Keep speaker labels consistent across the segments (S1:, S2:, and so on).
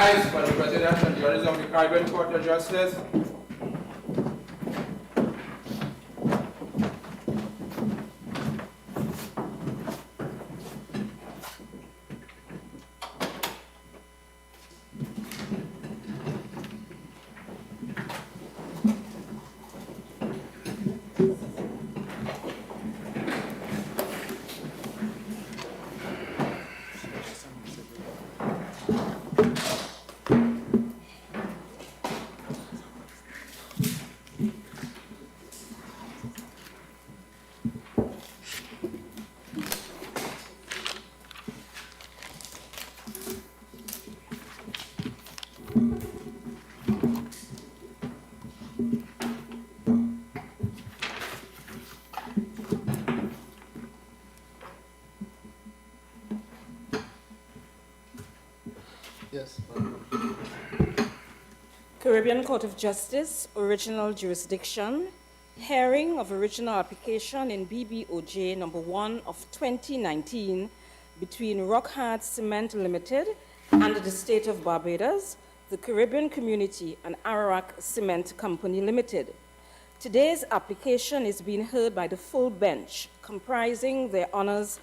S1: Rise for the President and judges of the Caribbean Court of Justice.
S2: Yes.
S3: Caribbean Court of Justice, Original Jurisdiction, hearing of original application in BBOJ number 1 of 2019 between Rock Hard Cement Limited and the State of Barbados, the Caribbean Community and Arawak Cement Company Limited. Today's application is being heard by the full bench, comprising their honors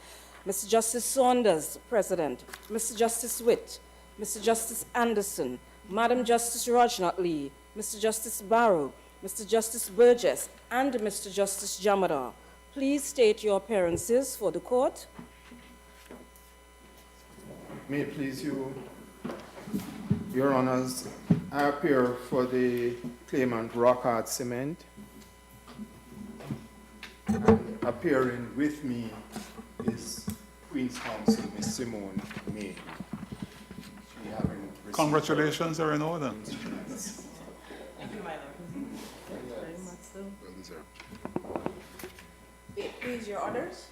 S3: Mr. Justice Saunders, President, Mr. Justice Witt, Mr. Justice Anderson, Madam Justice Rajnat-Lee, Mr. Justice Barrow, Mr. Justice Burgess, and Mr. Justice Jamadar. Please state your appearances for the court.
S1: May it please you, Your Honors, I appear for the claimant Rock Hard Cement. And appearing with me is Queen's Counsel, Ms. Simone May.
S4: Congratulations are in order.
S3: Thank you, my lord. Very much so.
S1: Well deserved.
S3: Please, your honors.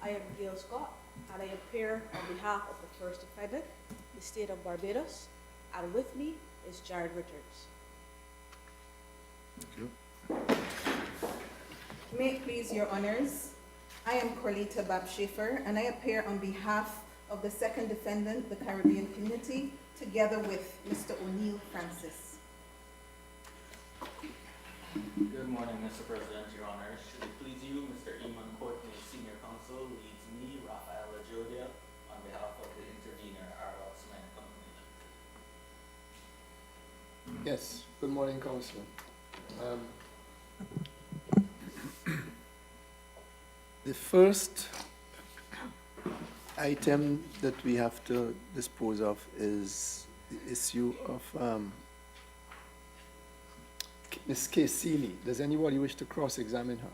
S3: I am Gail Scott, and I appear on behalf of the first defendant, the State of Barbados, and with me is Jared Richards.
S1: Thank you.
S5: May it please your honors, I am Corlita Bab-Schaefer, and I appear on behalf of the second defendant, the Caribbean Community, together with Mr. O'Neill Francis.
S6: Good morning, Mr. President, Your Honors. Should it please you, Mr. Eamon Courtney, Senior Counsel, leads me, Rafael Ajodia, on behalf of the intervener, Arawak Cement Company.
S2: Yes. Good morning, Counsel. The first item that we have to dispose of is the issue of Ms. Cassini. Does anybody wish to cross-examine her?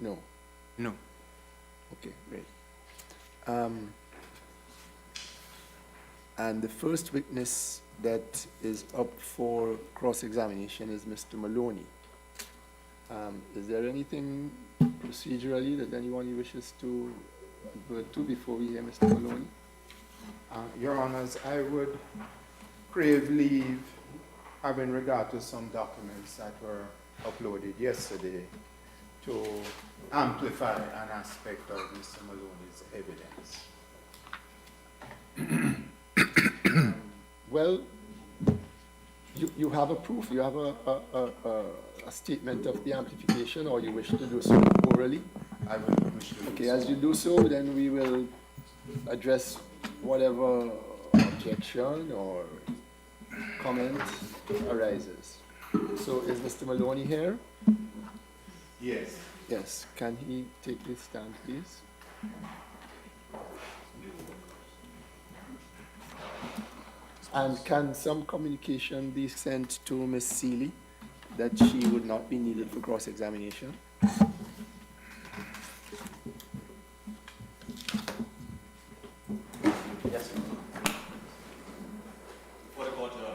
S2: No.
S1: No.
S2: Okay, great. And the first witness that is up for cross-examination is Mr. Maloney. Is there anything procedurally that anyone wishes to advert to before we hear Mr. Maloney?
S1: Your Honors, I would crave leave having regard to some documents that were uploaded yesterday to amplify an aspect of Mr. Maloney's evidence.
S2: Well, you have a proof, you have a statement of the amplification, or you wish to do so orally?
S1: I would wish to do
S2: Okay,
S1: so.
S2: as you do so, then we will address whatever objection or comment arises. So is Mr. Maloney here?
S1: Yes.
S2: Yes. Can he take his stand, please? And can some communication be sent to Ms. Seeley that she would not be needed for cross-examination?
S6: Yes, sir. For the court, Your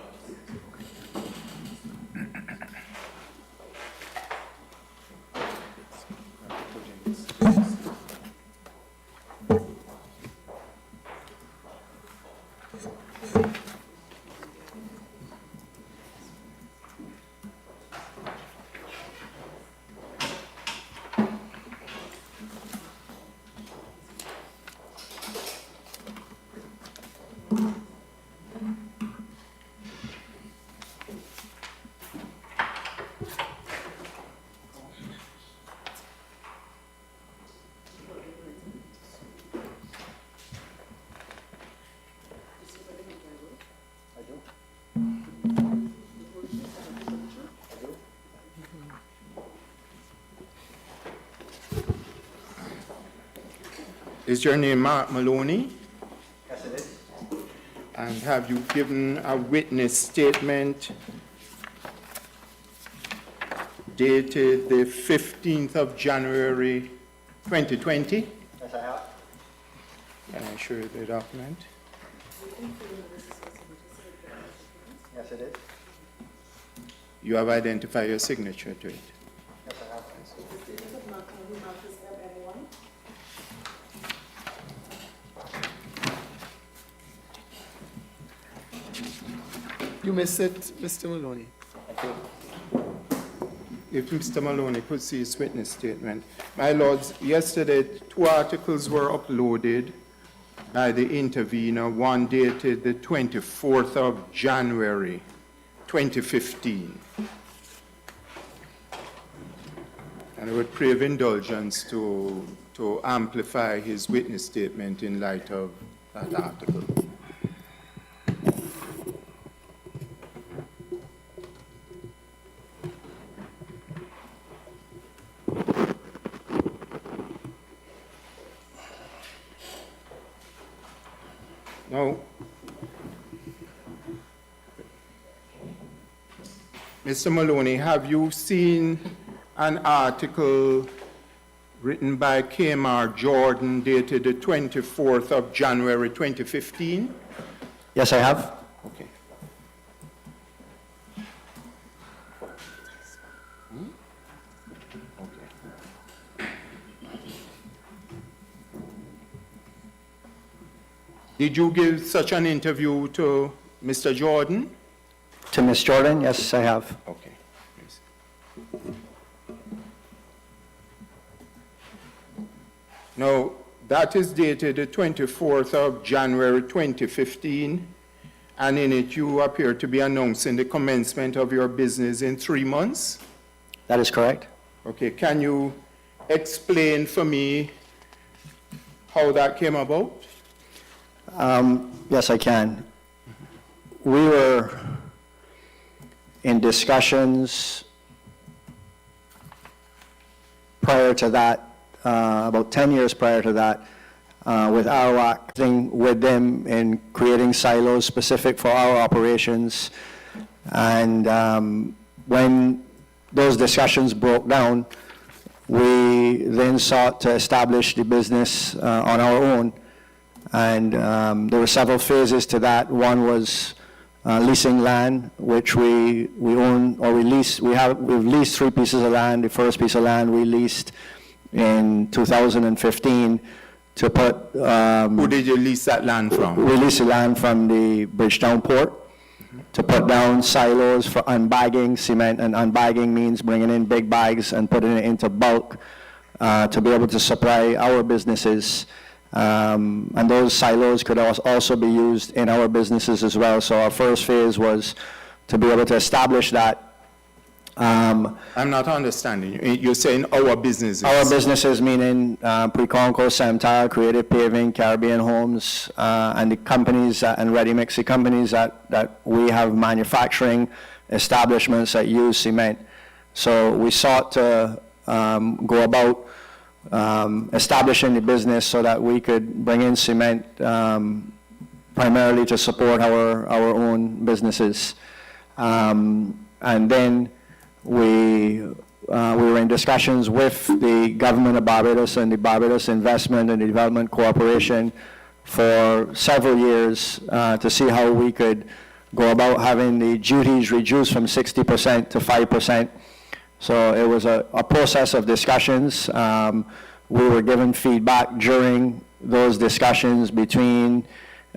S1: Is your name Mark Maloney?
S7: Yes, it is.
S1: And have you given a witness statement dated the 15th of January 2020?
S7: Yes, I have.
S1: Can I show you the document?
S7: Yes, it is.
S1: You have identified your signature to it.
S7: Yes, I have.
S2: You may sit, Mr. Maloney.
S7: Thank you.
S1: If Mr. Maloney could see his witness statement. My lords, yesterday 2 articles were uploaded by the intervener, one dated the 24th of January 2015. And I would crave indulgence to amplify his witness statement in light of that article. Now, Mr. Maloney, have you seen an article written by Kmart Jordan dated the 24th of January 2015?
S7: Yes, I have.
S1: Okay. Okay. Did you give such an interview to Mr. Jordan?
S7: To Ms. Jordan, yes, I have.
S1: Okay. Yes. Now, that is dated the 24th of January 2015, and in it you appear to be announcing the commencement of your business in 3 months.
S7: That is correct.
S1: Okay, can you explain for me how that came about?
S7: Yes, I can. We were in discussions prior to that, about 10 years prior to that, with Arawak, with them in creating silos specific for our operations. And when those discussions broke down, we then sought to establish the business on our own. And there were several phases to that. One was leasing land, which we own or we lease. We've leased 3 pieces of land. The first piece of land we leased in 2015 to put.
S1: Who did you lease that land from?
S7: We leased the land from the Bridgetown port to put down silos for unbagging cement, and unbagging means bringing in big bags and putting it into bulk to be able to supply our businesses. And those silos could also be used in our businesses as well. So our first phase was to be able to establish that.
S1: I'm not understanding you. You're saying our businesses?
S7: Our businesses meaning Preconco, Samtara, Creative Paving, Caribbean Homes, and the companies and ready mix, the companies that we have manufacturing establishments that use cement. So we sought to go about establishing the business so that we could bring in cement primarily to support our own businesses. And then we were in discussions with the government of Barbados and the Barbados Investment and Development Corporation for several years to see how we could go about having the duties reduced from 60% to 5%. So it was a process of discussions. We were given feedback during those discussions between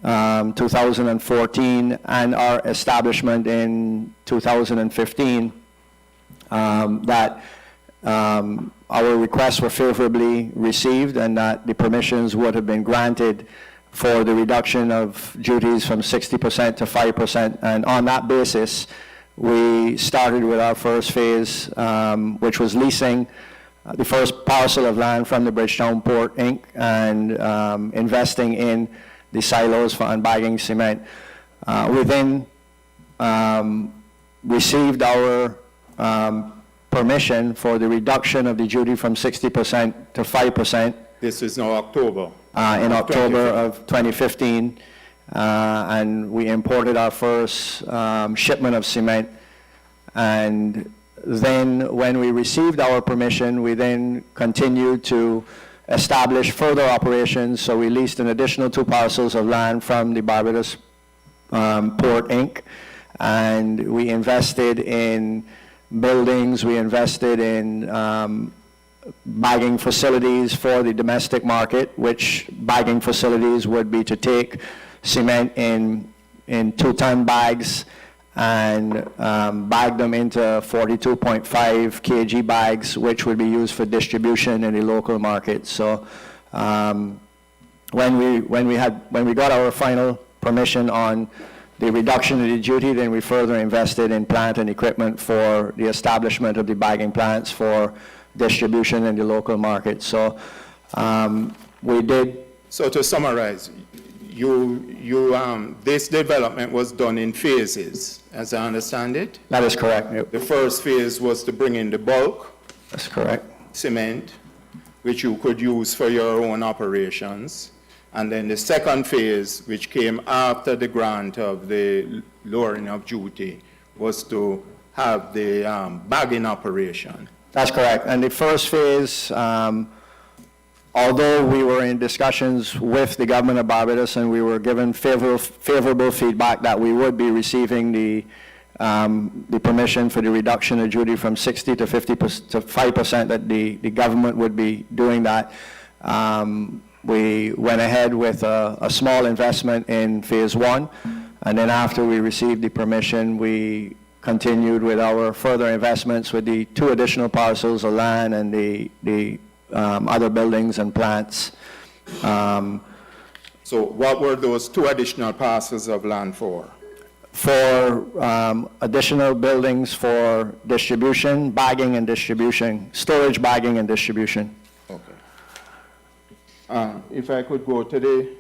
S7: 2014 and our establishment in 2015 that our requests were favorably received and that the permissions would have been granted for the reduction of duties from 60% to 5%. And on that basis, we started with our first phase, which was leasing the first parcel of land from the Bridgetown Port, Inc., and investing in the silos for unbagging cement. We then received our permission for the reduction of the duty from 60% to 5%.
S1: This is now October.
S7: In October of 2015, and we imported our first shipment of cement. And then when we received our permission, we then continued to establish further operations. So we leased an additional 2 parcels of land from the Barbados Port Inc. And we invested in buildings, we invested in bagging facilities for the domestic market, which bagging facilities would be to take cement in 2-ton bags and bag them into 42.5 kg bags, which would be used for distribution in the local market. So when we got our final permission on the reduction of the duty, then we further invested in plant and equipment for the establishment of the bagging plants for distribution in the local market. So we did.
S1: So to summarize, this development was done in phases, as I understand it.
S7: That is correct. Yep.
S1: The first phase was to bring in the bulk
S7: That's correct.
S1: cement, which you could use for your own operations. And then the second phase, which came after the grant of the lowering of duty, was to have the bagging operation.
S7: That's correct. And the first phase, although we were in discussions with the government of Barbados and we were given favorable feedback that we would be receiving the permission for the reduction of duty from 60 to 50% to 5%, that the government would be doing that. We went ahead with a small investment in phase 1, and then after we received the permission, we continued with our further investments with the 2 additional parcels of land and the other buildings and plants.
S1: So what were those 2 additional parcels of land for?
S7: For additional buildings for distribution, bagging and distribution, storage, bagging and distribution.
S1: Okay. If I could go today,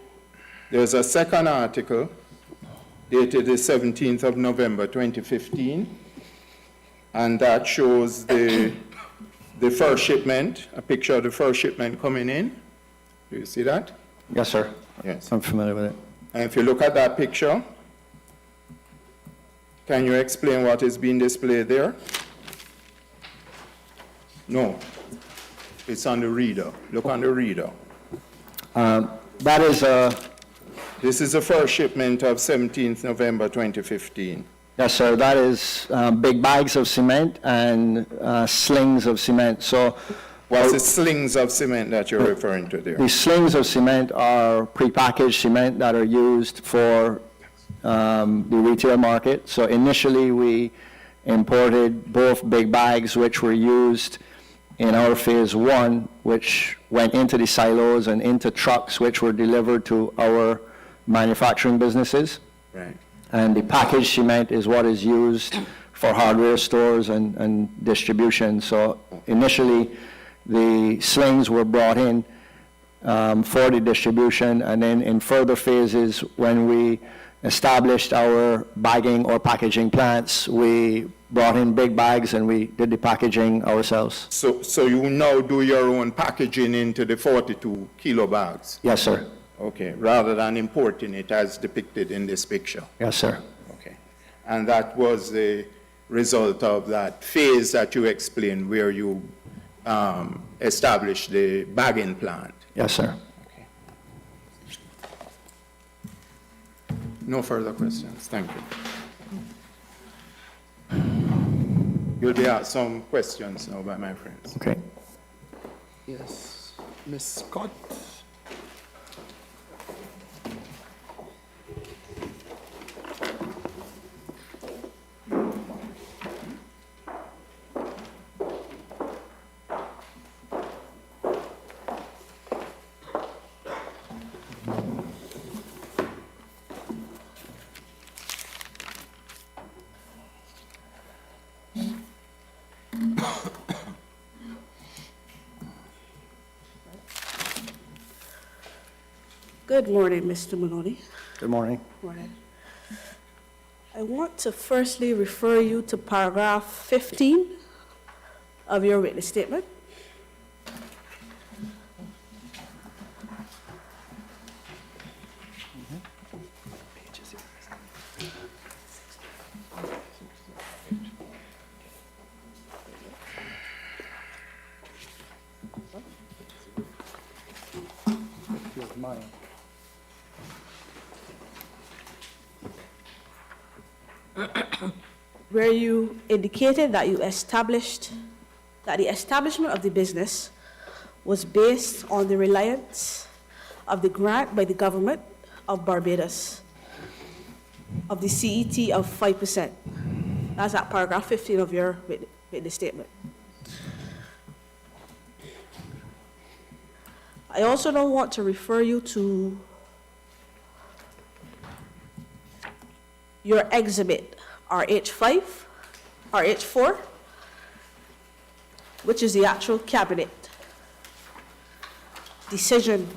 S1: there's a second article dated the 17th of November 2015, and that shows the first shipment, a picture of the first shipment coming in. Do you see that?
S7: Yes, sir.
S1: Yes.
S7: I'm familiar with it.
S1: And if you look at that picture, can you explain what is being displayed there? No. It's on the reader. Look on the reader.
S7: That is a...
S1: This is the first shipment of 17th November 2015.
S7: Yes, sir. That is big bags of cement and slings of cement. So
S1: What's the slings of cement that you're referring to there?
S7: the slings of cement are prepackaged cement that are used for the retail market. So initially we imported both big bags, which were used in our phase 1, which went into the silos and into trucks, which were delivered to our manufacturing businesses.
S1: Right.
S7: And the packaged cement is what is used for hardware stores and distribution. So initially, the slings were brought in for the distribution, and then in further phases, when we established our bagging or packaging plants, we brought in big bags and we did the packaging ourselves.
S1: So you now do your own packaging into the 42 kilo bags?
S7: Yes, sir.
S1: Okay, rather than importing it as depicted in this picture?
S7: Yes, sir.
S1: Okay. And that was the result of that phase that you explained where you established the bagging plant?
S7: Yes, sir.
S1: Okay. No further questions. Thank you. You'll be asked some questions now by my friends.
S7: Okay.
S2: Yes. Ms. Scott?
S8: Good morning, Mr. Maloney.
S7: Good morning.
S8: Morning. I want to firstly refer you to paragraph 15 of your witness statement. Where you indicated that the establishment of the business was based on the reliance of the grant by the government of Barbados of the CET of 5%. That's at paragraph 15 of your witness statement. I also don't want to refer you to your exhibit RH5, RH4, which is the actual cabinet decision.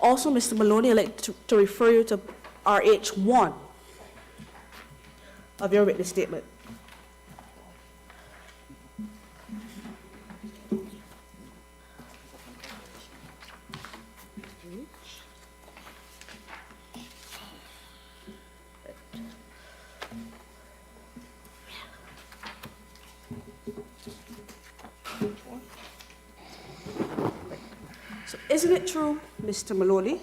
S8: Also, Mr. Maloney, I'd like to refer you to RH1 of your witness statement. So isn't it true, Mr. Maloney,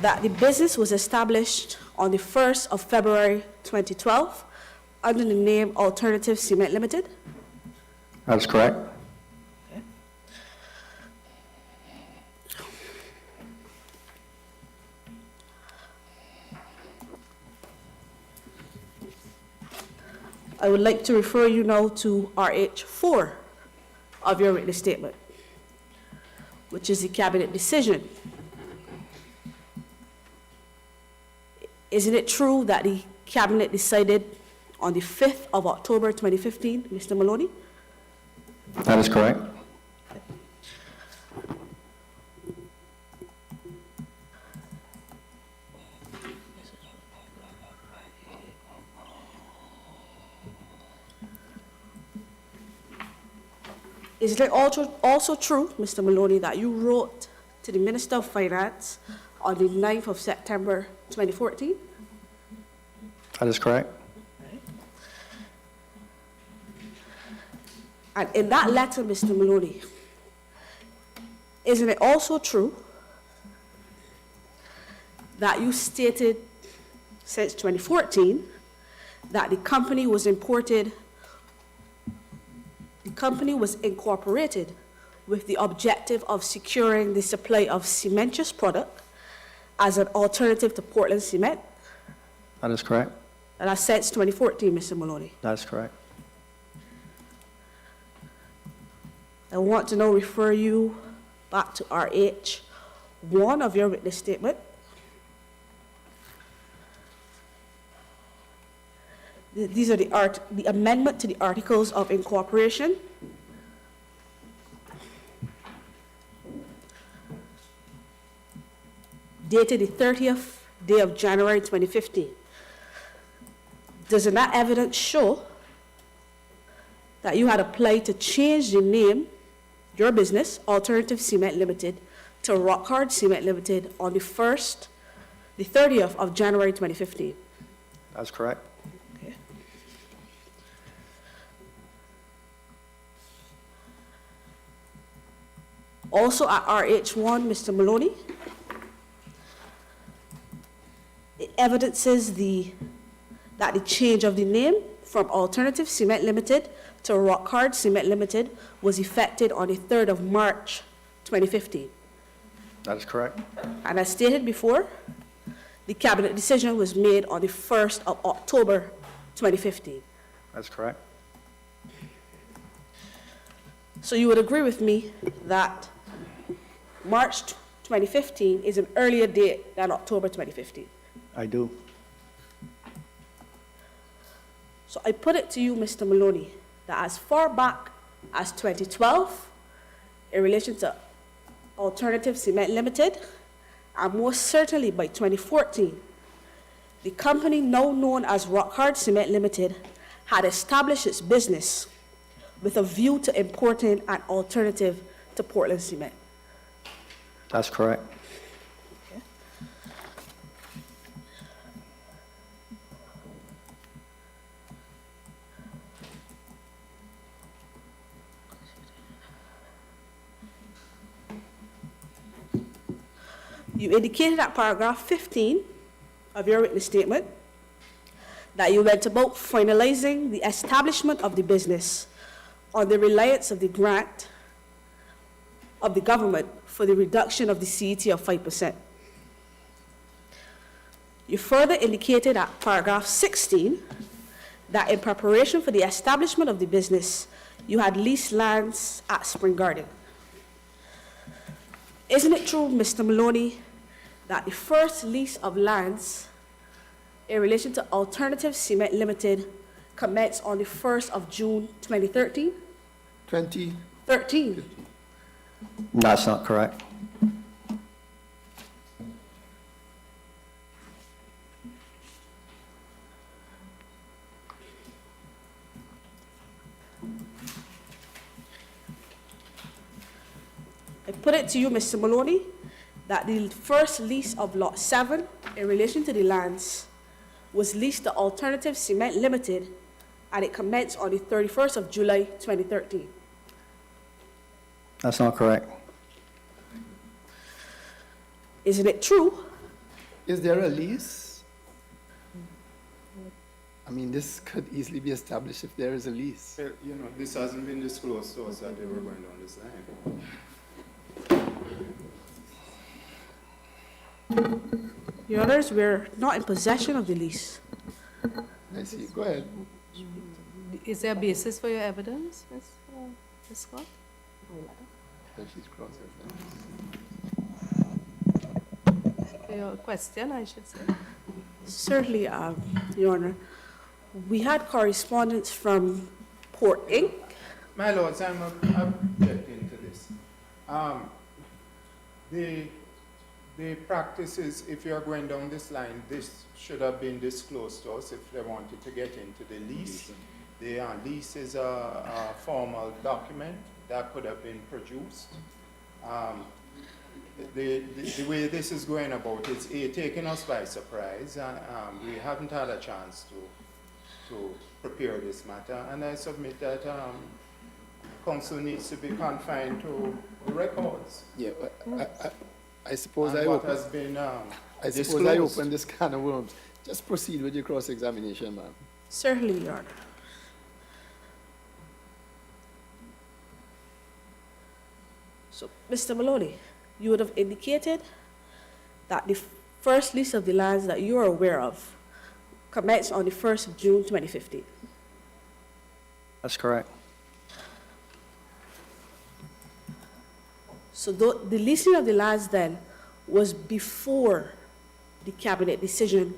S8: that the business was established on the 1st of February 2012 under the name Alternative Cement Limited?
S7: That's correct.
S8: Okay. I would like to refer you now to RH4 of your witness statement, which is the cabinet decision. Isn't it true that the cabinet decided on the 5th of October 2015, Mr. Maloney?
S7: That is correct.
S8: Is it also true, Mr. Maloney, that you wrote to the Minister of Finance on the 9th of September 2014?
S7: That is correct.
S8: And in that letter, Mr. Maloney, isn't it also true that you stated since 2014 that the company was incorporated with the objective of securing the supply of cementitious product as an alternative to Portland cement?
S7: That is correct.
S8: And that's since 2014, Mr. Maloney.
S7: That is correct.
S8: I want to now refer you back to RH1 of your witness statement. These are the amendment to the Articles of Incorporation. Dated the 30th day of January 2015. Doesn't that evidence show that you had applied to change the name, your business, Alternative Cement Limited, to Rock Hard Cement Limited on the 30th of January 2015?
S7: That's correct.
S8: Okay. Also at RH1, Mr. Maloney, it evidences that the change of the name from Alternative Cement Limited to Rock Hard Cement Limited was effected on the 3rd of March 2015.
S7: That is correct.
S8: And as stated before, the cabinet decision was made on the 1st of October 2015.
S7: That's correct.
S8: So you would agree with me that March 2015 is an earlier date than October 2015?
S7: I do.
S8: So I put it to you, Mr. Maloney, that as far back as 2012, in relation to Alternative Cement Limited, and most certainly by 2014, the company now known as Rockhard Cement Limited had established its business with a view to importing an alternative to Portland cement.
S7: That's correct.
S8: You indicated at paragraph 15 of your witness statement that you went about finalizing the establishment of the business on the reliance of the grant of the government for the reduction of the CET of 5%. You further indicated at paragraph 16 that in preparation for the establishment of the business, you had leased lands at Spring Garden. Isn't it true, Mr. Maloney, that the first lease of lands in relation to Alternative Cement Limited commenced on the 1st of June 2013?
S2: 2013.
S7: That's not correct.
S8: I put it to you, Mr. Maloney, that the first lease of Lot 7 in relation to the lands was leased to Alternative Cement Limited, and it commenced on the 31st of July 2013.
S7: That's not correct.
S8: Isn't it true?
S2: Is there a lease? I mean, this could easily be established if there is a lease.
S1: Well, you know, this hasn't been disclosed to us that they were going down this line.
S8: Your Honors, we're not in possession of the lease.
S2: I see. Go ahead.
S9: Is there a basis for your evidence, Ms. Scott?
S2: She's cross-examined.
S9: For your question, I should say.
S8: Certainly, Your Honor. We had correspondence from Port Inc.
S1: My lords, I'm objecting to this. The practice is, if you're going down this line, this should have been disclosed to us if they wanted to get into the lease. The lease is a formal document that could have been produced. The way this is going about, it's taking us by surprise. We haven't had a chance to prepare this matter, and I submit that counsel needs to be confined to the records.
S2: Yeah, I suppose
S1: And
S2: I
S1: what
S2: open,
S1: has been
S2: I suppose I
S1: disclosed.
S2: opened this can of worms. Just proceed with your cross-examination, ma'am.
S8: Certainly, Your Honor. So, Mr. Maloney, you would have indicated that the first lease of the lands that you are aware of commenced on the 1st of June 2015.
S7: That's correct.
S8: So the leasing of the lands then was before the cabinet decision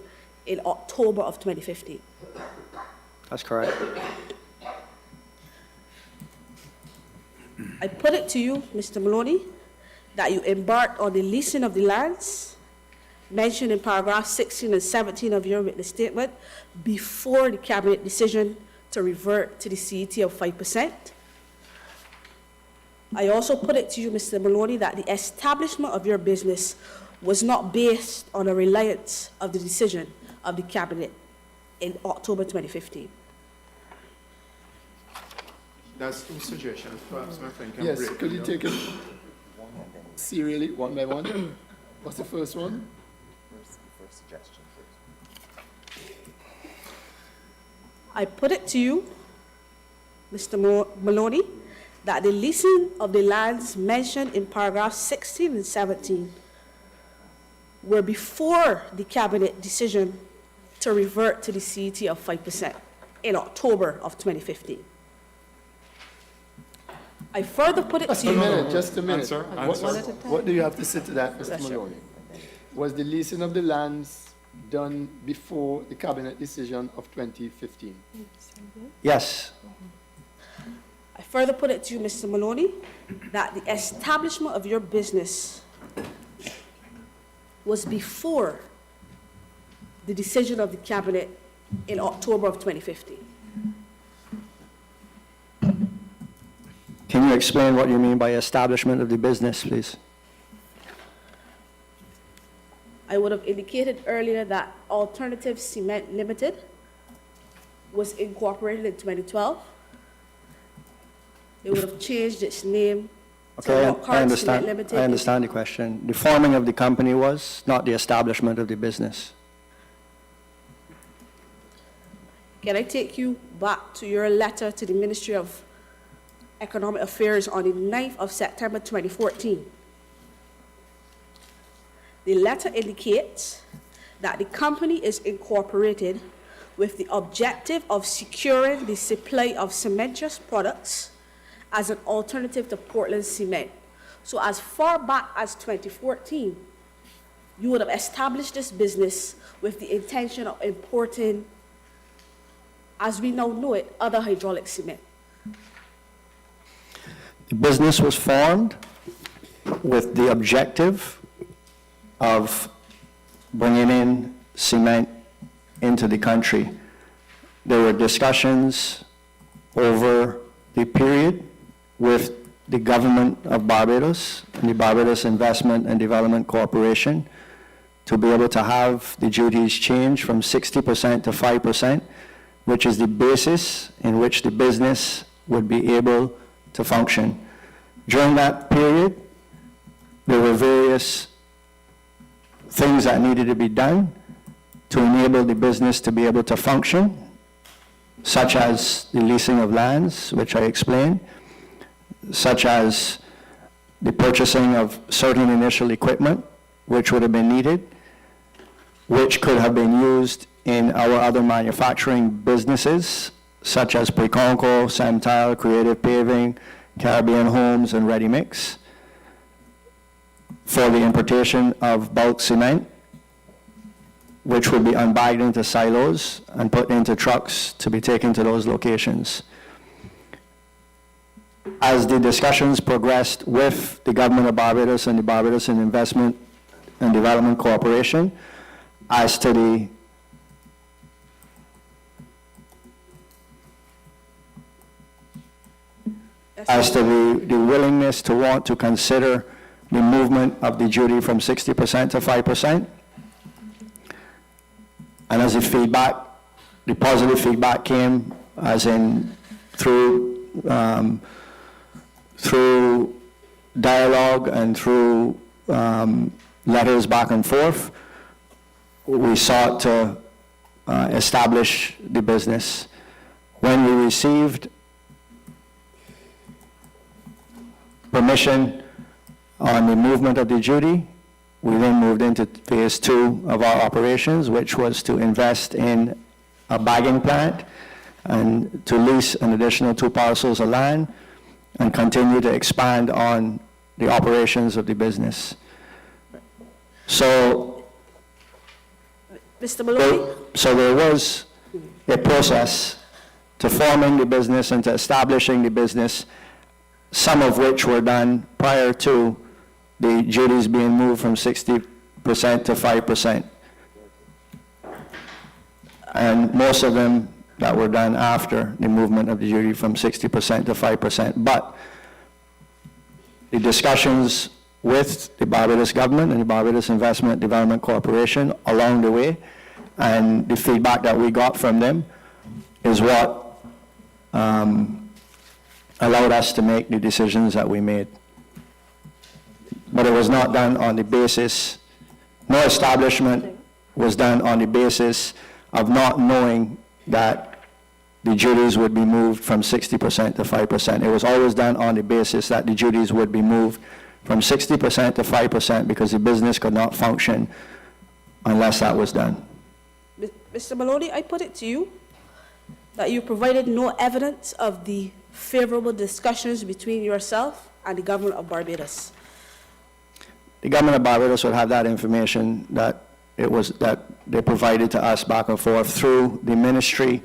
S8: in October of 2015.
S7: That's correct.
S8: I put it to you, Mr. Maloney, that you embarked on the leasing of the lands mentioned in paragraph 16 and 17 of your witness statement before the cabinet decision to revert to the CET of 5%. I also put it to you, Mr. Maloney, that the establishment of your business was not based on a reliance of the decision of the cabinet in October 2015.
S1: That's two suggestions. Perhaps my friend can
S2: Yes,
S1: break
S2: could
S1: it
S2: you
S1: down.
S2: take it serially, one by one? What's the first one?
S8: I put it to you, Mr. Maloney, that the leasing of the lands mentioned in paragraphs 16 and 17 were before the cabinet decision to revert to the CET of 5% in October of 2015. I further put it
S2: Just
S8: to
S2: a
S8: you.
S2: minute, just a minute.
S4: Answer,
S2: What-
S4: answer.
S9: One at a time.
S2: What do you have to say to that, Mr.
S8: Yes, sir.
S2: Maloney? Was the leasing of the lands done before the cabinet decision of 2015?
S7: Yes.
S8: I further put it to you, Mr. Maloney, that the establishment of your business was before the decision of the cabinet in October of 2015.
S7: Can you explain what you mean by establishment of the business, please?
S8: I would have indicated earlier that Alternative Cement Limited was incorporated in 2012. It would have changed its name to
S7: Okay,
S8: Rock Hard Cement Limited.
S7: I understand the question. The forming of the company was, not the establishment of the business.
S8: Can I take you back to your letter to the Ministry of Economic Affairs on the 9th of September 2014? The letter indicates that the company is incorporated with the objective of securing the supply of cementous products as an alternative to Portland cement. So as far back as 2014, you would have established this business with the intention of importing, as we now know it, other hydraulic cement.
S7: The business was formed with the objective of bringing in cement into the country. There were discussions over the period with the government of Barbados and the Barbados Investment and Development Corporation to be able to have the duties changed from 60% to 5%, which is the basis in which the business would be able to function. During that period, there were various things that needed to be done to enable the business to be able to function, such as the leasing of lands, which I explained, such as the purchasing of certain initial equipment, which would have been needed, which could have been used in our other manufacturing businesses, such as Preconco, Samtile, Creative Paving, Caribbean Homes, and Ready Mix, for the importation of bulk cement, which would be unbagged into silos and put into trucks to be taken to those locations. As the discussions progressed with the government of Barbados and the Barbados Investment and Development Corporation as to the willingness to want to consider the movement of the duty from 60% to 5%. And as the feedback, the positive feedback came, as in through dialogue and through letters back and forth, we sought to establish the business. When we received permission on the movement of the duty, we then moved into phase 2 of our operations, which was to invest in a bagging plant and to lease an additional 2 parcels of land and continue to expand on the operations of the business. So,
S8: Mr. Maloney?
S7: so there was a process to forming the business and to establishing the business, some of which were done prior to the duties being moved from 60% to 5%. And most of them that were done after the movement of the duty from 60% to 5%. But the discussions with the Barbados government and the Barbados Investment Development Corporation along the way, and the feedback that we got from them, is what allowed us to make the decisions that we made. But it was not done on the basis, no establishment was done on the basis of not knowing that the duties would be moved from 60% to 5%. It was always done on the basis that the duties would be moved from 60% to 5% because the business could not function unless that was done.
S8: Mr. Maloney, I put it to you that you provided no evidence of the favorable discussions between yourself and the government of Barbados.
S7: The government of Barbados would have that information that it was, that they provided to us back and forth through the Ministry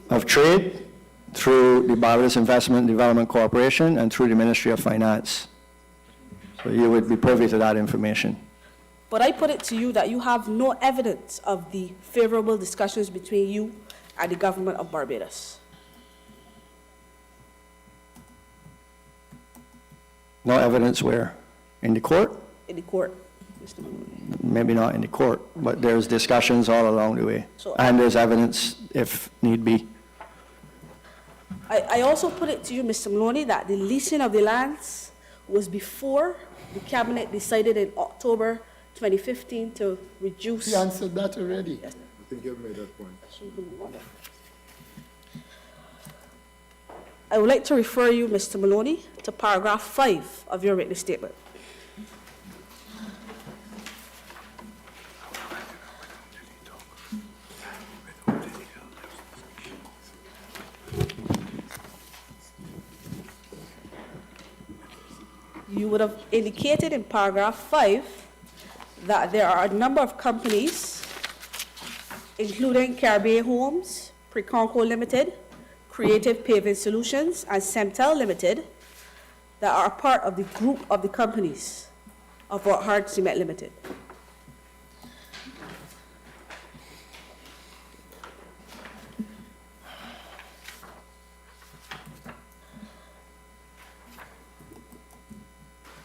S7: of Trade, through the Barbados Investment Development Corporation, and through the Ministry of Finance. So you would be privy to that information.
S8: But I put it to you that you have no evidence of the favorable discussions between you and the government of Barbados.
S7: No evidence where? In the court?
S8: In the court, Mr. Maloney.
S7: Maybe not in the court, but there's discussions all along the way.
S8: So-
S7: And there's evidence if need be.
S8: I also put it to you, Mr. Maloney, that the leasing of the lands was before the cabinet decided in October 2015 to reduce.
S2: He answered that already.
S8: Yes.
S2: I think you've made that point.
S8: I would like to refer you, Mr. Maloney, to paragraph 5 of your written statement. You would have indicated in paragraph 5 that there are a number of companies, including Caribbean Homes, Preconco Limited, Creative Paving Solutions, and Semtel Limited, that are part of the group of the companies of Rock Hard Cement Limited.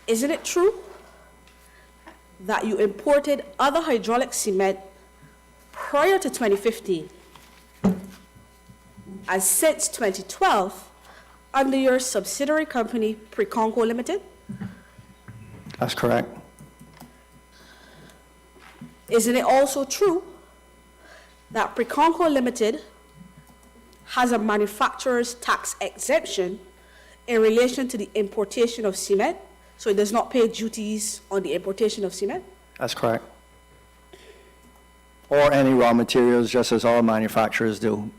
S8: Isn't it true that you imported other hydraulic cement prior to 2015 and since 2012 under your subsidiary company, Preconco Limited?
S7: That's correct.
S8: Isn't it also true that Preconco Limited has a manufacturer's tax exemption in relation to the importation of cement, so it does not pay duties on the importation of cement?
S7: That's correct. Or any raw materials, just as all manufacturers do.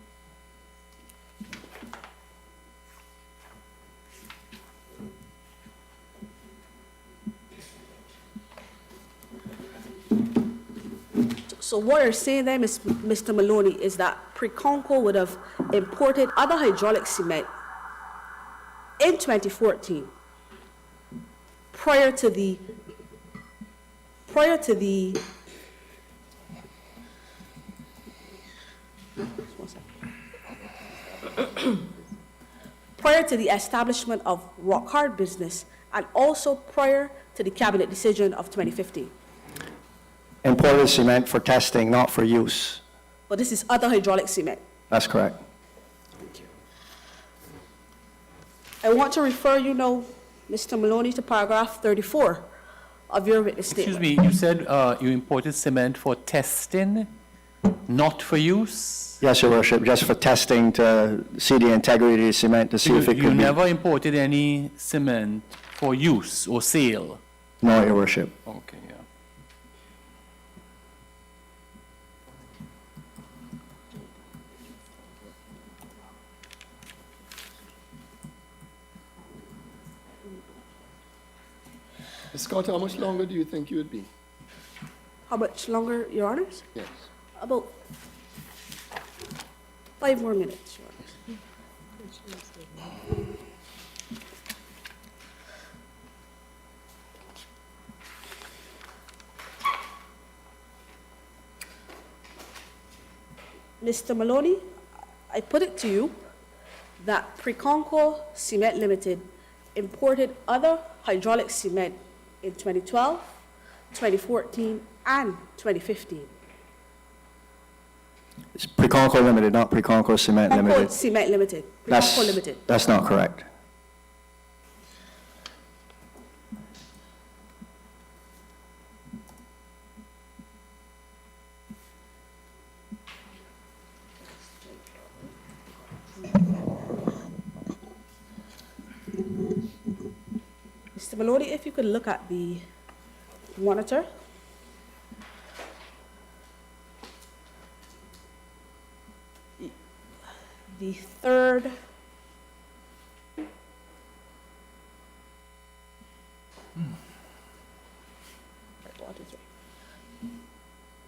S8: So what you're saying then, Mr. Maloney, is that Preconco would have imported other hydraulic cement in 2014 prior to the establishment of Rock Hard business, and also prior to the cabinet decision of 2015.
S7: Imported cement for testing, not for use.
S8: But this is other hydraulic cement.
S7: That's correct.
S8: I want to refer you now, Mr. Maloney, to paragraph 34 of your written statement.
S10: Excuse me, you said you imported cement for testing, not for use?
S7: Yes, Your Worship, just for testing to see the integrity of the cement to see if it
S10: You
S7: could be.
S10: never imported any cement for use or sale?
S7: No, Your Worship.
S10: Okay, yeah.
S2: Scott, how much longer do you think you would be?
S8: How much longer, Your Honors?
S2: Yes.
S8: About 5 more minutes, Your Honors. Mr. Maloney, I put it to you that Preconco Cement Limited imported other hydraulic cement in 2012, 2014, and 2015.
S7: It's Preconco Limited, not Preconco Cement
S8: Preconco
S7: Limited.
S8: Cement Limited.
S7: That's,
S8: Preconco Limited.
S7: that's not correct.
S8: Mr. Maloney, if you could look at the monitor. The third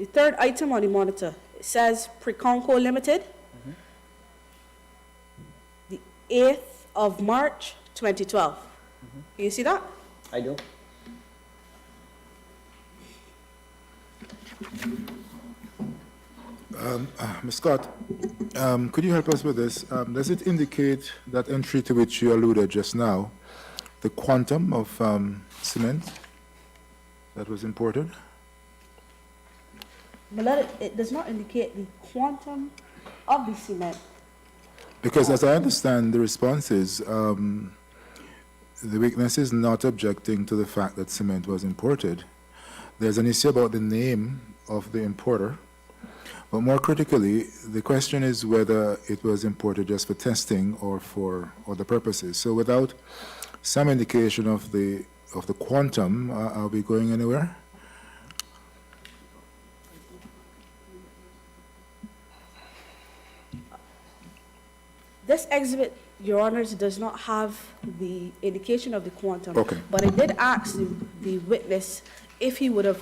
S8: The third item on the monitor, it says Preconco Limited, the 8th of March, 2012. Can you see that?
S7: I do.
S11: Ms. Scott, could you help us with this? Does it indicate that entry to which you alluded just now, the quantum of cement that was imported?
S8: But it does not indicate the quantum of the cement.
S11: Because as I understand the responses, the witness is not objecting to the fact that cement was imported. There's an issue about the name of the importer. But more critically, the question is whether it was imported just for testing or for other purposes. So without some indication of the quantum, are we going anywhere?
S8: This exhibit, Your Honors, does not have the indication of the quantum.
S11: Okay.
S8: But I did ask the witness if he would have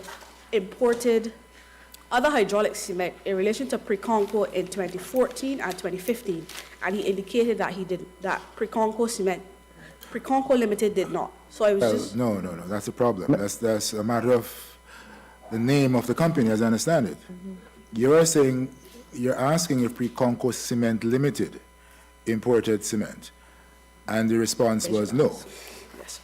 S8: imported other hydraulic cement in relation to Preconco in 2014 and 2015, and he indicated that he did, that Preconco Limited did not. So I was just...
S11: No, that's a problem. That's a matter of the name of the company, as I understand it. You're saying, you're asking if Preconco Cement Limited imported cement, and the response was no.
S8: Yes.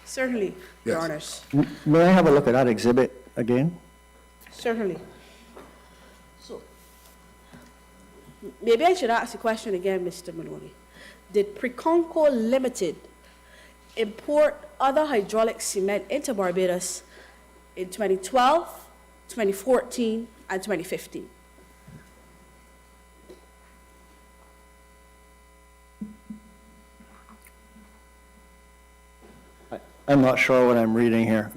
S8: Certainly, Your
S11: Yes.
S8: Honors.
S7: May I have a look at that exhibit again?
S8: Certainly. So, maybe I should ask the question again, Mr. Maloney. Did Preconco Limited import other hydraulic cement into Barbados in 2012, 2014, and 2015?
S7: I'm not sure what I'm reading here,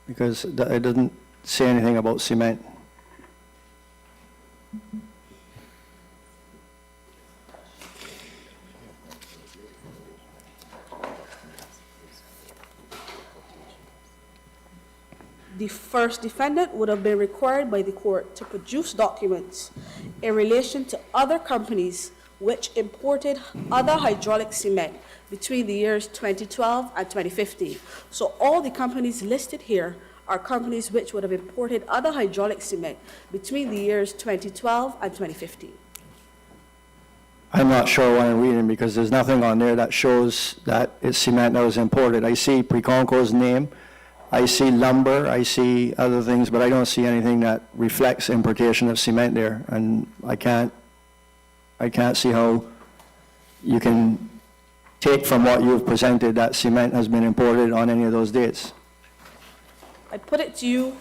S7: because it doesn't say anything about cement.
S8: The first defendant would have been required by the court to produce documents in relation to other companies which imported other hydraulic cement between the years 2012 and 2015. So all the companies listed here are companies which would have imported other hydraulic cement between the years 2012 and 2015.
S7: I'm not sure what I'm reading, because there's nothing on there that shows that it's cement that was imported. I see Preconco's name, I see lumber, I see other things, but I don't see anything that reflects importation of cement there, and I can't see how you can take from what you've presented that cement has been imported on any of those dates.
S8: I put it to you,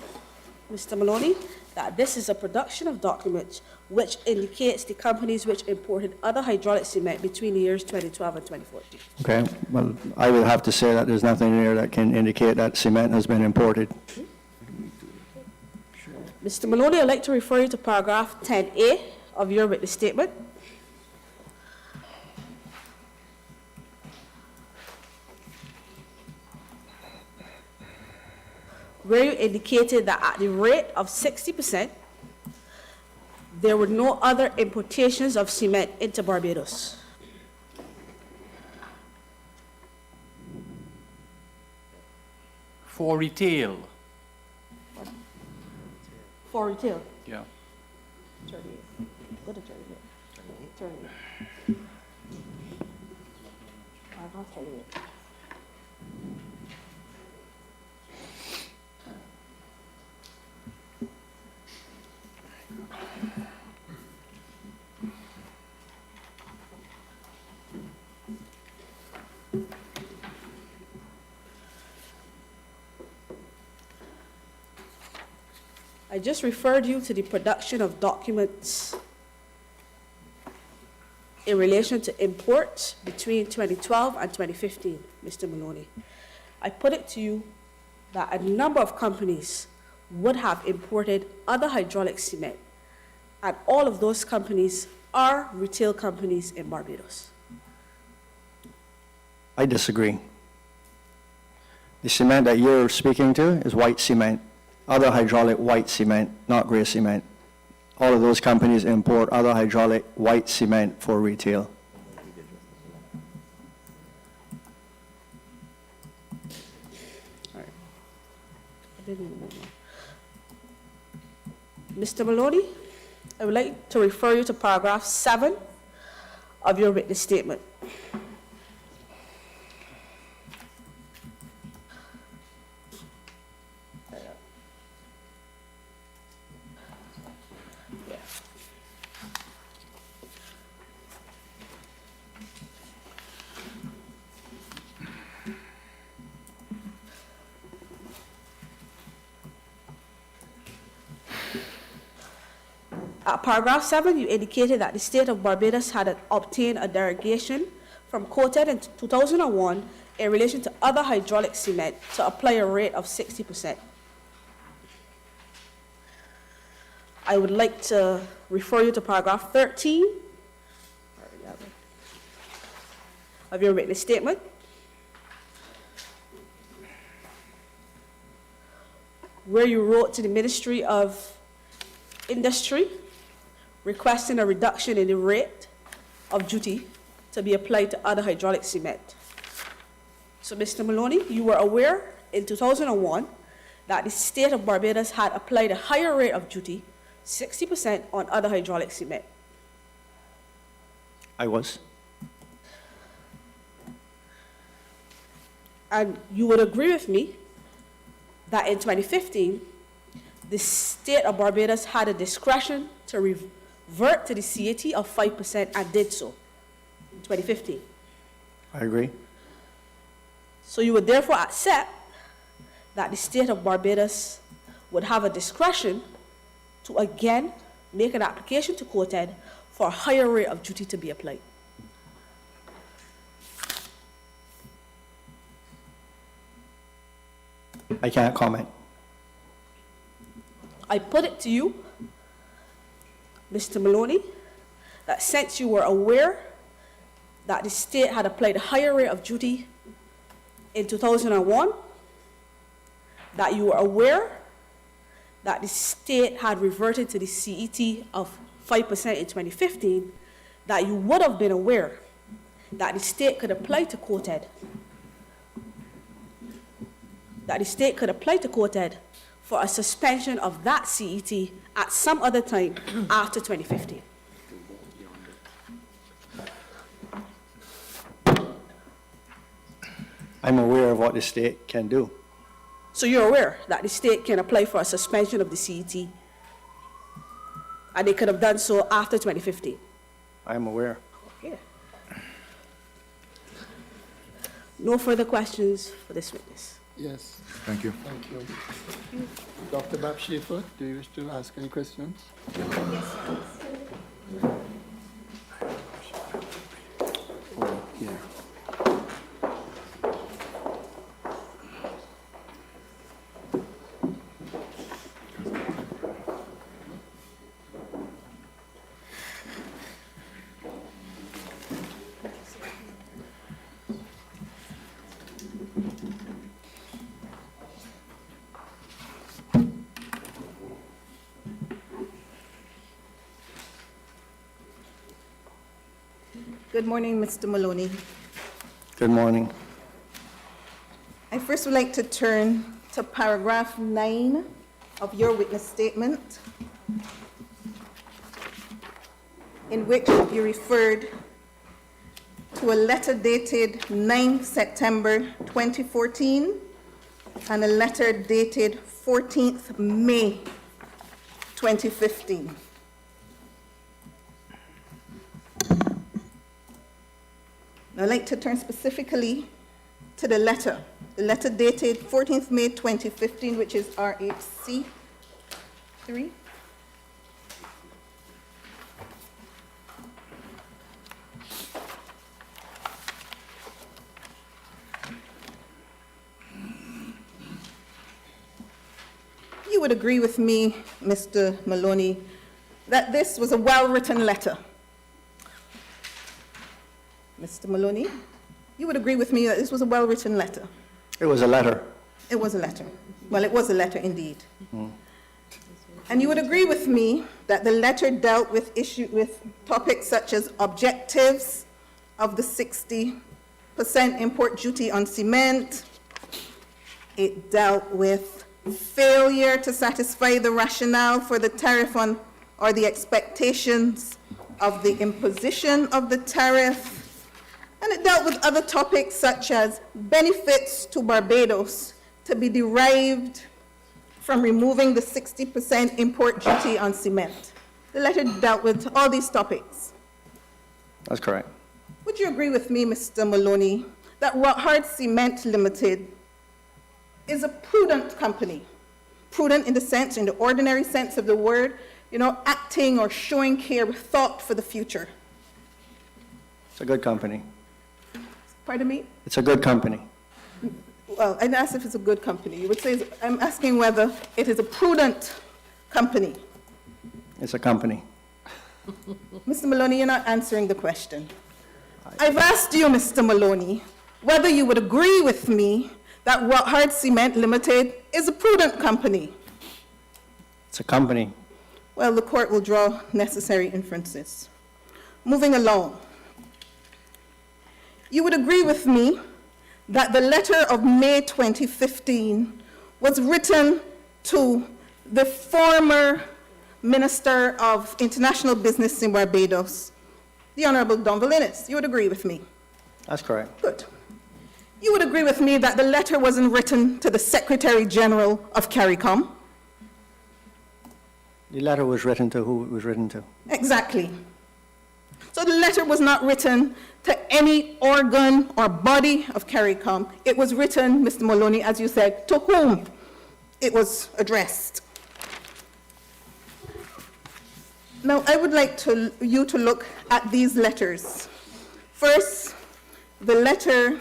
S8: Mr. Maloney, that this is a production of documents which indicates the companies which imported other hydraulic cement between the years 2012 and 2014.
S7: Okay, well, I will have to say that there's nothing there that can indicate that cement has been imported.
S8: Mr. Maloney, I'd like to refer you to paragraph 10A of your witness statement. Where you indicated that at the rate of 60%, there were no other importations of cement into Barbados.
S10: For retail?
S8: For retail.
S10: Yeah.
S8: 38. Go to 38. 38. Paragraph 38. I just referred you to the production of documents in relation to imports between 2012 and 2015, Mr. Maloney. I put it to you that a number of companies would have imported other hydraulic cement, and all of those companies are retail companies in Barbados.
S7: I disagree. The cement that you're speaking to is white cement. other hydraulic white cement, not gray cement. All of those companies import other hydraulic white cement for retail.
S8: Mr. Maloney, I would like to refer you to paragraph 7 of your witness statement. At paragraph 7, you indicated that the state of Barbados had obtained a derogation from COTED in 2001 in relation to other hydraulic cement to apply a rate of 60%. I would like to refer you to paragraph 13 of your witness statement. Where you wrote to the Ministry of Industry requesting a reduction in the rate of duty to be applied to other hydraulic cement. So, Mr. Maloney, you were aware in 2001 that the state of Barbados had applied a higher rate of duty, 60%, on other hydraulic cement.
S7: I was.
S8: And you would agree with me that in 2015, the state of Barbados had a discretion to revert to the CAT of 5% and did so in 2015.
S7: I agree.
S8: So you would therefore accept that the state of Barbados would have a discretion to again make an application to COTED for a higher rate of duty to be applied.
S7: I can't comment.
S8: I put it to you, Mr. Maloney, that since you were aware that the state had applied a higher rate of duty in 2001, that you were aware that the state had reverted to the CET of 5% in 2015, that you would have been aware that the state could apply to COTED, for a suspension of that CET at some other time after 2015.
S7: I'm aware of what the state can do.
S8: So you're aware that the state can apply for a suspension of the CET, and they could have done so after 2015?
S7: I'm aware.
S8: Okay. No further questions for this witness.
S2: Yes,
S11: Thank you.
S2: thank you. Dr. Babshefer, do you wish to ask any questions? Oh, yeah.
S5: Good morning, Mr. Maloney.
S7: Good morning.
S5: I first would like to turn to paragraph 9 of your witness statement, in which you referred to a letter dated 9 September 2014 and a letter dated 14th May 2015. Now, I'd like to turn specifically to the letter dated 14th May 2015, which is RHC 3. You would agree with me, Mr. Maloney, that this was a well-written letter. Mr. Maloney, you would agree with me that this was a well-written letter.
S7: It was a letter.
S5: It was a letter. Well, it was a letter indeed. And you would agree with me that the letter dealt with topics such as objectives of the 60% import duty on cement. It dealt with failure to satisfy the rationale for the tariff on, or the expectations of the imposition of the tariff. And it dealt with other topics such as benefits to Barbados to be derived from removing the 60% import duty on cement. The letter dealt with all these topics.
S7: That's correct.
S5: Would you agree with me, Mr. Maloney, that Rockhard Cement Limited is a prudent company? Prudent in the ordinary sense of the word, acting or showing care with thought for the future.
S7: It's a good company.
S5: Pardon me?
S7: It's a good company.
S5: Well, I didn't ask if it's a good company. You would say, I'm asking whether it is a prudent company.
S7: It's a company.
S5: Mr. Maloney, you're not answering the question. I've asked you, Mr. Maloney, whether you would agree with me that Rockhard Cement Limited is a prudent company.
S7: It's a company.
S5: Well, the court will draw necessary inferences. Moving along. You would agree with me that the letter of May 2015 was written to the former Minister of International Business in Barbados, the Honorable Don Valinis. You would agree with me?
S7: That's correct.
S5: Good. You would agree with me that the letter wasn't written to the Secretary General of Caricom?
S7: The letter was written to who it was written to.
S5: Exactly. So the letter was not written to any organ or body of Caricom. It was written, Mr. Maloney, as you said, to whom it was addressed. Now, I would like you to look at these letters. First, the letter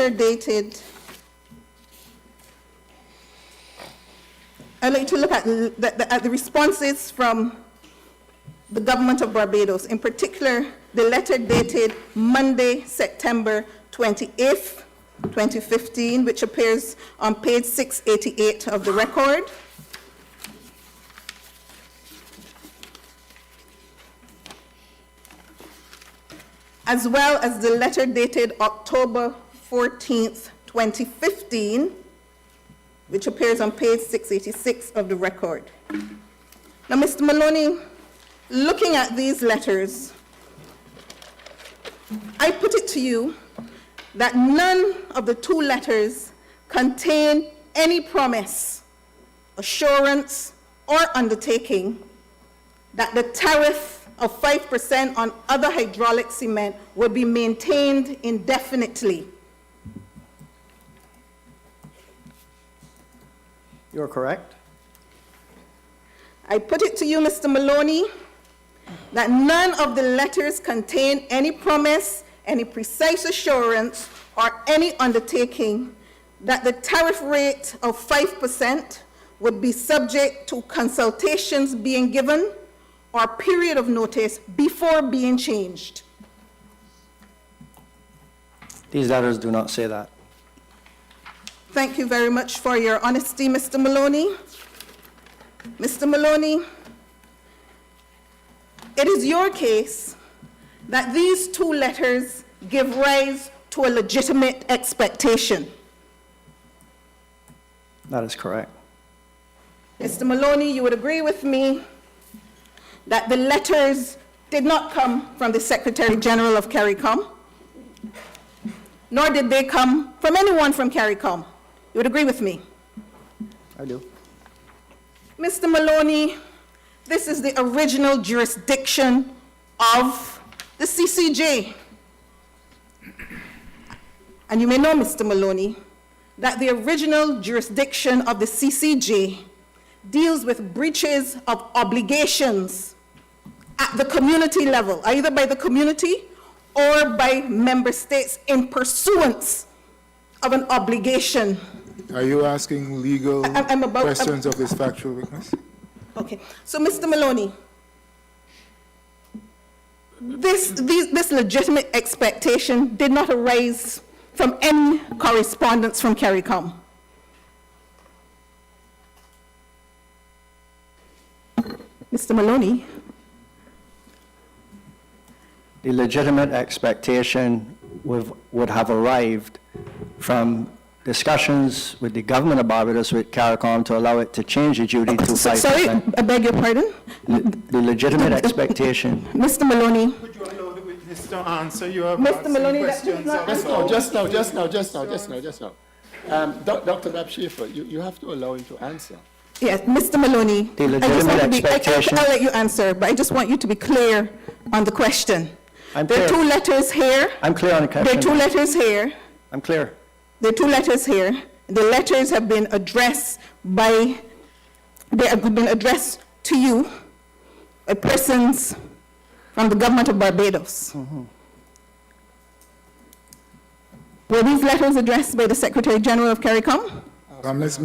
S5: dated, I'd like to look at the responses from the government of Barbados, in particular, the letter dated Monday, September 28th, 2015, which appears on page 688 of the record. As well as the letter dated October 14th, 2015, which appears on page 686 of the record. Now, Mr. Maloney, looking at these letters, I put it to you that none of the two letters contain any promise, assurance, or undertaking that the tariff of 5% on other hydraulic cement would be maintained indefinitely.
S7: You're correct.
S5: I put it to you, Mr. Maloney, that none of the letters contain any promise, any precise assurance, or any undertaking that the tariff rate of 5% would be subject to consultations being given or period of notice before being changed.
S7: These letters do not say that.
S5: Thank you very much for your honesty, Mr. Maloney. Mr. Maloney, it is your case that these two letters give rise to a legitimate expectation.
S7: That is correct.
S5: Mr. Maloney, you would agree with me that the letters did not come from the Secretary General of Caricom, nor did they come from anyone from Caricom. You would agree with me?
S7: I do.
S5: Mr. Maloney, this is the original jurisdiction of the CCJ. And you may know, Mr. Maloney, that the original jurisdiction of the CCJ deals with breaches of obligations at the community level, either by the community or by member states in pursuance of an obligation.
S11: Are you asking legal questions of this factual witness?
S5: Okay, so Mr. Maloney, this legitimate expectation did not arise from any correspondence from Caricom? Mr. Maloney?
S7: The legitimate expectation would have arrived from discussions with the government of Barbados, with Caricom, to allow it to change the duty to 5%.
S5: Sorry, I beg your pardon?
S7: The legitimate expectation.
S5: Mr. Maloney?
S1: Would you allow the witness to answer? You have
S5: Mr.
S1: asked some
S5: Maloney, that
S1: questions
S5: is not-
S1: of-
S2: Just now. Dr. Babshefa, you have to allow him to answer.
S5: Yes, Mr. Maloney.
S7: The legitimate expectation-
S5: I'll let you answer, but I just want you to be clear on the question.
S7: I'm
S5: There are
S7: clear.
S5: 2 letters here.
S7: I'm clear on the
S5: There are 2
S7: question.
S5: letters here.
S7: I'm clear.
S5: There are 2 letters here. The letters have been addressed to you, persons from the government of Barbados. Were these letters addressed by the Secretary General of Caricom?
S11: Miss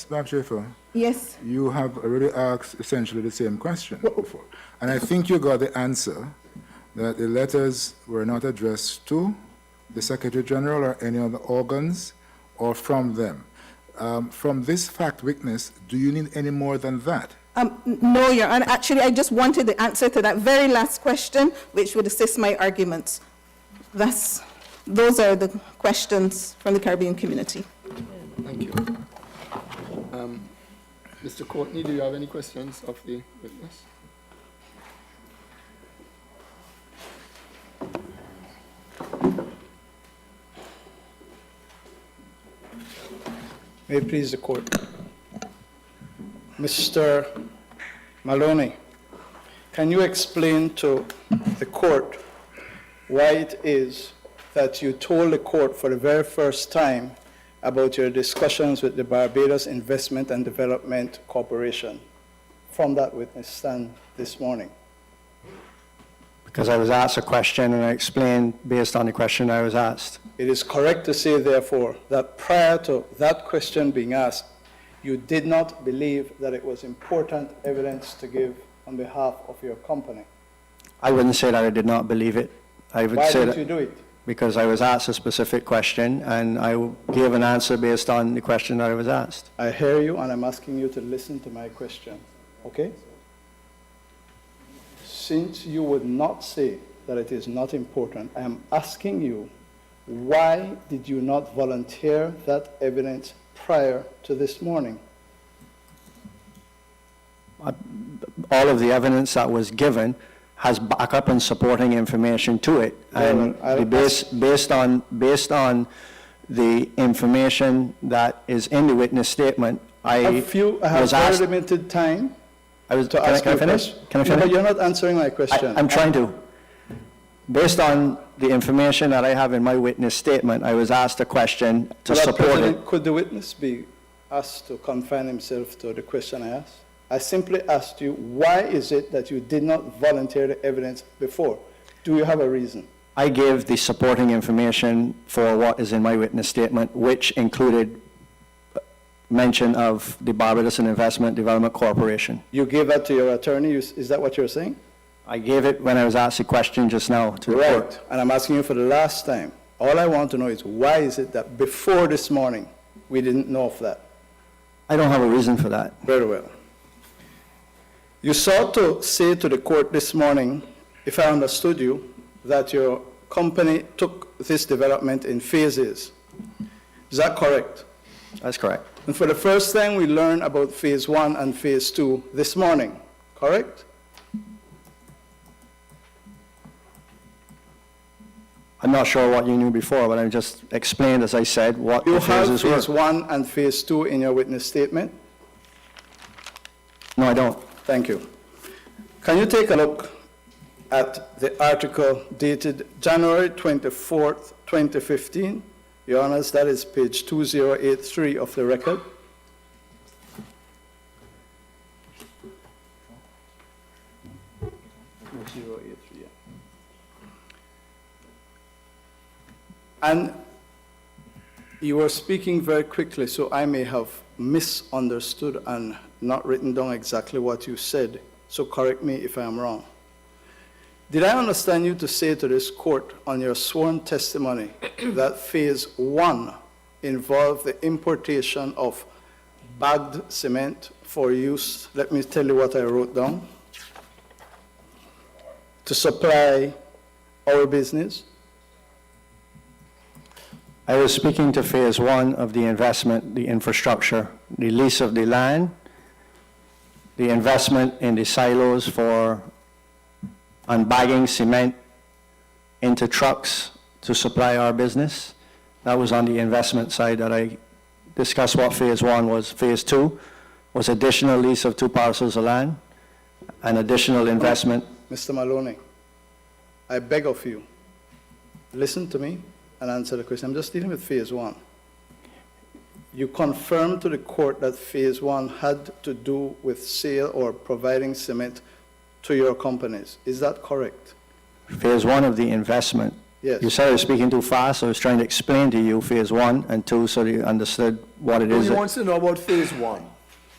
S11: Babshefa,
S5: Yes.
S11: you have already asked essentially the same question before. And I think you got the answer that the letters were not addressed to the Secretary General or any other organs or from them. From this fact witness, do you need any more than that?
S5: No, Your Honor. Actually, I just wanted the answer to that very last question, which would assist my arguments. Those are the questions from the Caribbean community.
S2: Thank you. Mr. Courtney, do you have any questions of the witness?
S12: May it please the court. Mr. Maloney, can you explain to the court why it is that you told the court for the very first time about your discussions with the Barbados Investment and Development Corporation from that witness stand this morning?
S7: Because I was asked a question and I explained based on the question I was asked.
S12: It is correct to say, therefore, that prior to that question being asked, you did not believe that it was important evidence to give on behalf of your company.
S7: I wouldn't say that I did not believe it. I would
S12: Why
S7: say
S12: did
S7: that
S12: you do it?
S7: because I was asked a specific question and I gave an answer based on the question that I was asked.
S12: I hear you, and I'm asking you to listen to my question, okay? Since you would not say that it is not important, I am asking you, why did you not volunteer that evidence prior to this morning?
S7: All of the evidence that was given has backup and supporting information to it. And based on the information that is in the witness statement, I
S12: have
S7: was
S12: very
S7: asked.
S12: limited time to
S7: Can
S12: ask
S7: I
S12: you a
S7: finish?
S12: question.
S7: Can I
S12: No,
S7: finish?
S12: but you're not answering my question.
S7: I'm trying to. Based on the information that I have in my witness statement, I was asked a question to
S12: Madam
S7: support
S12: President,
S7: it.
S12: could the witness be asked to confine himself to the question I asked? I simply asked you, why is it that you did not volunteer the evidence before? Do you have a reason?
S7: I gave the supporting information for what is in my witness statement, which included mention of the Barbados Investment Development Corporation.
S12: You gave that to your attorney, is that what you're saying?
S7: I gave it when I was asked a question just now to the court.
S12: Right, and I'm asking you for the last time. All I want to know is, why is it that before this morning, we didn't know of that?
S7: I don't have a reason for that.
S12: Very well. You sought to say to the court this morning, if I understood you, that your company took this development in phases. Is that correct?
S7: That's correct.
S12: And for the first time, we learned about phase 1 and phase 2 this morning, correct?
S7: I'm not sure what you knew before, but I just explained, as I said, what
S12: You
S7: the
S12: have
S7: phases
S12: phase
S7: were.
S12: 1 and phase 2 in your witness statement?
S7: No, I don't.
S12: Thank you. Can you take a look at the article dated January 24th, 2015? Your Honors, that is page 2083 of the record. And you were speaking very quickly, so I may have misunderstood and not written down exactly what you said, so correct me if I am wrong. Did I understand you to say to this court on your sworn testimony that phase 1 involved the importation of bagged cement for use, let me tell you what I wrote down, to supply our business?
S7: I was speaking to phase 1 of the investment, the infrastructure, the lease of the land, the investment in the silos for unbagging cement into trucks to supply our business. That was on the investment side that I discussed what phase 1 was. Phase 2 was additional lease of 2 parcels of land, and additional investment.
S12: Mr. Maloney, I beg of you, listen to me and answer the question. I'm just dealing with phase 1. You confirmed to the court that phase 1 had to do with sale or providing cement to your companies. Is that correct?
S7: Phase 1 of the investment.
S12: Yes.
S7: You said I was speaking too fast, so I was trying to explain to you phase 1 and 2 so that you understood what it is.
S2: He wants to know about phase 1.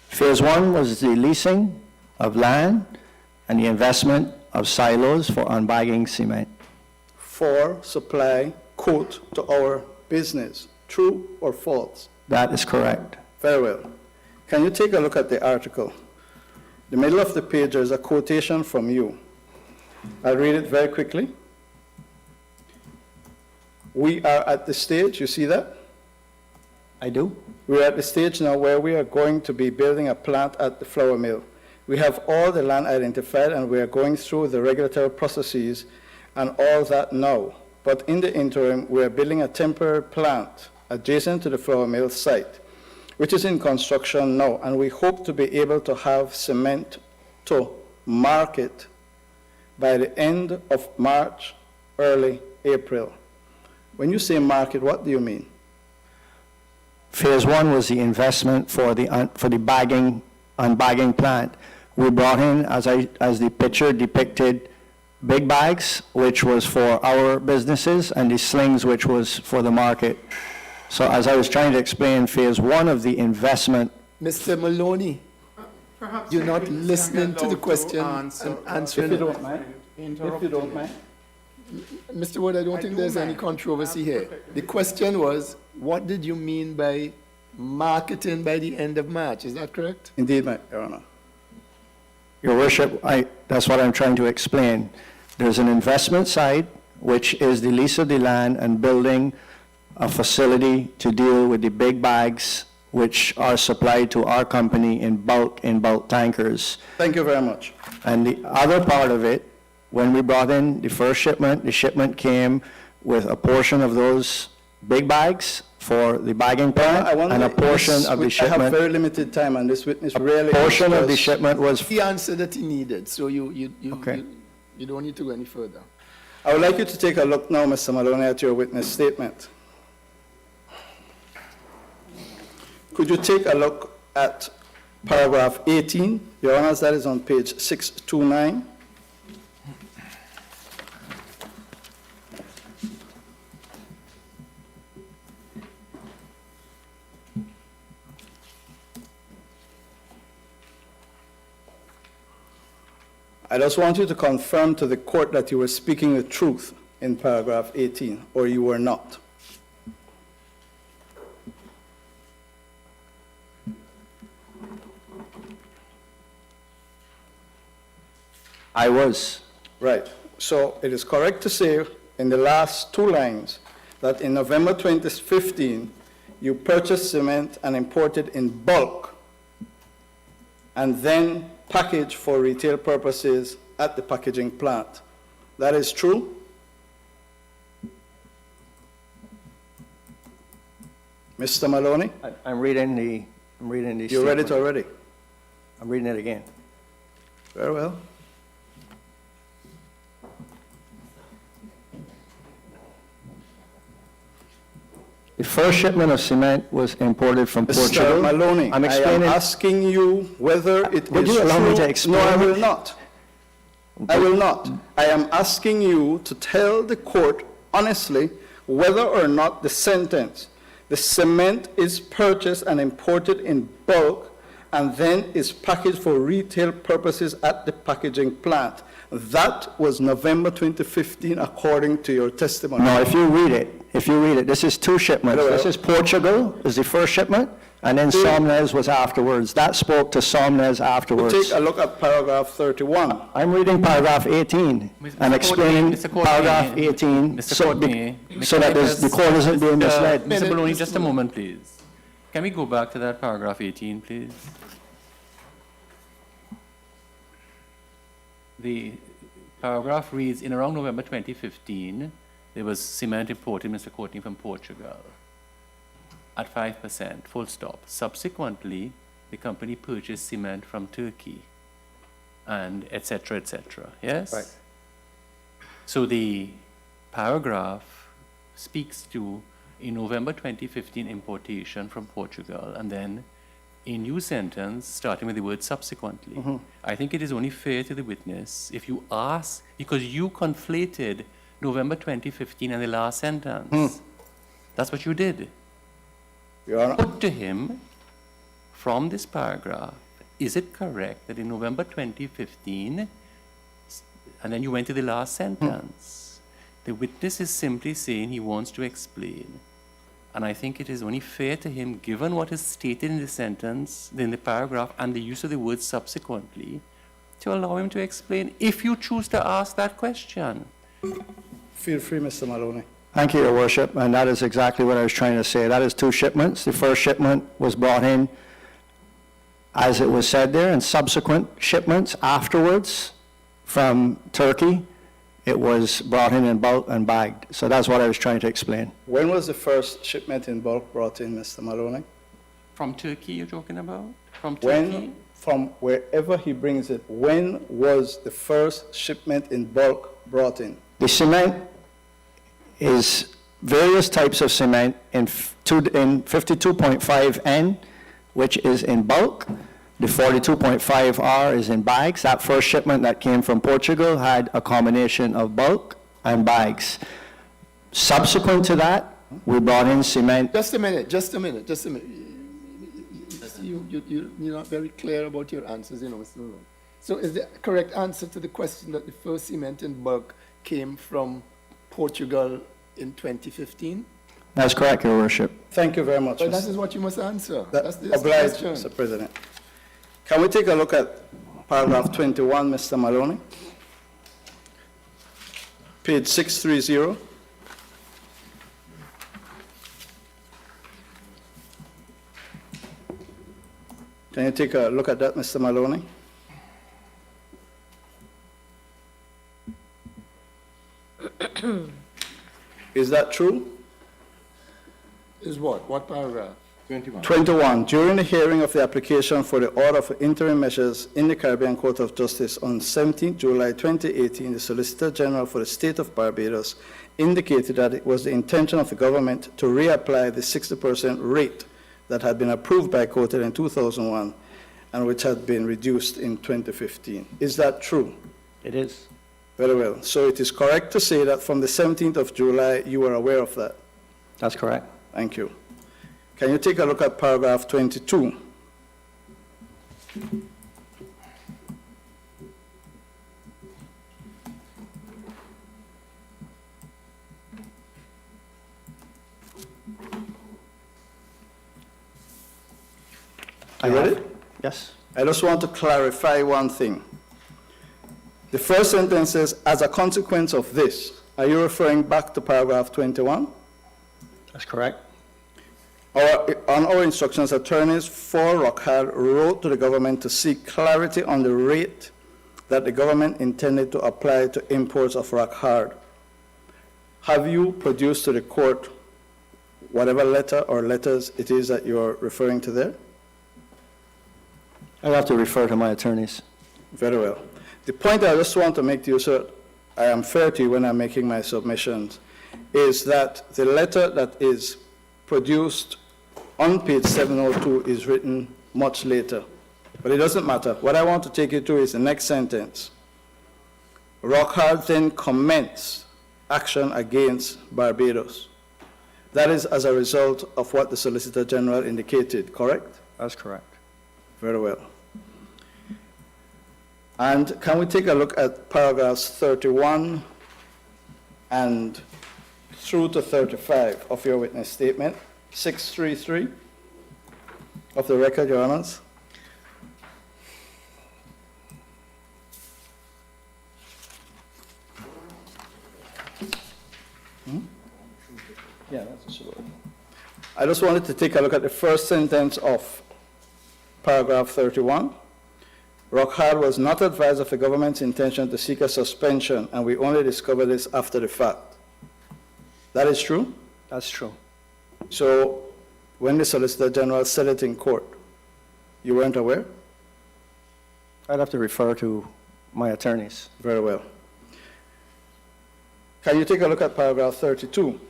S7: Phase 1 was the leasing of land and the investment of silos for unbagging cement.
S12: For supply, quote, to our business. True or false?
S7: That is correct.
S12: Very well. Can you take a look at the article? The middle of the page, there is a quotation from you. I'll read it very quickly. We are at the stage, you see that?
S7: I do.
S12: We're at the stage now where we are going to be building a plant at the flour mill. We have all the land identified and we are going through the regulatory processes and all that now. But in the interim, we are building a temporary plant adjacent to the flour mill site, which is in construction now, and we hope to be able to have cement to market by the end of March, early April. When you say market, what do you mean?
S7: Phase 1 was the investment for the unbagging plant. We brought in, as the picture depicted, big bags, which was for our businesses, and the slings, which was for the market. So as I was trying to explain, phase 1 of the investment.
S2: Mr. Maloney,
S1: Perhaps
S2: you're
S1: the
S2: not
S1: witness
S2: listening
S1: can
S2: to the
S1: allow
S2: question
S1: answer,
S2: and answering.
S12: If you don't mind. If you don't mind.
S2: Mr. Wood, I don't think there's any controversy here. The question was, what did you mean by marketing by the end of March? Is that correct?
S12: Indeed, Your Honor.
S7: Your Worship, that's what I'm trying to explain. There's an investment side, which is the lease of the land and building a facility to deal with the big bags, which are supplied to our company in bulk tankers.
S12: Thank you very much.
S7: And the other part of it, when we brought in the first shipment, the shipment came with a portion of those big bags for the bagging plant, and a portion of the
S12: I have
S7: shipment.
S12: very limited time, and this witness really.
S7: Portion of the shipment was.
S2: The answer that he needed, so you
S7: Okay.
S2: you don't need to go any further.
S12: I would like you to take a look now, Mr. Maloney, at your witness statement. Could you take a look at paragraph 18? Your Honors, that is on page 629. I just want you to confirm to the court that you were speaking the truth in paragraph 18, or you were not.
S7: I was.
S12: Right. So it is correct to say in the last 2 lines that in November 2015, you purchased cement and imported in bulk and then packaged for retail purposes at the packaging plant. That is true? Mr. Maloney?
S7: I'm reading the
S12: You read it
S7: statement.
S12: already?
S7: I'm reading it again.
S12: Very well.
S7: The first shipment of cement was imported from Portugal.
S12: Mr. Maloney,
S7: I'm
S12: I
S7: explaining.
S12: am asking you whether it is
S7: Would you allow me to
S12: true.
S7: explain?
S12: No, I will not. I will not. I am asking you to tell the court honestly whether or not the sentence, the cement is purchased and imported in bulk and then is packaged for retail purposes at the packaging plant. That was November 2015, according to your testimony.
S7: No, if you read it, this is two shipments. This is Portugal, is the first shipment, and then Somnes was afterwards. That spoke to Somnes afterwards.
S12: Take a look at paragraph 31.
S7: I'm reading paragraph 18 and explaining paragraph 18 so that the court isn't being misled.
S10: Mr. Maloney, just a moment, please. Can we go back to that paragraph 18, please? The paragraph reads, in around November 2015, there was cement imported, Mr. Courtney, from Portugal at 5%, full stop. Subsequently, the company purchased cement from Turkey, and et cetera, yes?
S12: Right.
S10: So the paragraph speaks to a November 2015 importation from Portugal, and then a new sentence starting with the word subsequently. I think it is only fair to the witness if you ask, because you conflated November 2015 and the last sentence. That's what you did.
S12: Your Honor.
S10: Put to him, from this paragraph, is it correct that in November 2015, and then you went to the last sentence, the witness is simply saying he wants to explain. And I think it is only fair to him, given what is stated in the sentence, in the paragraph, and the use of the word subsequently, to allow him to explain if you choose to ask that question.
S12: Feel free, Mr. Maloney.
S7: Thank you, Your Worship, and that is exactly what I was trying to say. That is two shipments. The first shipment was brought in, as it was said there, and subsequent shipments afterwards from Turkey, it was brought in bulk and bagged. So that's what I was trying to explain.
S12: When was the first shipment in bulk brought in, Mr. Maloney?
S10: From Turkey, you're talking about? From Turkey?
S12: From wherever he brings it, when was the first shipment in bulk brought in?
S7: The cement is various types of cement in 52.5N, which is in bulk. The 42.5R is in bags. That first shipment that came from Portugal had a combination of bulk and bags. Subsequent to that, we brought in cement.
S2: Just a minute. You're not very clear about your answers, Mr. Malone. So is the correct answer to the question that the first cement in bulk came from Portugal in 2015?
S7: That's correct, Your Worship.
S12: Thank you very much.
S2: But that is what you must answer.
S12: That's
S2: the
S12: obliged,
S2: question.
S12: Mr. President. Can we take a look at paragraph 21, Mr. Maloney? Page 630. Can you take a look at that, Mr. Maloney? Is that true?
S2: Is what? What paragraph?
S12: 21. During the hearing of the application for the order for interim measures in the Caribbean Court of Justice on 17 July 2018, the Solicitor General for the State of Barbados indicated that it was the intention of the government to reapply the 60% rate that had been approved by COTED in 2001 and which had been reduced in 2015. Is that true?
S7: It is.
S12: Very well. So it is correct to say that from the 17th of July, you were aware of that?
S7: That's correct.
S12: Thank you. Can you take a look at paragraph 22? You read it?
S7: Yes.
S12: I just want to clarify one thing. The first sentence says, as a consequence of this. Are you referring back to paragraph 21?
S7: That's correct.
S12: On our instructions, attorneys for Rockhard wrote to the government to seek clarity on the rate that the government intended to apply to imports of Rockhard. Have you produced to the court whatever letter or letters it is that you're referring to there?
S7: I'll have to refer to my attorneys.
S12: Very well. The point I just want to make to you, sir, I am fair to you when I'm making my submissions, is that the letter that is produced on page 702 is written much later. But it doesn't matter. What I want to take you to is the next sentence. Rockhard then commenced action against Barbados. That is as a result of what the Solicitor General indicated, correct?
S7: That's correct.
S12: Very well. And can we take a look at paragraphs 31 and through to 35 of your witness statement? 633 of the record, Your Honors. Yeah, that's sure. I just wanted to take a look at the first sentence of paragraph 31. Rockhard was not advised of the government's intention to seek a suspension, and we only discovered this after the fact. That is true?
S7: That's true.
S12: So when the Solicitor General said it in court, you weren't aware?
S7: I'd have to refer to my attorneys.
S12: Very well. Can you take a look at paragraph 32?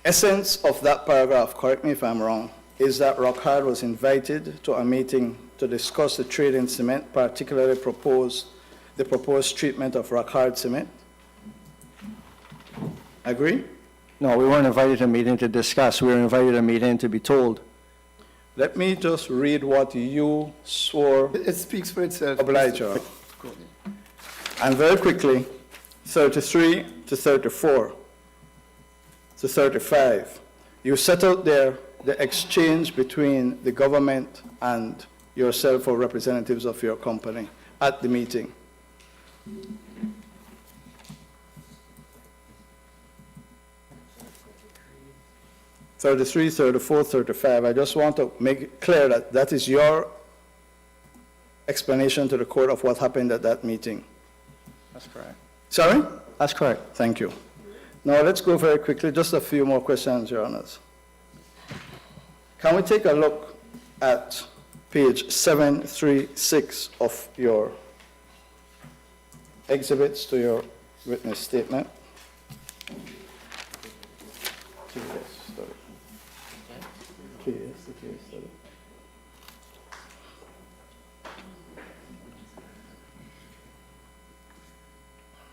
S12: Essence of that paragraph, correct me if I'm wrong, is that Rockhard was invited to a meeting to discuss the trade in cement, particularly the proposed treatment of Rockhard cement. Agree?
S7: No, we weren't invited to a meeting to discuss. We were invited to a meeting to be told.
S12: Let me just read what you swore.
S2: It speaks for itself.
S12: Oblige, Your Honor. And very quickly, 33 to 34 to 35. You set out there the exchange between the government and yourself or representatives of your company at the meeting. '33, 34, 35. I just want to make it clear that that is your explanation to the court of what happened at that meeting.
S7: That's correct.
S12: Sorry?
S7: That's correct.
S12: Thank you. Now let's go very quickly, just a few more questions, Your Honors. Can we take a look at page 736 of your exhibits to your witness statement?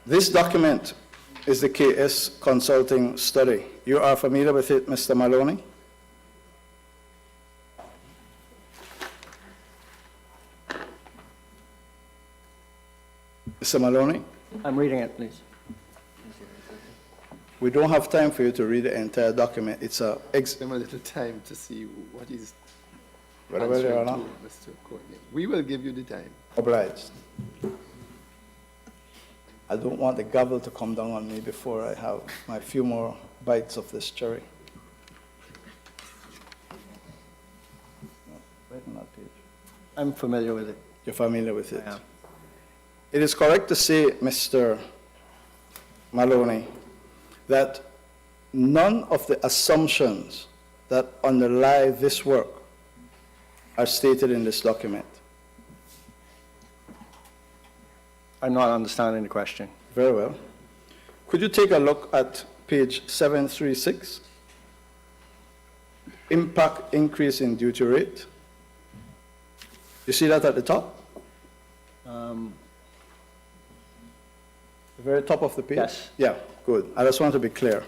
S12: This document is the KS consulting study. You are familiar with it, Mr. Maloney? Mr. Maloney?
S7: I'm reading it, please.
S12: We don't have time for you to read the entire document. It's a
S2: Give him a little time to see what he's
S12: Whatever
S2: answering
S12: they are
S2: to,
S12: now.
S2: Mr. Courtney. We will give you the time.
S12: Obliged. I don't want the gavel to come down on me before I have my few more bites of this cherry. Right on that page.
S7: I'm familiar with it.
S12: You're familiar with it?
S7: I am.
S12: It is correct to say, Mr. Maloney, that none of the assumptions that underlie this work are stated in this document.
S7: I'm not understanding the question.
S12: Very well. Could you take a look at page 736? Impact increase in duty rate. You see that at the top? The very top of the page?
S7: Yes.
S12: Yeah, good. I just want to be clear.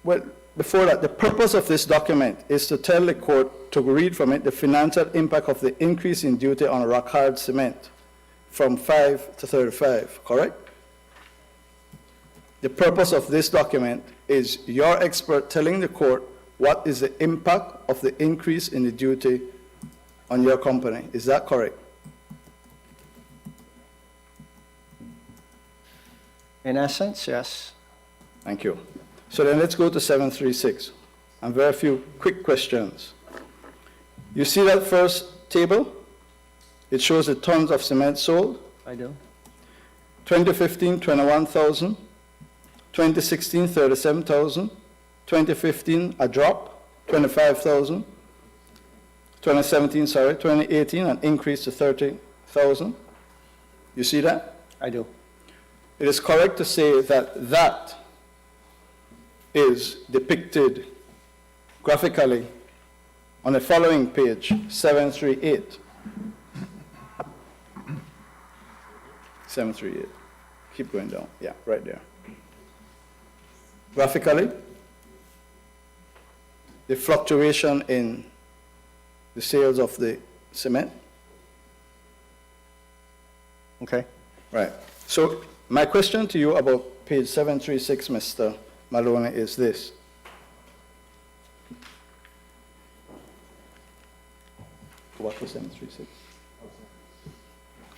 S12: Well, before that, the purpose of this document is to tell the court to read from it the financial impact of the increase in duty on rock hard cement from 5 to 35, correct? The purpose of this document is your expert telling the court what is the impact of the increase in the duty on your company. Is that correct?
S7: In essence, yes.
S12: Thank you. So then let's go to 736. And very few quick questions. You see that first table? It shows the tons of cement sold.
S7: I do.
S12: 2015, 21,000. 2016, 37,000. 2015, a drop, 25,000. 2017, 2018, an increase to 30,000. You see that?
S7: I do.
S12: It is correct to say that that is depicted graphically on the following page, 738. 738. Keep going down. Yeah, right there. Graphically, the fluctuation in the sales of the cement?
S2: Okay?
S12: Right. So my question to you about page 736, Mr. Maloney, is this. What was 736?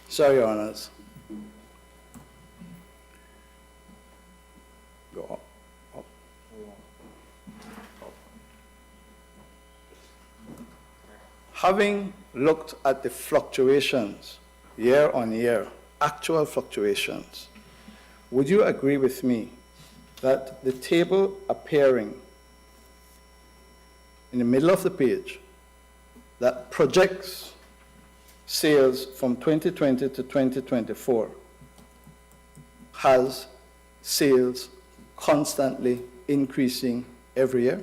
S12: Sorry, Your Honors. Go up, up. Having looked at the fluctuations year on year, actual fluctuations, would you agree with me that the table appearing in the middle of the page that projects sales from 2020 to 2024 has sales constantly increasing every year?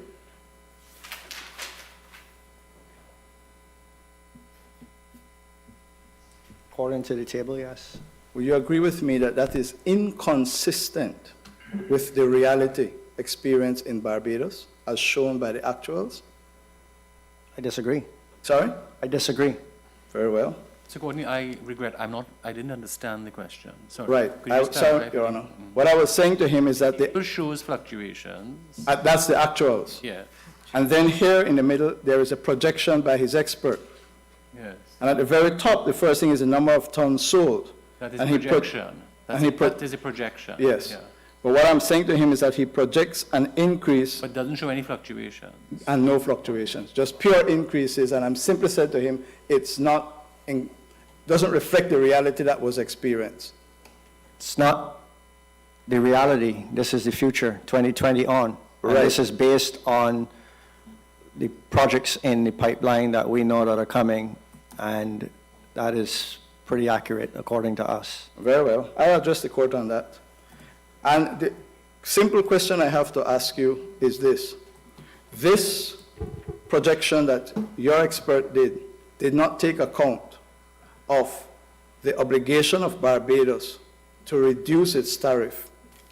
S2: According to the table, yes.
S12: Will you agree with me that that is inconsistent with the reality experienced in Barbados as shown by the actuals?
S2: I disagree.
S12: Sorry?
S2: I disagree.
S12: Very well.
S10: So Courtney, I regret, I didn't understand the question. Sorry.
S12: Right.
S10: Could you just
S12: Sorry,
S10: clarify?
S12: Your Honor. What I was saying to him is that
S10: It shows fluctuations.
S12: that's the actuals.
S10: Yeah,
S12: And then here in the middle, there is a projection by his expert.
S10: yes.
S12: And at the very top, the first thing is the number of tons sold.
S10: That is
S12: And
S10: a
S12: he put-
S10: projection.
S12: and he put-
S10: That is a projection.
S12: Yes.
S10: Yeah.
S12: But what I'm saying to him is that he projects an increase
S10: But doesn't show any fluctuations.
S12: and no fluctuations, just pure increases. And I'm simply said to him, it's not, doesn't reflect the reality that was experienced.
S2: It's not the reality. This is the future, 2020 on. And
S12: Right.
S2: this is based on the projects in the pipeline that we know that are coming, and that is pretty accurate according to us.
S12: Very well. I'll address the court on that. And the simple question I have to ask you is this. This projection that your expert did not take account of the obligation of Barbados to reduce its tariff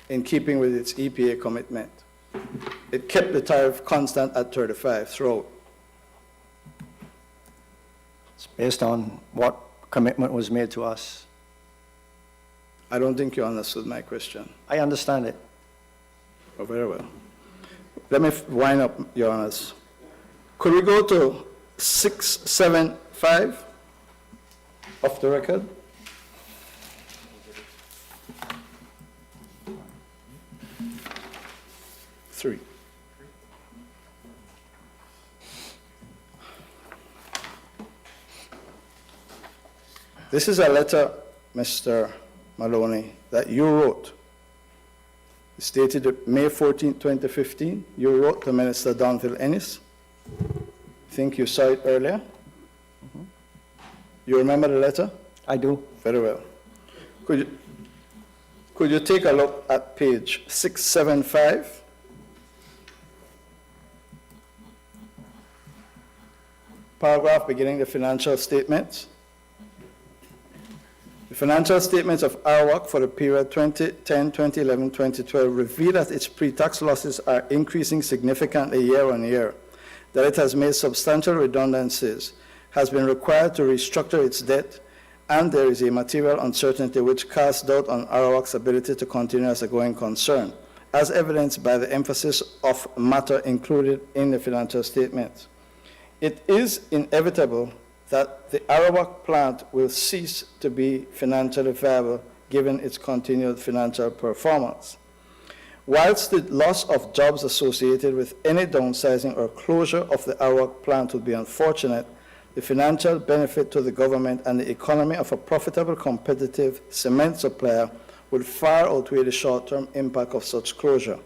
S12: in keeping with its EPA commitment. It kept the tariff constant at 35 throughout.
S2: It's based on what commitment was made to us.
S12: I don't think you understood my question.
S2: I understand it.
S12: Oh, very well. Let me wind up, Your Honors. Could we go to 675 off the record? Three. This is a letter, Mr. Maloney, that you wrote. It's dated May 14, 2015. You wrote to Minister Donville Ennis. I think you saw it earlier. You remember the letter?
S2: I do.
S12: Very well. Could you take a look at page 675? Paragraph beginning the financial statements. The financial statements of Arawak for the period 2010, 2011, 2012 reveal that its pre-tax losses are increasing significantly year on year, that it has made substantial redundancies, has been required to restructure its debt, and there is a material uncertainty which casts doubt on Arawak's ability to continue as a going concern, as evidenced by the emphasis of matter included in the financial statements. It is inevitable that the Arawak plant will cease to be financially viable given its continued financial performance. Whilst the loss of jobs associated with any downsizing or closure of the Arawak plant would be unfortunate, the financial benefit to the government and the economy of a profitable, competitive cement supplier would far outweigh the short-term impact of such closure.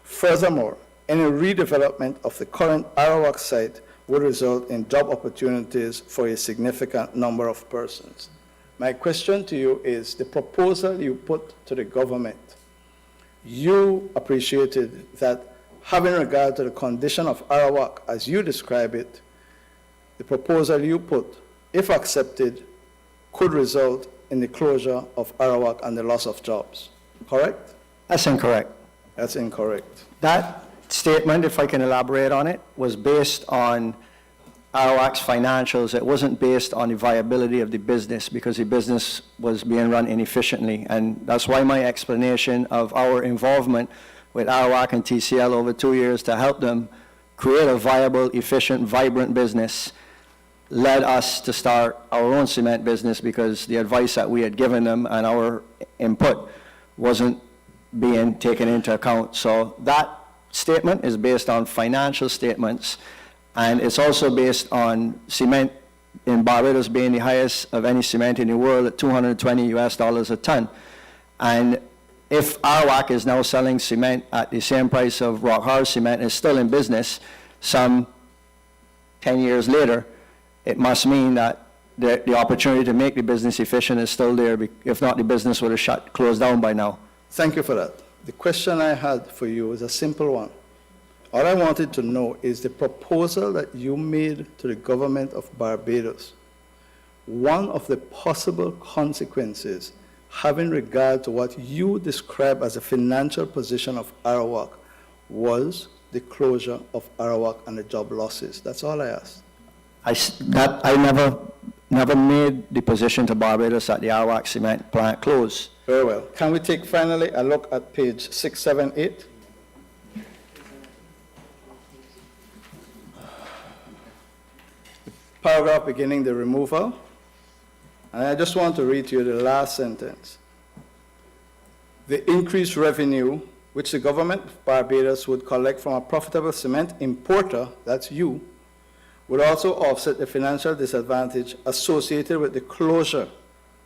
S12: Furthermore, any redevelopment of the current Arawak site would result in job opportunities for a significant number of persons. My question to you is, the proposal you put to the government, you appreciated that having regard to the condition of Arawak as you describe it, the proposal you put, if accepted, could result in the closure of Arawak and the loss of jobs, correct?
S2: That's incorrect.
S12: That's incorrect.
S2: That statement, if I can elaborate on it, was based on
S7: Arawak's financials, it wasn't based on the viability of the business because the business was being run inefficiently. And that's why my explanation of our involvement with Arawak and TCL over 2 years to help them create a viable, efficient, vibrant business led us to start our own cement business because the advice that we had given them and our input wasn't being taken into account. So that statement is based on financial statements, and it's also based on cement in Barbados being the highest of any cement in the world at $220 a ton. And if Arawak is now selling cement at the same price of rock hard cement and is still in business some 10 years later, it must mean that the opportunity to make the business efficient is still there. If not, the business would have closed down by now.
S12: Thank you for that. The question I had for you is a simple one. All I wanted to know is the proposal that you made to the government of Barbados. One of the possible consequences having regard to what you describe as a financial position of Arawak was the closure of Arawak and the job losses. That's all I asked.
S7: I never made the position to Barbados that the Arawak cement plant closed.
S12: Very well. Can we take finally a look at page 678? Paragraph beginning the removal. And I just want to read to you the last sentence. The increased revenue which the government of Barbados would collect from a profitable cement importer, that's you, would also offset the financial disadvantage associated with the closure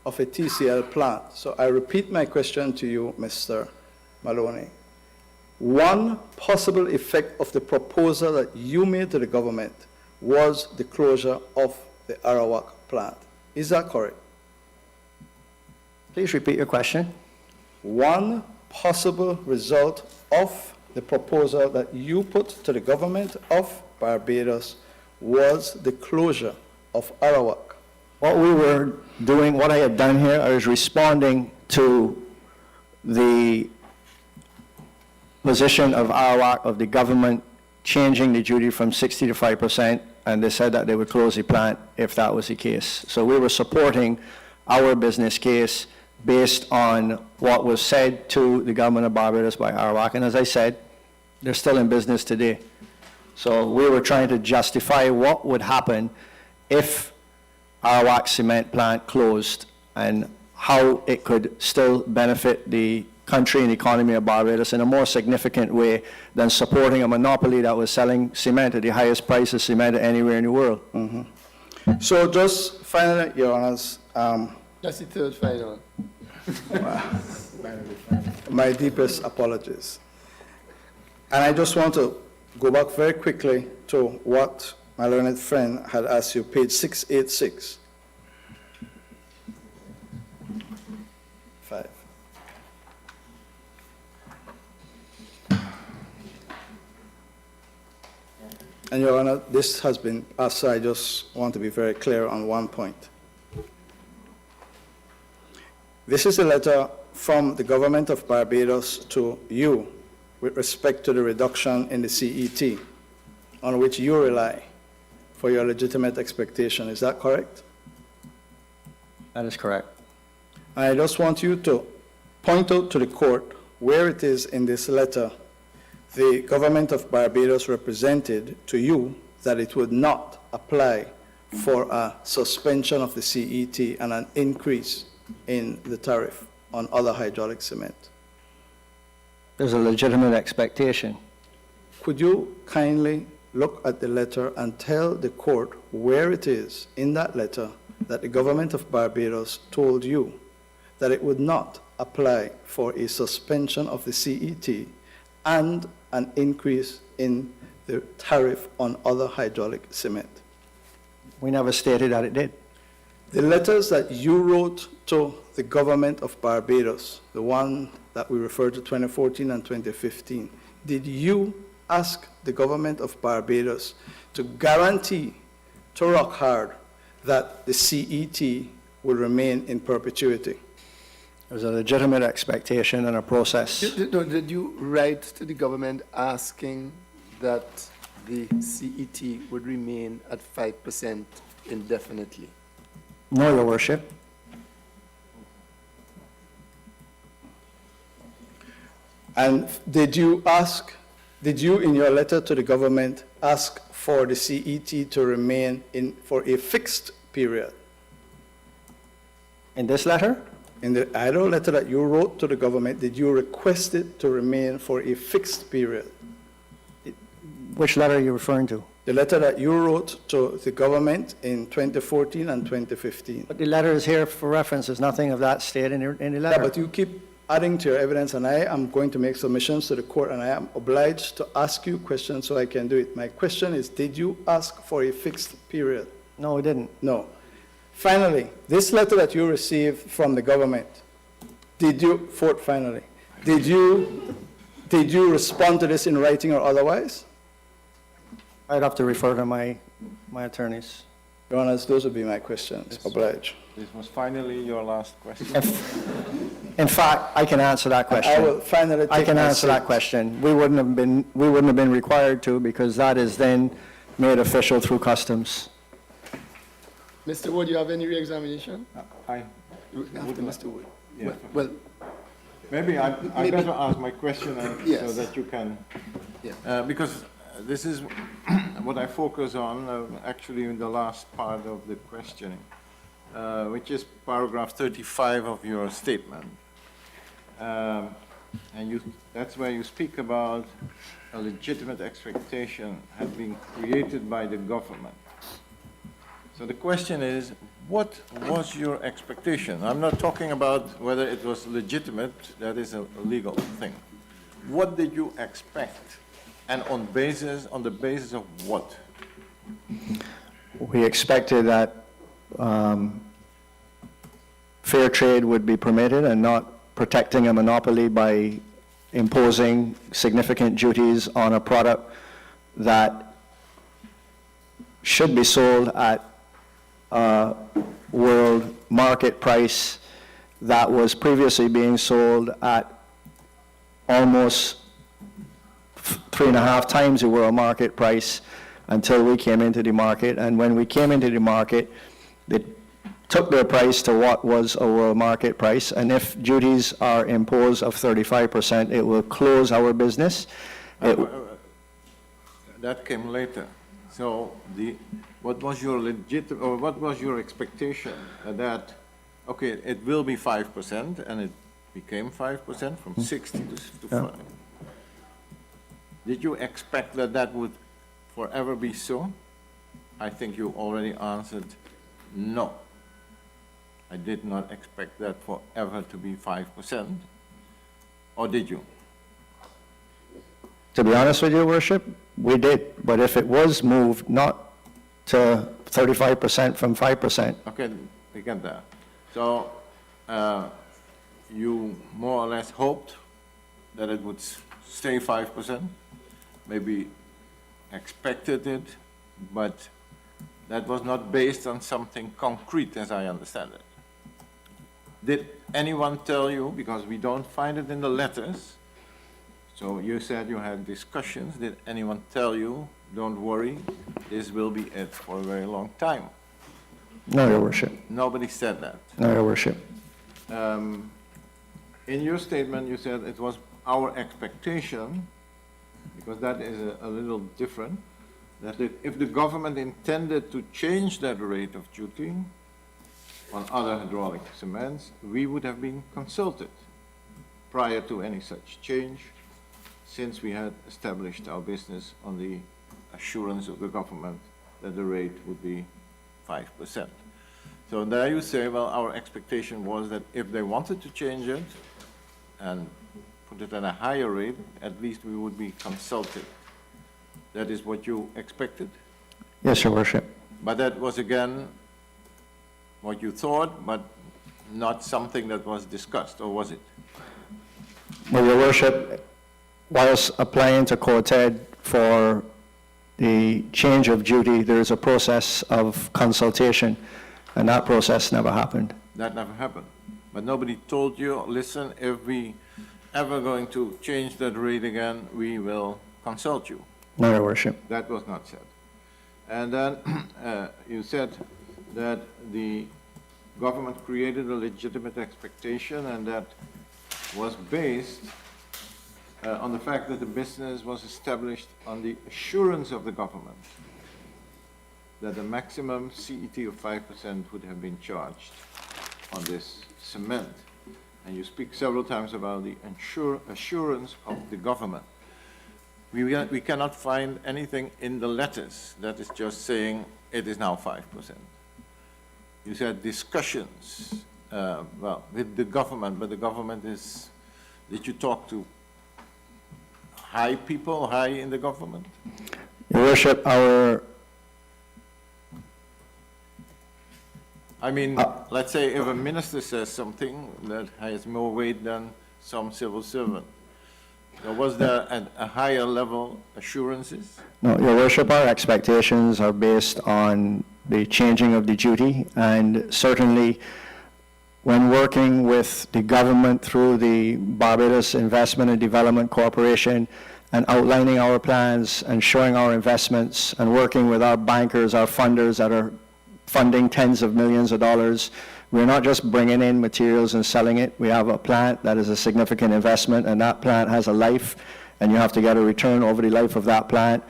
S12: of a TCL plant. So I repeat my question to you, Mr. Maloney. One possible effect of the proposal that you made to the government was the closure of the Arawak plant. Is that correct?
S7: Please repeat your question.
S12: One possible result of the proposal that you put to the government of Barbados was the closure of Arawak.
S7: What we were doing, what I had done here, I was responding to the position of Arawak, of the government, changing the duty from 60 to 5%, and they said that they would close the plant if that was the case. So we were supporting our business case based on what was said to the government of Barbados by Arawak, and as I said, they're still in business today. So we were trying to justify what would happen if Arawak cement plant closed and how it could still benefit the country and economy of Barbados in a more significant way than supporting a monopoly that was selling cement at the highest price of cement anywhere in the world.
S12: Mm-hmm. So just finally, Your Honors,
S2: That's the third final.
S12: my deepest apologies. And I just want to go back very quickly to what my learned friend had asked you, page 686. 5. And Your Honor, this has been asked, so I just want to be very clear on one point. This is a letter from the government of Barbados to you with respect to the reduction in the CET on which you rely for your legitimate expectation. Is that correct?
S7: That is correct.
S12: I just want you to point out to the court where it is in this letter the government of Barbados represented to you that it would not apply for a suspension of the CET and an increase in the tariff on other hydraulic cement.
S7: There's a legitimate expectation.
S12: Could you kindly look at the letter and tell the court where it is in that letter that the government of Barbados told you that it would not apply for a suspension of the CET and an increase in the tariff on other hydraulic cement?
S7: We never stated that it did.
S12: The letters that you wrote to the government of Barbados, the one that we refer to 2014 and 2015, did you ask the government of Barbados to guarantee to rock hard that the CET will remain in perpetuity?
S7: There's a legitimate expectation and a process.
S2: Did you write to the government asking that the CET would remain at 5% indefinitely?
S7: No, Your Worship.
S12: And did you in your letter to the government ask for the CET to remain in for a fixed period?
S7: In this letter?
S12: In the IDO letter that you wrote to the government, did you request it to remain for a fixed period?
S7: Which letter are you referring to?
S12: The letter that you wrote to the government in 2014 and 2015.
S7: But the letter is here for reference. There's nothing of that stated in the letter.
S12: Yeah, but you keep adding to your evidence, and I am going to make submissions to the court, and I am obliged to ask you questions so I can do it. My question is, did you ask for a fixed period?
S7: No, we didn't.
S12: No. Finally, this letter that you received from the government, did you respond to this in writing or otherwise?
S7: I'd have to refer to my attorneys.
S12: Your Honors, those would be my questions. Obliged.
S13: This was finally your last question.
S7: In fact, I can answer that question.
S12: I will finally
S7: I
S12: take
S7: can
S12: my
S7: answer that
S12: seat.
S7: question. We wouldn't have been required to, because that is then made official through customs.
S2: Mr. Wood, you have any re-examination?
S13: I
S2: After Mr. Wood.
S13: Yeah.
S2: Well,
S13: Maybe I
S2: Maybe-
S13: better ask my question so
S2: Yes.
S13: that you can,
S2: Yeah.
S13: because this is what I focus on actually in the last part of the questioning, which is paragraph 35 of your statement. And that's where you speak about a legitimate expectation has been created by the government. So the question is, what was your expectation? I'm not talking about whether it was legitimate, that is a legal thing. What did you expect? And on the basis of what?
S7: We expected that fair trade would be permitted and not protecting a monopoly by imposing significant duties on a product that should be sold at a world market price that was previously being sold at almost 3.5 times the world market price until we came into the market. And when we came into the market, they took their price to what was a world market price. And if duties are imposed of 35%, it will close our business.
S13: That came later. So what was your expectation that, okay, it will be 5%, and it became 5% from 60 to 5? Did you expect that would forever be so? I think you already answered no. I did not expect that forever to be 5%. Or did you?
S7: To be honest with you, Worship, we did. But if it was moved not to 35% from 5%.
S13: Okay, we get that. So you more or less hoped that it would stay 5%, maybe expected it, but that was not based on something concrete, as I understand it. Did anyone tell you, because we don't find it in the letters, so you said you had discussions, did anyone tell you, don't worry, this will be it for a very long time?
S7: No, Your Worship.
S13: Nobody said that.
S7: No, Your Worship.
S13: In your statement, you said it was our expectation, because that is a little different, that if the government intended to change that rate of duty on other hydraulic cements, we would have been consulted prior to any such change, since we had established our business on the assurance of the government that the rate would be 5%. So there you say, well, our expectation was that if they wanted to change it and put it at a higher rate, at least we would be consulted. That is what you expected?
S7: Yes, Your Worship.
S13: But that was, again, what you thought, but not something that was discussed, or was it?
S7: Well, Your Worship, whilst applying to COTED for the change of duty, there is a process of consultation, and that process never happened.
S13: That never happened. But nobody told you, listen, if we ever going to change that rate again, we will consult you.
S7: No, Your Worship.
S13: That was not said. And then you said that the government created a legitimate expectation, and that was based on the fact that the business was established on the assurance of the government that the maximum CET of 5% would have been charged on this cement. And you speak several times about the assurance of the government. We cannot find anything in the letters that is just saying it is now 5%. You said discussions, well, with the government, but the government is, did you talk to high people, high in the government?
S7: Your Worship,
S13: I mean, let's say if a minister says something that has more weight than some civil servant, was there a higher level assurances?
S7: No, Your Worship, our expectations are based on the changing of the duty, and certainly when working with the government through the Barbados Investment and Development Corporation and outlining our plans and showing our investments and working with our bankers, our funders that are funding tens of millions of dollars, we're not just bringing in materials and selling it. We have a plant that is a significant investment, and that plant has a life, and you have to get a return over the life of that plant.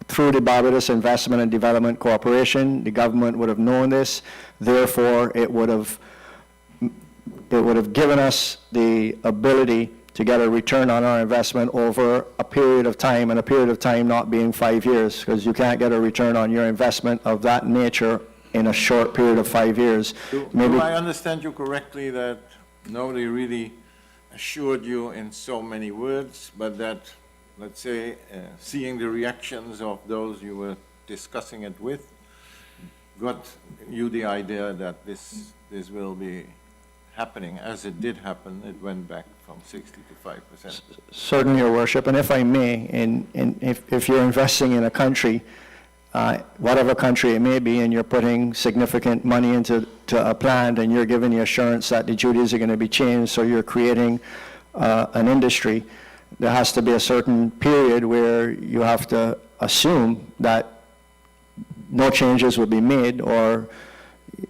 S7: Through the Barbados Investment and Development Corporation, the government would have known this. Therefore, it would have given us the ability to get a return on our investment over a period of time, and a period of time not being 5 years, because you can't get a return on your investment of that nature in a short period of 5 years.
S13: Do I understand you correctly that nobody really assured you in so many words, but that, let's say, seeing the reactions of those you were discussing it with, got you the idea that this will be happening? As it did happen, it went back from 60 to 5%.
S7: Certainly, Your Worship, and if I may, if you're investing in a country, whatever country it may be, and you're putting significant money into a plant, and you're given the assurance that the duties are going to be changed, so you're creating an industry, there has to be a certain period where you have to assume that no changes will be made, or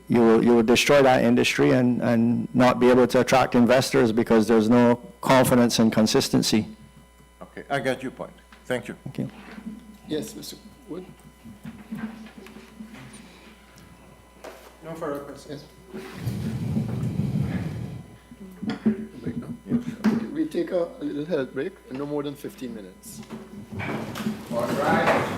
S7: you will destroy that industry and not be able to attract investors because there's no confidence and consistency.
S13: Okay, I get your point. Thank you.
S7: Thank you.
S2: Yes, Mr. Wood?
S1: No further questions.
S2: Break now? Okay, we take a little health break, no more than 15 minutes.
S1: All right.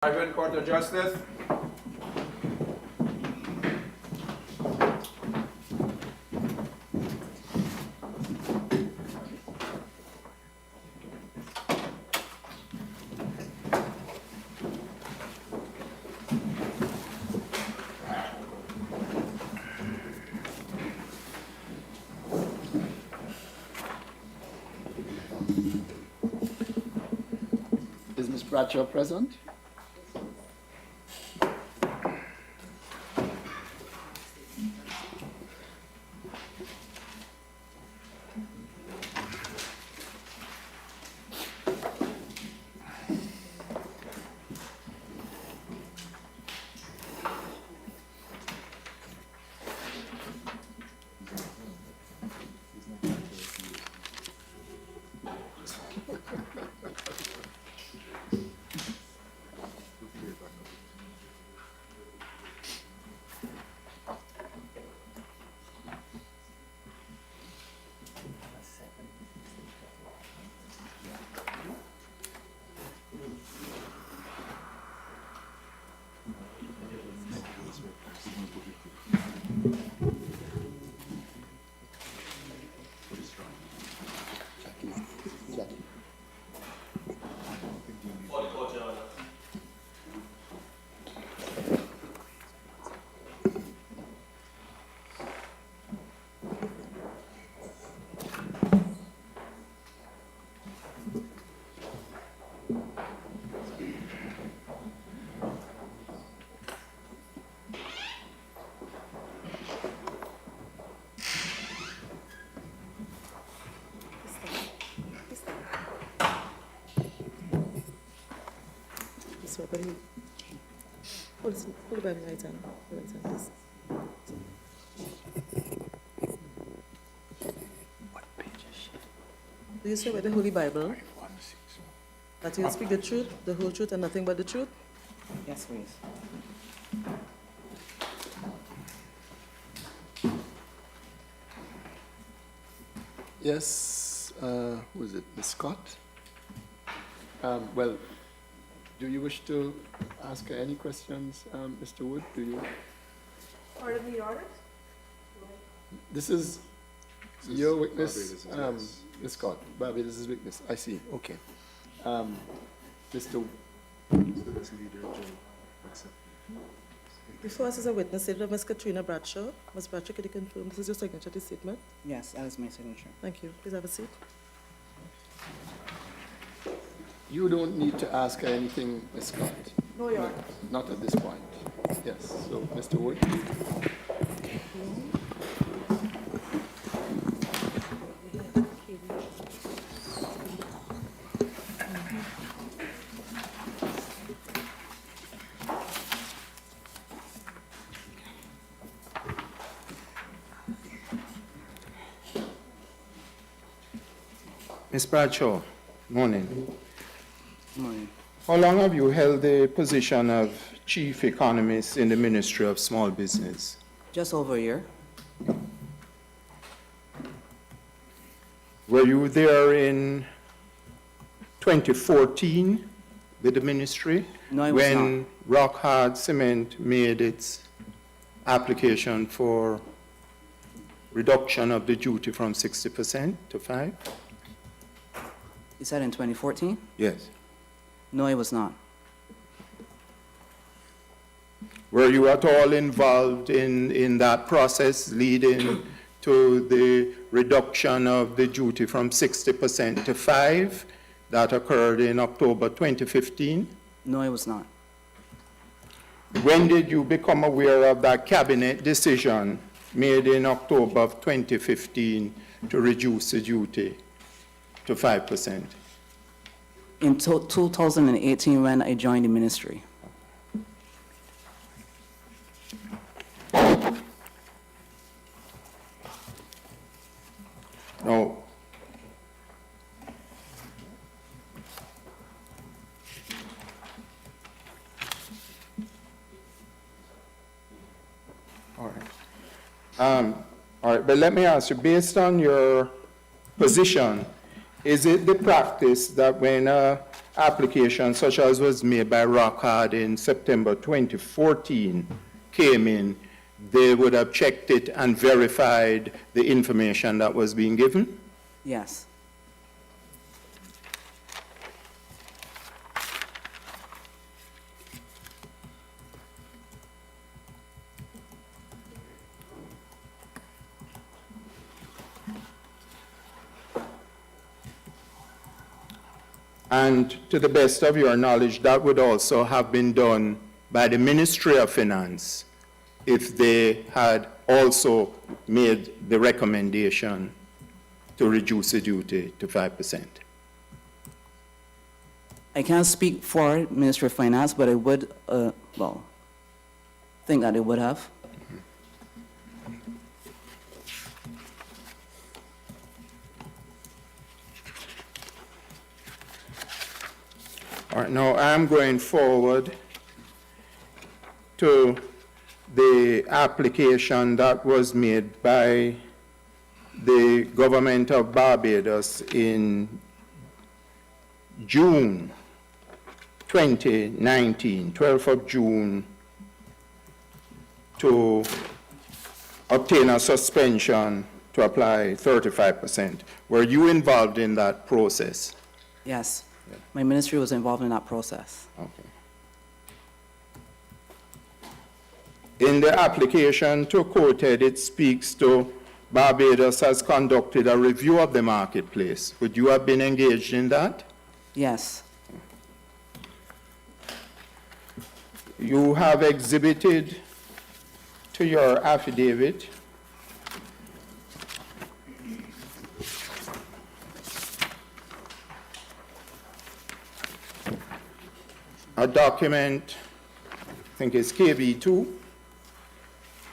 S1: Private Court of Justice.
S2: Is Ms. Bradshaw present?
S14: Hold the Bible right hand. Please. Do you swear by the Holy Bible that you will speak the truth, the whole truth, and nothing but the truth?
S6: Yes, please.
S2: Yes, who is it, Ms. Scott? Well, do you wish to ask her any questions, Mr. Wood? Do you?
S8: Pardon the orders?
S2: This is your witness, Ms. Scott. Barbados is witness. I see. Okay. Mr.
S14: Before us is a witness, stated of Ms. Katrina Bradshaw. Ms. Bradshaw, could you confirm this is your signature to the statement?
S6: Yes, that is my signature.
S14: Thank you. Please have a seat.
S2: You don't need to ask her anything, Ms. Scott.
S14: No, Your Honor.
S2: Not at this point. Yes. So, Mr. Wood.
S1: Ms. Bradshaw, morning.
S6: Morning.
S1: How long have you held the position of Chief Economist in the Ministry of Small Business?
S6: Just over a year.
S1: Were you there in 2014 with the ministry?
S6: No, I was
S1: when Rock Hard Cement made its application for reduction of the duty from 60% to 5%?
S6: You said in 2014?
S1: Yes.
S6: No, I was not.
S1: Were you at all involved in that process leading to the reduction of the duty from 60% to 5% that occurred in October 2015?
S6: No, I was not.
S1: When did you become aware of that cabinet decision made in October of 2015 to reduce the duty to 5%?
S6: In 2018, when I joined the ministry.
S1: No. All right, but let me ask you, based on your position, is it the practice that when a application such as was made by Rockhard in September 2014 came in, they would have checked it and verified the information that was being given?
S15: Yes.
S1: And to the best of your knowledge, that would also have been done by the Ministry of Finance if they had also made the recommendation to reduce the duty to 5%.
S15: I can't speak for Ministry of Finance, but I would, think that it would have.
S1: All right, now I'm going forward to the application that was made by the government of Barbados in June 2019, 12th of June, to obtain a suspension to apply 35%. Were you involved in that process?
S15: Yes. My ministry was involved in that process.
S1: Okay. In the application to COTED, it speaks to Barbados has conducted a review of the marketplace. Would you have been engaged in that?
S15: Yes.
S1: You have exhibited to your affidavit a document, I think it's KB2,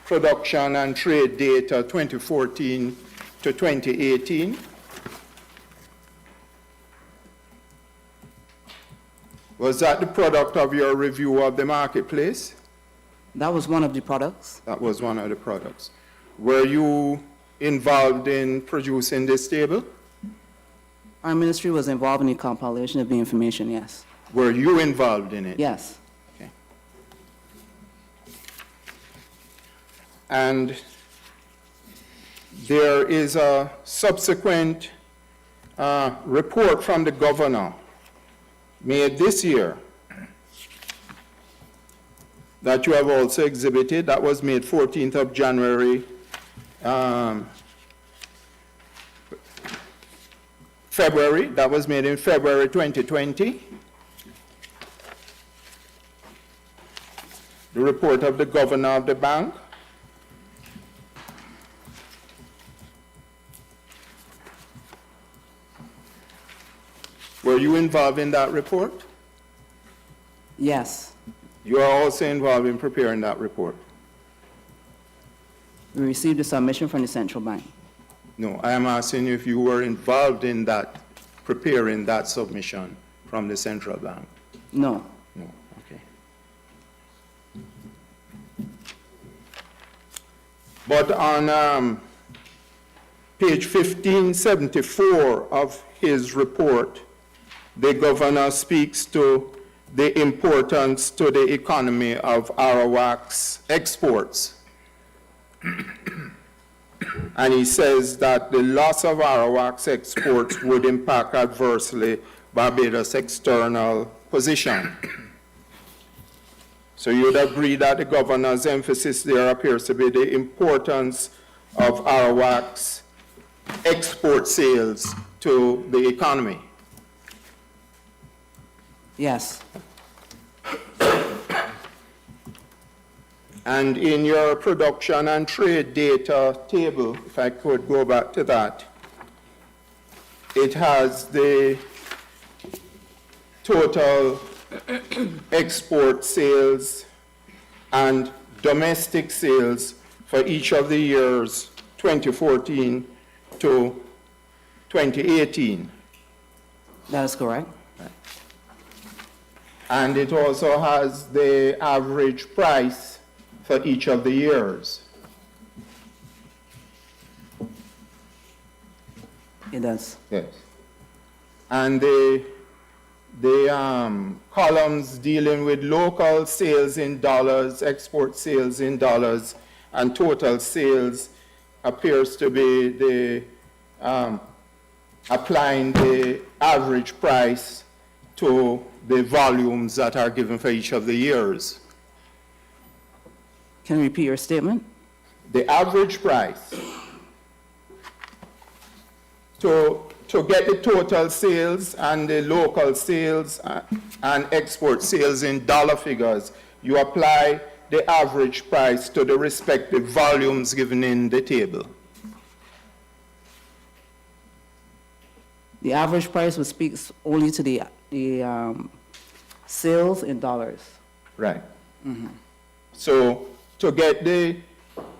S1: Production and Trade Data 2014 to 2018. Was that the product of your review of the marketplace?
S15: That was one of the products.
S1: That was one of the products. Were you involved in producing this table?
S15: Our ministry was involved in the compilation of the information, yes.
S1: Were you involved in it?
S15: Yes.
S1: Okay. And there is a subsequent report from the governor made this year that you have also exhibited. That was made 14th of January, February. That was made in February 2020. The report of the governor of the bank. Were you involved in that report?
S15: Yes.
S1: You are also involved in preparing that report?
S15: We received a submission from the central bank.
S1: No, I am asking you if you were involved in that, preparing that submission from the central bank.
S15: No.
S1: No, okay. But on page 1574 of his report, the governor speaks to the importance to the economy of Arawak's exports. And he says that the loss of Arawak's exports would impact adversely Barbados' external position. So you would agree that the governor's emphasis there appears to be the importance of Arawak's export sales to the economy.
S15: Yes.
S1: And in your production and trade data table, if I could go back to that, it has the total export sales and domestic sales for each of the years 2014 to 2018.
S15: That is correct.
S1: And it also has the average price for each of the years.
S15: It does.
S1: Yes. And the the columns dealing with local sales in dollars, export sales in dollars, and total sales appears to be the applying the average price to the volumes that are given for each of the years.
S15: Can you repeat your statement?
S1: The average price to get the total sales and the local sales and export sales in dollar figures, you apply the average price to the respective volumes given in the table.
S15: The average price would speak only to the sales in dollars.
S1: Right. So to get the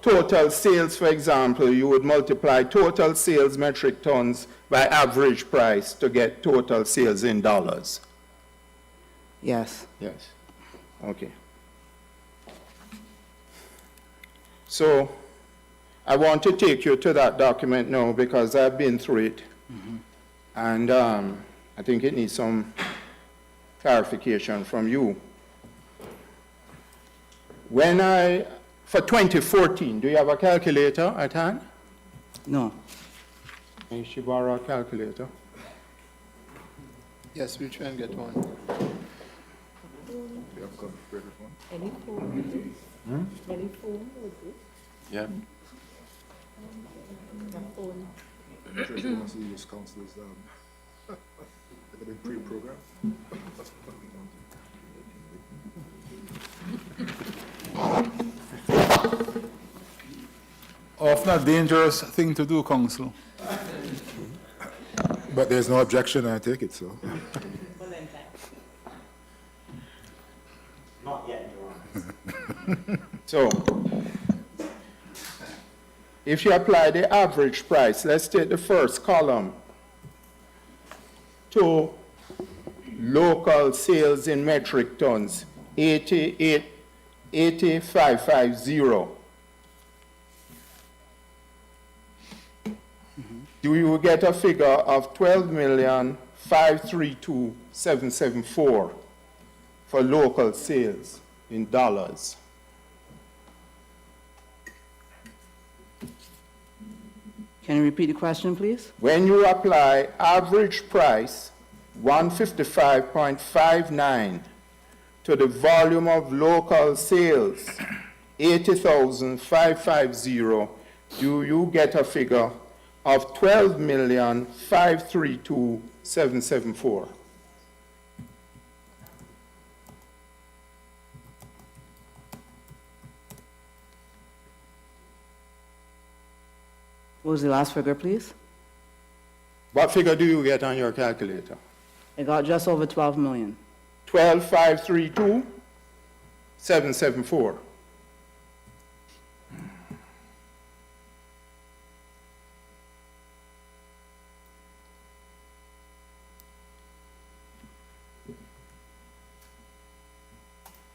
S1: total sales, for example, you would multiply total sales metric tons by average price to get total sales in dollars.
S15: Yes.
S1: Yes. Okay. So I want to take you to that document now because I've been through it. And I think it needs some clarification from you. For 2014, do you have a calculator at hand?
S15: No.
S1: You should borrow a calculator.
S2: Yes, we'll try and get one.
S9: Any phone? Any phone would do?
S10: Yeah.
S9: A phone.
S11: Use council's pre-programmed.
S4: Often a dangerous thing to do, Council.
S11: But there's no objection, I take it, so.
S6: Not yet, Your Honor.
S1: So if you apply the average price, let's take the first column, to local sales in metric tons, 8550. You will get a figure of 12,532,774 for local sales in dollars.
S15: Can you repeat the question, please?
S1: When you apply average price 155.59 to the volume of local sales 80,550, you get a figure of 12,532,774.
S15: What was the last figure, please?
S1: What figure do you get on your calculator?
S15: I got just over 12 million.
S1: 12,532,774.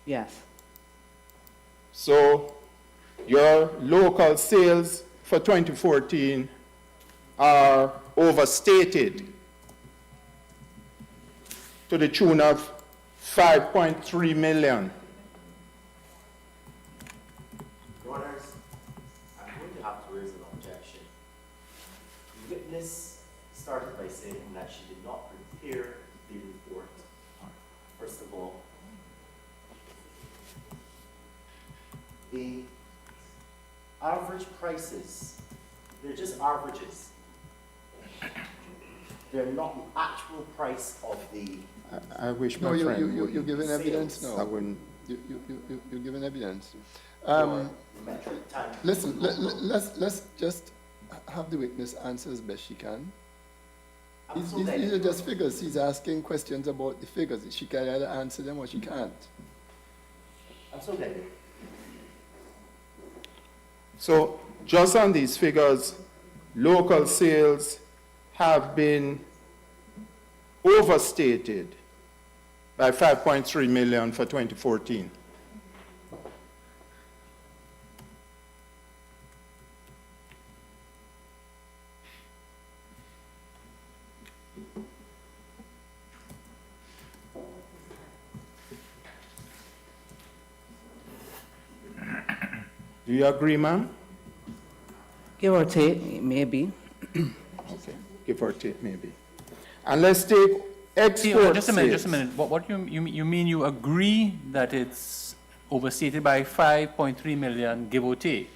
S15: Yes.
S1: So your local sales for 2014 are overstated to the tune of 5.3 million.
S6: Your Honors, I'm going to have to raise an objection. The witness started by saying that she did not prepare the report. First of all, the average prices, they're just averages. They're not the actual price of the
S1: I wish my
S2: No,
S1: friend
S2: you're
S1: wouldn't.
S2: giving evidence
S6: sales.
S2: now.
S1: I wouldn't.
S2: You're giving evidence.
S6: or metric ton.
S2: Listen, let's just have the witness answer as best she can.
S6: I'm so
S2: These are
S6: dead.
S2: just figures. He's asking questions about the figures. She can either answer them or she can't.
S6: I'm so dead.
S1: So just on these figures, local sales have been overstated by 5.3 million for 2014. Do you agree, ma'am?
S15: Give or take, maybe.
S1: Okay, give or take, maybe. And let's take export
S10: Just a minute. What you mean you agree that it's overstated by 5.3 million, give or take?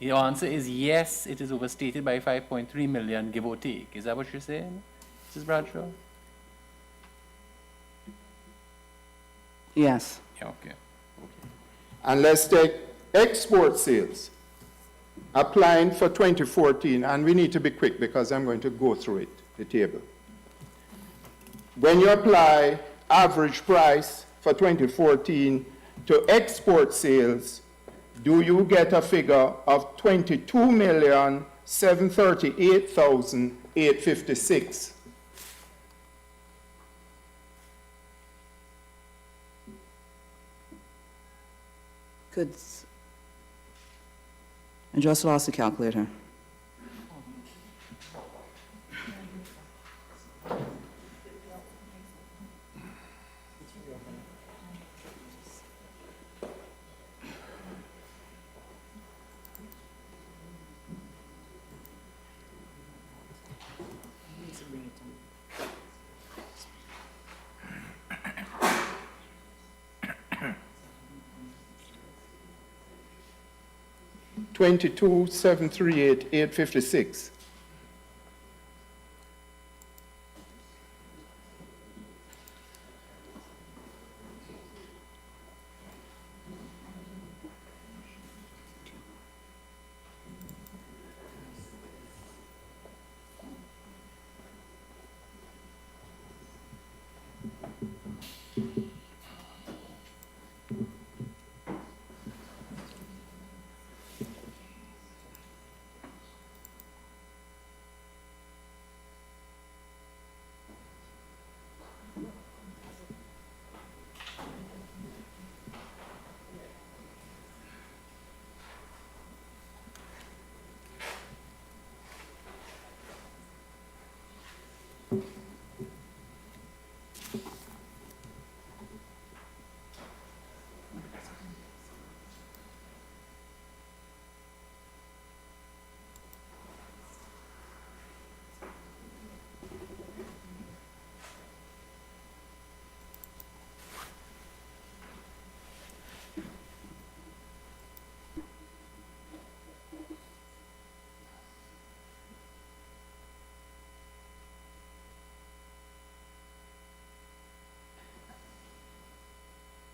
S10: Your answer is yes, it is overstated by 5.3 million, give or take. Is that what you're saying, Mrs. Bradshaw?
S15: Yes.
S10: Yeah, okay.
S1: And let's take export sales. Applying for 2014, and we need to be quick because I'm going to go through it, the table. When you apply average price for 2014 to export sales, do you get a figure of 22,738,856?
S15: Could, I just lost the calculator.
S1: $22,738,856.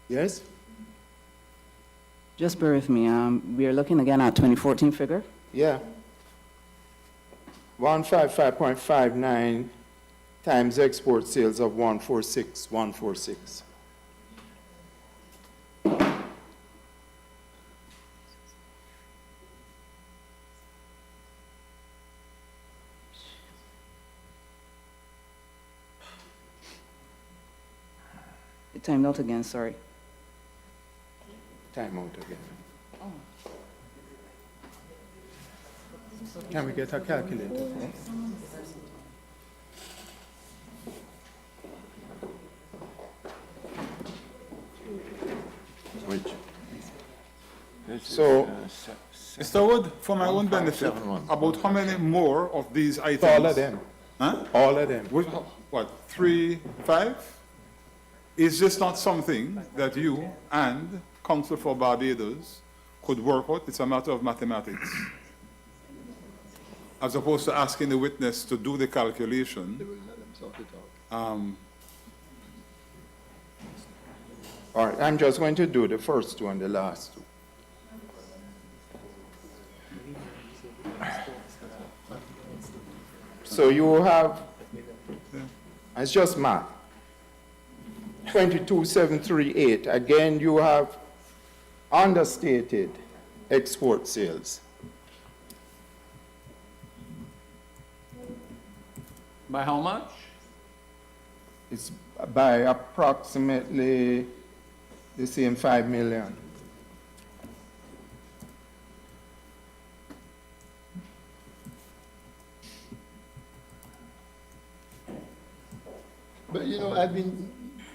S1: Yes?
S15: Just bear with me. We are looking again at 2014 figure.
S1: Yeah. 155.59 times export sales of 146,146.
S15: It timed out again, sorry.
S1: Time out again. Can we get a calculator?
S13: Which?
S1: So,
S4: Mr. Wood, for my own benefit, about how many more of these items?
S1: all of them.
S4: Huh?
S1: All of them.
S4: What, 3, 5? Is this not something that you and Counsel for Barbados could work out? It's a matter of mathematics. As opposed to asking the witness to do the calculation.
S1: All right, I'm just going to do the first two and the last two. So you have, it's just math. 22,738. Again, you have understated export sales.
S10: By how much?
S1: It's by approximately the same 5 million.
S2: But you know,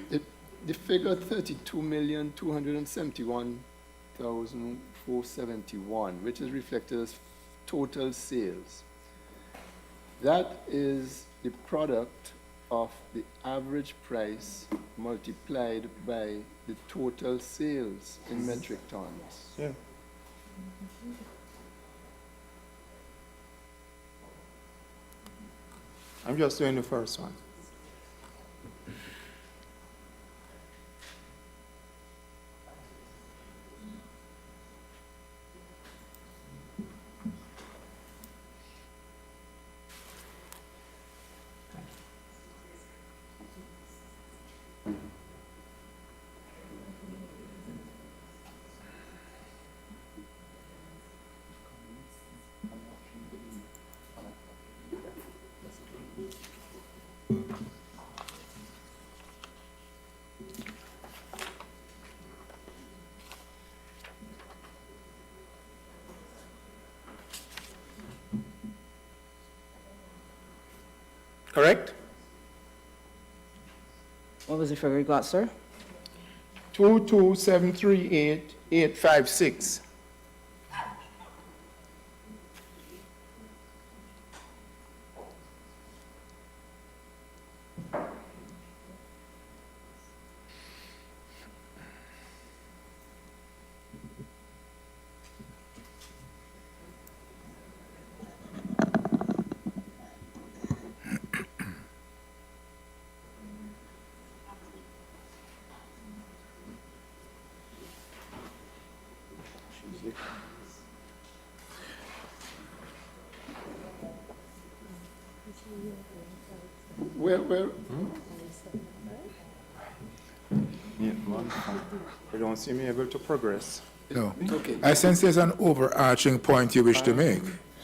S2: the figure 32,271,000 1,471, which is reflected as total sales. That is the product of the average price multiplied by the total sales in metric tons.
S1: Yeah. I'm just doing the first one. Correct?
S15: What was the figure you got, sir?
S1: 22,738,856. Where? You don't see me able to progress.
S11: No.
S2: Okay.
S11: I sense there's an overarching point you wish to make.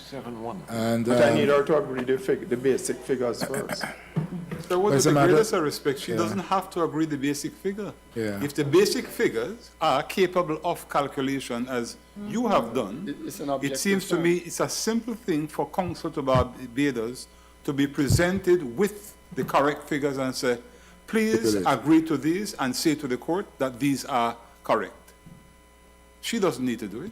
S13: 7-1.
S11: And,
S1: But I need her to agree the basic figures first.
S4: So with
S11: As a
S4: the
S11: matter-
S4: greatest of respect, she
S11: Yeah.
S4: doesn't have to agree the basic figure.
S11: Yeah.
S4: If the basic figures are capable of calculation as you have done,
S2: It's an
S4: it
S2: objective
S4: seems to
S2: fact.
S4: me it's a simple thing for Council to Barbados to be presented with the correct figures and say, please
S11: Stipulate.
S4: agree to these and say to the court that these are correct. She doesn't need to do it.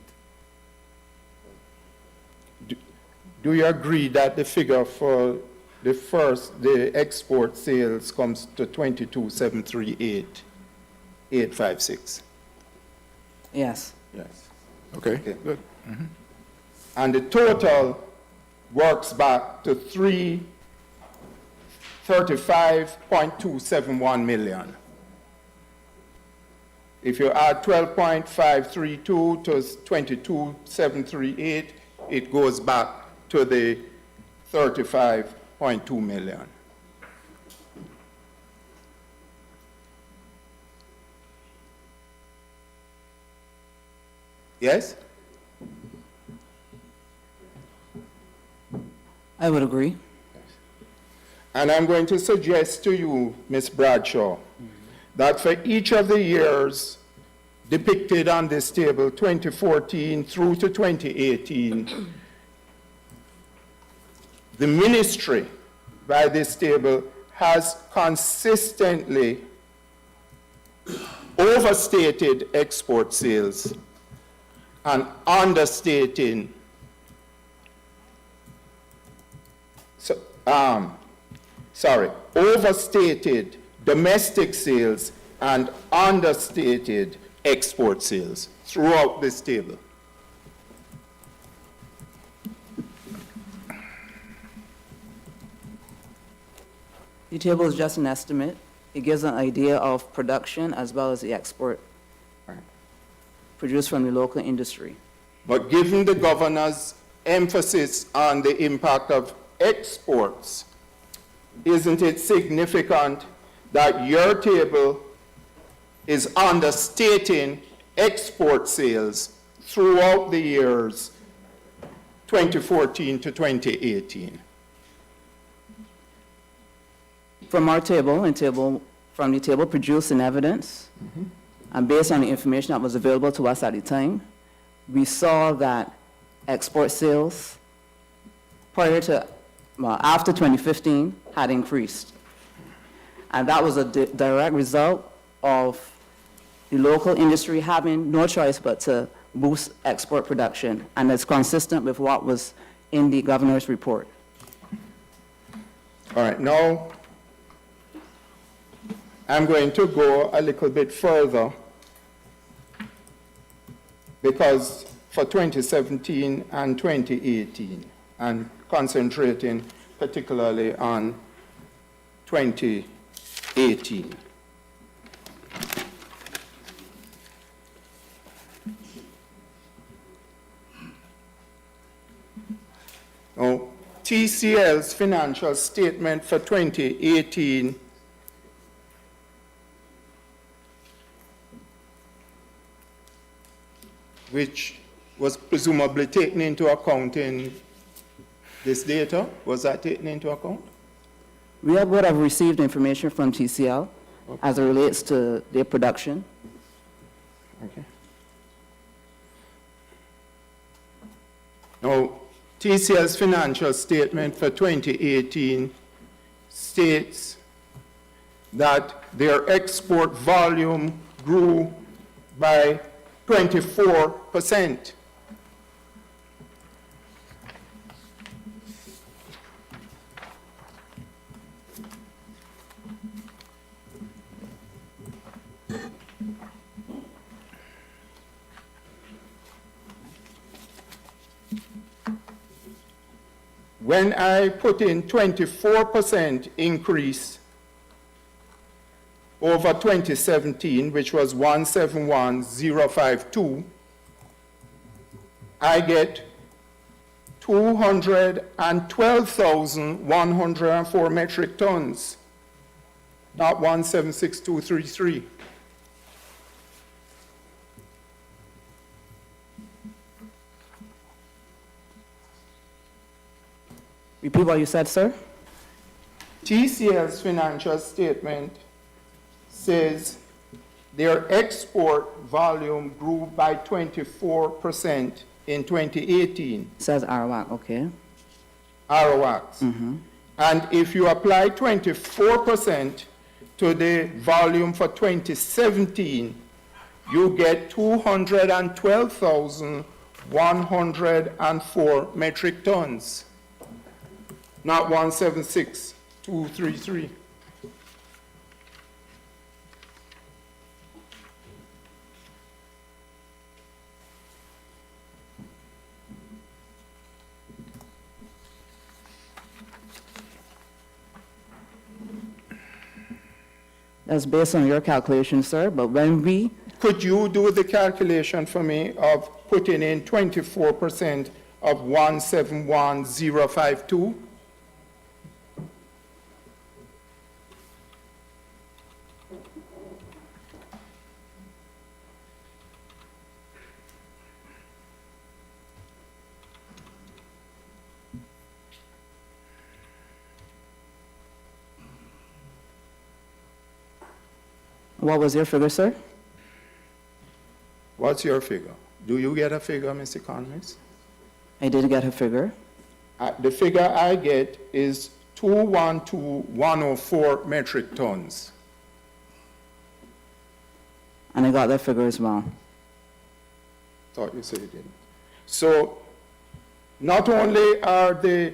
S1: Do you agree that the figure for the export sales comes to 22,738,856?
S15: Yes.
S1: Yes.
S11: okay,
S1: Okay.
S11: good.
S1: And the total works back to 335.271 million. If you add 12.532 to 22,738, it goes back to the 35.2 million. Yes?
S15: I would agree.
S1: And I'm going to suggest to you, Ms. Bradshaw, that for each of the years depicted on this table, 2014 through to 2018, the ministry by this table has consistently overstated export sales and understating overstated domestic sales and understated export sales throughout this table.
S15: The table is just an estimate. It gives an idea of production as well as the export produced from the local industry.
S1: But given the governor's emphasis on the impact of exports, isn't it significant that your table is understating export sales throughout the years 2014 to 2018?
S15: From our table, from the table produced in evidence, and based on the information that was available to us at the time, we saw that export sales after 2015 had increased. And that was a direct result of the local industry having no choice but to boost export production, and it's consistent with what was in the governor's report.
S1: All right, now I'm going to go a little bit further because for 2017 and 2018, and concentrating particularly on 2018. Now, TCL's financial statement for 2018 which was presumably taken into account in this data. Was that taken into account?
S15: We would have received information from TCL as it relates to their production.
S1: Okay. Now, TCL's financial statement for 2018 states that their export volume grew by 24%. When I put in 24% increase over 2017, which was 171,052, I get 212,104 metric tons, not 176,233.
S15: Repeat what you said, sir.
S1: TCL's financial statement says their export volume grew by 24% in 2018.
S15: Says Arawak, okay.
S1: Arawak. And if you apply 24% to the volume for 2017, you get 212,104 metric tons, not 176,233.
S15: That's based on your calculation, sir, but when we...
S1: Could you do the calculation for me of putting in 24% of 171,052?
S15: What was your figure, sir?
S1: What's your figure? Do you get a figure, Mr. Economist?
S15: I did get a figure.
S1: The figure I get is 212,104 metric tons.
S15: And I got that figure as well.
S1: Thought you said you didn't. So not only are the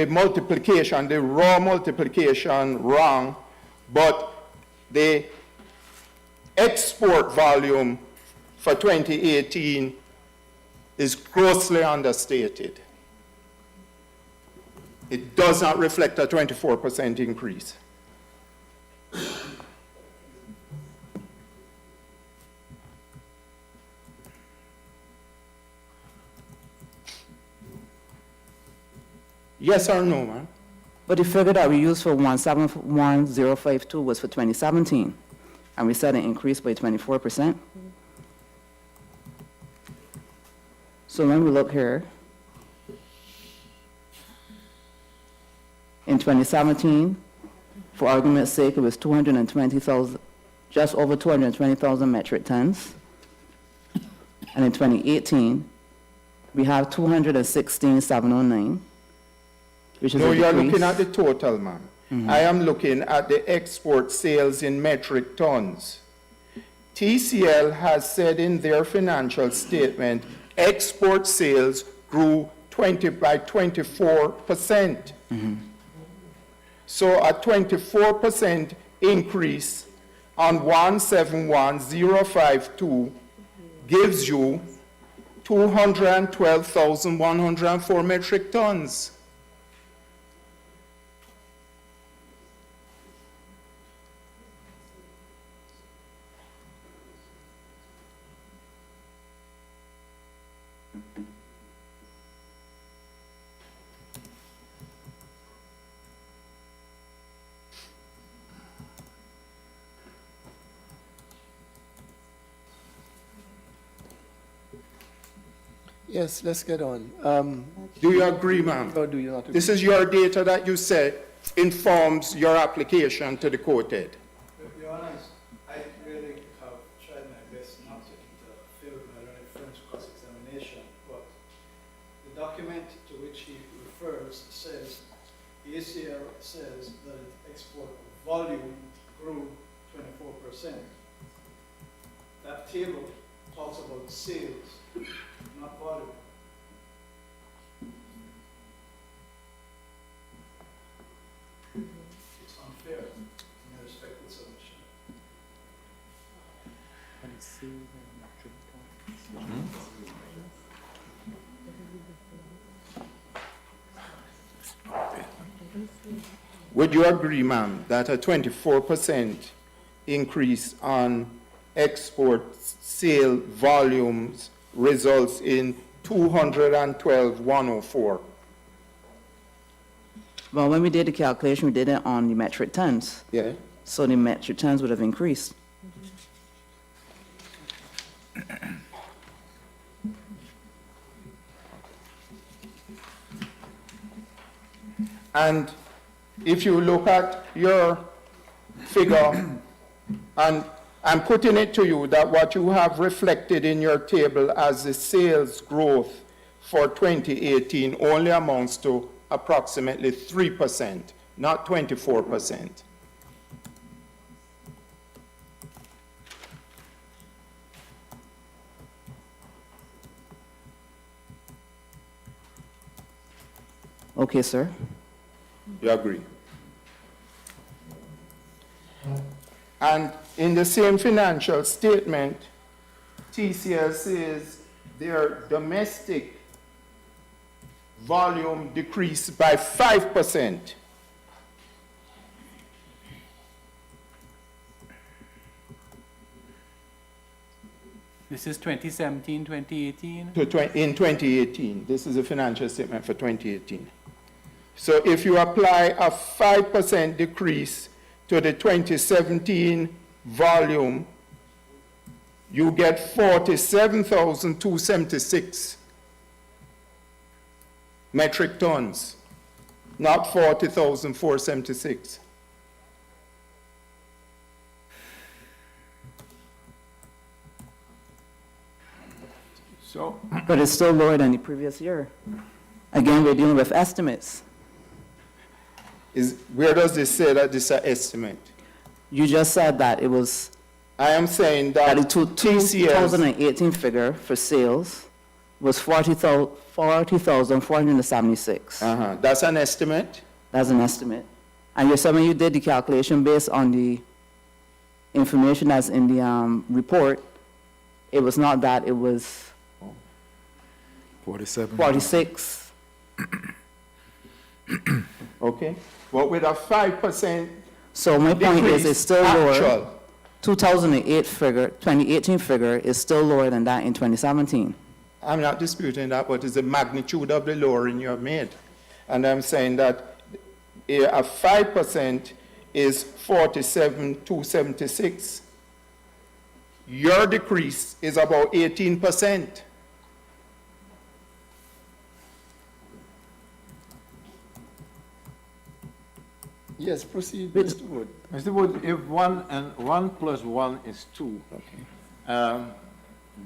S1: multiplication, the raw multiplication wrong, but the export volume for 2018 is grossly understated. It does not reflect a 24% increase. Yes or no, man?
S15: But the figure that we used for 171,052 was for 2017, and we said it increased by 24%. So when we look here, in 2017, for argument's sake, it was 220,000, just over 220,000 metric tons. And in 2018, we have 216,709. Which is
S1: no,
S15: a
S1: you're
S15: decrease.
S1: looking at the total, man. I am looking at the export sales in metric tons. TCL has said in their financial statement, export sales grew by 24%. So a 24% increase on 171052 gives you 212,104 metric tons.
S2: Yes, let's get on.
S1: Do you agree, ma'am?
S2: Or do you not agree?
S1: This is your data that you said informs your application to the COTED.
S12: Your Honors, I really have tried my best not to interfere with my learned friend's cross-examination, but the document to which he refers says, the ACL says that its export volume grew 24%. That table talks about sales, not volume. It's unfair in a respectful submission.
S1: Would you agree, ma'am, that a 24% increase on export sale volumes results in 212,104?
S15: Well, when we did the calculation, we did it on the metric tons.
S1: Yeah.
S15: So the metric tons would have increased.
S1: And if you look at your figure, and I'm putting it to you that what you have reflected in your table as the sales growth for 2018 only amounts to approximately 3%, not 24%.
S15: Okay, sir.
S1: You agree? And in the same financial statement, TCL says their domestic volume decreased by 5%.
S10: This is 2017, 2018?
S1: In 2018. This is a financial statement for 2018. So if you apply a 5% decrease to the 2017 volume, you get 47,276 metric tons, not 40,476.
S13: So,
S15: But it's still lower than the previous year. Again, we're dealing with estimates.
S1: Where does this say that this is an estimate?
S15: You just said that it was,
S1: I am saying that
S15: the
S1: TCL
S15: 2018 figure for sales was 40,476.
S1: That's an estimate?
S15: That's an estimate. And you said when you did the calculation based on the information that's in the report, it was not that, it was
S11: 47.
S15: 46.
S1: Okay. But with a 5%.
S15: So my point is, it's still lower.
S1: Actual.
S15: 2018 figure is still lower than that in 2017.
S1: I'm not disputing that, but it's the magnitude of the lowering you have made. And I'm saying that a 5% is 47,276. Your decrease is about 18%.
S2: Yes, proceed, Mr. Wood.
S13: Mr. Wood, if 1 plus 1 is 2,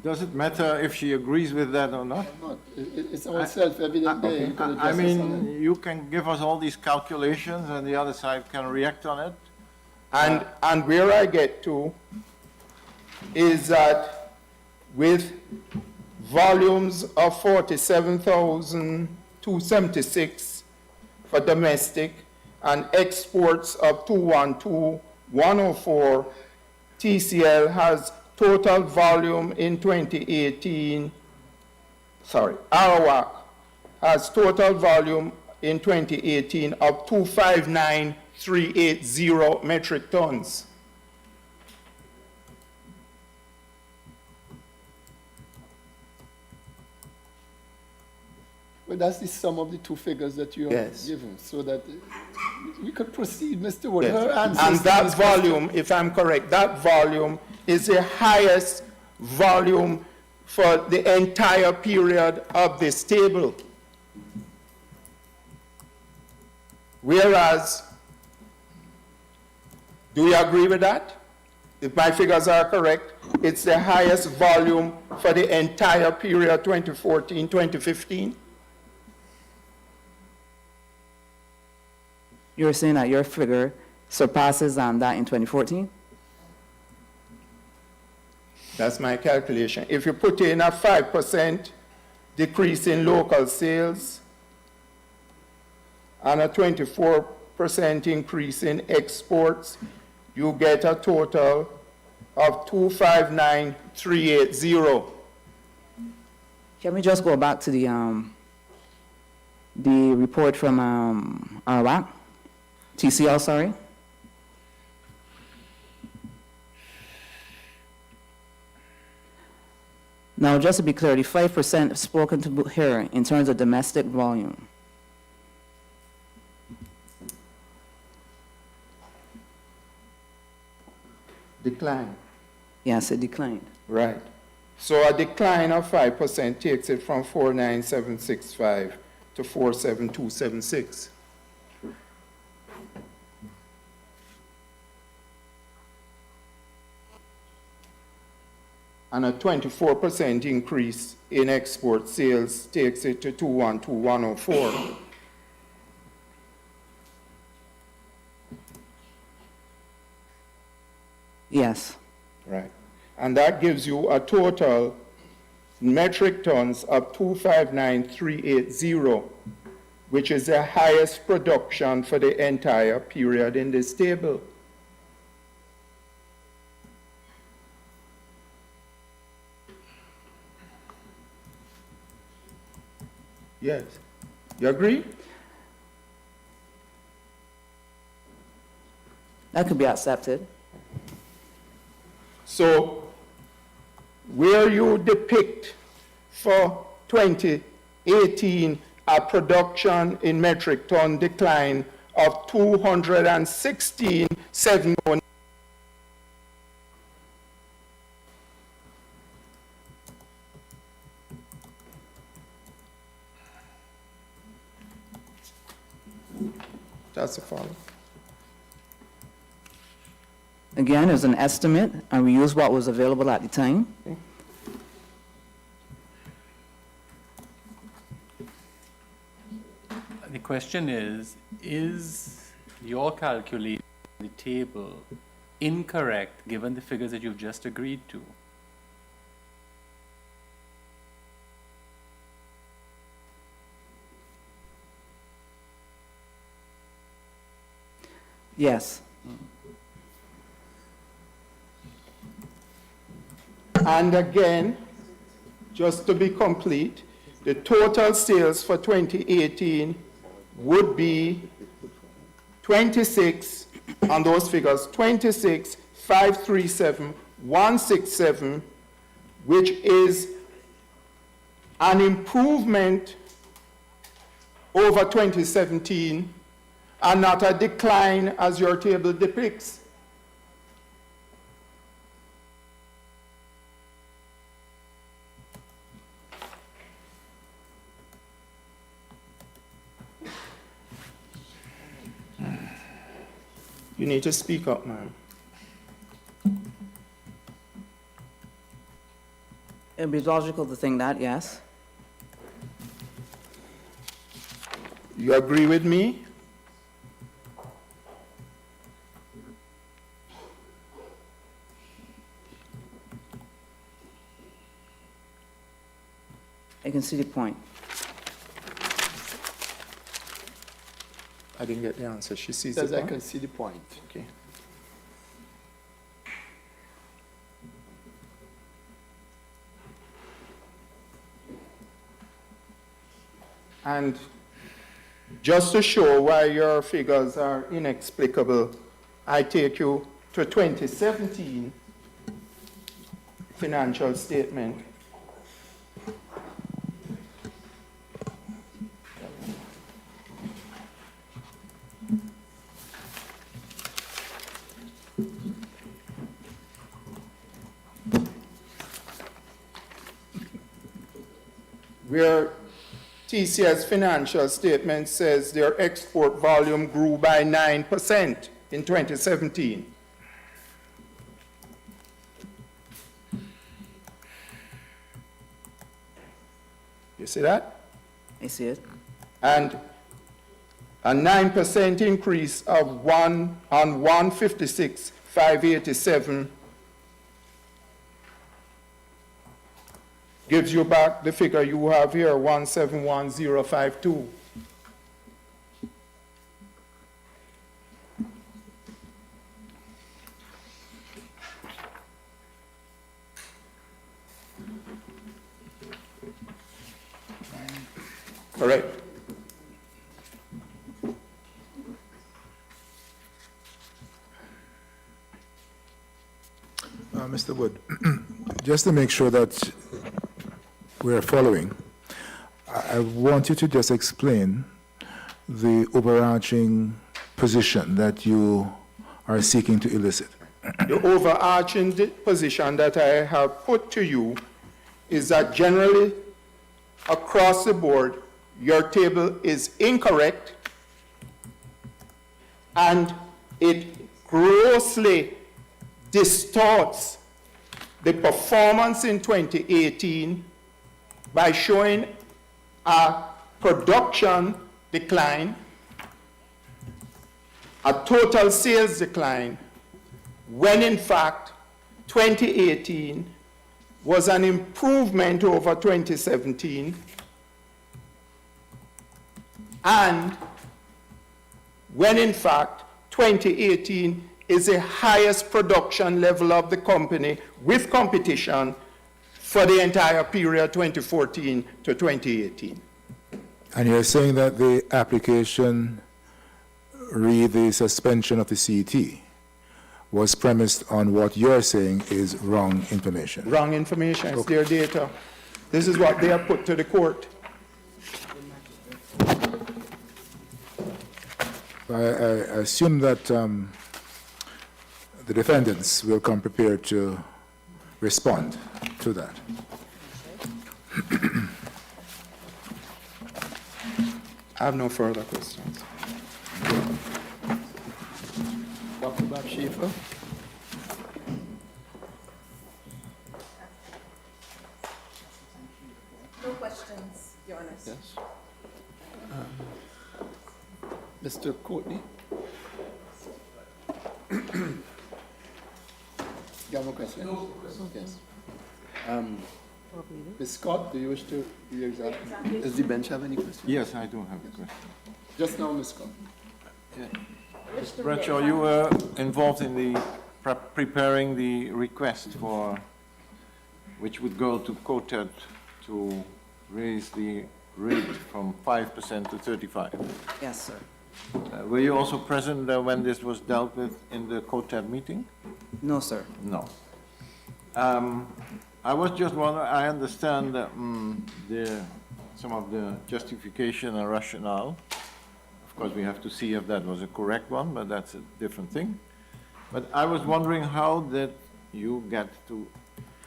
S13: Does it matter if she agrees with that or not?
S2: Not. It's all self-evident there. You can
S13: I
S2: address us on it.
S13: mean, you can give us all these calculations and the other side can react on it.
S1: And where I get to is that with volumes of 47,276 for domestic and exports of 212,104, TCL has total volume in 2018, Arawak has total volume in 2018 of 259,380 metric tons.
S2: Well, that's the sum of the two figures that you have
S1: Yes.
S2: given, so that we could proceed, Mr. Wood.
S1: Yes.
S2: Her answers
S1: And
S2: to
S1: that
S2: these
S1: volume, if I'm correct, that volume is the highest volume for the entire period of this table. Whereas, do you agree with that? If my figures are correct, it's the highest volume for the entire period 2014, 2015.
S15: You're saying that your figure surpasses that in 2014?
S1: That's my calculation. If you put in a 5% decrease in local sales and a 24% increase in exports, you get a total of 259,380.
S15: Can we just go back to the report from Arawak? TCL, sorry. Now, just to be clear, the 5% spoken to here in terms of domestic volume.
S1: Decline.
S15: Yes, it declined.
S1: Right. So a decline of 5% takes it from 49765 to 47276. And a 24% increase in export sales takes it to 212,104.
S15: Yes.
S1: Right. And that gives you a total metric tons of 259,380, which is the highest production for the entire period in this table. Yes. You agree?
S15: That could be accepted.
S1: So, where you depict for 2018 a production in metric ton decline of 216,709. That's the follow.
S15: Again, it's an estimate, and we use what was available at the time.
S1: Okay.
S10: The question is your calculation on the table incorrect given the figures that you've just agreed to?
S15: Yes.
S1: And again, just to be complete, the total sales for 2018 would be 26, on those figures, 26,537,167, which is an improvement over 2017 and not a decline as your table depicts. You need to speak up, ma'am.
S15: It'd be logical to think that, yes.
S1: You agree with me?
S15: I can see the point.
S1: I didn't get the answer. She sees
S2: Says
S1: the
S2: I
S1: point.
S2: can see the point.
S1: Okay. And just to show why your figures are inexplicable, I take you to 2017 financial statement. Where TCS financial statement says their export volume grew by 9% in 2017. You see that?
S15: I see it.
S1: And a 9% increase of 156,587 gives you back the figure you have here, 171,052. Correct.
S11: Mr. Wood, just to make sure that we're following, I want you to just explain the overarching position that you are seeking to elicit.
S1: The overarching position that I have put to you is that generally across the board, your table is incorrect and it grossly distorts the performance in 2018 by showing a production decline, a total sales decline, when in fact 2018 was an improvement over 2017, and when in fact 2018 is the highest production level of the company with competition for the entire period 2014 to 2018.
S11: And you're saying that the application re the suspension of the CET was premised on what you're saying is wrong information.
S1: Wrong information, it's their data. This is what they have put to the court.
S11: I assume that the defendants will come prepared to respond to that.
S1: I have no further questions.
S2: Dr. Bob Schaefer?
S5: No questions, Your Honor.
S2: Yes. Mr. Courtney? You have a question? No question. Yes. Ms. Scott, do you wish to re-examine? Does the bench have any questions?
S13: Yes, I do have a question.
S2: Just now, Ms. Scott.
S13: Mr. Bradshaw, you were involved in the preparing the request for, which would go to COTED to raise the rate from 5% to 35%.
S15: Yes, sir.
S13: Were you also present when this was dealt with in the COTED meeting?
S15: No, sir.
S13: No. I was just wondering, I understand that some of the justification and rationale. Of course, we have to see if that was a correct one, but that's a different thing. But I was wondering, how did you get to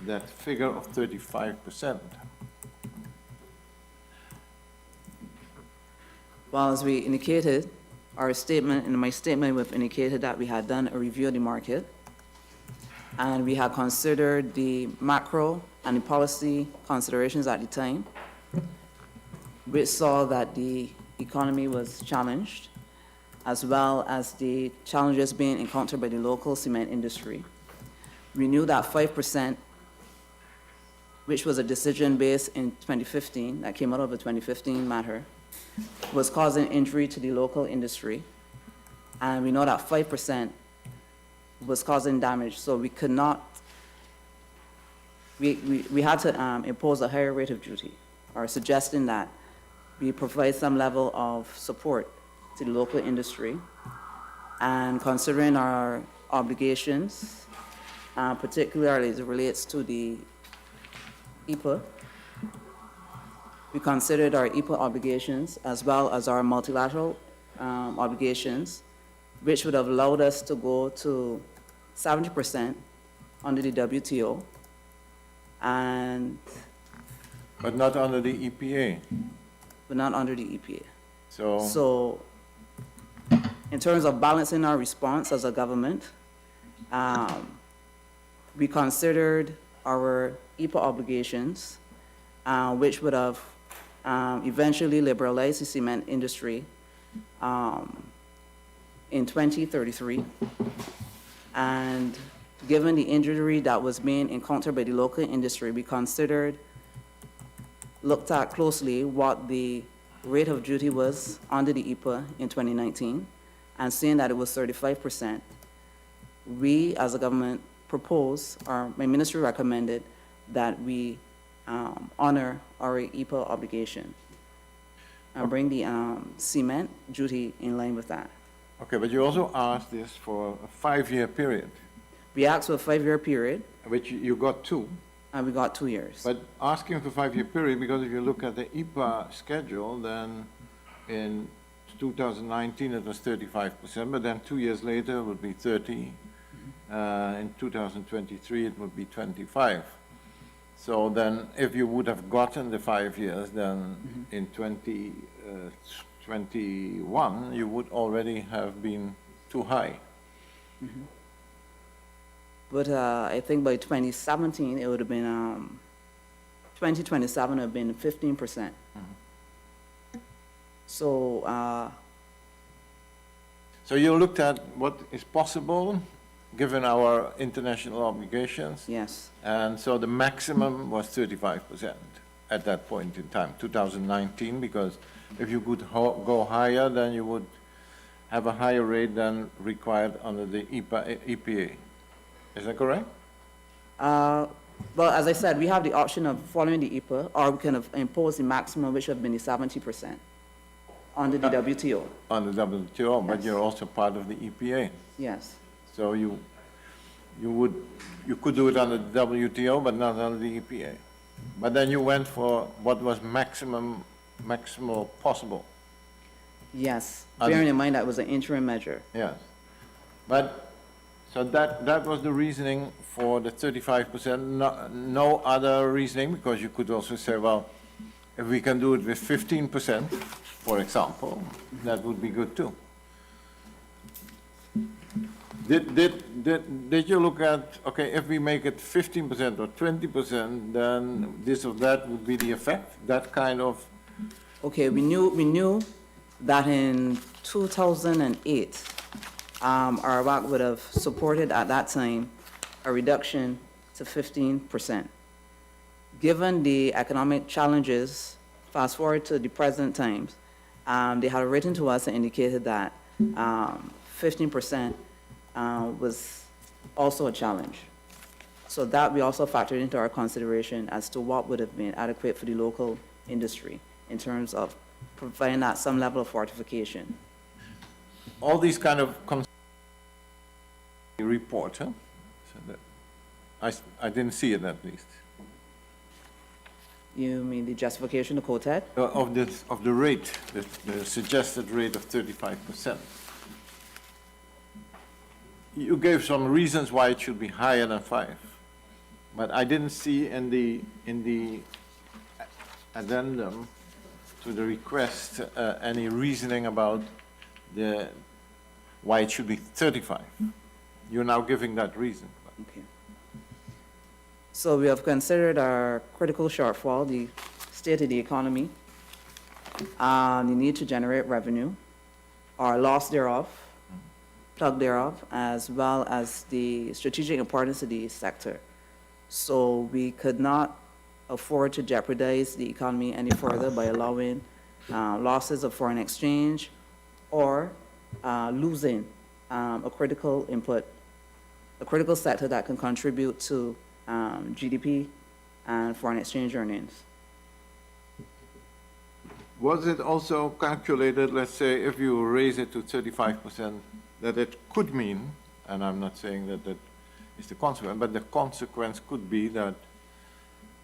S13: that figure of 35%?
S15: Well, as we indicated, our statement, in my statement, we've indicated that we had done a review of the market. and we had considered the macro and the policy considerations at the time, which saw that the economy was challenged, as well as the challenges being encountered by the local cement industry. We knew that 5%, which was a decision based in 2015, that came out of the 2015 matter, was causing injury to the local industry. And we know that 5% was causing damage, so we could not, we had to impose a higher rate of duty, or suggesting that we provide some level of support to the local industry. And considering our obligations, particularly as it relates to the EPA, we considered our EPA obligations as well as our multilateral obligations, which would have allowed us to go to 70% under the WTO, and
S13: But not under the EPA.
S15: but not under the EPA.
S13: So,
S15: So, in terms of balancing our response as a government, we considered our EPA obligations, which would have eventually liberalized the cement industry in 2033. And given the injury that was being encountered by the local industry, we looked at closely what the rate of duty was under the EPA in 2019, and seeing that it was 35%, we as a government proposed, or my ministry recommended, that we honor our EPA obligation and bring the cement duty in line with that.
S13: okay, but you also asked this for a 5-year period,
S15: We asked for a 5-year period,
S13: which you got 2.
S15: and we got 2 years.
S13: But asking for 5-year period, because if you look at the EPA schedule, then in 2019 it was 35%, but then 2 years later it would be 30. In 2023 it would be 25. So then if you would have gotten the 5 years, then in 2021 you would already have been too high.
S15: But I think by 2017, it would have been, 2027 would have been 15%. So,
S13: So you looked at what is possible, given our international obligations,
S15: yes,
S13: and so the maximum was 35% at that point in time, 2019, because if you could go higher, then you would have a higher rate than required under the EPA. Is that correct?
S15: well, as I said, we have the option of following the EPA, or we can have imposed the maximum, which would have been the 70% under the WTO.
S13: On the WTO, but
S15: Yes.
S13: you're also part of the EPA.
S15: Yes,
S13: So you could do it under the WTO, but not under the EPA. But then you went for what was maximal possible.
S15: yes,
S13: And-
S15: bearing in mind that was an interim measure.
S13: Yes. But, so that was the reasoning for the 35%, no other reasoning, because you could also say, well, if we can do it with 15%, for example, that would be good too. Did you look at, okay, if we make it 15% or 20%, then this or that would be the effect, that kind of,
S15: Okay, we knew that in 2008, Arawak would have supported at that time a reduction to 15%. Given the economic challenges, fast forward to the present times, they had written to us and indicated that 15% was also a challenge. So that we also factored into our consideration as to what would have been adequate for the local industry in terms of providing that some level of fortification.
S13: all these kind of report, huh? So that, I didn't see it at least.
S15: You mean the justification of COTED?
S13: Of the rate, the suggested rate of 35%. You gave some reasons why it should be higher than 5, but I didn't see in the addendum to the request any reasoning about why it should be 35. You're now giving that reason.
S15: Okay. So we have considered our critical shortfall, the state of the economy, the need to generate revenue, or loss thereof, plug thereof, as well as the strategic importance of the sector. So we could not afford to jeopardize the economy any further by allowing losses of foreign exchange or losing a critical input, a critical sector that can contribute to GDP and foreign exchange earnings.
S13: Was it also calculated, let's say, if you raise it to 35%, that it could mean, and I'm not saying that that is the consequence, but the consequence could be that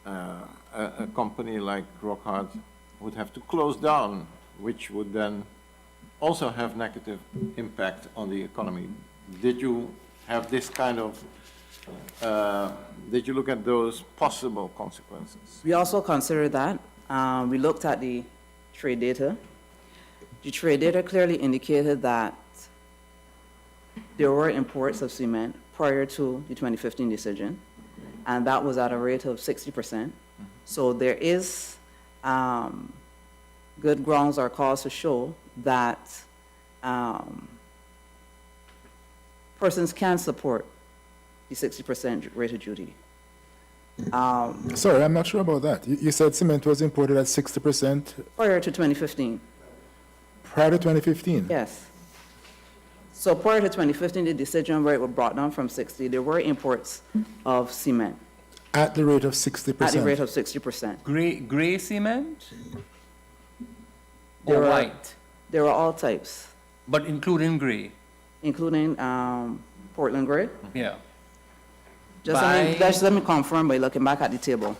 S13: a company like Rockhard would have to close down, which would then also have negative impact on the economy. Did you have this kind of, did you look at those possible consequences?
S15: We also considered that. We looked at the trade data. The trade data clearly indicated that there were imports of cement prior to the 2015 decision, and that was at a rate of 60%. So there is good grounds or cause to show that persons can support the 60% rate of duty.
S11: Sorry, I'm not sure about that. You said cement was imported at 60%
S15: Prior to 2015.
S11: prior to 2015?
S15: Yes. So prior to 2015, the decision rate was brought down from 60. There were imports of cement
S11: At the rate of 60%?
S15: at the rate of 60%.
S10: Gray cement
S15: There
S10: or
S15: are-
S10: white,
S15: There were all types,
S10: but including gray?
S15: including Portland gray.
S10: Yeah.
S15: Just let me confirm by looking back at the table.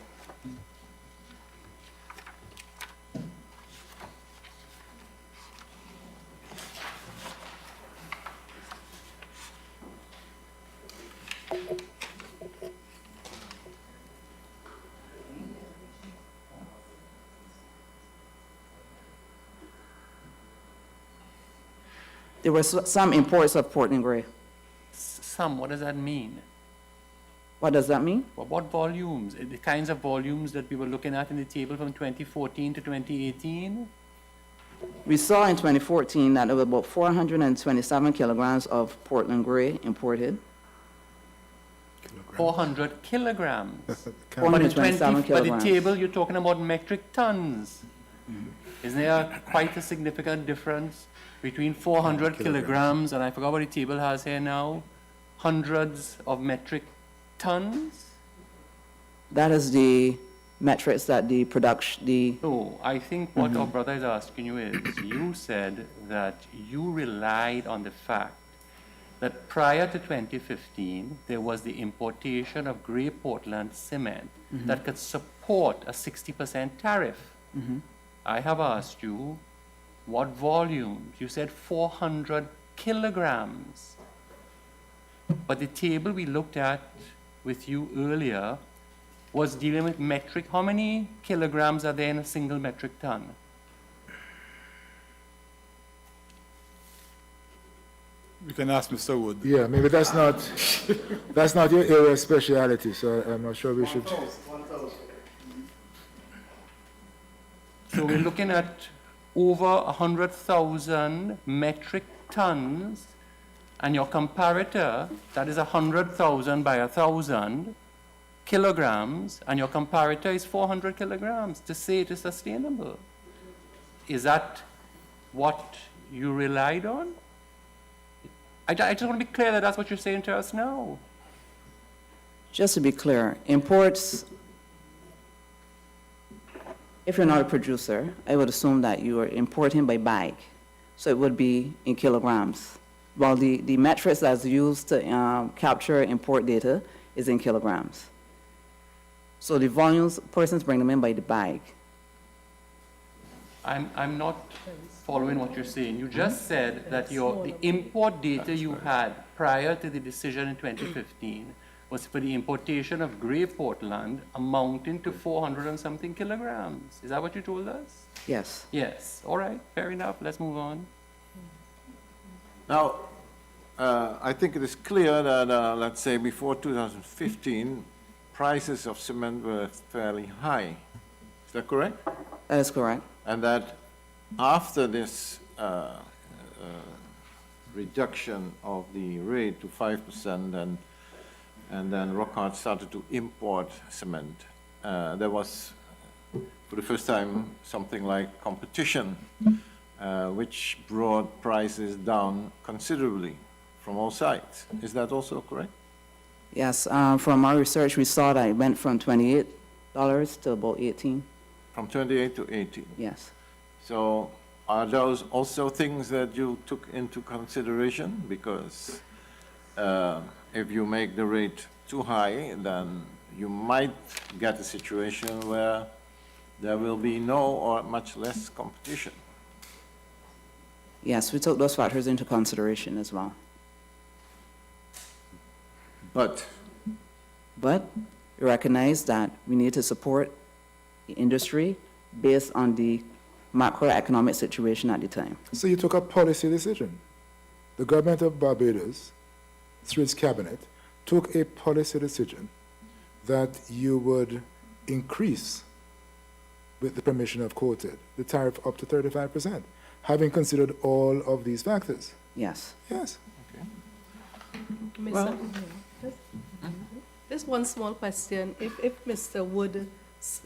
S15: There were some imports of Portland gray.
S10: Some, what does that mean?
S15: What does that mean?
S10: Well, what volumes? The kinds of volumes that we were looking at in the table from 2014 to 2018?
S15: We saw in 2014 that there were about 427 kilograms of Portland gray imported.
S10: 400 kilograms. But
S15: 427
S10: But the
S15: kilograms.
S10: table, you're talking about metric tons. Isn't there quite a significant difference between 400 kilograms, and I forgot what the table has here now, hundreds of metric tons?
S15: That is the metrics that the production,
S10: No, I think what our brother is asking you is, you said that you relied on the fact that prior to 2015, there was the importation of gray Portland cement that could support a 60% tariff. I have asked you, what volumes? You said 400 kilograms. But the table we looked at with you earlier was dealing with metric. How many kilograms are there in a single metric ton?
S4: You can ask Mr. Wood.
S11: Yeah, maybe that's not your area of speciality, so I'm not sure we should.
S10: So we're looking at over 100,000 metric tons, and your comparator, that is 100,000 by 1,000 kilograms, and your comparator is 400 kilograms to say it is sustainable. Is that what you relied on? I just want to be clear that that's what you're saying to us now.
S15: just to be clear, imports, if you're not a producer, I would assume that you are importing by bag. So it would be in kilograms. While the metrics that's used to capture import data is in kilograms. So the volumes, persons bring them in by the bag.
S10: I'm not following what you're saying. You just said that the import data you had prior to the decision in 2015 was for the importation of gray Portland amounting to 400 and something kilograms. Is that what you told us?
S15: Yes.
S10: Yes. All right. Fair enough. Let's move on.
S13: Now, I think it is clear that, let's say, before 2015, prices of cement were fairly high. Is that correct?
S15: That is correct.
S13: And that after this reduction of the rate to 5%, and then Rockhart started to import cement, there was, for the first time, something like competition, which brought prices down considerably from all sides. Is that also correct?
S15: Yes, from our research, we saw that it went from $28 to about 18.
S13: From 28 to 18?
S15: Yes.
S13: So are those also things that you took into consideration? Because if you make the rate too high, then you might get a situation where there will be no or much less competition.
S15: Yes, we took those factors into consideration as well.
S13: But
S15: we recognize that we need to support the industry based on the macroeconomic situation at the time.
S11: So you took a policy decision. The government of Barbados, through its cabinet, took a policy decision that you would increase, with the permission of COTED, the tariff up to 35%, having considered all of these factors.
S15: Yes.
S11: Yes.
S9: Mr. Just one small question. If Mr. Wood's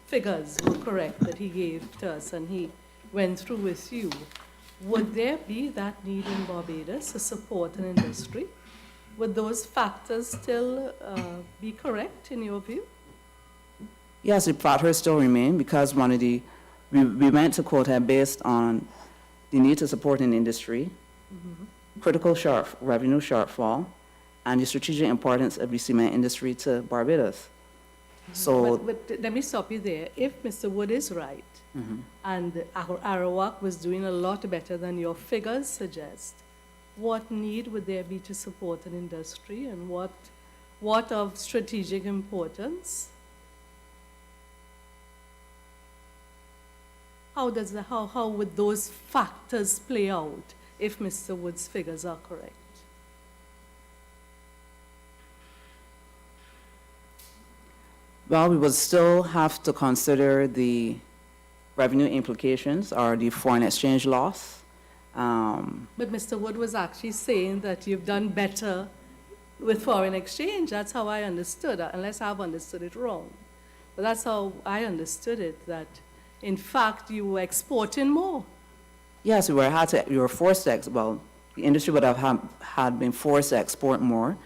S9: figures were correct that he gave to us and he went through with you, would there be that need in Barbados to support an industry? Would those factors still be correct in your view?
S15: Yes, the factors still remain because we went to COTED based on the need to support an industry, critical revenue shortfall, and the strategic importance of the cement industry to Barbados. So,
S9: but let me stop you there. If Mr. Wood is right, and Arawak was doing a lot better than your figures suggest, what need would there be to support an industry, and what of strategic importance? How would those factors play out if Mr. Wood's figures are correct?
S15: well, we would still have to consider the revenue implications or the foreign exchange loss.
S9: But Mr. Wood was actually saying that you've done better with foreign exchange. That's how I understood it, unless I've understood it wrong. But that's how I understood it, that in fact you were exporting more.
S15: Yes, we were forced to well, the industry would have had been forced to export more,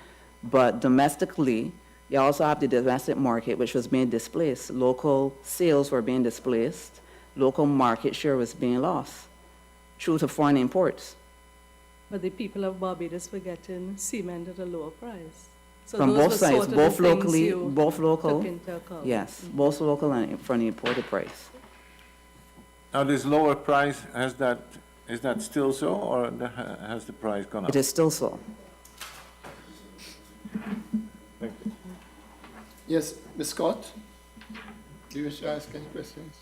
S15: but domestically, you also have the domestic market, which was being displaced. Local sales were being displaced. Local market share was being lost due to foreign imports.
S9: But the people of Barbados were getting cement at a lower price. So
S15: from
S9: those
S15: both
S9: were
S15: sides,
S9: sort of
S15: both
S9: the things
S15: locally,
S9: you
S15: both local.
S9: took into account.
S15: Yes, both local and from the imported price.
S13: Now, this lower price, is that still so, or has the price gone up?
S15: It is still so.
S13: Thank you.
S2: Yes, Ms. Scott, do you wish to ask any questions?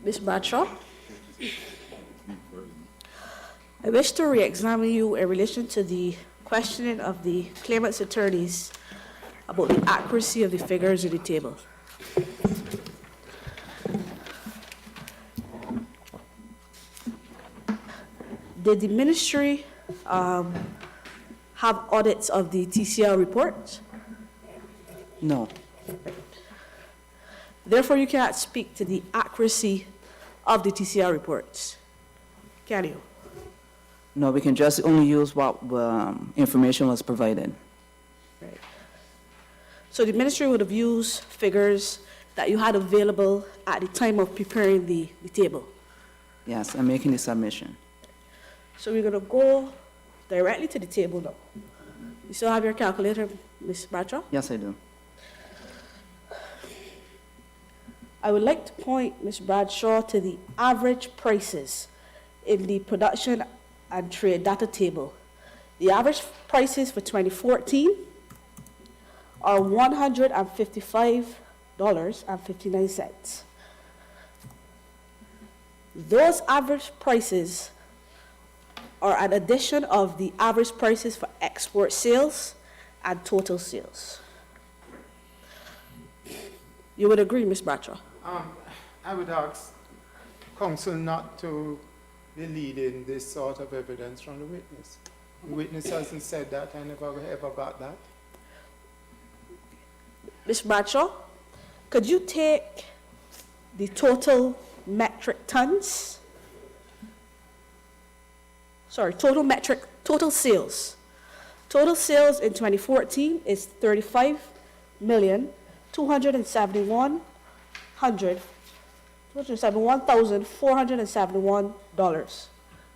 S8: Ms. Bradshaw, I wish to re-examine you in relation to the questioning of the claimant's attorneys about the accuracy of the figures in the table. Did the ministry have audits of the TCL report?
S15: No.
S8: Therefore, you cannot speak to the accuracy of the TCL reports, can you?
S15: No, we can just only use what information was provided.
S8: Right. So the ministry would have used figures that you had available at the time of preparing the table.
S15: Yes, I'm making the submission.
S8: So we're going to go directly to the table now. You still have your calculator, Ms. Bradshaw?
S15: Yes, I do.
S8: I would like to point Ms. Bradshaw to the average prices in the production and trade data table. The average prices for 2014 are $155.59. Those average prices are an addition of the average prices for export sales and total sales. You would agree, Ms. Bradshaw?
S1: I would ask counsel not to be leading this sort of evidence from the witness. The witness hasn't said that. I never ever got that.
S8: Ms. Bradshaw, could you take the total metric tons? Sorry, total sales. Total sales in 2014 is $271,471.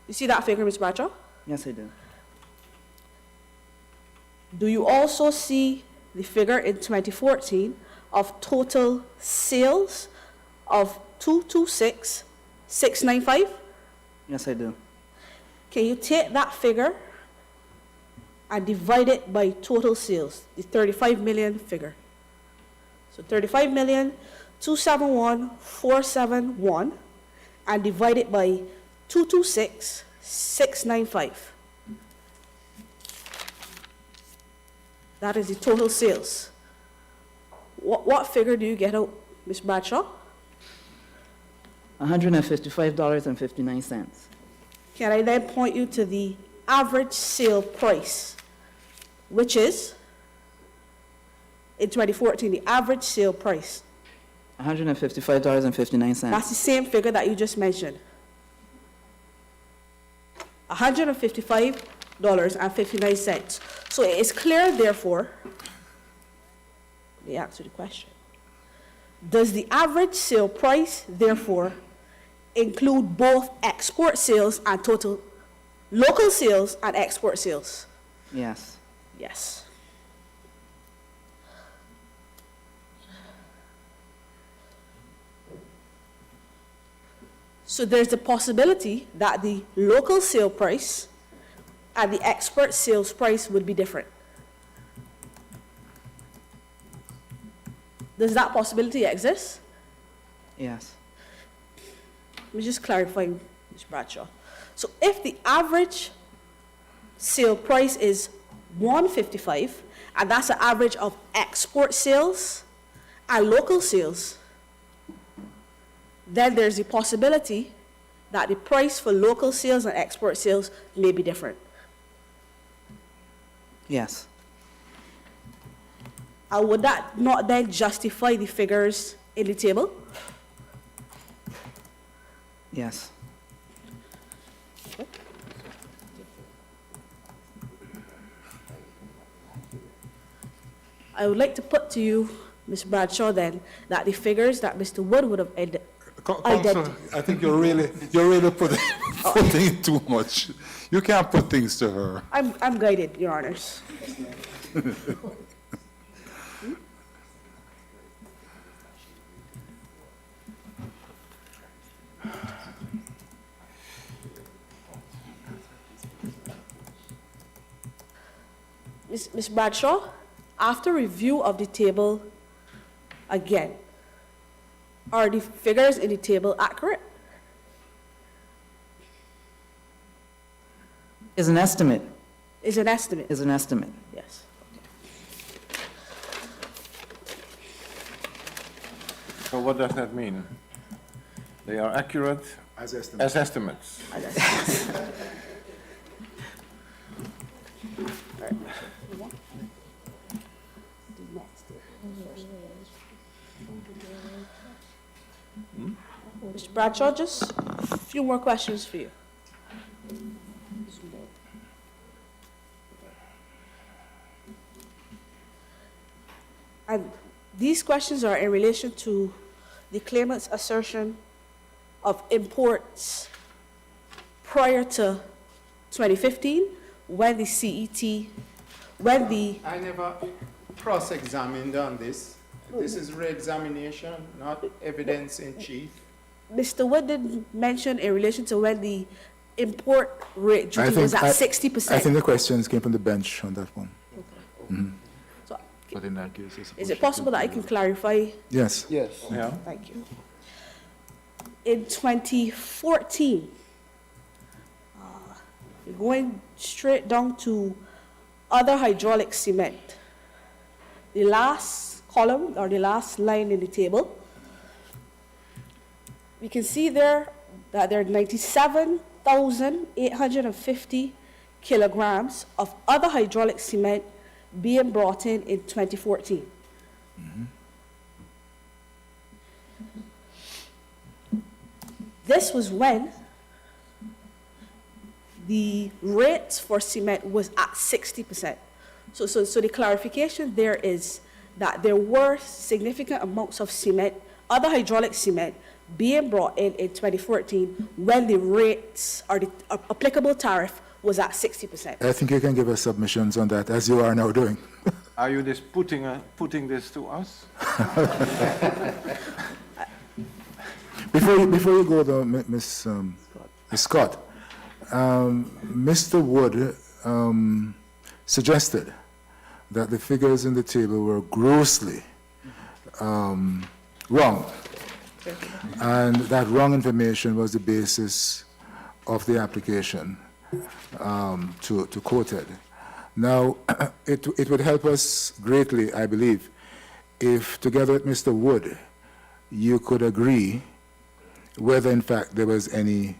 S8: You see that figure, Ms. Bradshaw?
S15: Yes, I do.
S8: Do you also see the figure in 2014 of total sales of 226,695?
S15: Yes, I do.
S8: Can you take that figure and divide it by total sales, the 35 million figure? So 35,271,471 and divide it by 226,695. That is the total sales. What figure do you get out, Ms. Bradshaw?
S15: $155.59.
S8: Can I then point you to the average sale price, which is, in 2014, the average sale price?
S15: $155.59.
S8: That's the same figure that you just mentioned. $155.59. So it is clear, therefore, the answer to the question. Does the average sale price, therefore, include both export sales and total local sales and export sales?
S15: Yes.
S8: Yes. So there's a possibility that the local sale price and the export sales price would be different. Does that possibility exist?
S15: Yes.
S8: Let me just clarify, Ms. Bradshaw. So if the average sale price is $155, and that's an average of export sales and local sales, then there's a possibility that the price for local sales and export sales may be different.
S15: Yes.
S8: And would that not then justify the figures in the table?
S15: Yes.
S8: I would like to put to you, Ms. Bradshaw, then, that the figures that Mr. Wood would have
S4: Counsel, I think you're really putting in too much. You can't put things to her.
S8: I'm guided, Your Honors. Ms. Bradshaw, after review of the table again, are the figures in the table accurate?
S15: Is an estimate.
S8: Is an estimate?
S15: Is an estimate.
S8: Yes.
S13: So what does that mean? They are accurate
S11: As estimates.
S13: as estimates.
S8: Mr. Bradshaw, just a few more questions for you. And these questions are in relation to the claimant's assertion of imports prior to 2015, when the CET, when the...
S1: I never cross-examined on this. This is re-examination, not evidence in chief.
S8: Mr. Wood did mention in relation to when the import rate duty was at 60%.
S11: I think the questions came from the bench on that one.
S8: So,
S11: But in that case,
S8: is it possible that I can clarify?
S11: Yes.
S2: Yes.
S12: Yeah.
S8: Thank you. In 2014, we're going straight down to other hydraulic cement. The last column or the last line in the table, we can see there that there are 97,850 kilograms of other hydraulic cement being brought in 2014. This was when the rate for cement was at 60%. So the clarification there is that there were significant amounts of cement, other hydraulic cement, being brought in 2014 when the rates or the applicable tariff was at 60%.
S11: I think you can give us submissions on that, as you are now doing.
S13: Are you just putting this to us?
S11: Before you go, though, Ms. Scott, Mr. Wood suggested that the figures in the table were grossly wrong, and that wrong information was the basis of the application to COTED. Now, it would help us greatly, I believe, if together with Mr. Wood, you could agree whether in fact there was any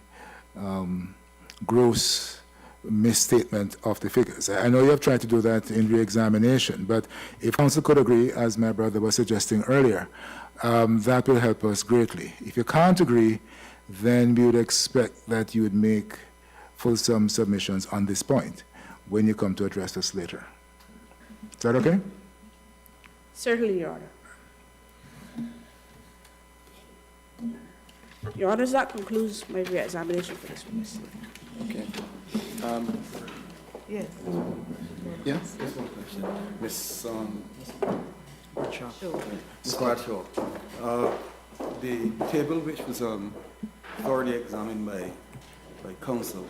S11: gross misstatement of the figures. I know you have tried to do that in re-examination, but if council could agree, as my brother was suggesting earlier, that will help us greatly. If you can't agree, then we would expect that you would make fulsome submissions on this point when you come to address us later. Is that okay?
S8: Certainly, Your Honor. Your Honor, that concludes my re-examination for this witness.
S2: Okay.
S14: Yes.
S2: Yeah, there's one question. Ms. Bradshaw.
S16: The table which was thoroughly examined by council,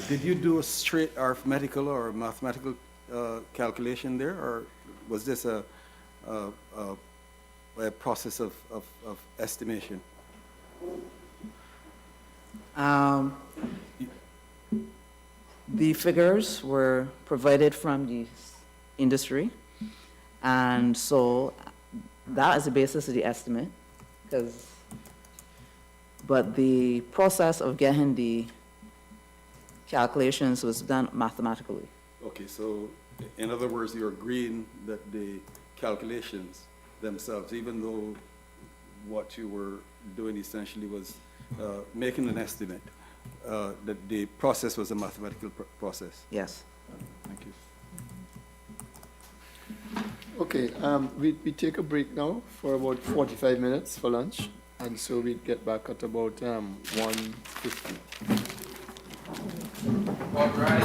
S16: did you do a straight arithmetical or mathematical calculation there, or was this a process of estimation?
S15: The figures were provided from the industry, and so that is the basis of the estimate, but the process of getting the calculations was done mathematically.
S16: Okay, so in other words, you're agreeing that the calculations themselves, even though what you were doing essentially was making an estimate, that the process was a mathematical process?
S15: Yes.
S16: Thank you.
S2: Okay, we take a break now for about 45 minutes for lunch, and so we get back at about 1:50.
S1: All right.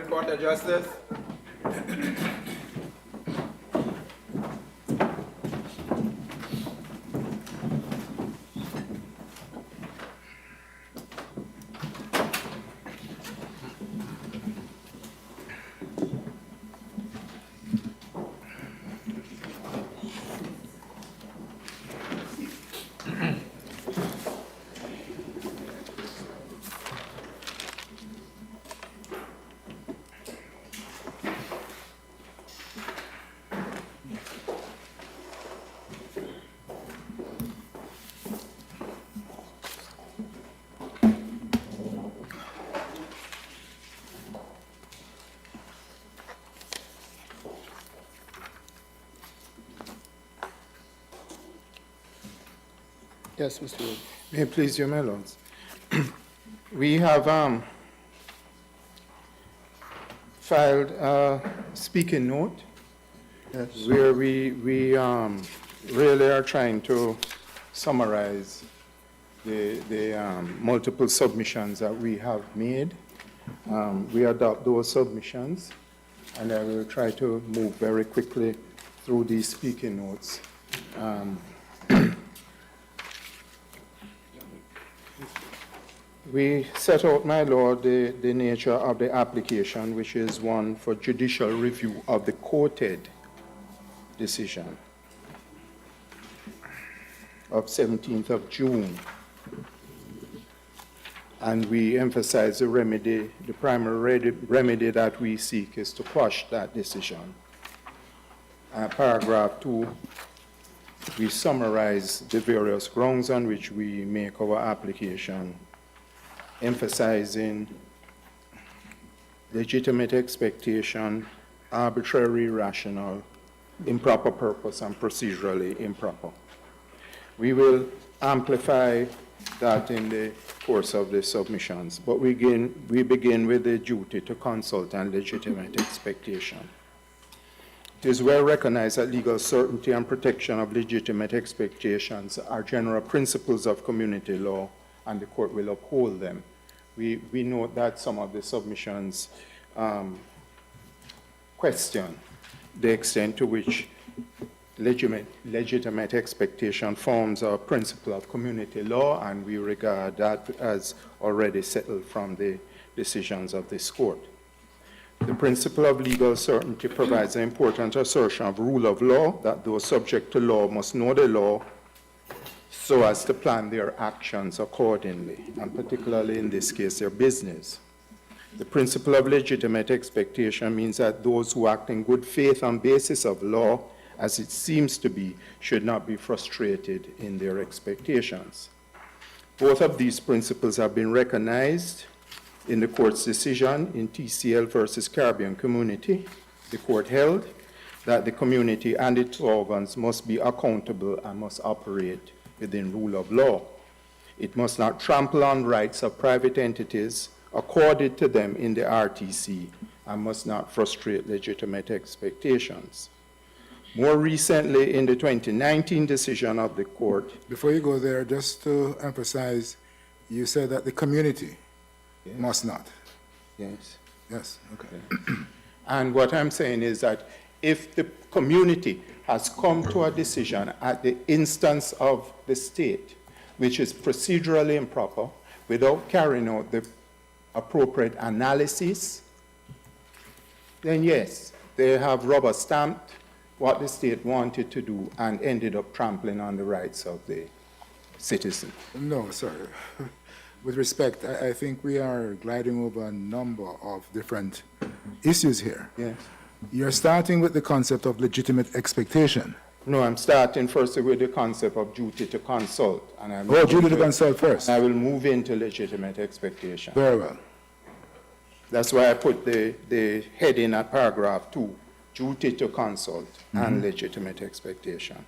S16: Court of Justice.
S2: Yes, Mr. Wood.
S1: May it please you, my lords. We have filed a speaking note where we really are trying to summarize the multiple submissions that we have made. We adopt those submissions, and I will try to move very quickly through these speaking notes. We set out, my lord, the nature of the application, which is one for judicial review of the COTED decision of 17th of June. And we emphasize the remedy, the primary remedy that we seek is to quash that decision. Paragraph 2, we summarize the various grounds on which we make our application, emphasizing legitimate expectation, arbitrary, rational, improper purpose, and procedurally improper. We will amplify that in the course of the submissions, but we begin with the duty to consult and legitimate expectation. It is well recognized that legal certainty and protection of legitimate expectations are general principles of community law, and the court will uphold them. We note that some of the submissions question the extent to which legitimate expectation forms a principle of community law, and we regard that as already settled from the decisions of this court. The principle of legal certainty provides an important assertion of rule of law, that those subject to law must know the law so as to plan their actions accordingly, and particularly in this case, their business. The principle of legitimate expectation means that those who act in good faith on basis of law, as it seems to be, should not be frustrated in their expectations. Both of these principles have been recognized in the court's decision in TCL versus Caribbean Community. The court held that the community and its organs must be accountable and must operate within rule of law. It must not trample on rights of private entities accorded to them in the RTC and must not frustrate legitimate expectations. More recently, in the 2019 decision of the court.
S11: Before you go there, just to emphasize, you said that the community must not.
S1: Yes.
S11: Yes, okay.
S1: And what I'm saying is that if the community has come to a decision at the instance of the state, which is procedurally improper, without carrying out the appropriate analysis, then yes, they have rubber stamped what the state wanted to do and ended up trampling on the rights of the citizen.
S11: No, sir. With respect, I think we are gliding over a number of different issues here.
S1: Yes.
S11: You're starting with the concept of legitimate expectation.
S1: No, I'm starting first with the concept of duty to consult. And
S11: duty to consult first.
S1: I will move into legitimate expectation.
S11: Very well.
S1: That's why I put the heading at paragraph 2, duty to consult and legitimate expectation.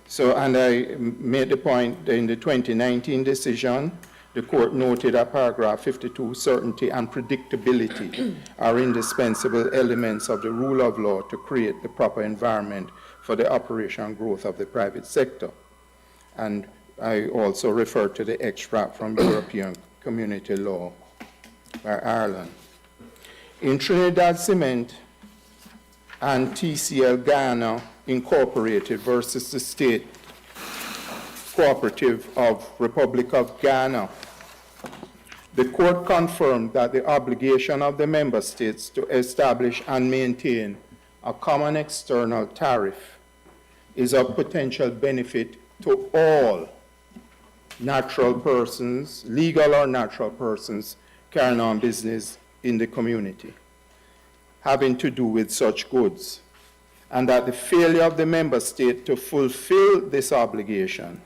S1: So, and I made the point that in the 2019 decision, the court noted at paragraph 52, certainty and predictability are indispensable elements of the rule of law to create the proper environment for the operation and growth of the private sector. And I also refer to the extract from European Community Law by Ireland. In Trinidad Cement and TCL Ghana Incorporated versus the State Cooperative of Republic of Ghana, the court confirmed that the obligation of the member states to establish and maintain a common external tariff is of potential benefit to all natural persons, legal or natural persons, carrying on business in the community having to do with such goods, and that the failure of the member state to fulfill this obligation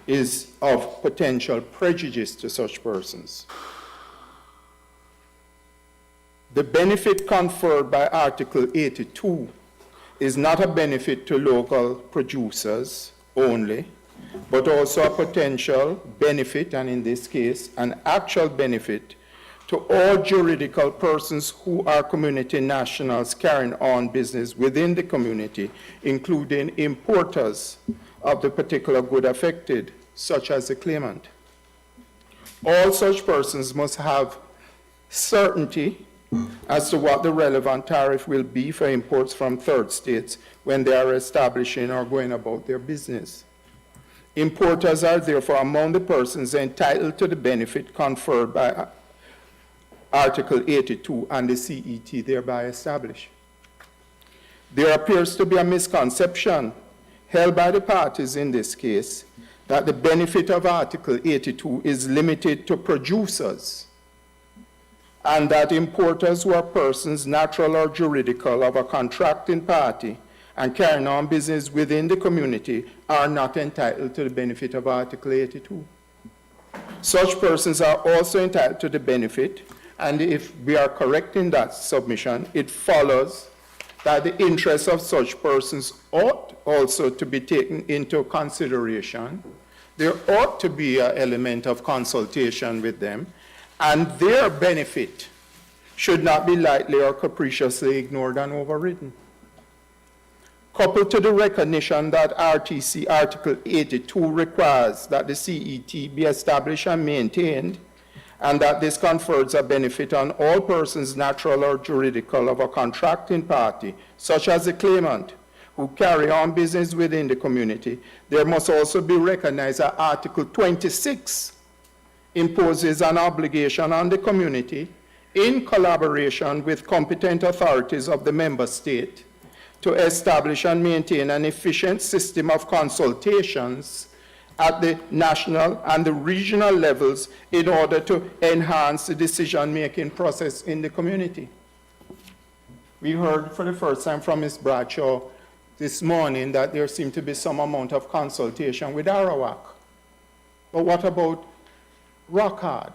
S1: is of potential prejudice to such persons. The benefit conferred by Article 82 is not a benefit to local producers only, but also a potential benefit, and in this case, an actual benefit to all juridical persons who are community nationals carrying on business within the community, including importers of the particular good affected, such as the claimant. All such persons must have certainty as to what the relevant tariff will be for imports from third states when they are establishing or going about their business. Importers are therefore among the persons entitled to the benefit conferred by Article 82 and the CET thereby established. There appears to be a misconception held by the parties in this case that the benefit of Article 82 is limited to producers, and that importers who are persons, natural or juridical, of a contracting party and carrying on business within the community are not entitled to the benefit of Article 82. Such persons are also entitled to the benefit, and if we are correct in that submission, it follows that the interests of such persons ought also to be taken into consideration. There ought to be an element of consultation with them, and their benefit should not be lightly or capriciously ignored and overridden. Coupled to the recognition that RTC Article 82 requires that the CET be established and maintained, and that this confers a benefit on all persons, natural or juridical, of a contracting party, such as the claimant, who carry on business within the community, there must also be recognized that Article 26 imposes an obligation on the community, in collaboration with competent authorities of the member state, to establish and maintain an efficient system of consultations at the national and the regional levels in order to enhance the decision-making process in the community. We heard for the first time from Ms. Bradshaw this morning that there seemed to be some amount of consultation with Arawak. But what about Rockhard?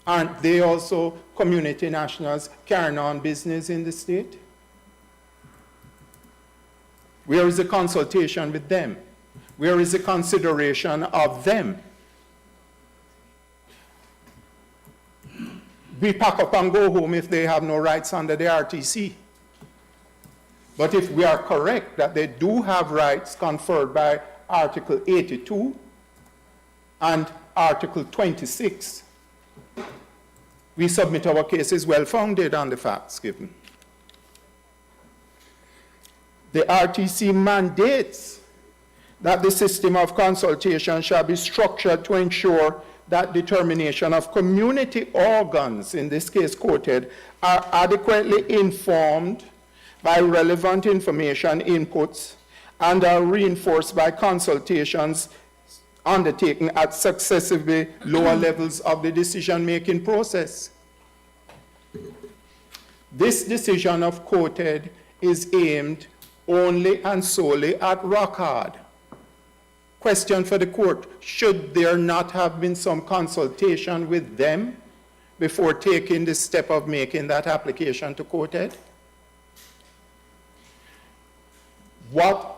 S1: Aren't they also community nationals carrying on business in the state? Where is the consultation with them? Where is the consideration of them? We pack up and go home if they have no rights under the RTC. But if we are correct that they do have rights conferred by Article 82 and Article 26, we submit our cases well-founded on the facts given. The RTC mandates that the system of consultation shall be structured to ensure that determination of community organs, in this case COTED, are adequately informed by relevant information inputs and are reinforced by consultations undertaken at successively lower levels of the decision-making process. This decision of COTED is aimed only and solely at Rockhard. Question for the court: should there not have been some consultation with them before taking the step of making that application to COTED? What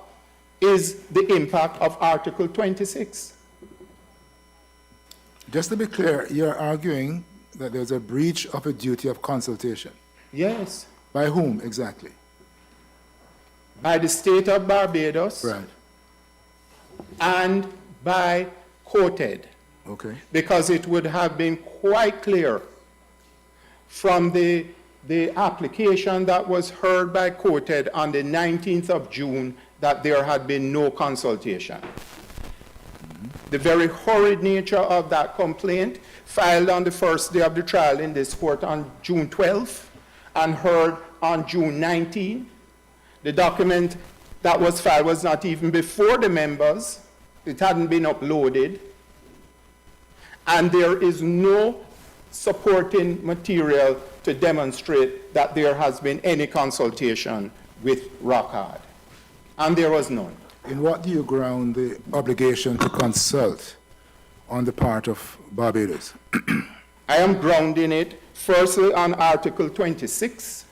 S1: is the impact of Article 26?
S11: Just to be clear, you're arguing that there's a breach of a duty of consultation.
S1: Yes.
S11: By whom exactly?
S1: By the state of Barbados.
S11: Right.
S1: And by COTED.
S11: Okay.
S1: Because it would have been quite clear from the application that was heard by COTED on the 19th of June that there had been no consultation. The very horrid nature of that complaint, filed on the first day of the trial in this court on June 12th and heard on June 19th. The document that was filed was not even before the members. It hadn't been uploaded. And there is no supporting material to demonstrate that there has been any consultation with Rockhard. And there was none.
S11: In what do you ground the obligation to consult on the part of Barbados?
S1: I am grounding it firstly on Article 26,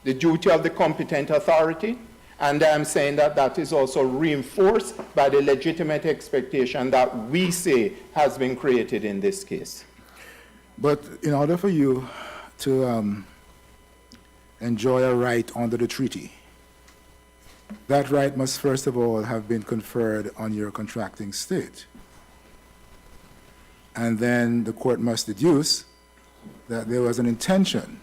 S1: the duty of the competent authority, and I am saying that that is also reinforced by the legitimate expectation that we say has been created in this case.
S11: But in order for you to enjoy a right under the treaty, that right must first of all have been conferred on your contracting state. And then the court must deduce that there was an intention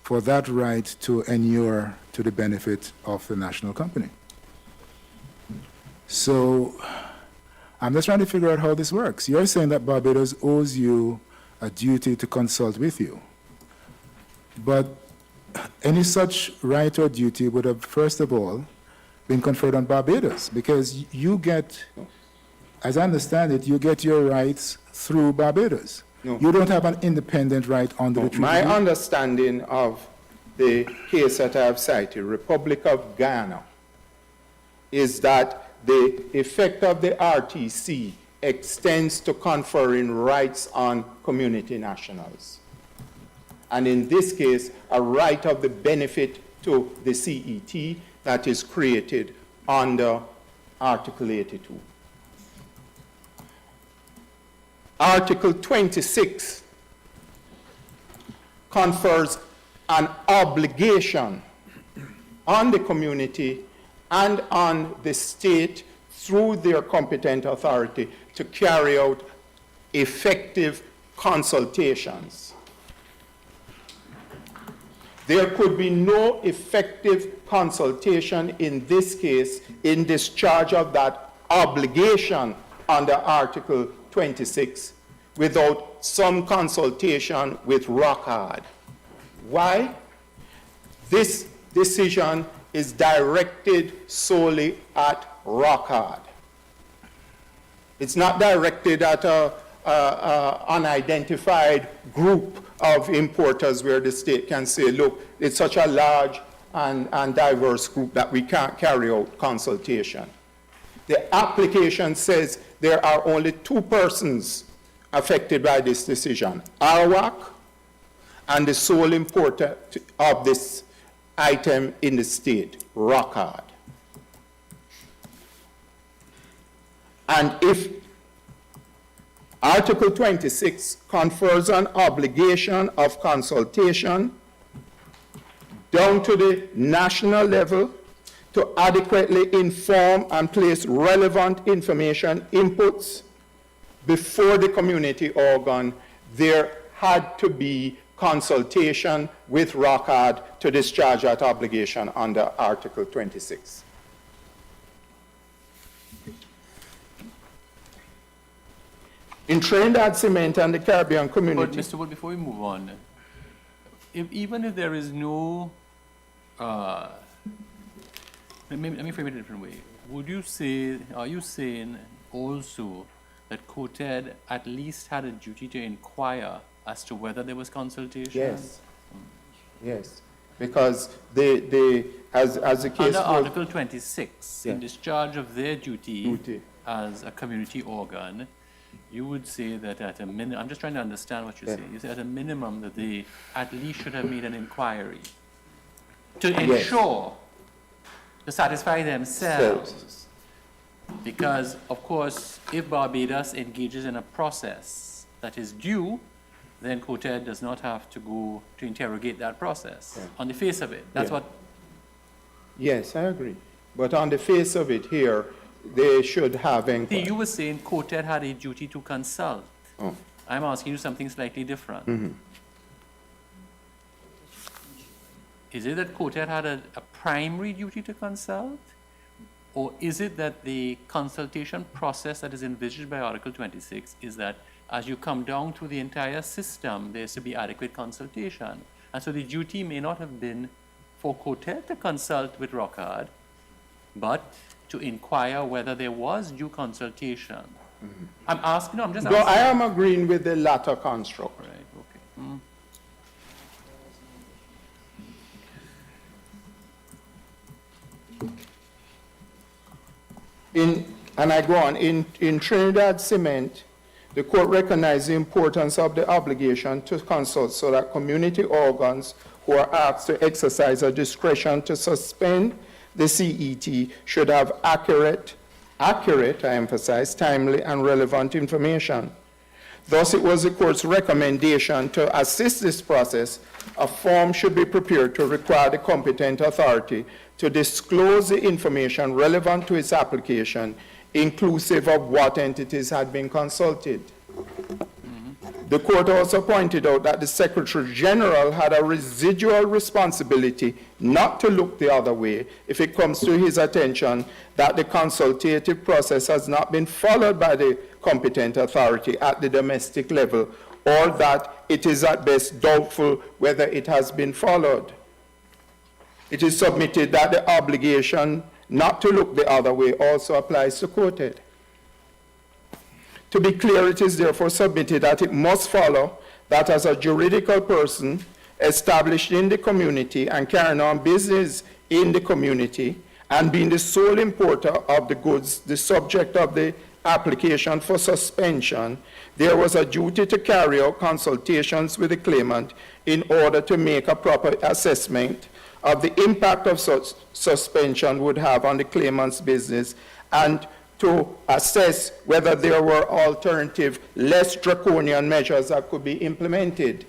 S11: for that right to inure to the benefit of the national company. So I'm just trying to figure out how this works. You're saying that Barbados owes you a duty to consult with you. But any such right or duty would have, first of all, been conferred on Barbados, because you get, as I understand it, you get your rights through Barbados.
S1: No.
S11: You don't have an independent right under the treaty.
S1: My understanding of the case that I have cited, Republic of Ghana, is that the effect of the RTC extends to conferring rights on community nationals. And in this case, a right of the benefit to the CET that is created under Article 82. Article 26 confers an obligation on the community and on the state through their competent authority to carry out effective consultations. There could be no effective consultation in this case in discharge of that obligation under Article 26 without some consultation with Rockhard. Why? This decision is directed solely at Rockhard. It's not directed at an unidentified group of importers where the state can say, look, it's such a large and diverse group that we can't carry out consultation. The application says there are only two persons affected by this decision, Arawak and the sole importer of this item in the state, Rockhard. And if Article 26 confers an obligation of consultation down to the national level to adequately inform and place relevant information inputs before the community organ, there had to be consultation with Rockhard to discharge that obligation under Article 26. In Trinidad Cement and the Caribbean community.
S10: But Mr. Wood, before we move on, even if there is no, let me frame it a different way. Would you say, are you saying also that COTED at least had a duty to inquire as to whether there was consultation?
S1: Yes. Yes. Because as the case
S10: under
S1: goes,
S10: Article 26,
S1: Yeah.
S10: in discharge of their duty as a community organ, you would say that at a minimum, I'm just trying to understand what you're saying. You say at a minimum that they at least should have made an inquiry to ensure, to satisfy themselves. Because, of course, if Barbados engages in a process that is due, then COTED does not have to go to interrogate that process on the face of it. That's what.
S1: Yes, I agree. But on the face of it here, they should have inquiry.
S10: You were saying COTED had a duty to consult.
S1: Oh.
S10: I'm asking you something slightly different.
S1: Mhm.
S10: Is it that COTED had a primary duty to consult? Or is it that the consultation process that is envisaged by Article 26 is that as you come down through the entire system, there's to be adequate consultation? And so the duty may not have been for COTED to consult with Rockard, but to inquire whether there was due consultation. I'm asking, no, I'm just
S1: No,
S10: asking.
S1: I am agreeing with the latter construct.
S10: Right, okay. Mm.
S1: And I go on, in Trinidad Cement, the court recognized the importance of the obligation to consult so that community organs who are asked to exercise a discretion to suspend the CET should have accurate, I emphasize, timely and relevant information. Thus, it was the court's recommendation to assist this process, a form should be prepared to require the competent authority to disclose the information relevant to its application, inclusive of what entities had been consulted. The court also pointed out that the Secretary General had a residual responsibility not to look the other way if it comes to his attention that the consultative process has not been followed by the competent authority at the domestic level, or that it is at best doubtful whether it has been followed. It is submitted that the obligation not to look the other way also applies to COTED. To be clear, it is therefore submitted that it must follow that as a juridical person established in the community and carrying on business in the community and being the sole importer of the goods, the subject of the application for suspension, there was a duty to carry out consultations with the claimant in order to make a proper assessment of the impact of such suspension would have on the claimant's business and to assess whether there were alternative, less draconian measures that could be implemented.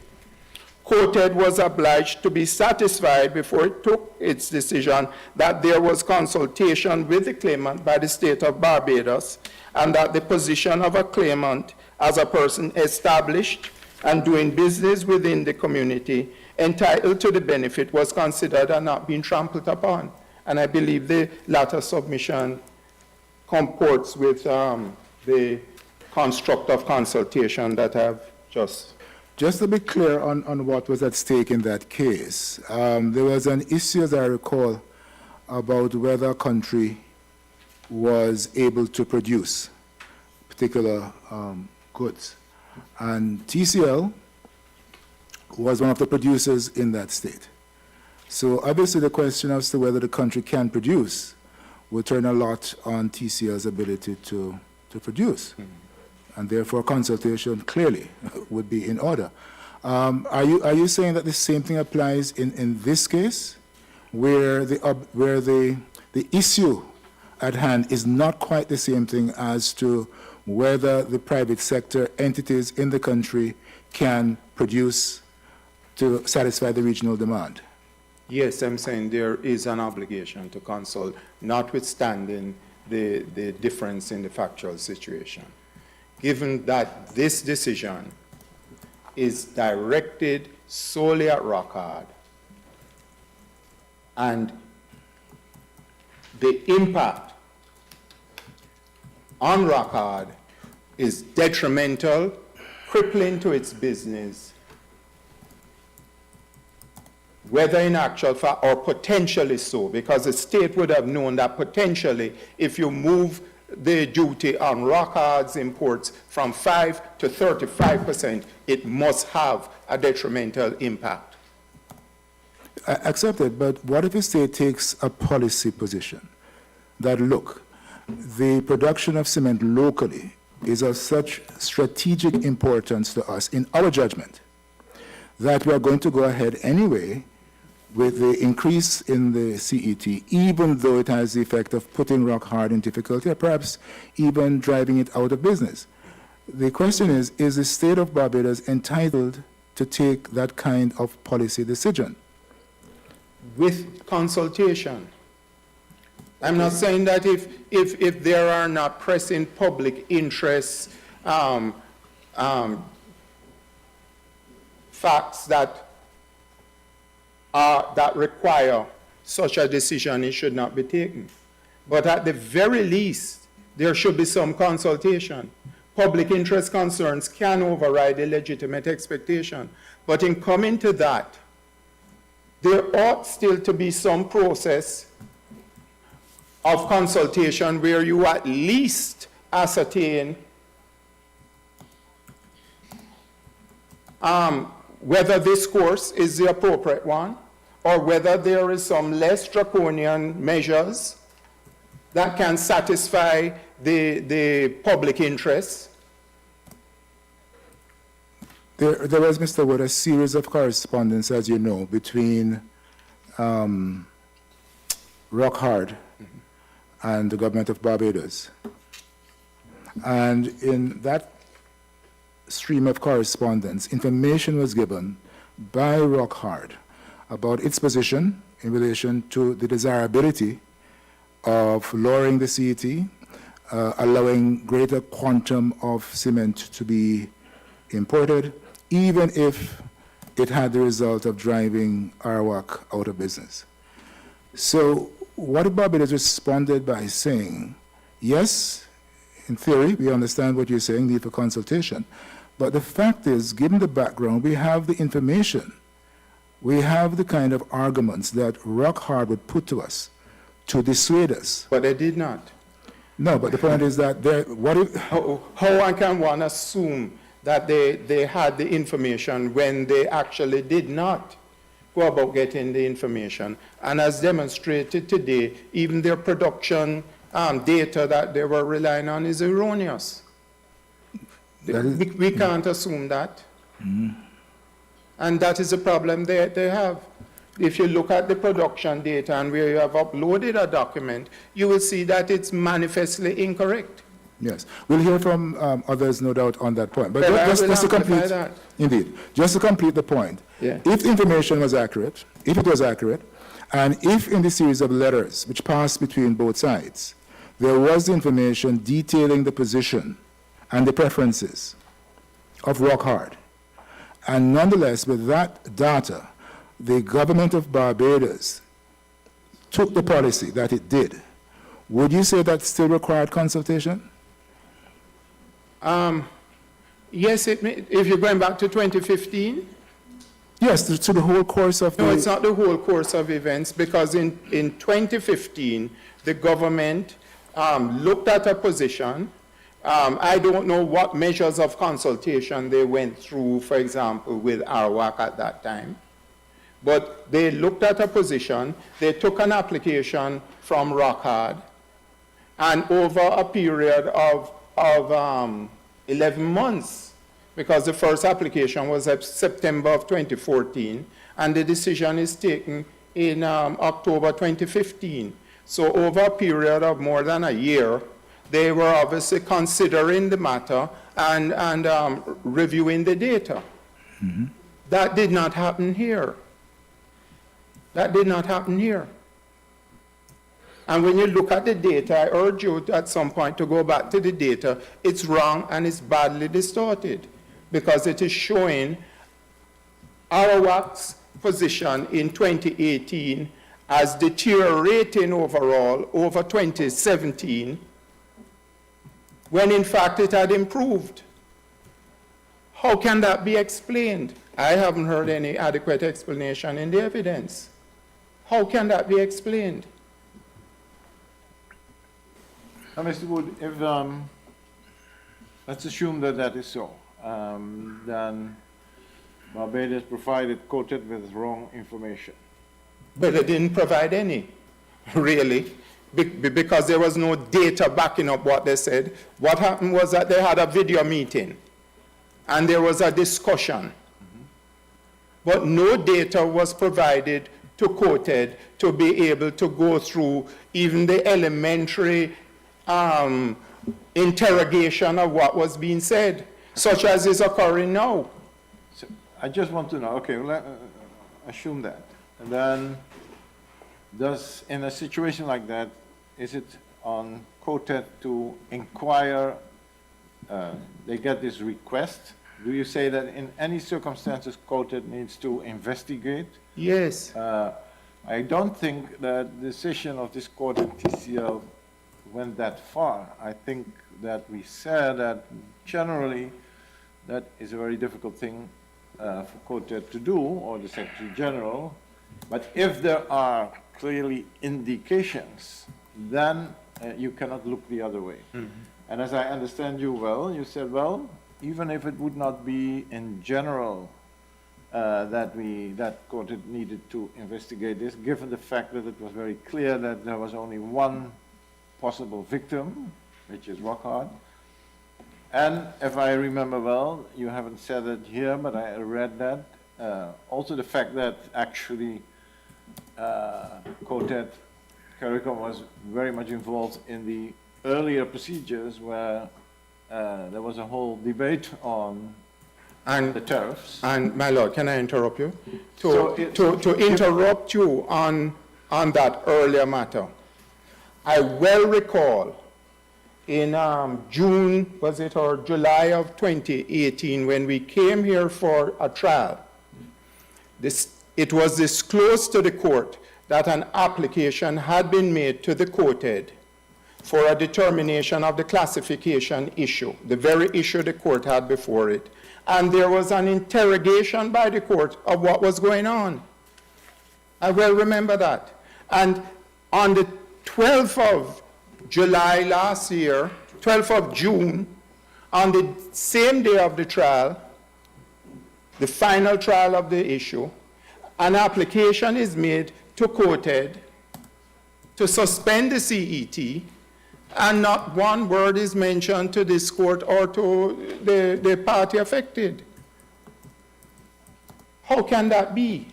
S1: COTED was obliged to be satisfied before it took its decision that there was consultation with the claimant by the state of Barbados and that the position of a claimant as a person established and doing business within the community entitled to the benefit was considered and not being trampled upon. And I believe the latter submission comports with the construct of consultation that I've just...
S11: Just to be clear on what was at stake in that case, there was an issue, as I recall, about whether a country was able to produce particular goods. And TCL was one of the producers in that state. So obviously the question as to whether the country can produce will turn a lot on TCL's ability to produce. And therefore consultation clearly would be in order. Are you saying that the same thing applies in this case, where the issue at hand is not quite the same thing as to whether the private sector entities in the country can produce to satisfy the regional demand?
S1: Yes, I'm saying there is an obligation to consult, notwithstanding the difference in the factual situation. Given that this decision is directed solely at Rockard, and the impact on Rockard is detrimental, crippling to its business, whether in actual fact or potentially so, because the state would have known that potentially if you move the duty on Rockard's imports from 5 to 35%, it must have a detrimental impact.
S11: Accepted, but what if the state takes a policy position that, look, the production of cement locally is of such strategic importance to us, in our judgment, that we are going to go ahead anyway with the increase in the CET, even though it has the effect of putting Rockard in difficulty, or perhaps even driving it out of business. The question is the state of Barbados entitled to take that kind of policy decision?
S1: With consultation. I'm not saying that if there are not pressing public interests, facts that require such a decision, it should not be taken. But at the very least, there should be some consultation. Public interest concerns can override a legitimate expectation. But in coming to that, there ought still to be some process of consultation where you at least ascertain whether this course is the appropriate one, or whether there is some less draconian measures that can satisfy the public interest.
S11: There was, Mr. Wood, a series of correspondence, as you know, between Rockhard and the government of Barbados. And in that stream of correspondence, information was given by Rockhard about its position in relation to the desirability of lowering the CET, allowing greater quantum of cement to be imported, even if it had the result of driving Arawak out of business. So what Barbados responded by saying, yes, in theory, we understand what you're saying, need for consultation. But the fact is, given the background, we have the information. We have the kind of arguments that Rockhard would put to us to dissuade us.
S1: But they did not.
S11: No, but the point is that
S1: how can one assume that they had the information when they actually did not go about getting the information? And as demonstrated today, even their production data that they were relying on is erroneous. We can't assume that. And that is a problem they have. If you look at the production data and where you have uploaded a document, you will see that it's manifestly incorrect.
S11: Yes, we'll hear from others, no doubt, on that point. But just to complete, indeed, just to complete the point,
S1: yeah.
S11: If the information was accurate, if it was accurate, and if in the series of letters which passed between both sides, there was information detailing the position and the preferences of Rockhard, and nonetheless, with that data, the government of Barbados took the policy that it did, would you say that still required consultation?
S1: Yes, if you're going back to 2015?
S11: Yes, to the whole course of
S1: No, it's not the whole course of events, because in 2015, the government looked at a position. I don't know what measures of consultation they went through, for example, with Arawak at that time. But they looked at a position, they took an application from Rockhard, and over a period of 11 months, because the first application was September of 2014, and the decision is taken in October 2015. So over a period of more than a year, they were obviously considering the matter and reviewing the data.
S11: Mm-hmm.
S1: That did not happen here. That did not happen here. And when you look at the data, I urge you at some point to go back to the data. It's wrong and it's badly distorted, because it is showing Arawak's position in 2018 as deteriorating overall over 2017, when in fact it had improved. How can that be explained? I haven't heard any adequate explanation in the evidence. How can that be explained?
S13: Now, Mr. Wood, if, let's assume that that is so, then Barbados provided COTED with wrong information.
S1: But they didn't provide any, really, because there was no data backing up what they said. What happened was that they had a video meeting, and there was a discussion. But no data was provided to COTED to be able to go through even the elementary interrogation of what was being said, such as is occurring now.
S13: So I just want to know, okay, well, assume that. And then in a situation like that, is it on COTED to inquire, they get this request? Do you say that in any circumstances COTED needs to investigate?
S1: Yes.
S13: I don't think that the decision of this court in TCL went that far. I think that we said that generally that is a very difficult thing for COTED to do, or the Secretary General. But if there are clearly indications, then you cannot look the other way. And as I understand you well, you said, well, even if it would not be in general that COTED needed to investigate this, given the fact that it was very clear that there was only one possible victim, which is Rockhard. And if I remember well, you haven't said it here, but I read that. Also the fact that actually COTED, Caricom was very much involved in the earlier procedures where there was a whole debate on the tariffs.
S1: And my lord, can I interrupt you? To interrupt you on that earlier matter, I well recall in June, was it, or July of 2018, when we came here for a trial, it was disclosed to the court that an application had been made to the COTED for a determination of the classification issue, the very issue the court had before it. And there was an interrogation by the court of what was going on. I well remember that. And on the 12th of July last year, 12th of June, on the same day of the trial, the final trial of the issue, an application is made to COTED to suspend the CET, and not one word is mentioned to this court or to the party affected. How can that be?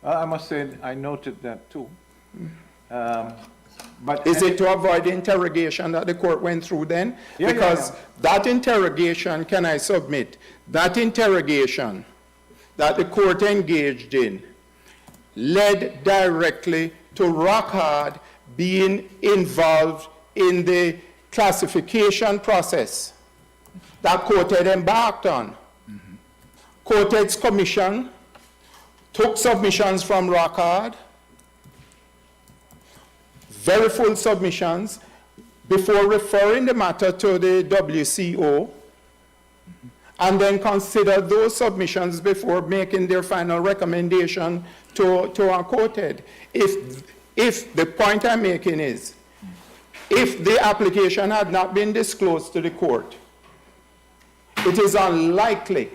S13: Well, I must say I noted that too. But
S1: is it to avoid the interrogation that the court went through then?
S13: Yeah,
S1: because that interrogation, can I submit, that interrogation that the court engaged in led directly to Rockhard being involved in the classification process that COTED embarked on. COTED's commission took submissions from Rockhard, very full submissions, before referring the matter to the WCO, and then considered those submissions before making their final recommendation to our COTED. If the point I'm making is, if the application had not been disclosed to the court, it is unlikely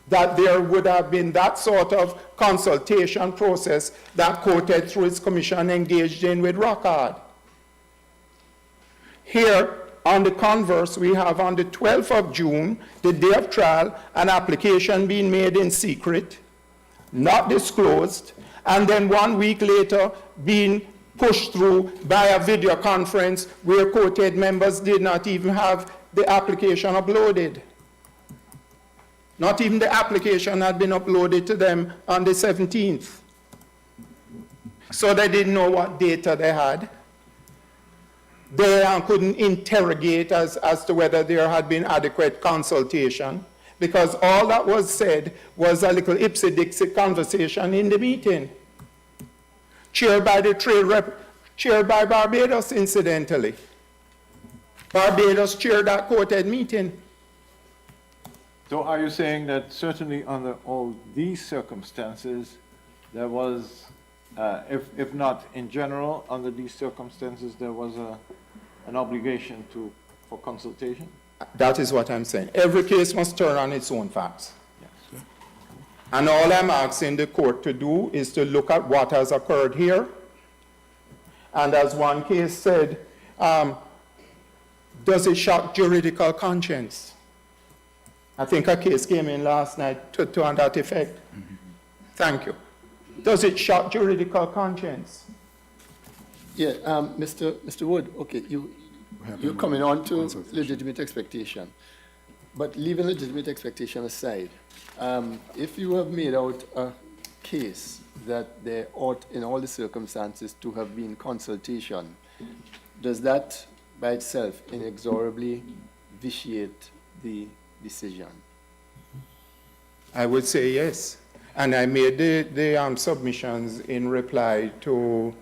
S1: that there would have been that sort of consultation process that COTED through its commission engaged in with Rockhard. Here, on the converse, we have on the 12th of June, the day of trial, an application being made in secret, not disclosed, and then 1 week later being pushed through by a video conference where COTED members did not even have the application uploaded. Not even the application had been uploaded to them on the 17th. So they didn't know what data they had. They couldn't interrogate as to whether there had been adequate consultation, because all that was said was a little ipsy-dixy conversation in the meeting, chaired by the trade rep, chaired by Barbados, incidentally. Barbados chaired that COTED meeting.
S13: So are you saying that certainly under all these circumstances, there was, if not in general, under these circumstances, there was an obligation for consultation?
S1: That is what I'm saying. Every case must turn on its own facts. Yes. And all I'm asking the court to do is to look at what has occurred here. And as one case said, does it shock juridical conscience? I think a case came in last night to on that effect. Thank you. Does it shock juridical conscience?
S2: Yeah, Mr. Wood, okay, you're coming on to legitimate expectation. But leaving legitimate expectation aside, if you have made out case that there ought, in all the circumstances, to have been consultation, does that by itself inexorably vitiate the decision?
S1: I would say yes. And I made the submissions in reply to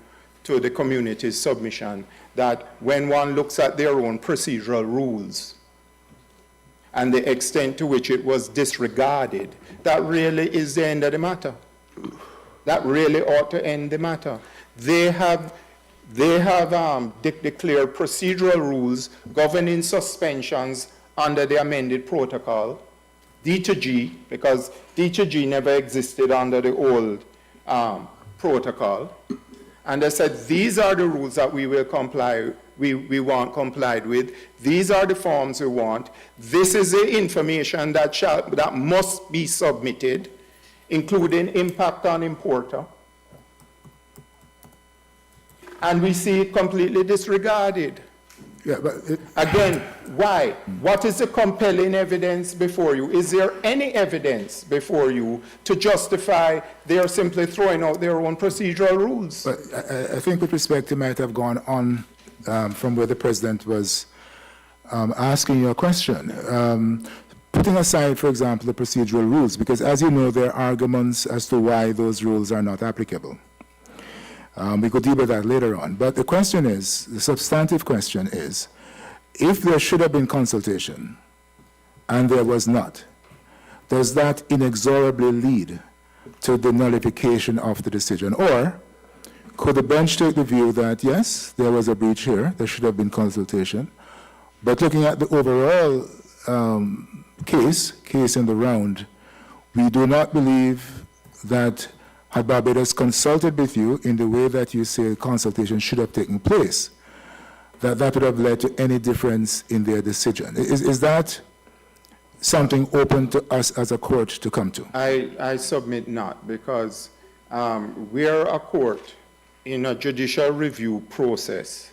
S1: the community's submission that when one looks at their own procedural rules and the extent to which it was disregarded, that really is the end of the matter. That really ought to end the matter. They have declared procedural rules governing suspensions under the amended protocol, D to G, because D to G never existed under the old protocol. And they said, these are the rules that we will comply, we want complied with. These are the forms we want. This is the information that must be submitted, including impact on importer. And we see it completely disregarded.
S11: Yeah, but
S1: Again, why? What is the compelling evidence before you? Is there any evidence before you to justify they are simply throwing out their own procedural rules?
S11: But I think with respect, it might have gone on from where the President was asking your question. Putting aside, for example, the procedural rules, because as you know, there are arguments as to why those rules are not applicable. We could deal with that later on. But the question is, the substantive question is, if there should have been consultation and there was not, does that inexorably lead to the nullification of the decision? Or could the bench take the view that, yes, there was a breach here, there should have been consultation, but looking at the overall case in the round, we do not believe that had Barbados consulted with you in the way that you say consultation should have taken place, that would have led to any difference in their decision. Is that something open to us as a court to come to?
S1: I submit not, because we're a court in a judicial review process.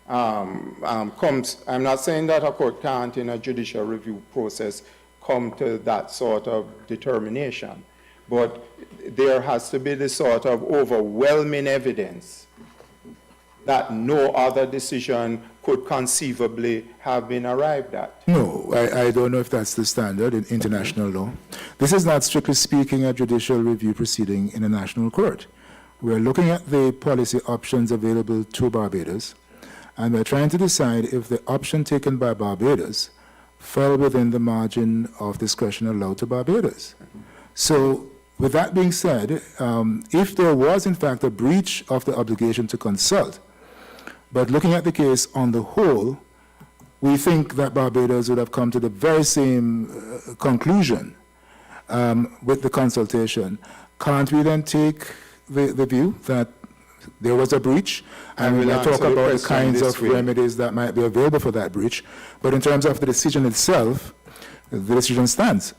S1: I'm not saying that a court can't, in a judicial review process, come to that sort of determination. But there has to be the sort of overwhelming evidence that no other decision could conceivably have been arrived at.
S11: No, I don't know if that's the standard in international law. This is not, strictly speaking, a judicial review proceeding in a national court. We're looking at the policy options available to Barbados, and we're trying to decide if the option taken by Barbados fell within the margin of discretion allowed to Barbados. So, with that being said, if there was in fact a breach of the obligation to consult, but looking at the case on the whole, we think that Barbados would have come to the very same conclusion with the consultation. Can't we then take the view that there was a breach, and we'll talk about the kinds of remedies that might be available for that breach, but in terms of the decision itself, the decision stands.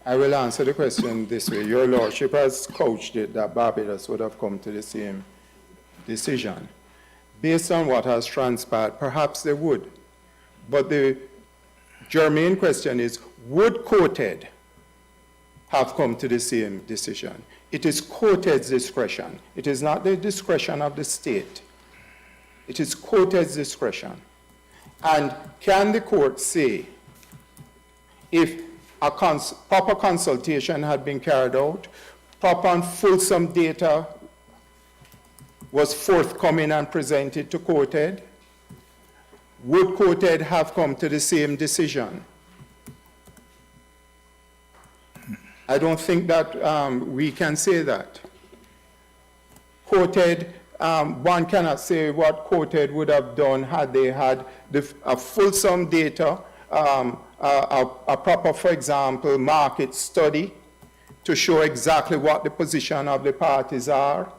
S1: I will answer the question this way. Your Lordship has couched it that Barbados would have come to the same decision. Based on what has transpired, perhaps they would. But the germane question is, would COTED have come to the same decision? It is COTED's discretion. It is not the discretion of the state. It is COTED's discretion. And can the court say, if a proper consultation had been carried out, proper and fulsome data was forthcoming and presented to COTED, would COTED have come to the same decision? I don't think that we can say that. COTED, one cannot say what COTED would have done had they had a fulsome data, a proper, for example, market study to show exactly what the position of the parties are,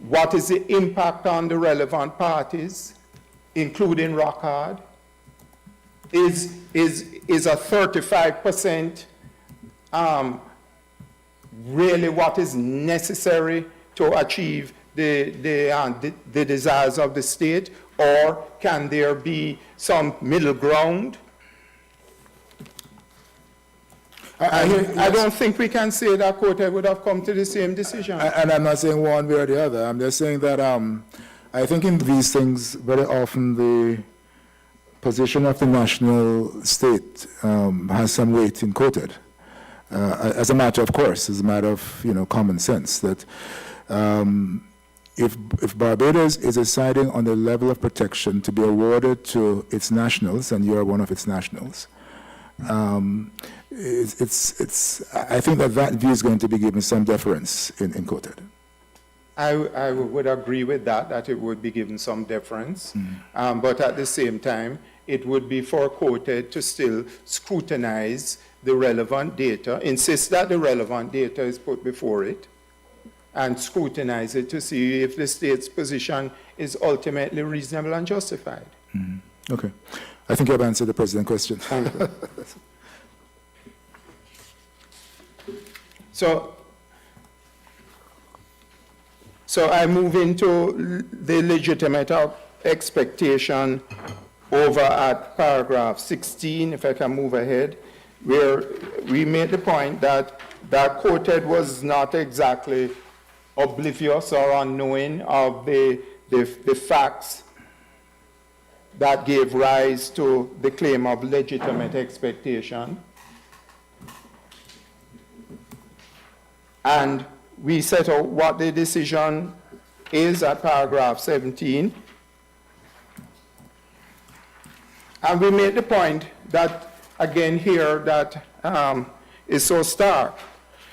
S1: what is the impact on the relevant parties, including Rockhard. Is a 35% really what is necessary to achieve the desires of the state, or can there be some middle ground? I don't think we can say that COTED would have come to the same decision.
S11: And I'm not saying one way or the other. I'm just saying that I think in these things, very often the position of the national state has some weight in COTED. As a matter of course, as a matter of common sense, that if Barbados is deciding on the level of protection to be awarded to its nationals, and you are one of its nationals, I think that view is going to be given some deference in COTED.
S1: I would agree with that it would be given some deference, but at the same time, it would be for COTED to still scrutinize the relevant data, insist that the relevant data is put before it, and scrutinize it to see if the state's position is ultimately reasonable and justified.
S11: Okay. I think you have answered the President's question.
S1: Thank you. So I move into the legitimate expectation over at paragraph 16, if I can move ahead, where we made the point that COTED was not exactly oblivious or unknowing of the facts that gave rise to the claim of legitimate expectation. And we set out what the decision is at paragraph 17. And we made the point that, again here, that is so stark.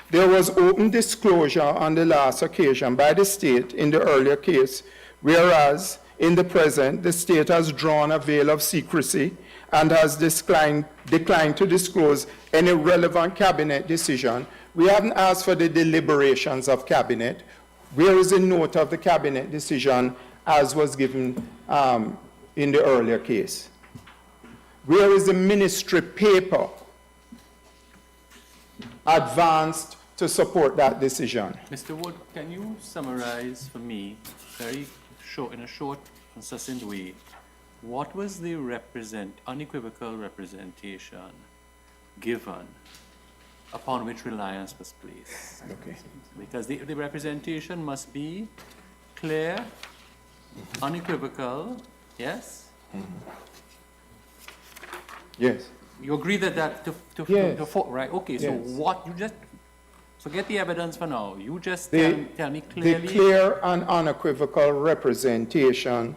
S1: There was open disclosure on the last occasion by the state in the earlier case, whereas in the present, the state has drawn a veil of secrecy and has declined to disclose any relevant cabinet decision. We haven't asked for the deliberations of cabinet. Where is the note of the cabinet decision as was given in the earlier case? Where is the ministry paper advanced to support that decision?
S10: Mr. Wood, can you summarize for me, very short, in a short and succinct way, what was the unequivocal representation given upon which reliance was placed?
S1: Okay.
S10: Because the representation must be clear, unequivocal, yes?
S1: Yes.
S10: You agree that
S1: Yes.
S10: right? Okay, so
S1: Yes.
S10: what you just, forget the evidence for now. You just tell me
S1: The
S10: clearly.
S1: clear and unequivocal representation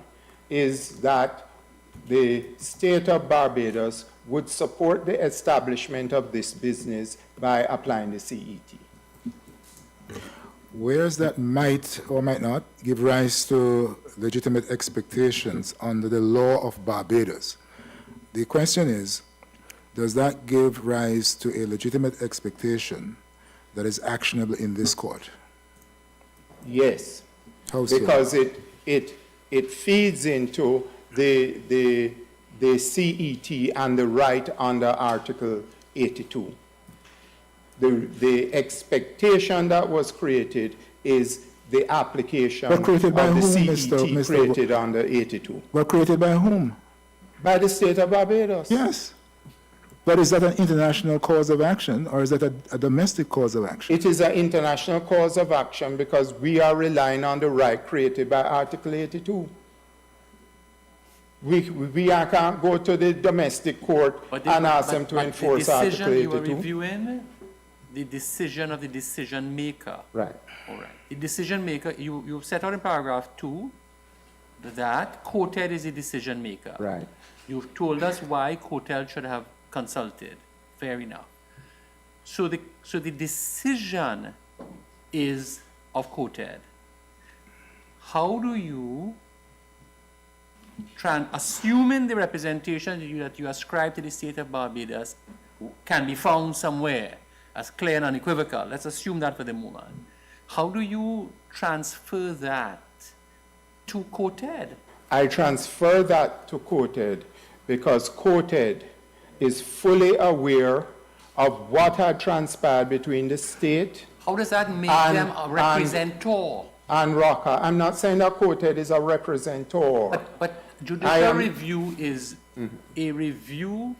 S1: is that the state of Barbados would support the establishment of this business by applying the CET.
S11: Whereas that might or might not give rise to legitimate expectations under the law of Barbados. The question is, does that give rise to a legitimate expectation that is actionable in this court?
S1: Yes.
S11: How so?
S1: Because it feeds into the CET and the right under Article 82. The expectation that was created is the application of the CET created under 82.
S11: Well, created by whom?
S1: By the state of Barbados.
S11: Yes. But is that an international cause of action, or is that a domestic cause of action?
S1: It is an international cause of action because we are relying on the right created by Article 82. We can't go to the domestic court and ask them to enforce Article 82.
S10: The decision you are reviewing, the decision of the decision maker.
S1: Right.
S10: All right. The decision maker, you set out in paragraph 2 that COTED is the decision maker.
S1: Right.
S10: You've told us why COTED should have consulted. Fair enough. So the decision is of COTED. How do you, assuming the representation that you ascribe to the state of Barbados can be found somewhere as clear and unequivocal, let's assume that for the moment, how do you transfer that to COTED?
S1: I transfer that to COTED because COTED is fully aware of what had transpired between the state.
S10: How does that make them a representor?
S1: And ROCA. I'm not saying that COTED is a representor.
S10: But judicial review is a review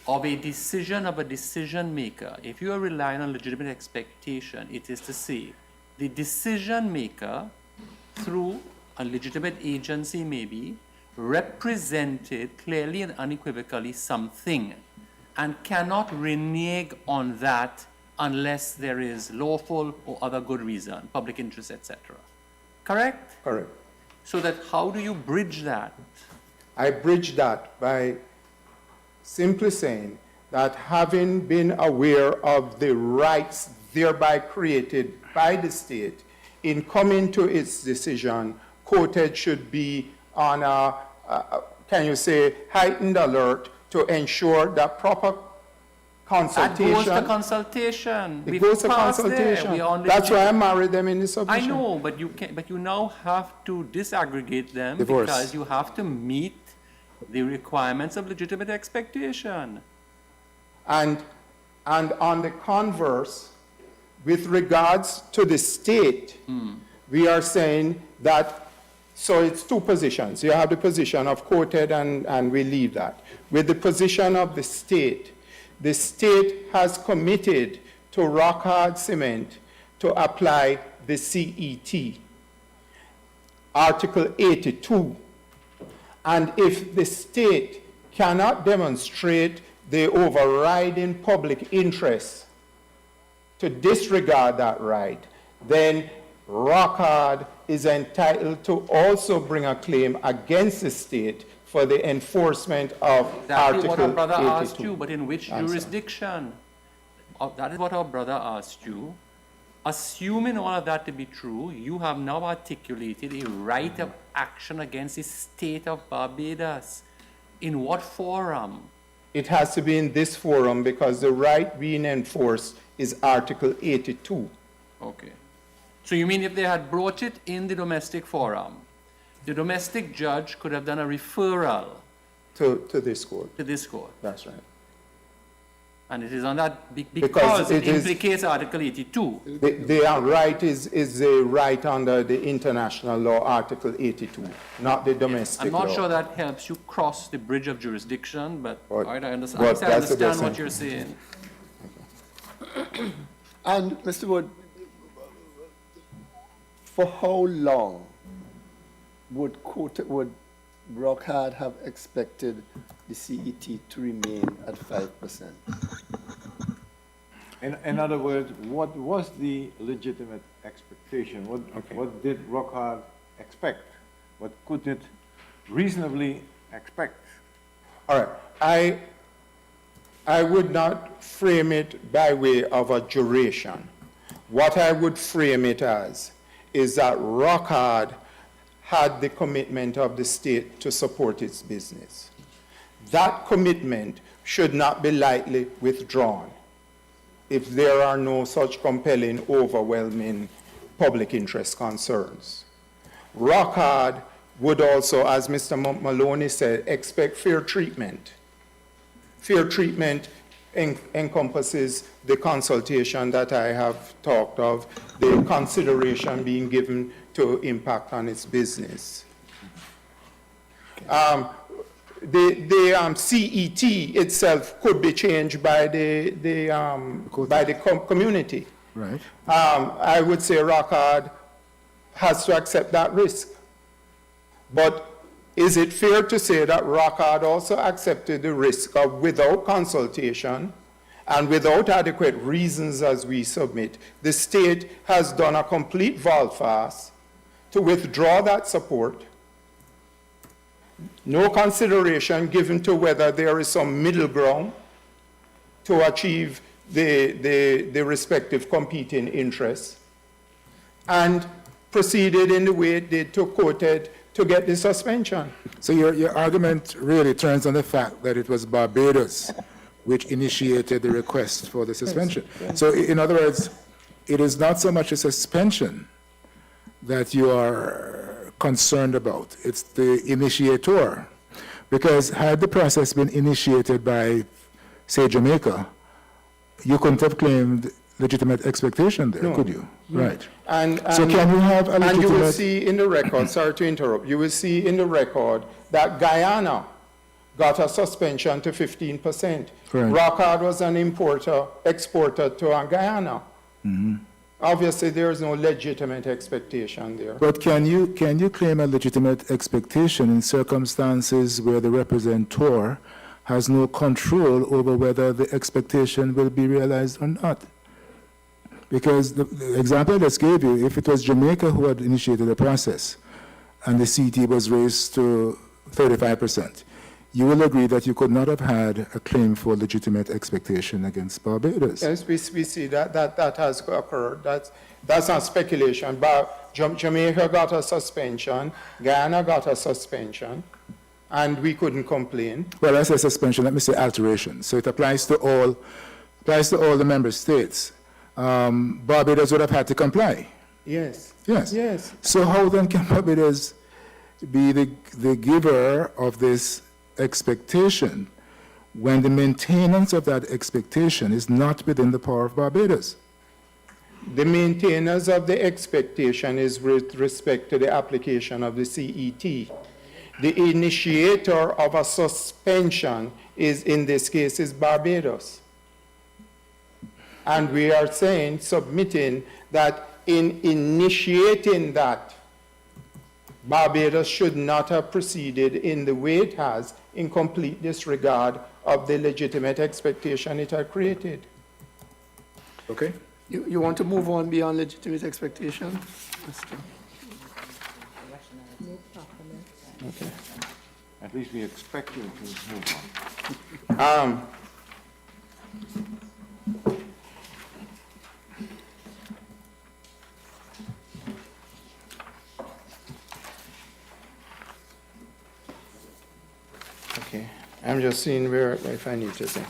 S10: of a decision of a decision maker, if you are relying on legitimate expectation, it is to say the decision maker, through a legitimate agency maybe, represented clearly and unequivocally something and cannot renege on that unless there is lawful or other good reason, public interest, etc. Correct?
S1: Correct.
S10: So that how do you bridge that?
S1: I bridge that by simply saying that having been aware of the rights thereby created by the state in coming to its decision, COTED should be on a, can you say, heightened alert to ensure that proper consultation.
S10: That goes to consultation.
S1: It goes to consultation. That's why I married them in the submission.
S10: I know, but you now have to disaggregate them
S1: Divorce.
S10: because you have to meet the requirements of legitimate expectation.
S1: And on the converse, with regards to the state, we are saying that, so it's two positions. You have the position of COTED and we leave that. With the position of the state has committed to Rock Hard Cement to apply the CET, Article 82. And if the state cannot demonstrate the overriding public interest to disregard that right, then Rock Hard is entitled to also bring a claim against the state for the enforcement of
S10: Exactly
S1: Article 82.
S10: what our brother asked you, but in which jurisdiction? That is what our brother asked you. Assuming all of that to be true, you have now articulated a right of action against the state of Barbados. In what forum?
S1: It has to be in this forum because the right being enforced is Article 82.
S10: Okay. So you mean if they had brought it in the domestic forum, the domestic judge could have done a referral
S1: to this court.
S10: To this court.
S1: That's right.
S10: And it is on that because it implicates Article 82.
S1: The right is the right under the international law, Article 82, not the domestic law.
S10: I'm not sure that helps you cross the bridge of jurisdiction, but all right, I understand,
S1: But
S10: I understand what you're saying.
S2: And Mr. Wood, for how long would Rock Hard have expected the CET to remain at 5%?
S13: In other words, what was the legitimate expectation? What did Rock Hard expect? What could it reasonably expect?
S1: All right. I would not frame it by way of a duration. What I would frame it as is that Rock Hard had the commitment of the state to support its business. That commitment should not be lightly withdrawn if there are no such compelling, overwhelming public interest concerns. Rock Hard would also, as Mr. Maloney said, expect fair treatment. Fair treatment encompasses the consultation that I have talked of, the consideration being given to impact on its business. The CET itself could be changed by the community.
S11: Right.
S1: I would say Rock Hard has to accept that risk. But is it fair to say that Rock Hard also accepted the risk of, without consultation and without adequate reasons as we submit, the state has done a complete volte-face to withdraw that support? No consideration given to whether there is some middle ground to achieve the respective competing interests, and proceeded in the way it did to COTED to get the suspension.
S11: So your argument really turns on the fact that it was Barbados which initiated the request for the suspension.
S1: Yes.
S11: So in other words, it is not so much a suspension that you are concerned about, it's the initiator. Because had the process been initiated by, say, Jamaica, you couldn't have claimed legitimate expectation there, could you?
S1: No.
S11: Right.
S1: So
S11: can you have a legitimate...
S1: And you will see in the record, sorry to interrupt, you will see in the record that Guyana got a suspension to 15%.
S11: Correct.
S1: Rockard was an exporter to Guyana. Obviously, there is no legitimate expectation there.
S11: But can you claim a legitimate expectation in circumstances where the representor has no control over whether the expectation will be realized or not? Because the example I just gave you, if it was Jamaica who had initiated the process and the CT was raised to 35%, you will agree that you could not have had a claim for legitimate expectation against Barbados.
S1: Yes, we see that has occurred. That's not speculation. But Jamaica got a suspension, Guyana got a suspension, and we couldn't complain.
S11: Well, I say suspension, let me say alteration. So it applies to all the member states. Barbados would have had to comply.
S1: Yes.
S11: Yes.
S1: Yes.
S11: So how then can Barbados be the giver of this expectation when the maintenance of that expectation is not within the power of Barbados?
S1: The maintainers of the expectation is with respect to the application of the CET. The initiator of a suspension is, in this case, is Barbados. And we are saying, submitting, that in initiating that, Barbados should not have proceeded in the way it has, in complete disregard of the legitimate expectation it had created.
S2: Okay. You want to move on beyond legitimate expectation?
S13: Okay. At least we expect you to move on.
S1: Okay, I'm just seeing where, if I need to say.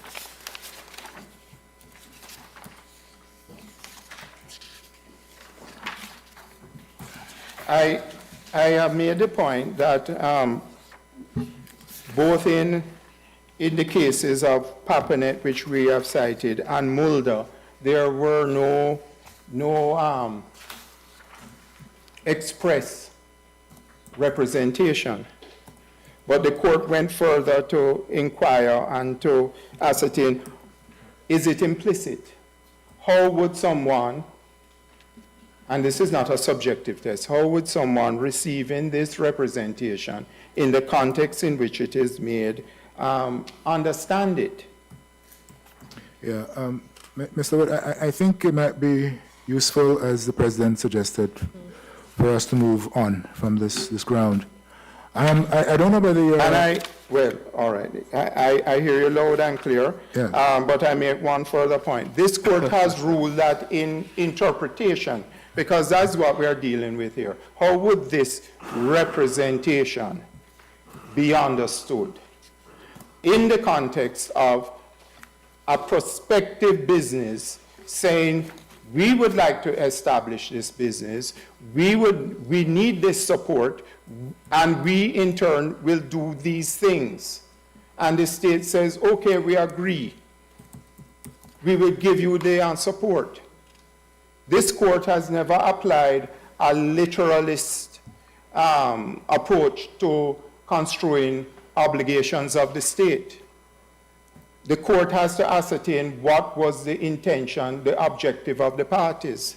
S1: I have made the point that both in the cases of Papanet, which we have cited, and Mulder, there were no express representation. But the court went further to inquire and to ascertain, is it implicit? How would someone, and this is not a subjective test, how would someone receiving this representation in the context in which it is made understand it?
S11: Yeah, Mr. Wood, I think it might be useful, as the President suggested, for us to move on from this ground. I don't know whether you're...
S1: Well, all right. I hear you loud and clear.
S11: Yeah.
S1: But I make one further point. This court has ruled that in interpretation, because that's what we are dealing with here. How would this representation be understood in the context of a prospective business saying, we would like to establish this business, we need this support, and we in turn will do these things. And the state says, okay, we agree. We will give you the support. This court has never applied a literalist approach to construing obligations of the state. The court has to ascertain what was the intention, the objective of the parties.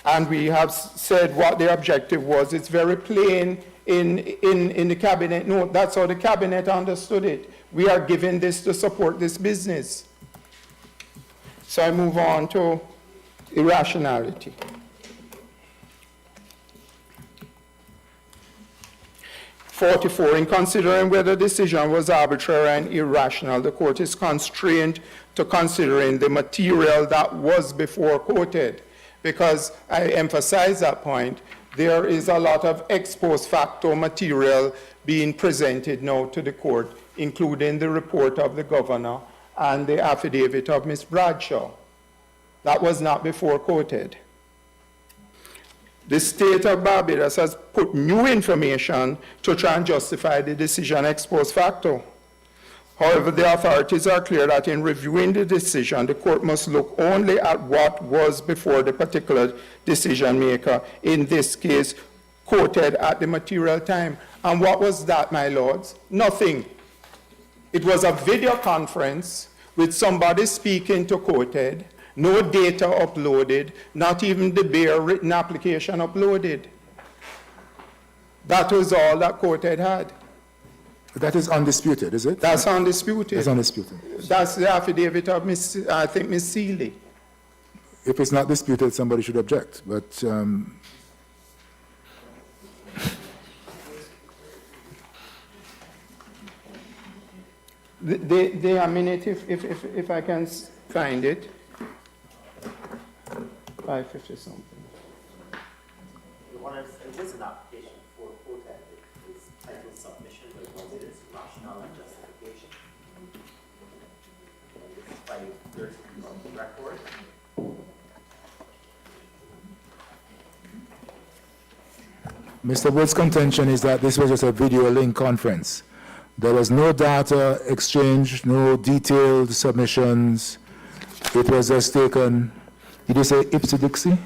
S1: And we have said what the objective was. It's very plain in the cabinet note. That's how the cabinet understood it. We are giving this to support this business. So I move on to irrationality. In considering whether the decision was arbitrary and irrational, the court is constrained to considering the material that was before quoted. Because I emphasize that point, there is a lot of ex post facto material being presented now to the court, including the report of the governor and the affidavit of Ms. Bradshaw. That was not before quoted. The state of Barbados has put new information to try and justify the decision ex post facto. However, the authorities are clear that in reviewing the decision, the court must look only at what was before the particular decision maker, in this case, quoted at the material time. And what was that, my lords? Nothing. It was a video conference with somebody speaking to COTED, no data uploaded, not even the bare written application uploaded. That was all that COTED had.
S11: That is undisputed, is it?
S1: That's undisputed.
S11: It's undisputed.
S1: That's the affidavit of Miss Seeley.
S11: If it's not disputed, somebody should object, but
S1: a minute, if I can find it. 550 something.
S6: Your Honor, it was an application for COTED. It was titled submission, but it is rationale and justification. And this is 530 of the record.
S11: Mr. Wood's contention is that this was just a video link conference. There was no data exchange, no detailed submissions. It was just taken, did you say ipsy dixie?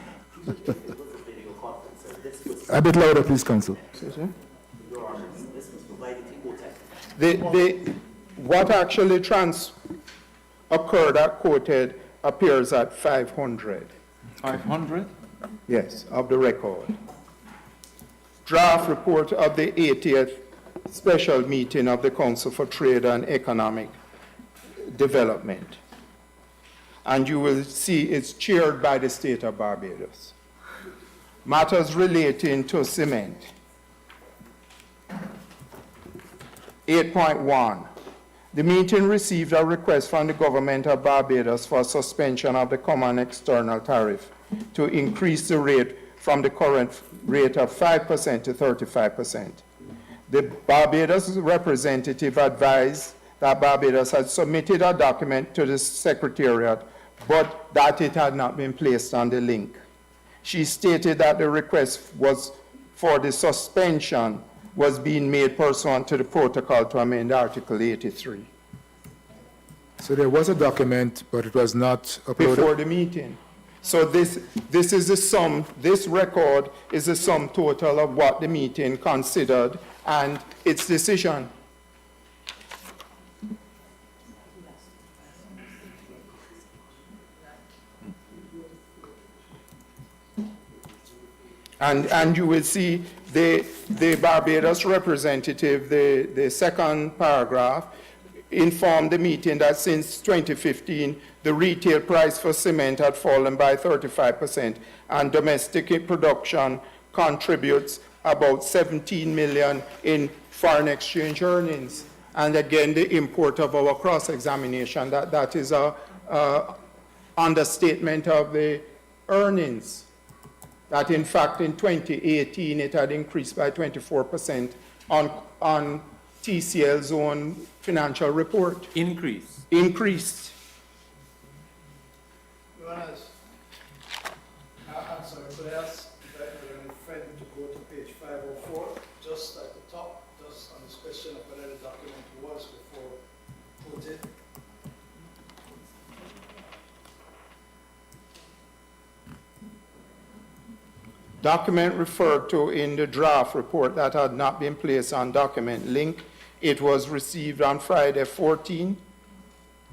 S11: A bit louder, please, counsel.
S6: Your Honor, this was provided to COTED.
S1: What actually occurred at COTED appears at 500.
S4: 500?
S1: Yes, of the record. Draft report of the 80th special meeting of the Council for Trade and Economic Development. And you will see it's chaired by the state of Barbados. Matters relating to cement. 8.1. The meeting received a request from the government of Barbados for suspension of the Common External Tariff to increase the rate from the current rate of 5% to 35%. The Barbados representative advised that Barbados had submitted a document to the Secretariat, but that it had not been placed on the link. She stated that the request was for the suspension was being made pursuant to the protocol to amend Article 83.
S11: So there was a document, but it was not uploaded?
S1: Before the meeting. So this is the sum, this record is the sum total of what the meeting considered and its decision. And you will see the Barbados representative, the second paragraph, informed the meeting that since 2015, the retail price for cement had fallen by 35%, and domestic production contributes about 17 million in foreign exchange earnings. And again, the import of our cross-examination, that is a understatement of the earnings. That in fact in 2018 it had increased by 24% on TCL's own financial report.
S10: Increase.
S1: Increased.
S12: Your Honors, I'm sorry, could I ask my friend to go to page 504, just at the top, just on this question of whether the document was before quoted.
S1: Document referred to in the draft report that had not been placed on document link. It was received on Friday 14,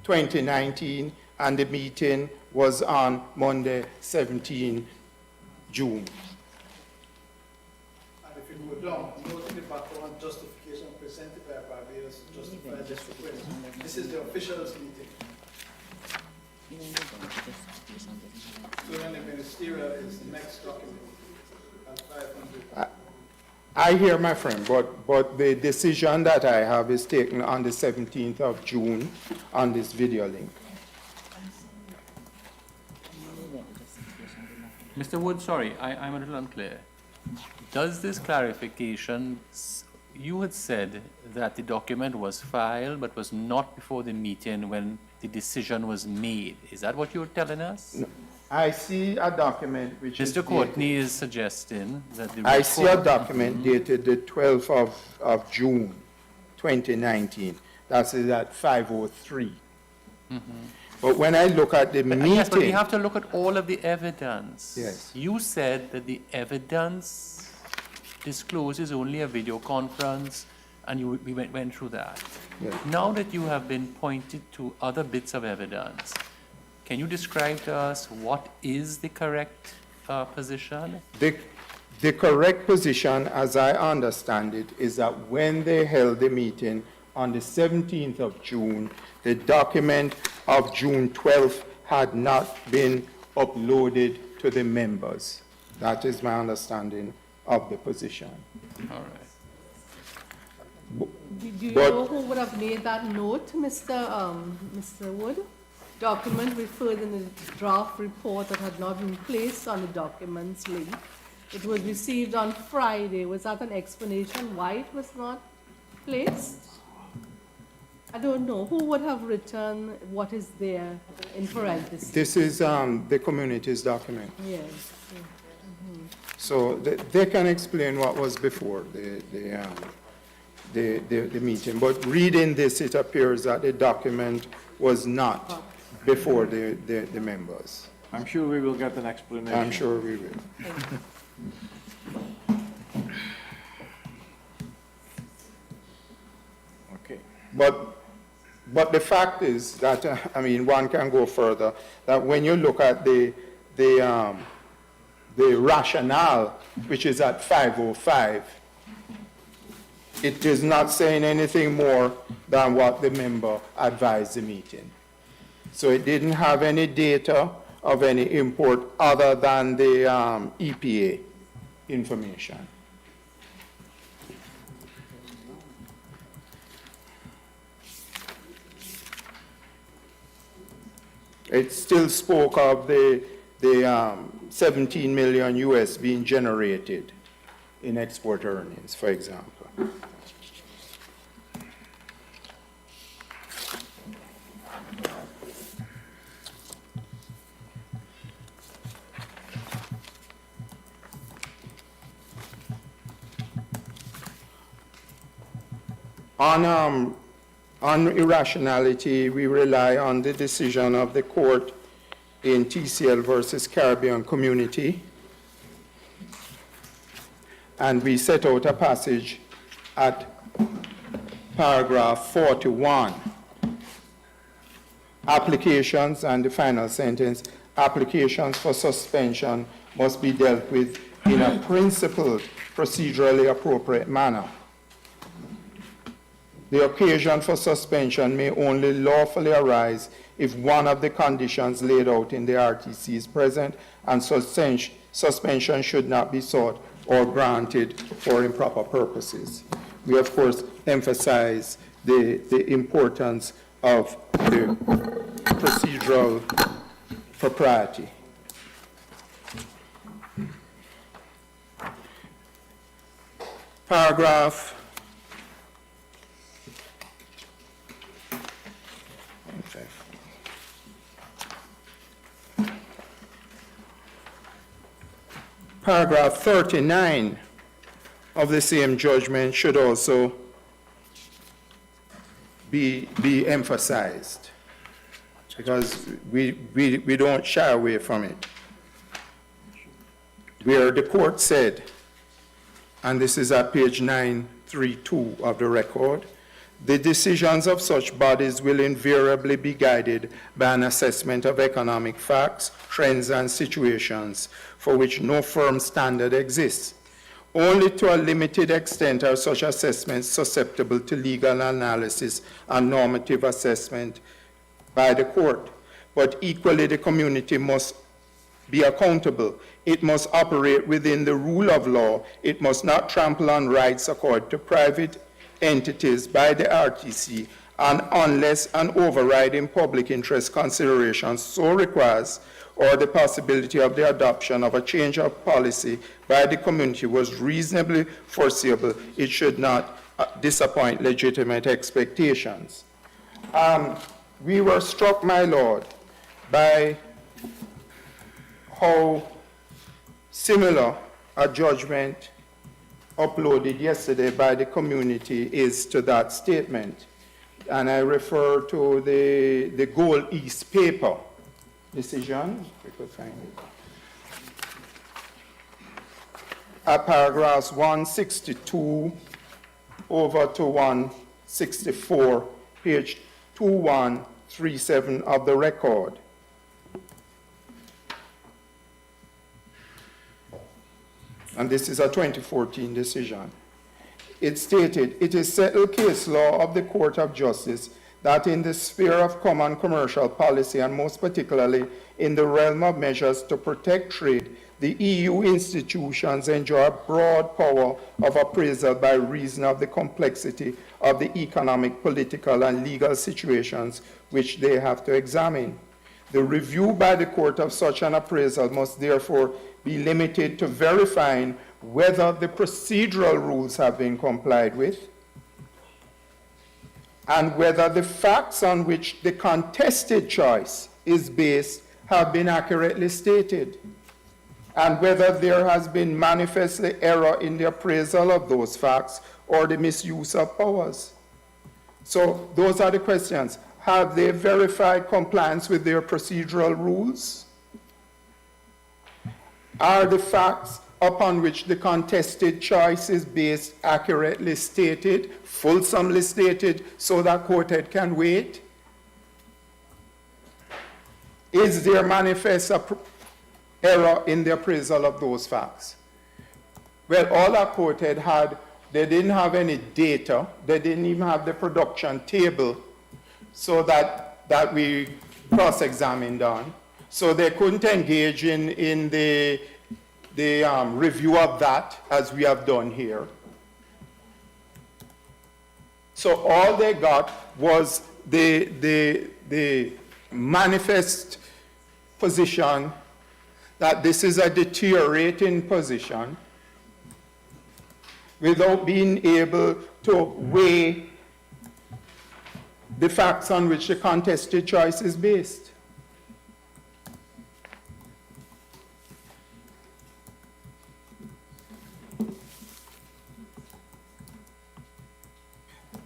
S1: 2019, and the meeting was on Monday 17 June.
S12: And if you go down, noting the background justification presented by Barbados to justify this request. This is the officials' meeting. So then the ministerial is the next document.
S1: I hear my friend, but the decision that I have is taken on the 17th of June on this video link.
S10: Mr. Wood, sorry, I'm a little unclear. Does this clarification, you had said that the document was filed but was not before the meeting when the decision was made. Is that what you're telling us?
S1: No. I see a document which
S10: Mr. Courtney is suggesting that the
S1: I see a document dated the 12th of June, 2019. That's at 5:03. But when I look at the meeting...
S10: Yes, but we have to look at all of the evidence.
S1: Yes.
S10: You said that the evidence discloses only a video conference, and we went through that.
S1: Yeah.
S10: Now that you have been pointed to other bits of evidence, can you describe to us what is the correct position?
S1: The correct position, as I understand it, is that when they held the meeting on the 17th of June, the document of June 12th had not been uploaded to the members. That is my understanding of the position.
S10: All right.
S9: Do you
S1: But-
S9: know who would have made that note, Mr. Wood? Document referred in the draft report that had not been placed on the documents link. It was received on Friday. Was that an explanation why it was not placed? I don't know. Who would have written what is there in parentheses?
S1: This is the community's document.
S9: Yes.
S1: So they can explain what was before the meeting. But reading this, it appears that the document was not before the members.
S13: I'm sure we will get an explanation.
S1: I'm sure we will.
S13: Okay.
S1: But the fact is that, I mean, one can go further, that when you look at the rationale, which is at 505, it is not saying anything more than what the member advised the meeting. So it didn't have any data of any import other than the EPA information. It still spoke of the 17 million US being generated in export earnings, for example. On irrationality, we rely on the decision of the court in TCL versus Caribbean Community. And we set out a passage at paragraph 41. Applications, and the final sentence, applications for suspension must be dealt with in a principled, procedurally appropriate manner. The occasion for suspension may only lawfully arise if one of the conditions laid out in the RTC is present, and suspension should not be sought or granted for improper purposes. We, of course, emphasize the importance of the procedural propriety. Paragraph Paragraph 39 of the same judgment should also be emphasized, because we don't shy away from it. Where the court said, and this is at page 932 of the record, the decisions of such bodies will invariably be guided by an assessment of economic facts, trends, and situations for which no firm standard exists. Only to a limited extent are such assessments susceptible to legal analysis and normative assessment by the court. But equally, the community must be accountable. It must operate within the rule of law. It must not trample on rights accorded to private entities by the RTC, and unless an overriding public interest consideration so requires, or the possibility of the adoption of a change of policy by the community was reasonably foreseeable, it should not disappoint legitimate expectations. We were struck, my Lord, by how similar a judgment uploaded yesterday by the community is to that statement. And I refer to the Gold East paper decision, if we could find it. at paragraphs 162 over to 164, page 2137 of the record. And this is a 2014 decision. It stated, it is settled case law of the Court of Justice that in the sphere of common commercial policy, and most particularly in the realm of measures to protect trade, the EU institutions enjoy a broad power of appraisal by reason of the complexity of the economic, political, and legal situations which they have to examine. The review by the court of such an appraisal must therefore be limited to verifying whether the procedural rules have been complied with and whether the facts on which the contested choice is based have been accurately stated, and whether there has been manifestly error in the appraisal of those facts or the misuse of powers. So those are the questions. Have they verified compliance with their procedural rules? Are the facts upon which the contested choice is based accurately stated, fulsomely stated, so that COTED can wait? Is there manifest error in the appraisal of those facts? Well, all that COTED had, they didn't have any data, they didn't even have the production table, so that we cross-examined on. So they couldn't engage in the review of that, as we have done here. So all they got was the manifest position that this is a deteriorating position without being able to weigh the facts on which the contested choice is based.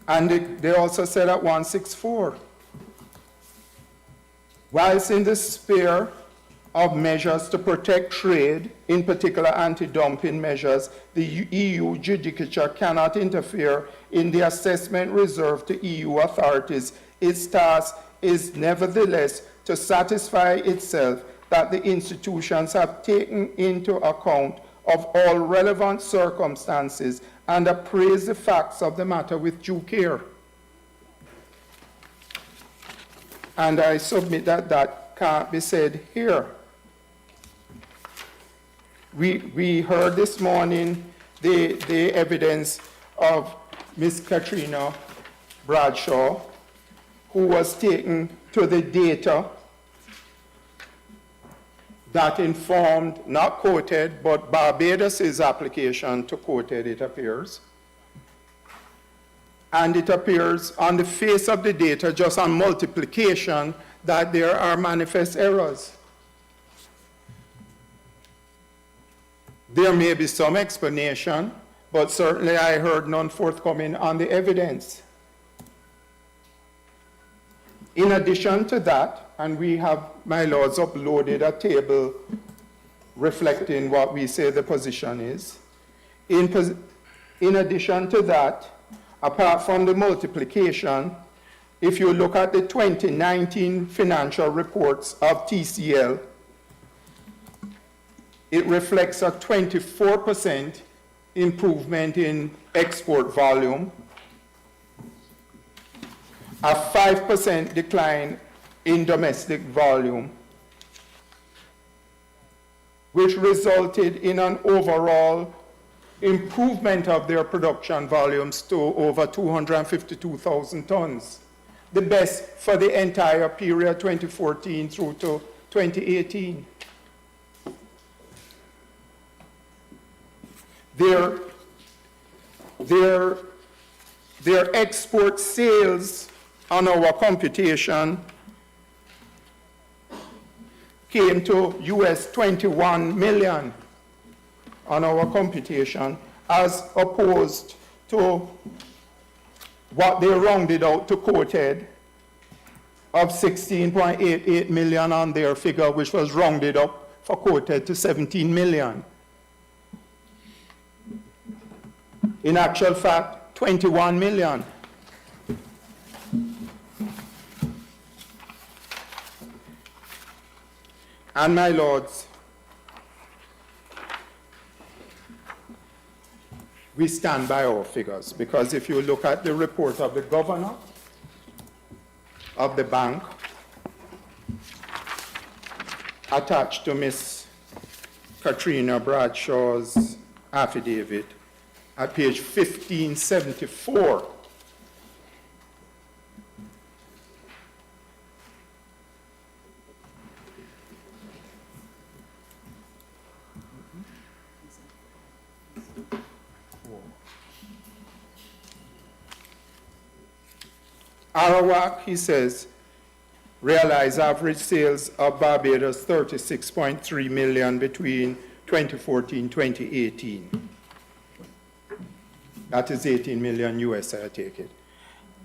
S1: And they also said at 164, whilst in the sphere of measures to protect trade, in particular anti-dumping measures, the EU judicature cannot interfere in the assessment reserved to EU authorities. Its task is nevertheless to satisfy itself that the institutions have taken into account of all relevant circumstances and appraise the facts of the matter with due care. And I submit that that can't be said here. We heard this morning the evidence of Ms. Katrina Bradshaw, who was taken to the data that informed, not COTED, but Barbados' application to COTED, it appears. And it appears on the face of the data, just on multiplication, that there are manifest errors. There may be some explanation, but certainly I heard none forthcoming on the evidence. In addition to that, and we have, my lords, uploaded a table reflecting what we say the position is. In addition to that, apart from the multiplication, if you look at the 2019 financial reports of TCL, it reflects a 24% improvement in export volume, a 5% decline in domestic volume, which resulted in an overall improvement of their production volumes to over 252,000 tons, the best for the entire period 2014 through to 2018. Their export sales on our computation came to US 21 million on our computation, as opposed to what they rounded out to COTED of 16.88 million on their figure, which was rounded up for COTED to 17 million. In actual fact, 21 million. And my lords, we stand by our figures, because if you look at the report of the governor of the bank attached to Miss Katrina Bradshaw's affidavit at page 1574, Arawak, he says, realized average sales of Barbados 36.3 million between 2014-2018. That is 18 million US, I take it.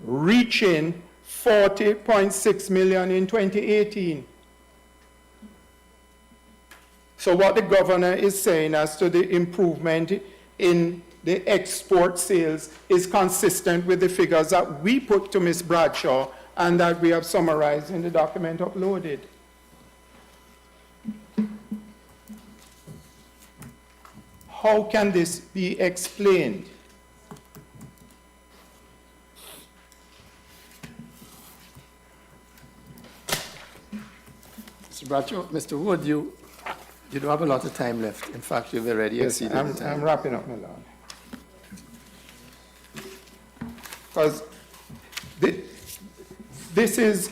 S1: Reaching 40.6 million in 2018. So what the governor is saying as to the improvement in the export sales is consistent with the figures that we put to Ms. Bradshaw and that we have summarized in the document uploaded. How can this be explained?
S2: Mr. Bradshaw, Mr. Wood, you don't have a lot of time left. In fact, you've already exceeded the time.
S1: I'm wrapping up, my lord. Because this is,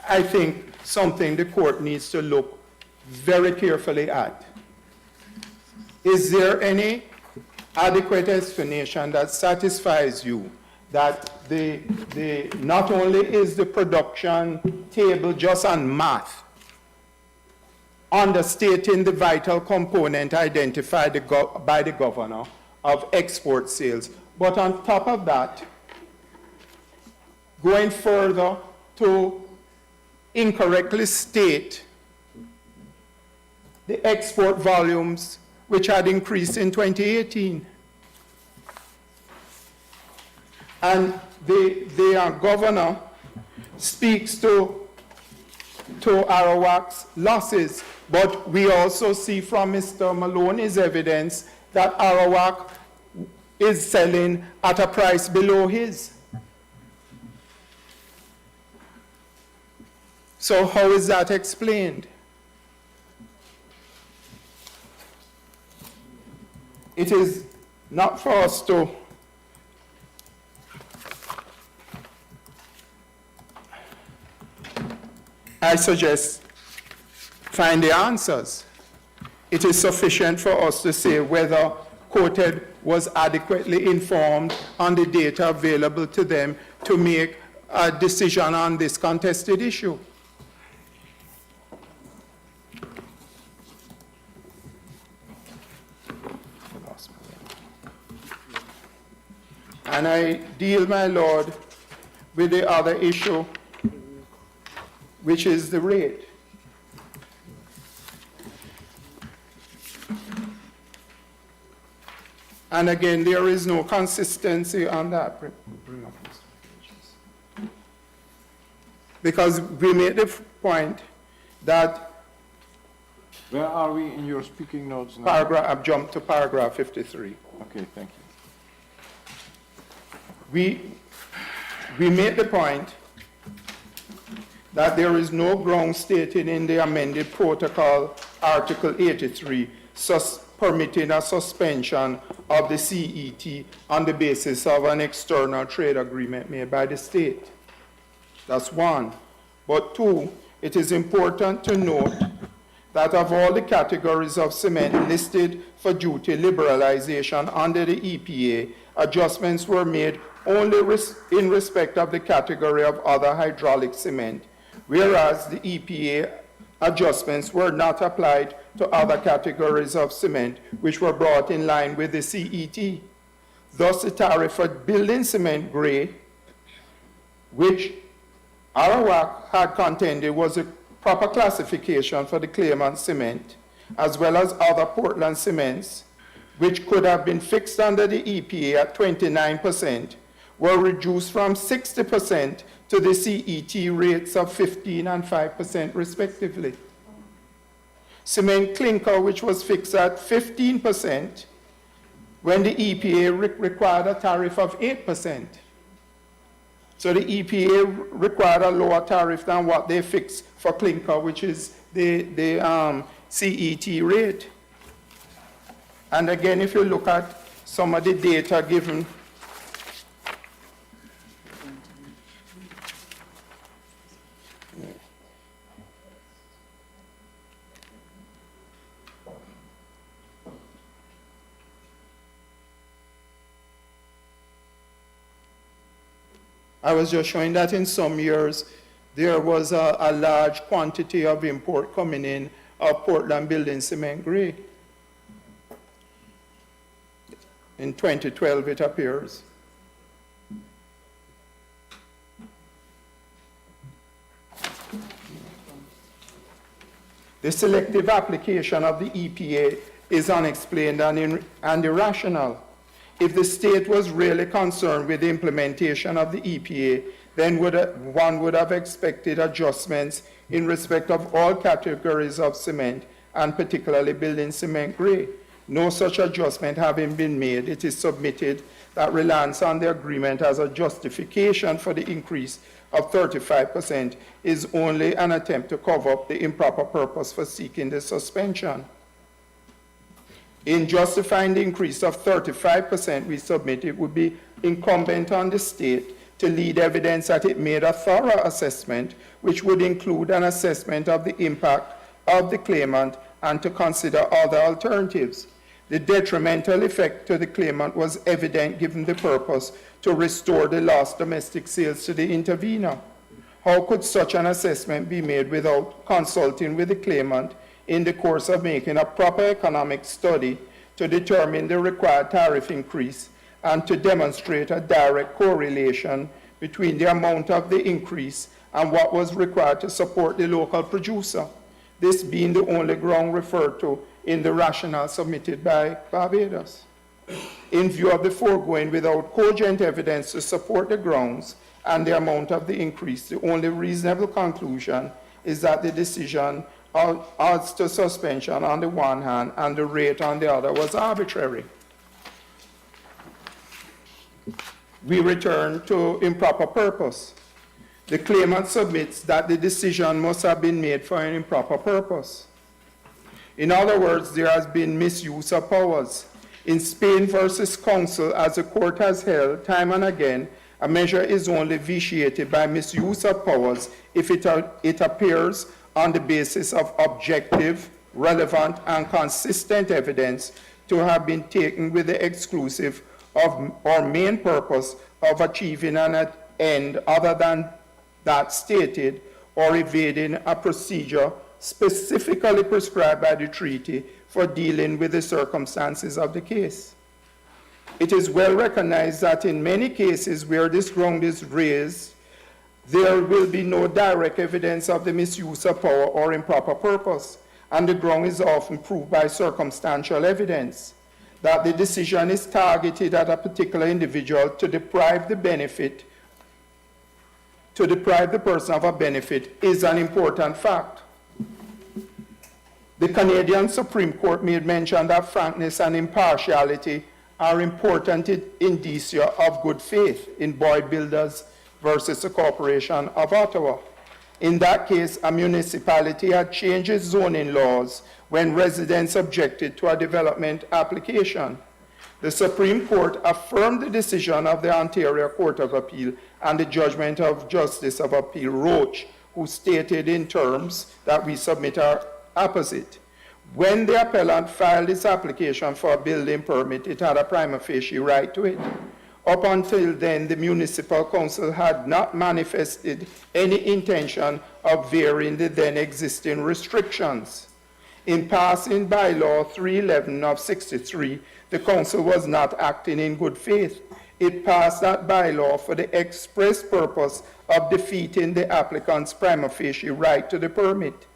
S1: I think, something the court needs to look very carefully at. Is there any adequate explanation that satisfies you that not only is the production table just on math, understating the vital component identified by the governor of export sales, but on top of that, going further to incorrectly state the export volumes which had increased in 2018. And the governor speaks to Arawak's losses, but we also see from Mr. Maloney's evidence that Arawak is selling at a price below his. So how is that explained? It is not for us to I suggest find the answers. It is sufficient for us to say whether COTED was adequately informed on the data available to them to make a decision on this contested issue. And I deal, my lord, with the other issue, which is the rate. And again, there is no consistency on that. Bring up this. Because we made the point that
S13: Where are we in your speaking notes now?
S1: I've jumped to paragraph 53.
S13: Okay, thank you.
S1: We made the point that there is no ground stated in the amended protocol, Article 83, permitting a suspension of the CET on the basis of an external trade agreement made by the state. That's one. But two, it is important to note that of all the categories of cement listed for duty liberalization under the EPA, adjustments were made only in respect of the category of other hydraulic cement, whereas the EPA adjustments were not applied to other categories of cement which were brought in line with the CET. Thus, the tariff for building cement grade, which Arawak had contended was a proper classification for the claimant cement, as well as other Portland cements, which could have been fixed under the EPA at 29%, were reduced from 60% to the CET rates of 15% and 5% respectively. Cement clinker, which was fixed at 15%, when the EPA required a tariff of 8%. So the EPA required a lower tariff than what they fixed for clinker, which is the CET rate. And again, if you look at some of the data given, I was just showing that in some years there was a large quantity of import coming in of Portland building cement grade. In 2012, it appears. The selective application of the EPA is unexplained and irrational. If the state was really concerned with the implementation of the EPA, then one would have expected adjustments in respect of all categories of cement, and particularly building cement grade. No such adjustment having been made, it is submitted that reliance on the agreement as a justification for the increase of 35% is only an attempt to cover up the improper purpose for seeking the suspension. In justifying the increase of 35%, we submit it would be incumbent on the state to lead evidence that it made a thorough assessment, which would include an assessment of the impact of the claimant and to consider other alternatives. The detrimental effect to the claimant was evident given the purpose to restore the lost domestic sales to the intervener. How could such an assessment be made without consulting with the claimant in the course of making a proper economic study to determine the required tariff increase and to demonstrate a direct correlation between the amount of the increase and what was required to support the local producer, this being the only ground referred to in the rationale submitted by Barbados? In view of the foregoing, without cogent evidence to support the grounds and the amount of the increase, the only reasonable conclusion is that the decision as to suspension on the one hand and the rate on the other was arbitrary. We return to improper purpose. The claimant submits that the decision must have been made for an improper purpose. In other words, there has been misuse of powers. In Spain versus Council, as the court has held time and again, a measure is only vitiated by misuse of powers if it appears on the basis of objective, relevant, and consistent evidence to have been taken with the exclusive of or main purpose of achieving an end other than that stated or evading a procedure specifically prescribed by the treaty for dealing with the circumstances of the case. It is well recognized that in many cases where this ground is raised, there will be no direct evidence of the misuse of power or improper purpose, and the ground is often proved by circumstantial evidence. That the decision is targeted at a particular individual to deprive the person of a benefit is an important fact. The Canadian Supreme Court made mention that frankness and impartiality are important indicia of good faith in Boyd Builders versus the Corporation of Ottawa. In that case, a municipality had changed its zoning laws when residents objected to a development application. The Supreme Court affirmed the decision of the Ontario Court of Appeal and the judgment of Justice of Appeal Roach, who stated in terms that we submit are opposite. When the appellant filed its application for a building permit, it had a prima facie right to it. Up until then, the municipal council had not manifested any intention of varying the then existing restrictions. In passing bylaw 311 of 63, the council was not acting in good faith. It passed that bylaw for the express purpose of defeating the applicant's prima facie right to the permit.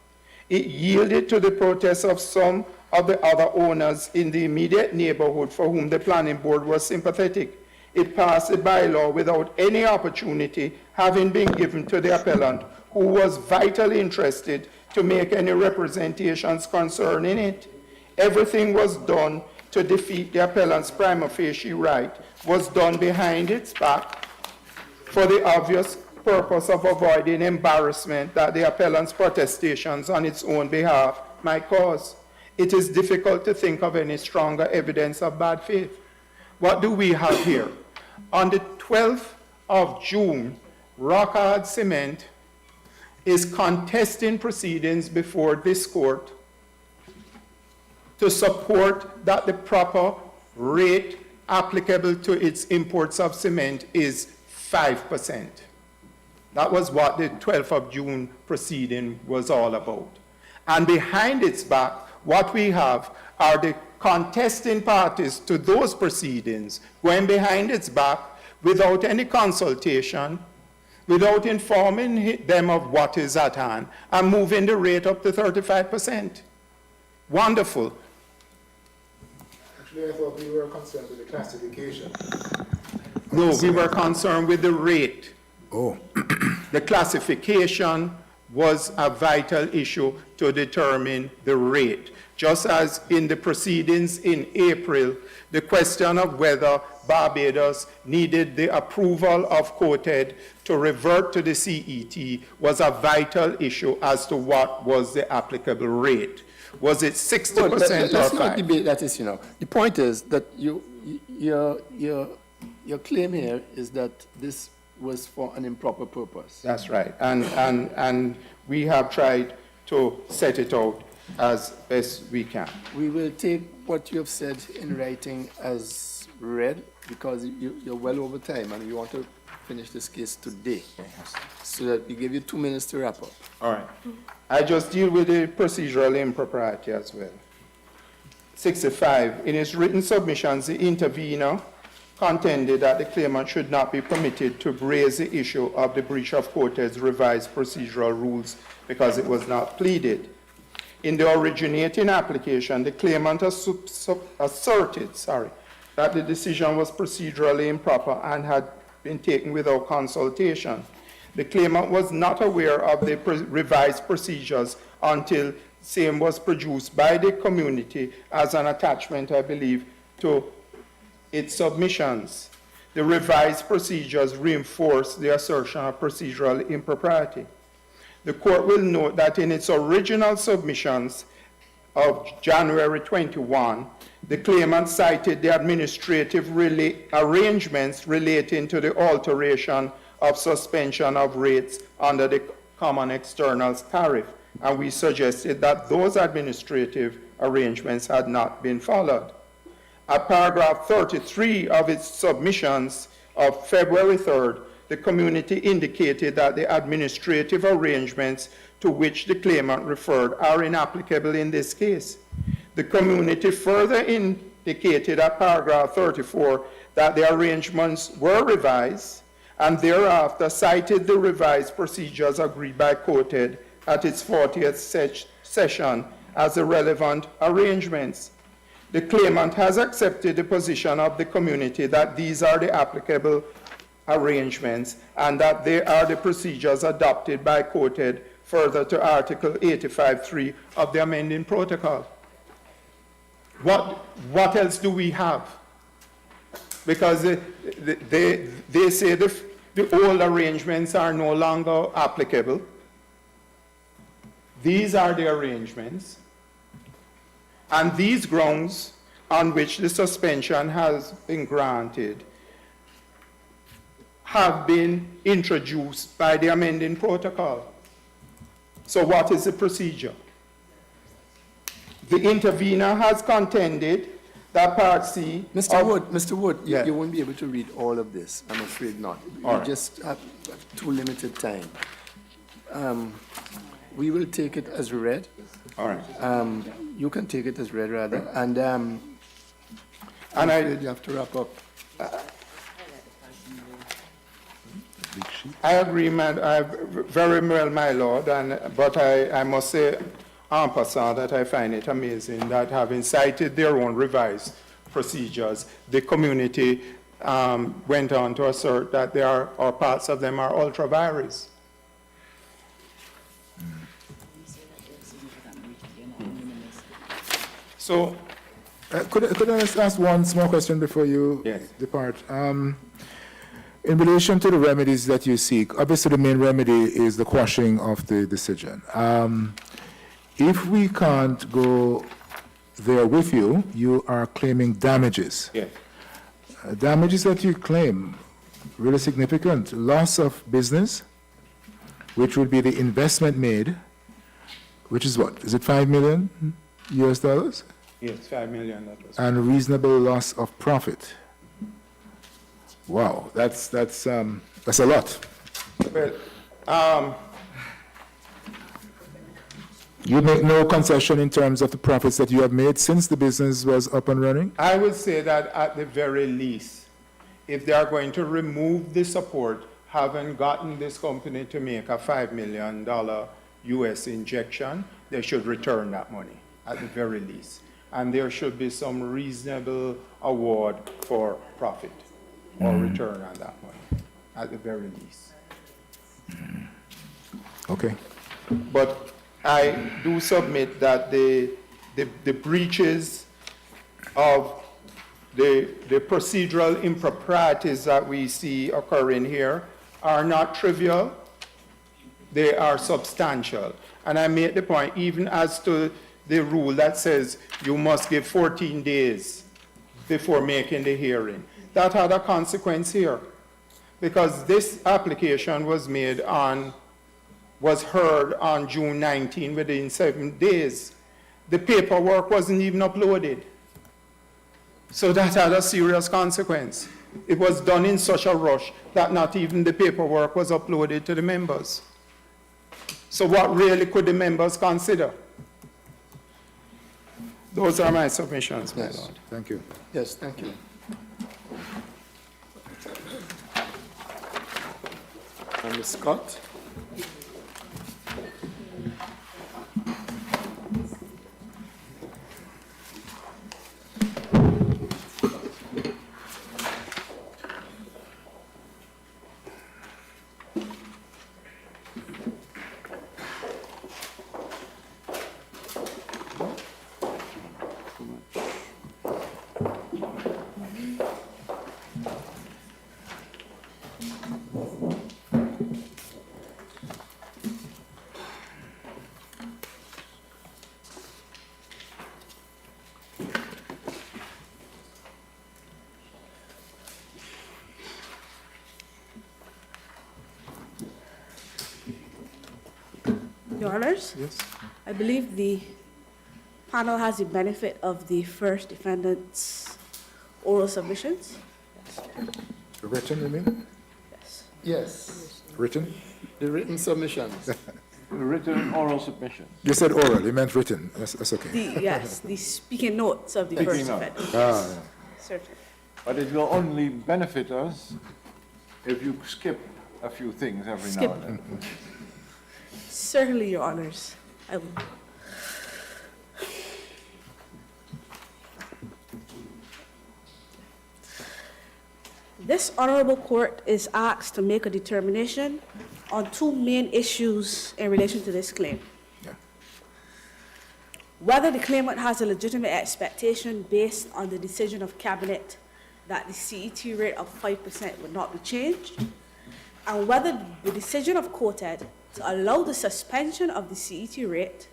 S1: It yielded to the protests of some of the other owners in the immediate neighborhood for whom the planning board was sympathetic. It passed a bylaw without any opportunity having been given to the appellant, who was vitally interested to make any representations concerning it. Everything was done to defeat the appellant's prima facie right, was done behind its back for the obvious purpose of avoiding embarrassment that the appellant's protestations on its own behalf might cause. It is difficult to think of any stronger evidence of bad faith. What do we have here? On the 12th of June, Rockhard Cement is contesting proceedings before this court to support that the proper rate applicable to its imports of cement is 5%. That was what the 12th of June proceeding was all about. And behind its back, what we have are the contesting parties to those proceedings going behind its back without any consultation, without informing them of what is at hand, and moving the rate up to 35%. Wonderful.
S11: Actually, I thought we were concerned with the classification.
S1: No, we were concerned with the rate.
S11: Oh.
S1: The classification was a vital issue to determine the rate. Just as in the proceedings in April, the question of whether Barbados needed the approval of COTED to revert to the CET was a vital issue as to what was the applicable rate. Was it 60% or 5%?
S2: Let's not debate that issue now. The point is that your claim here is that this was for an improper purpose.
S1: That's right. And we have tried to set it out as best we can.
S2: We will take what you have said in writing as read, because you're well over time and you want to finish this case today. So that we give you 2 minutes to wrap up.
S1: All right. I just deal with the procedural impropriety as well. 65, in its written submissions, the intervener contended that the claimant should not be permitted to raise the issue of the breach of COTED's revised procedural rules because it was not pleaded. In the originating application, the claimant asserted that the decision was procedurally improper and had been taken without consultation. The claimant was not aware of the revised procedures until same was produced by the community as an attachment, I believe, to its submissions. The revised procedures reinforce the assertion of procedural impropriety. The court will note that in its original submissions of January 21, the claimant cited the administrative arrangements relating to the alteration of suspension of rates under the Common External Tariff, and we suggested that those administrative arrangements had not been followed. At paragraph 33 of its submissions of February 3rd, the community indicated that the administrative arrangements to which the claimant referred are inapplicable in this case. The community further indicated at paragraph 34 that the arrangements were revised and thereafter cited the revised procedures agreed by COTED at its 40th session as the relevant arrangements. The claimant has accepted the position of the community that these are the applicable arrangements and that they are the procedures adopted by COTED further to Article 85.3 of the amending protocol. What else do we have? Because they say the old arrangements are no longer applicable. These are the arrangements. And these grounds on which the suspension has been granted have been introduced by the amending protocol. So what is the procedure? The intervener has contended that Part C...
S2: Mr. Wood,
S1: Yeah.
S2: you won't be able to read all of this. I'm afraid not.
S1: All
S2: We
S1: right.
S2: just have too limited time. We will take it as read.
S1: All right.
S2: You can take it as read, rather. And you have to wrap up.
S1: I agree, very well, my lord, but I must say, en passant that I find it amazing that having cited their own revised procedures, the community went on to assert that there are, or parts of them are ultra vires. So,
S11: could I just ask one small question before you depart? In relation to the remedies that you seek, obviously the main remedy is the quashing of the decision. If we can't go there with you, you are claiming damages.
S1: Yes.
S11: Damages that you claim, really significant. Loss of business, which would be the investment made, which is what? Is it $5 million US dollars?
S1: Yes, $5 million.
S11: And reasonable loss of profit. Wow, that's a lot.
S1: Well,
S11: you make no concession in terms of the profits that you have made since the business was up and running?
S1: I would say that at the very least, if they are going to remove the support, having gotten this company to make a $5 million US injection, they should return that money at the very least. And there should be some reasonable award for profit or return on that money at the very least.
S11: Okay.
S1: But I do submit that the breaches of the procedural improprieties that we see occurring here are not trivial, they are substantial. And I make the point, even as to the rule that says you must give 14 days before making the hearing. That had a consequence here, because this application was heard on June 19 within 7 days. The paperwork wasn't even uploaded. So that had a serious consequence. It was done in such a rush that not even the paperwork was uploaded to the members. So what really could the members consider? Those are my submissions, my lord.
S11: Thank you.
S2: Yes, thank you. And Ms. Scott?
S8: Your Honors?
S11: Yes.
S8: I believe the panel has the benefit of the first defendant's oral submissions.
S11: Written, you mean?
S8: Yes.
S2: Yes.
S11: Written?
S2: The written submissions.
S13: Written oral submission.
S11: You said oral, you meant written. That's okay.
S8: Yes, the speaking notes of the
S13: Speaking
S8: first
S13: notes.
S8: defendant.
S11: Ah, yeah.
S8: Certainly.
S13: But it will only benefit us if you skip a few things every
S8: Skip.
S13: now and then.
S8: Certainly, Your Honors. I will. This honorable court is asked to make a determination on two main issues in relation to this claim.
S11: Yeah.
S8: Whether the claimant has a legitimate expectation based on the decision of Cabinet that the CET rate of 5% would not be changed, and whether the decision of COTED to allow the suspension of the CET rate,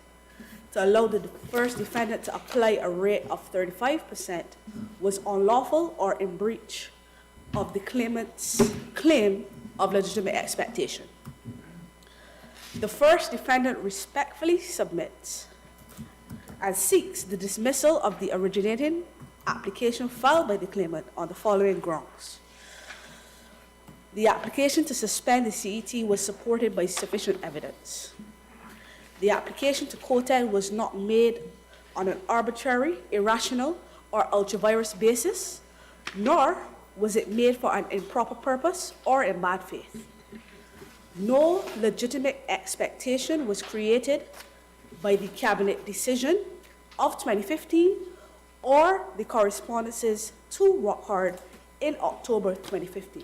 S8: to allow the first defendant to apply a rate of 35% was unlawful or in breach of the claimant's claim of legitimate expectation. The first defendant respectfully submits and seeks the dismissal of the originating application filed by the claimant on the following grounds. The application to suspend the CET was supported by sufficient evidence. The application to COTED was not made on an arbitrary, irrational, or ultra-virus basis, nor was it made for an improper purpose or in bad faith. No legitimate expectation was created by the Cabinet decision of 2015 or the correspondences to Rockhard in October 2015.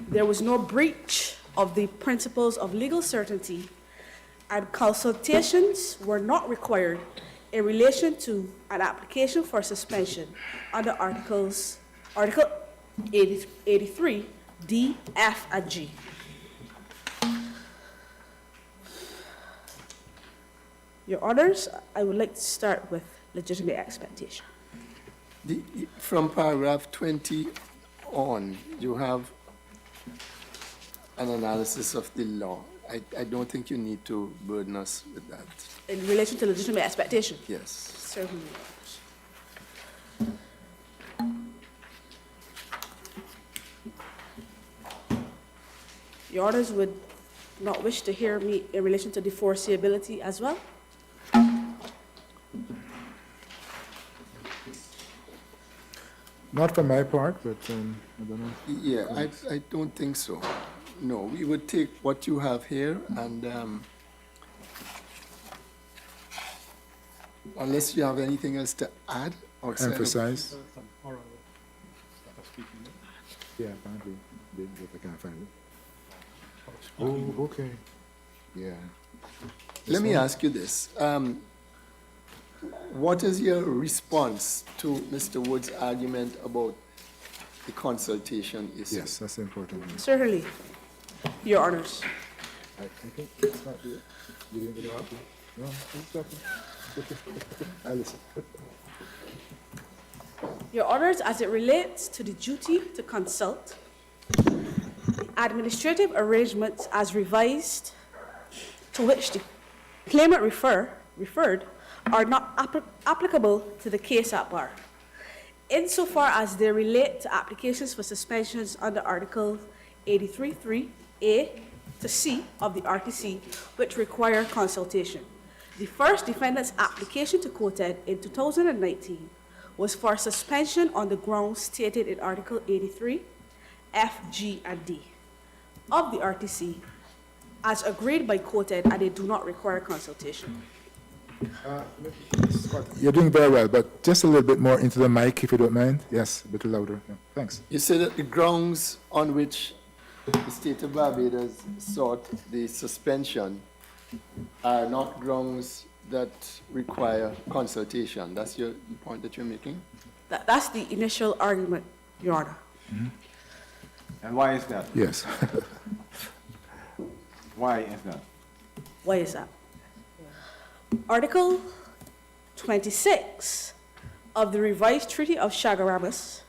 S8: There was no breach of the principles of legal certainty, and consultations were not required in relation to an application for suspension under Article 83, D, F, and G. Your Honors, I would like to start with legitimate expectation.
S2: From paragraph 20 on, you have an analysis of the law. I don't think you need to burden us with that.
S8: In relation to legitimate expectation?
S2: Yes.
S8: Certainly. Your Honors would not wish to hear me in relation to the foreseeability as well?
S11: Not for my part, but I don't know.
S2: Yeah, I don't think so. No, we would take what you have here and unless you have anything else to add or
S11: Emphasize. Yeah, apparently, I can't find it. Oh, okay. Yeah.
S2: Let me ask you this. What is your response to Mr. Wood's argument about the consultation issue?
S11: Yes, that's important.
S8: Certainly, Your Honors.
S11: I think it's not you. You didn't get it up? No, it's okay. I listen.
S8: Your Honors, as it relates to the duty to consult, the administrative arrangements as revised to which the claimant referred are not applicable to the case at bar, insofar as they relate to applications for suspensions under Article 83.3a to C of the RTC, which require consultation. The first defendant's application to COTED in 2019 was for suspension on the grounds stated in Article 83, F, G, and D of the RTC, as agreed by COTED, and they do not require consultation.
S11: You're doing very well, but just a little bit more into the mic, if you don't mind. Yes, a bit louder. Yeah, thanks.
S2: You said that the grounds on which the state of Barbados sought the suspension are not grounds that require consultation. That's the point that you're making?
S8: That's the initial argument, Your Honor.
S11: Mm-hmm.
S13: And why is that?
S11: Yes.
S13: Why is that?
S8: Why is that? Article 26 of the revised Treaty of Chaguaramas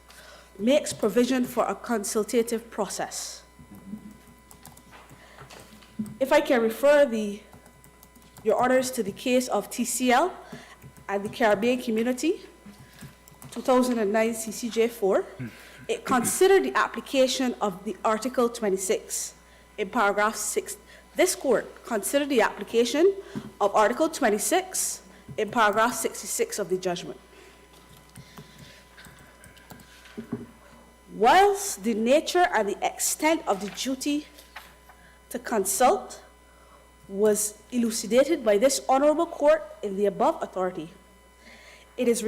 S8: makes provision for a consultative process. If I can refer Your Honors to the case of TCL and the Caribbean Community, 2009 CCJ4, it considered the application of the Article 26 in paragraph 6. This court considered the application of Article 26 in paragraph 66 of the judgment. Whilst the nature and the extent of the duty to consult was elucidated by this honorable court in the above authority, it is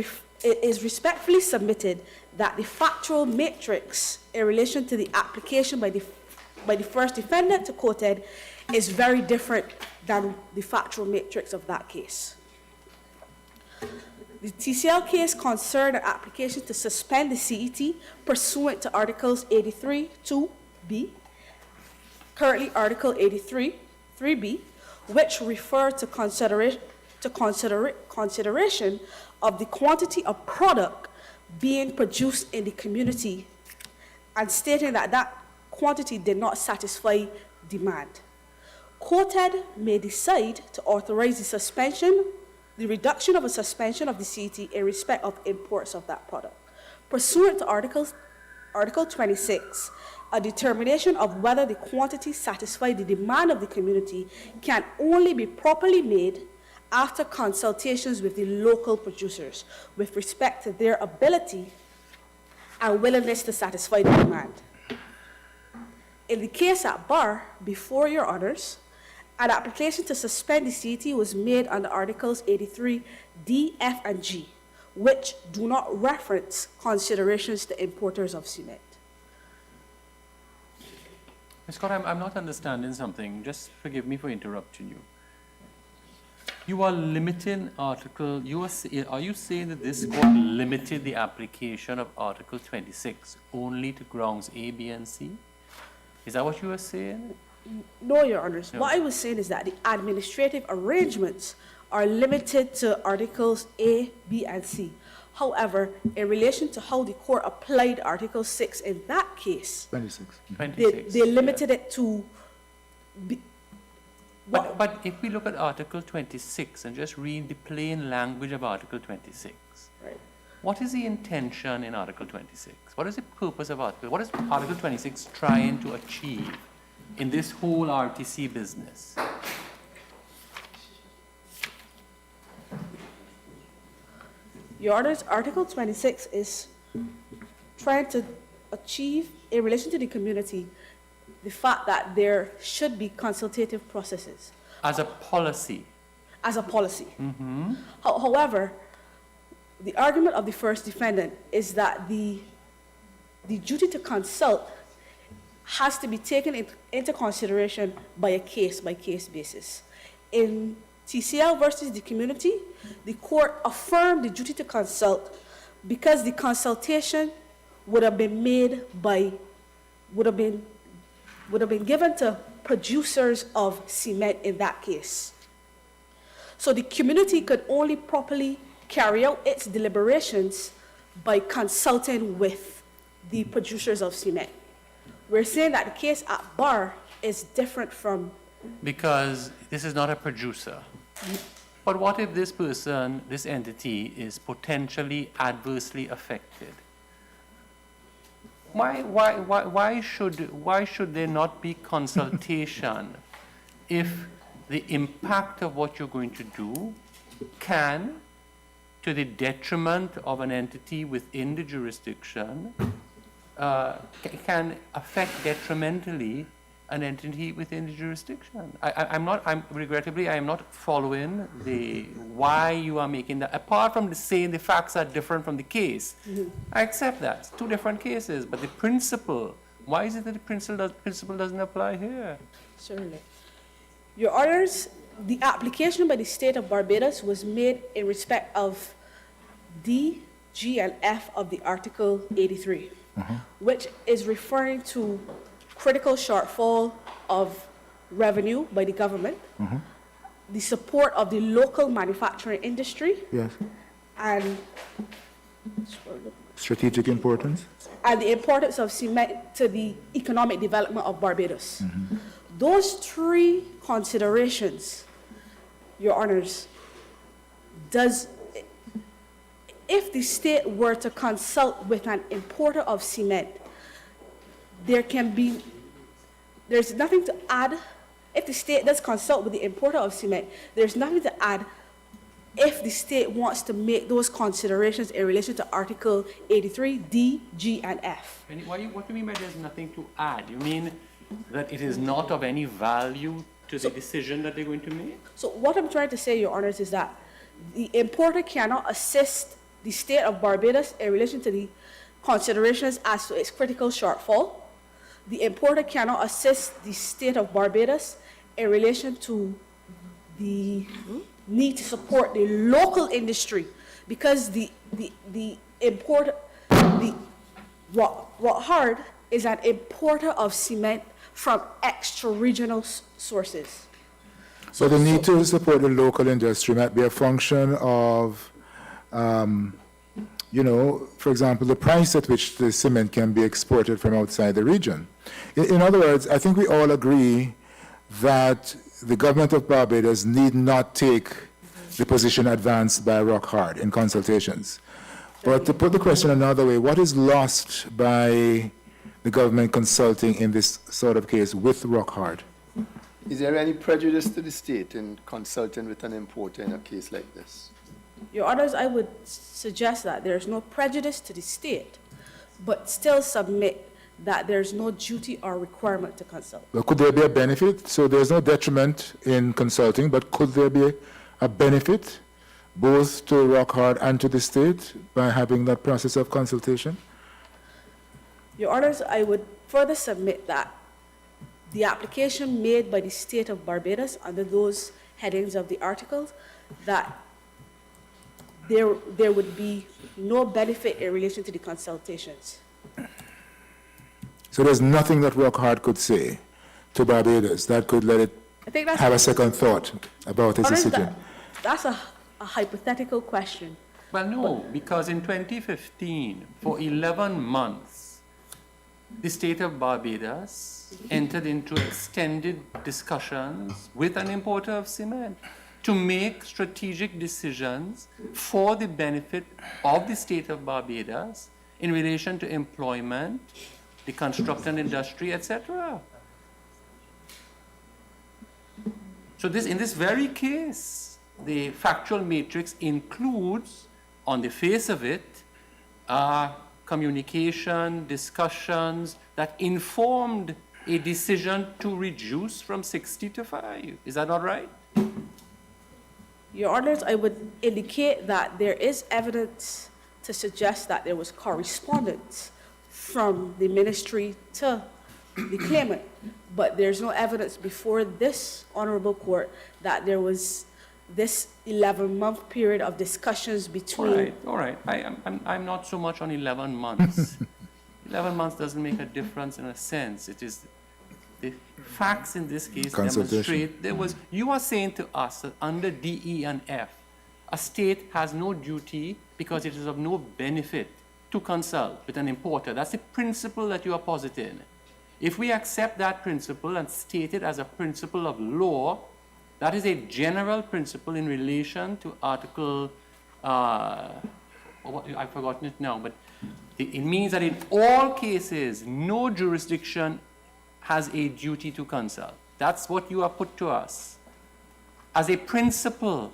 S8: respectfully submitted that the factual matrix in relation to the application by the first defendant to COTED is very different than the factual matrix of that case. The TCL case concerned an application to suspend the CET pursuant to Articles 83.2b, currently Article 83.3b, which refer to consideration of the quantity of product being produced in the community, and stating that that quantity did not satisfy demand. COTED may decide to authorize the reduction of a suspension of the CET in respect of imports of that product. Pursuant to Article 26, a determination of whether the quantity satisfied the demand of the community can only be properly made after consultations with the local producers with respect to their ability and willingness to satisfy the demand. In the case at bar, before Your Honors, An application to suspend the CT was made under Articles 83 D, F, and G, which do not reference considerations to importers of cement.
S10: Ms. Scott, I'm not understanding something. Just forgive me for interrupting you. You are limiting Article, are you saying that this court limited the application of Article 26 only to grounds A, B, and C? Is that what you are saying?
S8: No, Your Honors.
S10: No.
S8: What I was saying is that the administrative arrangements are limited to Articles A, B, and C. However, in relation to how the court applied Article 6 in that case,
S11: 26.
S8: they limited it to...
S10: But if we look at Article 26 and just read the plain language of Article 26,
S8: Right.
S10: what is the intention in Article 26? What is the purpose of Article? What is Article 26 trying to achieve in this whole RTC business?
S8: Your Honors, Article 26 is trying to achieve, in relation to the community, the fact that there should be consultative processes.
S10: As a policy.
S8: As a policy.
S10: Mm-hmm.
S8: However, the argument of the first defendant is that the duty to consult has to be taken into consideration by a case-by-case basis. In TCL versus the community, the court affirmed the duty to consult because the consultation would have been given to producers of cement in that case. So the community could only properly carry out its deliberations by consulting with the producers of cement. We're saying that the case at bar is different from...
S10: Because this is not a producer. But what if this person, this entity, is potentially adversely affected? Why should there not be consultation if the impact of what you're going to do can, to the detriment of an entity within the jurisdiction, can affect detrimentally an entity within the jurisdiction? Regrettably, I am not following why you are making that. Apart from saying the facts are different from the case, I accept that. It's two different cases, but the principle, why is it that the principle doesn't apply here?
S8: Certainly. Your Honors, the application by the state of Barbados was made in respect of D, G, and F of the Article 83, which is referring to critical shortfall of revenue by the government, the support of the local manufacturing industry,
S11: Yes.
S8: and
S11: Strategic importance?
S8: and the importance of cement to the economic development of Barbados. Those three considerations, Your Honors, if the state were to consult with an importer of cement, there's nothing to add. If the state does consult with the importer of cement, there's nothing to add if the state wants to make those considerations in relation to Article 83, D, G, and F.
S10: And what do you mean by there's nothing to add? You mean that it is not of any value to the decision that they're going to make?
S8: So what I'm trying to say, Your Honors, is that the importer cannot assist the state of Barbados in relation to the considerations as to its critical shortfall. The importer cannot assist the state of Barbados in relation to the need to support the local industry, because what hard is an importer of cement from extra-regional sources.
S11: So the need to support the local industry might be a function of, for example, the price at which the cement can be exported from outside the region. In other words, I think we all agree that the government of Barbados need not take the position advanced by Rock Hard in consultations. But to put the question another way, what is lost by the government consulting in this sort of case with Rock Hard?
S2: Is there any prejudice to the state in consulting with an importer in a case like this?
S8: Your Honors, I would suggest that there is no prejudice to the state, but still submit that there's no duty or requirement to consult.
S11: But could there be a benefit? So there's no detriment in consulting, but could there be a benefit both to Rockhard and to the state by having that process of consultation?
S8: Your Honors, I would further submit that the application made by the state of Barbados under those headings of the articles, that there would be no benefit in relation to the consultations.
S11: So there's nothing that Rockhard could say to Barbados that could let it
S8: I think that's
S11: have a second thought about its
S8: Honors,
S11: decision?
S8: that's a hypothetical question.
S10: Well, no, because in 2015, for 11 months, the state of Barbados entered into extended discussions with an importer of cement to make strategic decisions for the benefit of the state of Barbados in relation to employment, the construction industry, etc. So in this very case, the factual matrix includes, on the face of it, communication, discussions that informed a decision to reduce from 60 to 5. Is that not right?
S8: Your Honors, I would indicate that there is evidence to suggest that there was correspondence from the ministry to the claimant, but there's no evidence before this honorable court that there was this 11-month period of discussions between.
S10: All right. I'm not so much on 11 months. 11 months doesn't make a difference in a sense. It is the facts in this case demonstrate there was. You are saying to us that under D, E, and F, a state has no duty because it is of no benefit to consult with an importer. That's the principle that you are positing. If we accept that principle and state it as a principle of law, that is a general principle in relation to Article, I've forgotten it now, but it means that in all cases, no jurisdiction has a duty to consult. That's what you have put to us as a principle.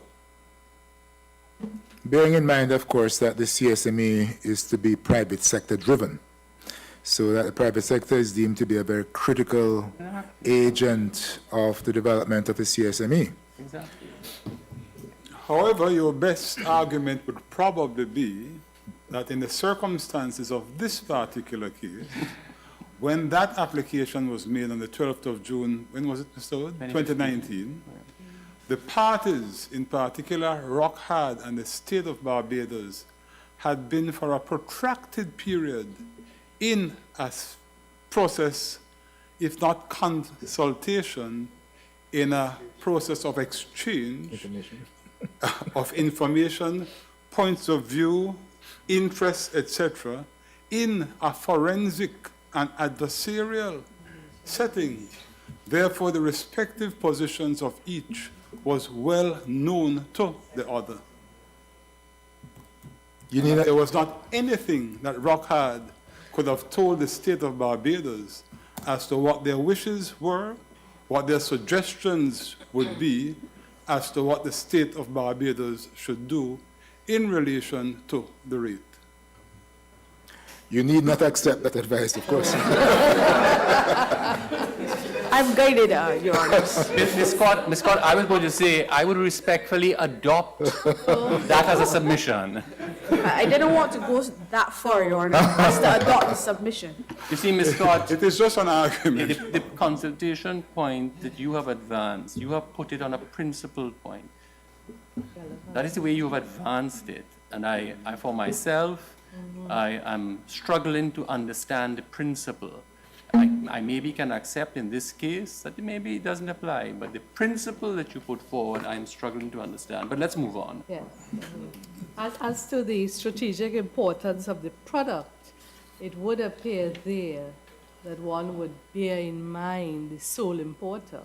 S11: Bearing in mind, of course, that the CSME is to be private sector driven, so that the private sector is deemed to be a very critical agent of the development of the CSME.
S10: Exactly.
S4: However, your best argument would probably be that in the circumstances of this particular case, when that application was made on the 12th of June, when was it, Mr. Wood? 2019, the parties, in particular Rockhard and the state of Barbados, had been for a protracted period in a process, if not consultation, in a process of exchange of information, points of view, interests, etc., in a forensic and adversarial setting. Therefore, the respective positions of each was well known to the other. There was not anything that Rockhard could have told the state of Barbados as to what their wishes were, what their suggestions would be as to what the state of Barbados should do in relation to the rate.
S11: You need not accept that advice, of course.
S8: I've guided Your Honors.
S10: Ms. Scott, I was going to say, I would respectfully adopt that as a submission.
S8: I didn't want to go that far, Your Honor, as to adopt the submission.
S10: You see, Ms. Scott,
S4: it is just an argument.
S10: The consultation point that you have advanced, you have put it on a principle point. That is the way you have advanced it. And I for myself, I am struggling to understand the principle. I maybe can accept in this case that maybe it doesn't apply, but the principle that you put forward, I am struggling to understand. But let's move on.
S9: Yes. As to the strategic importance of the product, it would appear there that one would bear in mind the sole importer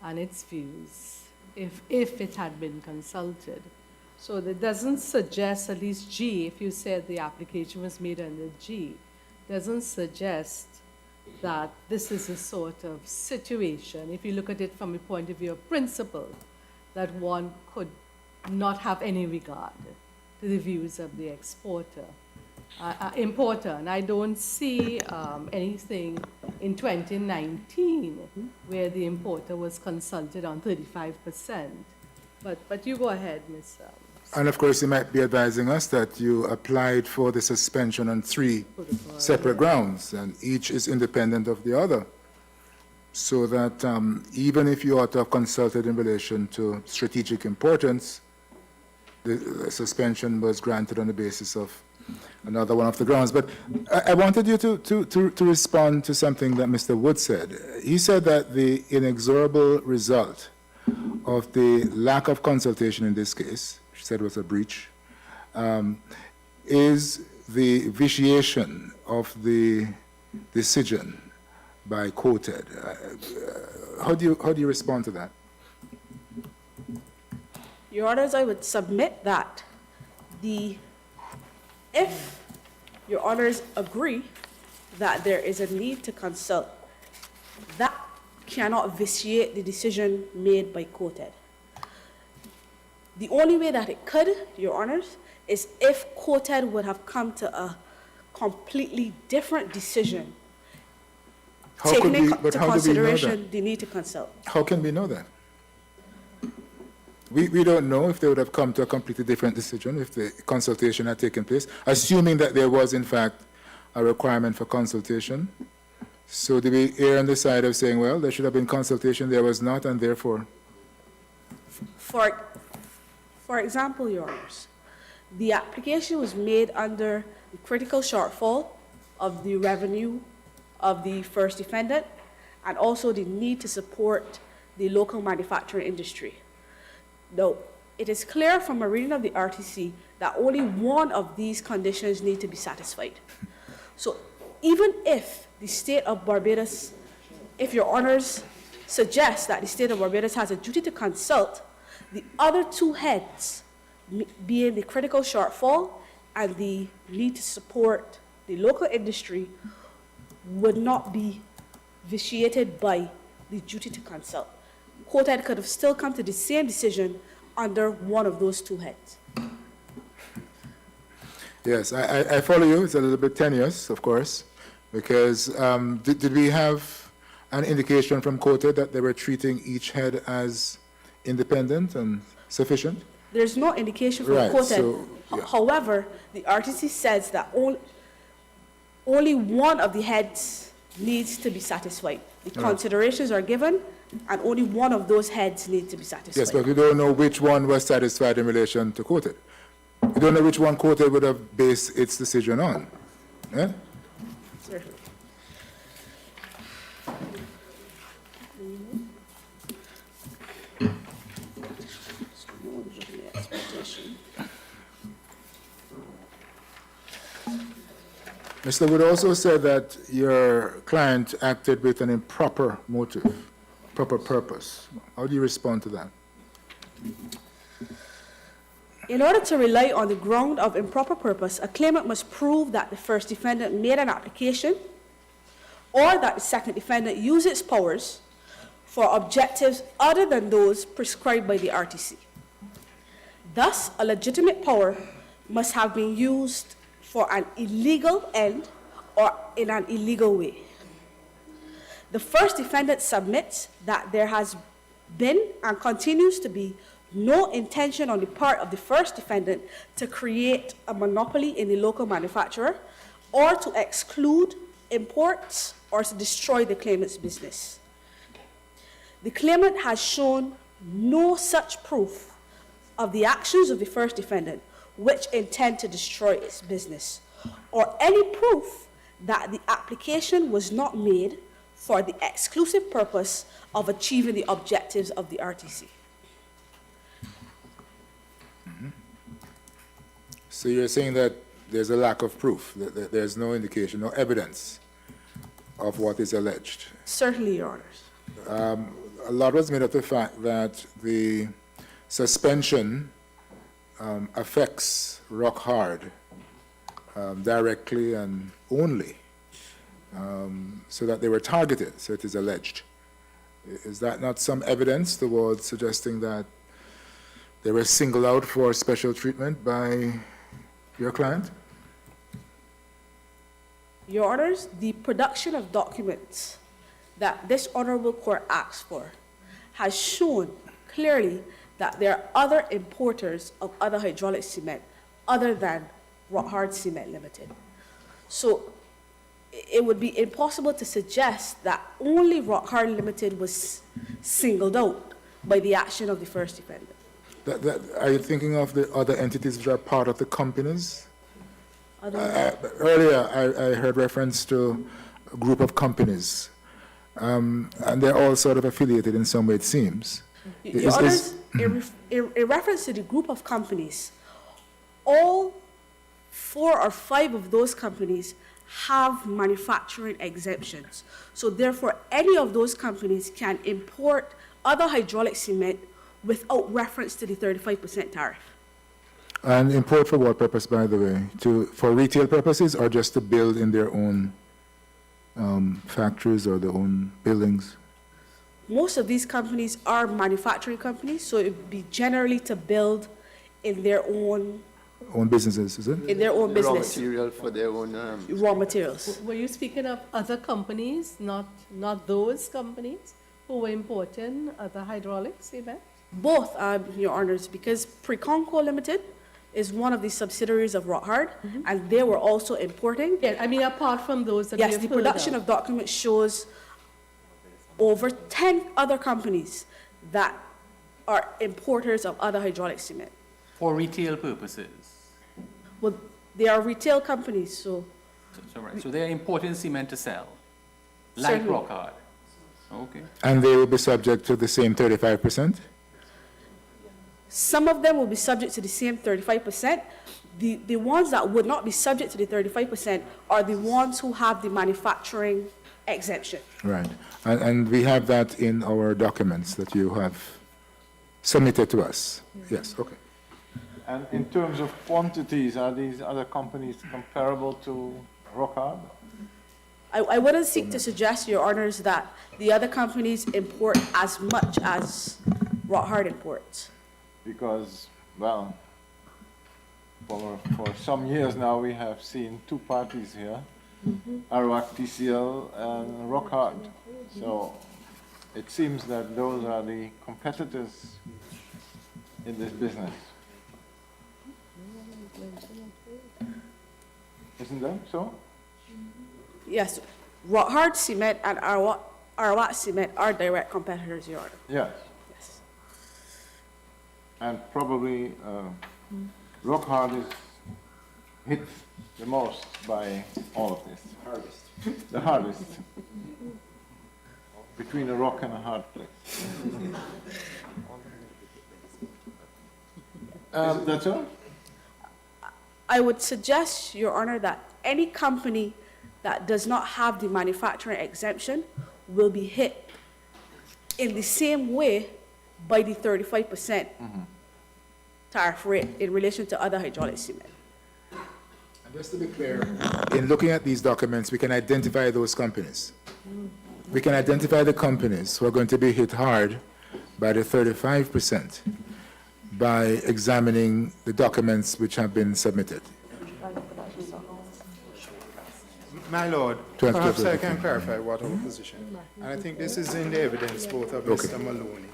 S9: and its views if it had been consulted. So that doesn't suggest, at least G, if you said the application was made under G, doesn't suggest that this is a sort of situation, if you look at it from a point of view of principle, that one could not have any regard to the views of the exporter. importer, and I don't see anything in 2019 where the importer was consulted on 35%. But you go ahead, Ms.
S11: And of course, you might be advising us that you applied for the suspension on 3 separate grounds, and each is independent of the other. So that even if you ought to have consulted in relation to strategic importance, the suspension was granted on the basis of another one of the grounds. But I wanted you to respond to something that Mr. Wood said. He said that the inexorable result of the lack of consultation in this case, which he said was a breach, is the vitiation of the decision by COTED. How do you respond to that?
S8: Your Honors, I would submit that if Your Honors agree that there is a need to consult, that cannot vitiate the decision made by COTED. The only way that it could, Your Honors, is if COTED would have come to a completely different decision, taking into consideration the need to consult.
S11: How can we know that? We don't know if they would have come to a completely different decision if the consultation had taken place, assuming that there was, in fact, a requirement for consultation. So do we err on the side of saying, well, there should have been consultation, there was not, and therefore?
S8: For example, Your Honors, the application was made under the critical shortfall of the revenue of the first defendant and also the need to support the local manufacturing industry. Now, it is clear from a reading of the RTC that only one of these conditions need to be satisfied. So even if the state of Barbados, if Your Honors suggest that the state of Barbados has a duty to consult, the other 2 heads, being the critical shortfall and the need to support the local industry, would not be vitiated by the duty to consult. COTED could have still come to the same decision under one of those 2 heads.
S11: Yes, I follow you. It's a little bit tenuous, of course, because did we have an indication from COTED that they were treating each head as independent and sufficient?
S8: There's no indication from COTED. However, the RTC says that only one of the heads needs to be satisfied. The considerations are given, and only one of those heads needs to be satisfied.
S11: Yes, but we don't know which one was satisfied in relation to COTED. We don't know which one COTED would have based its decision on. Yeah?
S8: Certainly.
S11: Mr. Wood also said that your client acted with an improper motive, proper purpose. How do you respond to that?
S8: In order to rely on the ground of improper purpose, a claimant must prove that the first defendant made an application or that the second defendant used its powers for objectives other than those prescribed by the RTC. Thus, a legitimate power must have been used for an illegal end or in an illegal way. The first defendant submits that there has been and continues to be no intention on the part of the first defendant to create a monopoly in the local manufacturer or to exclude imports or to destroy the claimant's business. The claimant has shown no such proof of the actions of the first defendant which intend to destroy its business, or any proof that the application was not made for the exclusive purpose of achieving the objectives of the RTC.
S11: So you're saying that there's a lack of proof, that there's no indication, no evidence of what is alleged?
S8: Certainly, Your Honors.
S11: A lot was made of the fact that the suspension affects Rock Hard directly and only, so that they were targeted, so it is alleged. Is that not some evidence towards suggesting that they were singled out for special treatment by your client?
S8: Your Honors, the production of documents that this honorable court asked for has shown clearly that there are other importers of other hydraulic cement other than Rock Hard Cement Limited. So it would be impossible to suggest that only Rock Hard Limited was singled out by the action of the first defendant.
S11: Are you thinking of the other entities which are part of the companies? Earlier, I heard reference to a group of companies, and they're all sort of affiliated in some way, it seems.
S8: Your Honors, in reference to the group of companies, all 4 or 5 of those companies have manufacturing exemptions. So therefore, any of those companies can import other hydraulic cement without reference to the 35% tariff.
S11: And import for what purpose, by the way? For retail purposes or just to build in their own factories or their own buildings?
S8: Most of these companies are manufacturing companies, so it would be generally to build in their own
S11: businesses, is it?
S8: In their own business.
S2: Raw material for their own...
S8: raw materials.
S9: Were you speaking of other companies, not those companies who were importing other hydraulic cement?
S8: Both, Your Honors, because Preconco Limited is one of the subsidiaries of Rock Hard, and they were also importing.
S9: Yeah, I mean, apart from those that
S8: yes, the production of documents shows over 10 other companies that are importers of other hydraulic cement.
S10: For retail purposes?
S8: Well, they are retail companies, so...
S10: So they're importing cement to sell, like
S8: Certainly.
S10: Rock Hard? Okay.
S11: And they will be subject to the same 35%?
S8: Some of them will be subject to the same 35%. The ones that would not be subject to the 35% are the ones who have the manufacturing exemption.
S11: Right. And we have that in our documents that you have submitted to us. Yes, okay.
S13: And in terms of quantities, are these other companies comparable to Rock Hard?
S8: I wouldn't seek to suggest, Your Honors, that the other companies import as much as Rock Hard imports.
S13: Because, well, for some years now, we have seen 2 parties here, Arawak TCL and Rock Hard. So it seems that those are the competitors in this business. Isn't that so?
S8: Yes, Rock Hard Cement and Arawak Cement are direct competitors, Your Honor.
S13: Yes.
S8: Yes.
S13: And probably Rock Hard is hit the most by all of this. The hardest. Between a rock and a hard place. That's all?
S8: I would suggest, Your Honor, that any company that does not have the manufacturing exemption will be hit in the same way by the 35% tariff rate in relation to other hydraulic cement.
S11: And just to be clear, in looking at these documents, we can identify those companies. We can identify the companies who are going to be hit hard by the 35% by examining the documents which have been submitted.
S1: My Lord, perhaps I can clarify what our position. And I think this is in the evidence both of Mr. Maloney.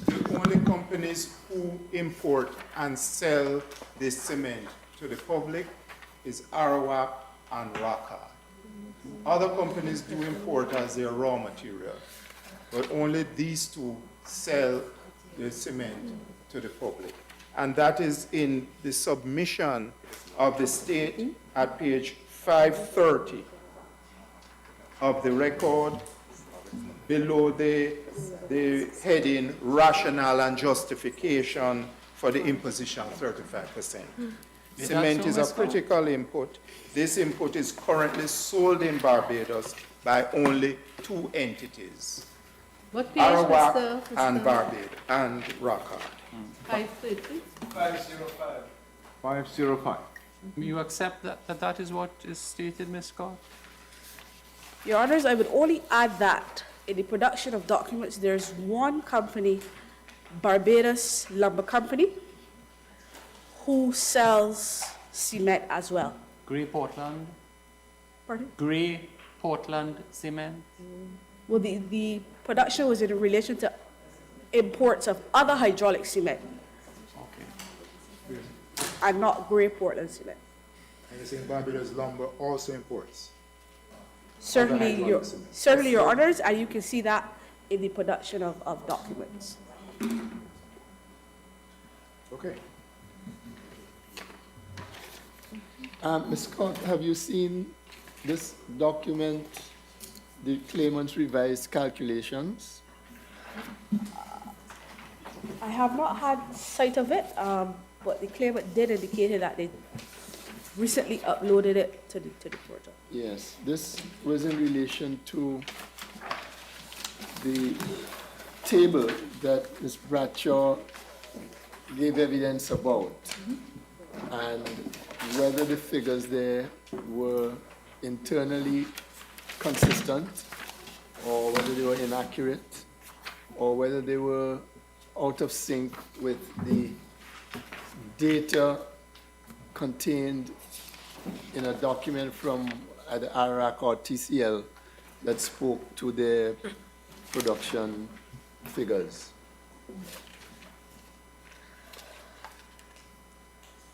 S1: The only companies who import and sell this cement to the public is Arawak and Rock Hard. Other companies do import as their raw material, but only these 2 sell the cement to the public. And that is in the submission of the state at page 530 of the record, below the heading rationale and justification for the imposition of 35%. Cement is a critical input. This input is currently sold in Barbados by only 2 entities,
S9: What page,
S1: Arawak
S9: Mr.
S1: and Barbados and Rock Hard.
S9: 530?
S13: 505. 505.
S10: You accept that is what is stated, Ms. Scott?
S8: Your Honors, I would only add that in the production of documents, there's one company, Barbados Lumber Company, who sells cement as well.
S10: Grey Portland?
S8: Pardon?
S10: Gray Portland cement?
S8: Well, the production was in relation to imports of other hydraulic cement
S10: Okay.
S8: and not gray Portland cement.
S11: And you're saying Barbados Lumber also imports?
S8: Certainly,
S11: hydraulic
S8: your,
S11: cement.
S8: certainly your honors, and you can see that in the production of documents.
S11: Okay.
S2: Ms. Scott, have you seen this document, the claimant's revised calculations?
S8: I have not had sight of it, but the claimant did indicate that they recently uploaded it to the portal.
S2: Yes, this was in relation to the table that Ms. Bradshaw gave evidence about, and whether the figures there were internally consistent, or whether they were inaccurate, or whether they were out of sync with the data contained in a document from either Arawak or TCL that spoke to their production figures.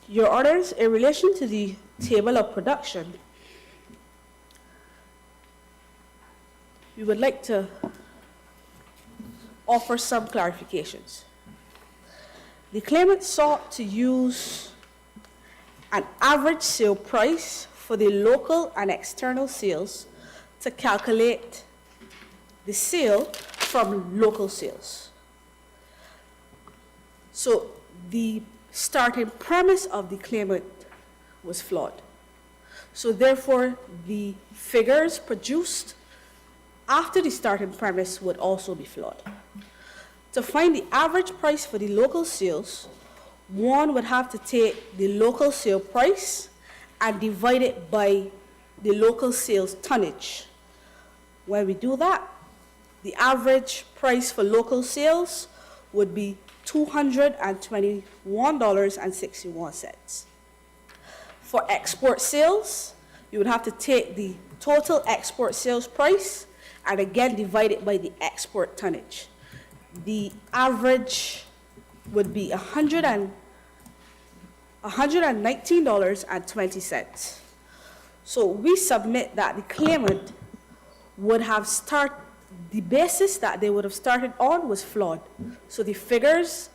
S8: Your orders, in relation to the table of production, we would like to offer some clarifications. The claimant sought to use an average sale price for the local and external sales to calculate the sale from local sales. So the starting premise of the claimant was flawed. So therefore, the figures produced after the starting premise would also be flawed. To find the average price for the local sales, one would have to take the local sale price and divide it by the local sales tonnage. When we do that, the average price for local sales would be $221.61. For export sales, you would have to take the total export sales price and again divide it by the export tonnage. The average would be $119.20. So we submit that the claimant would have the basis that they would have started on was flawed. So the figures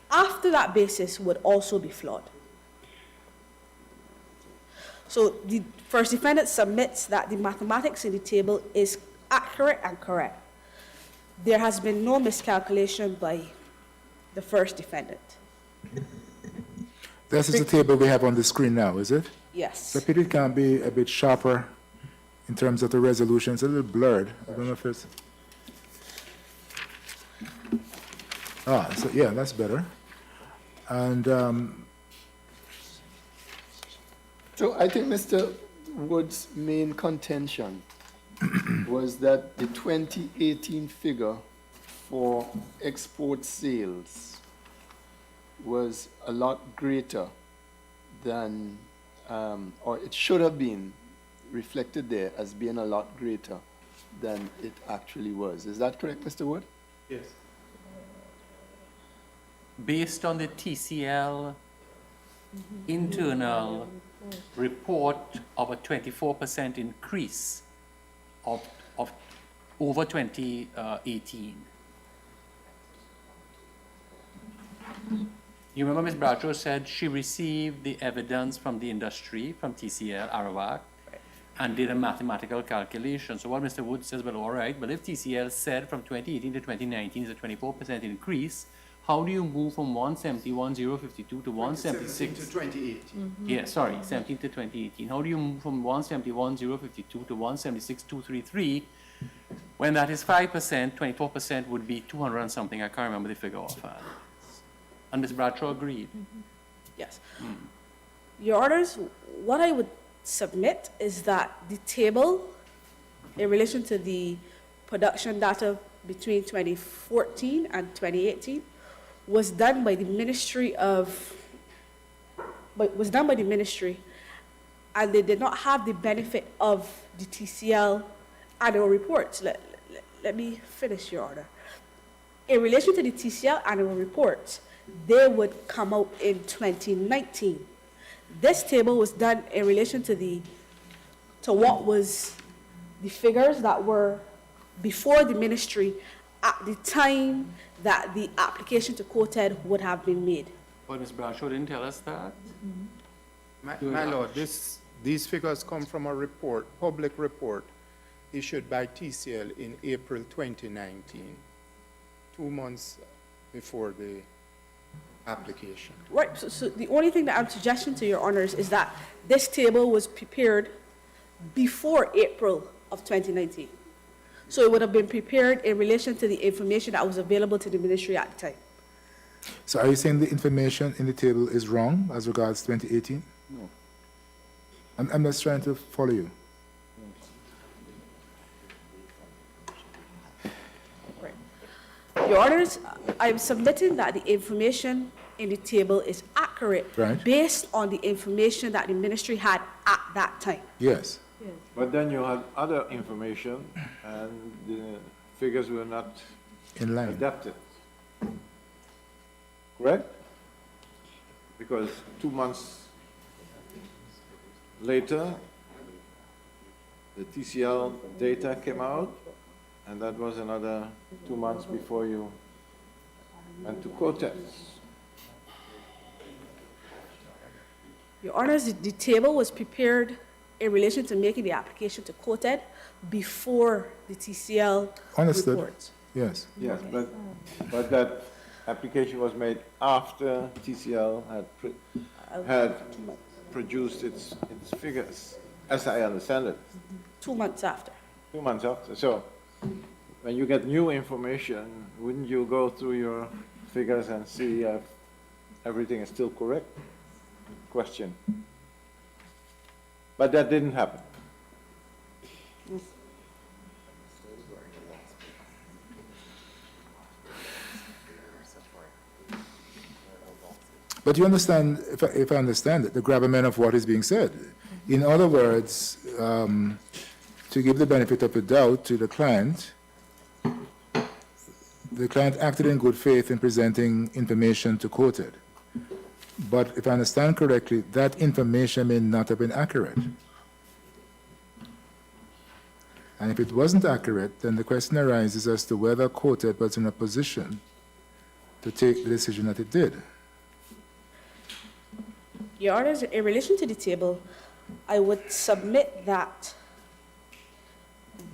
S8: after that basis would also be flawed. So the first defendant submits that the mathematics in the table is accurate and correct. There has been no miscalculation by the first defendant.
S11: This is the table we have on the screen now, is it?
S8: Yes.
S11: So it can be a bit sharper in terms of the resolution. It's a little blurred. I don't know if it's... so yeah, that's better. And
S2: so I think Mr. Wood's main contention was that the 2018 figure for export sales was a lot greater than, or it should have been reflected there as being a lot greater than it actually was. Is that correct, Mr. Wood?
S1: Yes.
S10: Based on the TCL internal report of a 24% increase of over 2018. You remember Ms. Bradshaw said she received the evidence from the industry, from TCL, Arawak, and did a mathematical calculation. So what Mr. Wood says, well, all right, but if TCL said from 2018 to 2019 is a 24% increase, how do you move from 171,052 to 176?
S1: To 2018.
S10: Yeah, sorry, 17 to 2018. How do you move from 171,052 to 176,233 when that is 5%, 24% would be 200 and something? I can't remember the figure offhand. And Ms. Bradshaw agreed.
S8: Yes. Your Orders, what I would submit is that the table in relation to the production data between 2014 and 2018 was done by the Ministry and they did not have the benefit of the TCL annual reports. Let me finish, Your Honor. In relation to the TCL annual reports, they would come out in 2019. This table was done in relation to what was the figures that were before the ministry at the time that the application to COTED would have been made.
S10: But Ms. Bradshaw didn't tell us that.
S1: My lord, these figures come from a report, public report, issued by TCL in April 2019, 2 months before the application.
S8: Right, so the only thing that I'm suggesting to Your Honors is that this table was prepared before April of 2019. So it would have been prepared in relation to the information that was available to the ministry at the time.
S11: So are you saying the information in the table is wrong as regards 2018?
S16: No.
S11: I'm just trying to follow you.
S8: Your Honors, I'm submitting that the information in the table is accurate based on the information that the ministry had at that time.
S11: Yes.
S13: But then you had other information and the figures were not
S11: in line.
S13: Adapted. Correct? Because 2 months later, the TCL data came out, and that was another 2 months before you went to COTED.
S8: Your Honors, the table was prepared in relation to making the application to COTED before the TCL
S11: Understood.
S8: reports.
S11: Yes.
S13: Yes, but that application was made after TCL had produced its figures, as I understand it.
S8: 2 months after.
S13: 2 months after. So when you get new information, wouldn't you go through your figures and see if everything is still correct? Question. But that didn't happen.
S11: But you understand, if I understand it, the gravamen of what is being said. In other words, to give the benefit of the doubt to the client acted in good faith in presenting information to COTED. But if I understand correctly, that information may not have been accurate. And if it wasn't accurate, then the question arises as to whether COTED was in a position to take the decision that it did.
S8: Your Honors, in relation to the table, I would submit that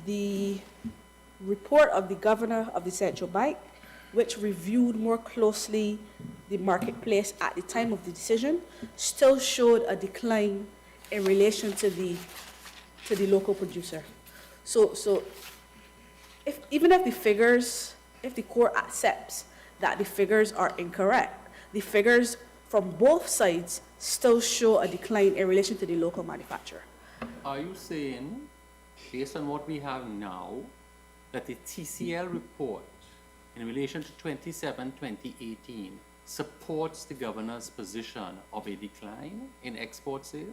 S8: the report of the governor of the central bank, which reviewed more closely the marketplace at the time of the decision, still showed a decline in relation to the local producer. So even if the court accepts that the figures are incorrect, the figures from both sides still show a decline in relation to the local manufacturer.
S10: Are you saying, based on what we have now, that the TCL report in relation to 2018 supports the governor's position of a decline in export sales?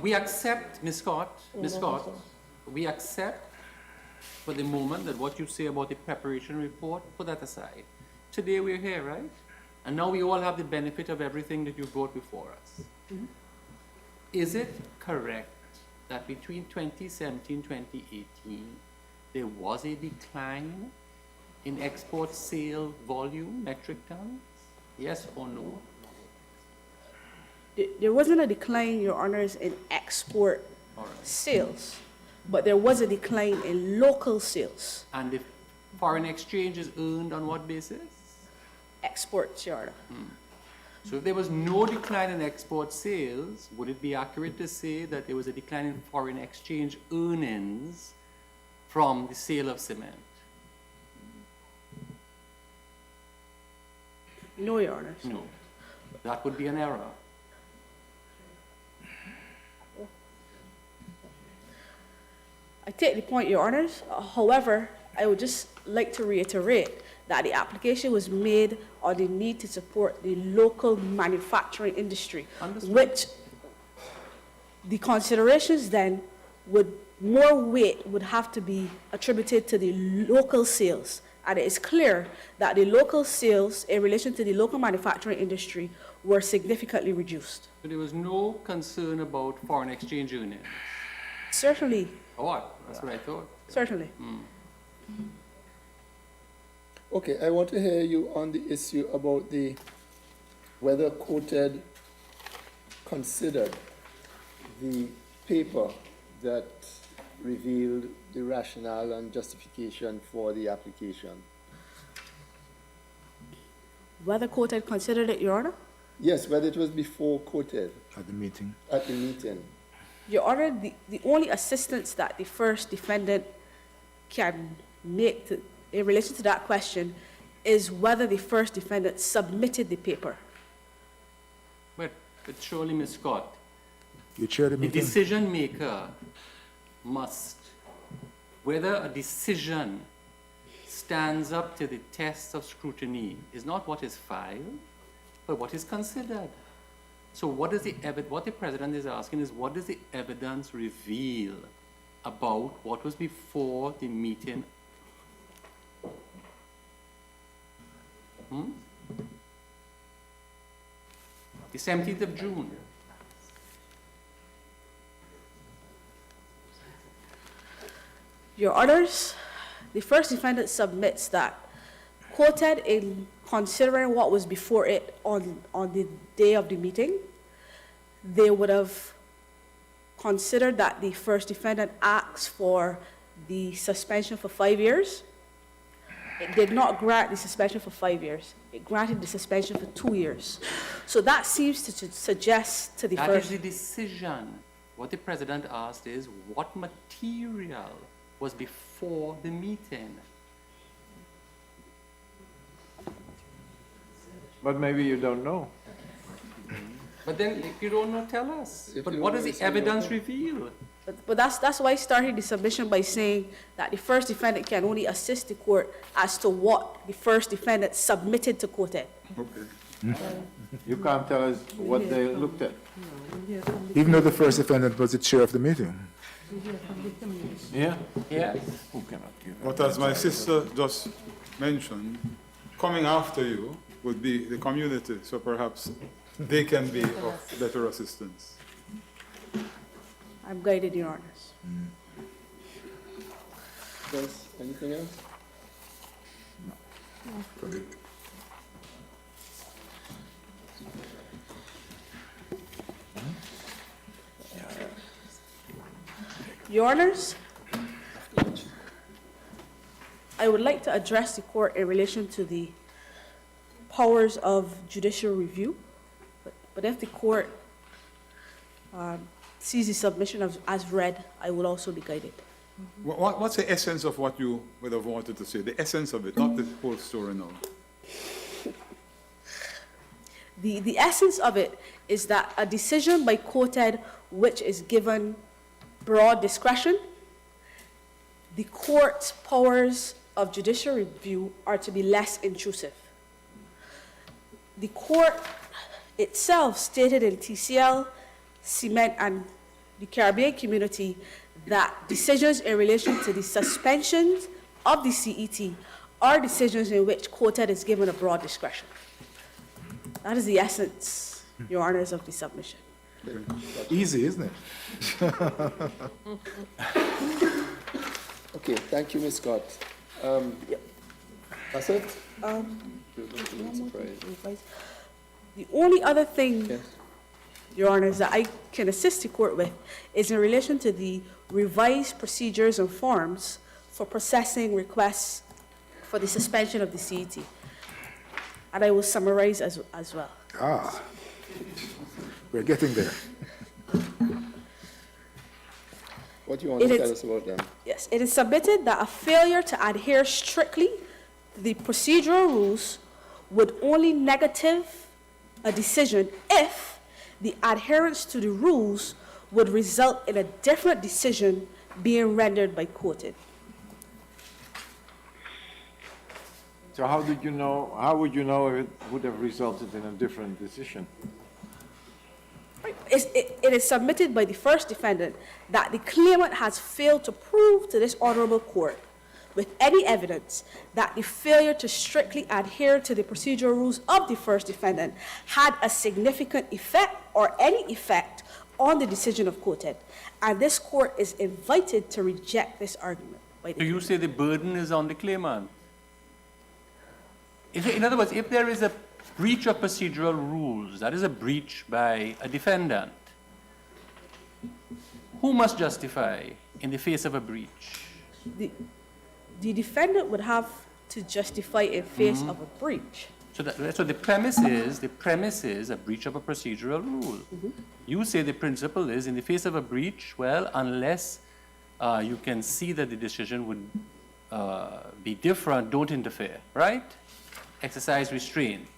S10: We accept, Ms. Scott, we accept for the moment that what you say about the preparation report, put that aside. Today we're here, right? And now we all have the benefit of everything that you brought before us. Mm-hmm. Is it correct that between 2017 and 2018, there was a decline in export sale volume, metric tons? Yes or no?
S8: There wasn't a decline, Your Honors, in export sales, but there was a decline in local sales.
S10: And the foreign exchange is earned on what basis?
S8: Exports, Your Honor.
S10: So if there was no decline in export sales, would it be accurate to say that there was a decline in foreign exchange earnings from the sale of cement?
S8: No, Your Honor.
S10: No. That would be an error.
S8: I take the point, Your Honors. However, I would just like to reiterate that the application was made on the need to support the local manufacturing industry, which the considerations then more weight would have to be attributed to the local sales. And it is clear that the local sales in relation to the local manufacturing industry were significantly reduced.
S10: So there was no concern about foreign exchange earnings?
S8: Certainly,
S10: Oh, what? That's what I thought.
S8: certainly.
S2: Okay, I want to hear you on the issue about whether COTED considered the paper that revealed the rationale and justification for the application.
S8: Whether court had considered it, Your Honor?
S2: Yes, whether it was before COTED.
S11: At the meeting.
S2: At the meeting.
S8: Your Honor, the only assistance that the first defendant can make in relation to that question is whether the first defendant submitted the paper.
S10: But surely, Ms. Scott,
S11: You chair the
S10: the
S11: meeting?
S10: decision maker must, whether a decision stands up to the test of scrutiny is not what is filed, but what is considered. So what the President is asking is, what does the evidence reveal about what was before the meeting? The 17th of June.
S8: Your Honors, the first defendant submits that quoted in considering what was before it on the day of the meeting, they would have considered that the first defendant asked for the suspension for 5 years. It did not grant the suspension for 5 years. It granted the suspension for 2 years. So that seems to suggest to the
S10: That
S8: first...
S10: is the decision. What the President asked is, what material was before the meeting?
S13: But maybe you don't know.
S10: But then, if you don't know, tell us. But what does the evidence reveal?
S8: But that's why I started the submission by saying that the first defendant can only assist the court as to what the first defendant submitted to COTED.
S4: Okay.
S13: You can't tell us what they looked at.
S11: Even though the first defendant was the chair of the meeting.
S13: Yeah?
S10: Yeah.
S13: Who cannot give
S4: But as my sister just mentioned, coming after you would be the community, so perhaps they can be of better assistance.
S8: I'm guided, Your Honors.
S2: Yes, anything else?
S8: Your Honors, I would like to address the court in relation to the powers of judicial review. But if the court sees the submission as read, I will also be guided.
S4: What's the essence of what you would have wanted to say? The essence of it, not the whole story now.
S8: The essence of it is that a decision by COTED which is given broad discretion, the court's powers of judicial review are to be less intrusive. The court itself stated in TCL, Cement, and the Caribbean community that decisions in relation to the suspensions of the CET are decisions in which COTED is given a broad discretion. That is the essence, Your Honors, of the submission.
S11: Easy, isn't it?
S2: Okay, thank you, Ms. Scott. That's it?
S8: The only other thing,
S2: Yes.
S8: Your Honors, that I can assist the court with is in relation to the revised procedures and forms for processing requests for the suspension of the CET. And I will summarize as well.
S11: Ah, we're getting there.
S2: What do you want to tell us about them?
S8: Yes, it is submitted that a failure to adhere strictly to the procedural rules would only negative a decision if the adherence to the rules would result in a different decision being rendered by COTED.
S13: So how would you know if it would have resulted in a different decision?
S8: it is submitted by the first defendant that the claimant has failed to prove to this honorable court with any evidence that the failure to strictly adhere to the procedural rules of the first defendant had a significant effect or any effect on the decision of COTED. And this court is invited to reject this argument.
S10: So you say the burden is on the claimant? In other words, if there is a breach of procedural rules, that is a breach by a defendant, who must justify in the face of a breach?
S8: The defendant would have to justify in face of a breach.
S10: So the premise is a breach of a procedural rule. You say the principle is in the face of a breach, well, unless you can see that the decision would be different, don't interfere, right? Exercise restraint.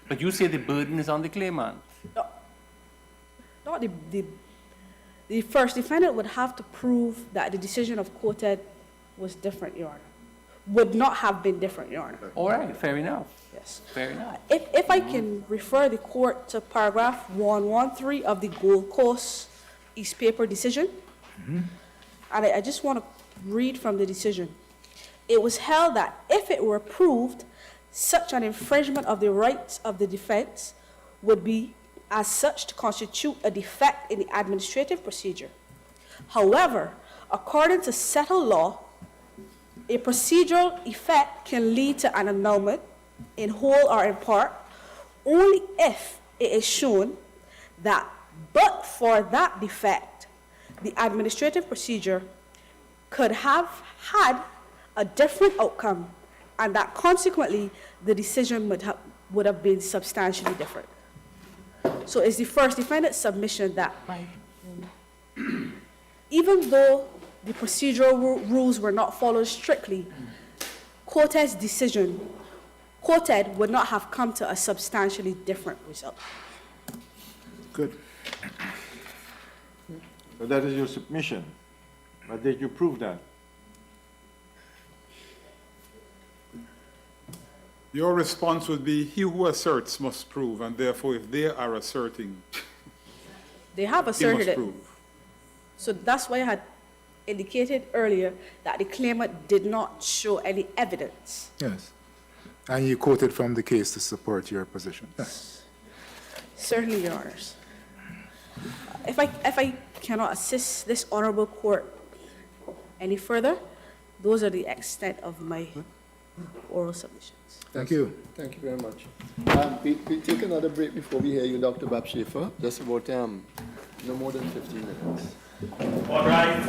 S10: But you say the burden is on the claimant.
S8: No, the first defendant would have to prove that the decision of COTED was different, Your Honor. Would not have been different, Your Honor.
S10: All right, fair enough.
S8: Yes.
S10: Fair enough.
S8: If I can refer the court to paragraph 113 of the Gold Coast East Paper decision, and I just want to read from the decision. It was held that if it were proved, such an infringement of the rights of the defense would be as such to constitute a defect in the administrative procedure. However, according to settled law, a procedural effect can lead to an annulment in whole or in part only if it is shown that but for that defect, the administrative procedure could have had a different outcome and that consequently the decision would have been substantially different. So it's the first defendant's submission that even though the procedural rules were not followed strictly, COTED's decision, COTED would not have come to a substantially different result.
S11: Good.
S13: So that is your submission. But did you prove that?
S4: Your response would be, he who asserts must prove, and therefore if they are asserting,
S8: They have
S4: he
S8: asserted
S4: must
S8: it.
S4: prove.
S8: So that's why I had indicated earlier that the claimant did not show any evidence.
S11: Yes. And you quoted from the case to support your position. Yes.
S8: Certainly, Your Honors. If I cannot assist this honorable court any further, those are the extent of my oral submissions.
S2: Thank you. Thank you very much. We take another break before we hear you, Dr. Bab Schaefer. Just about no more than 15 minutes.
S6: All right.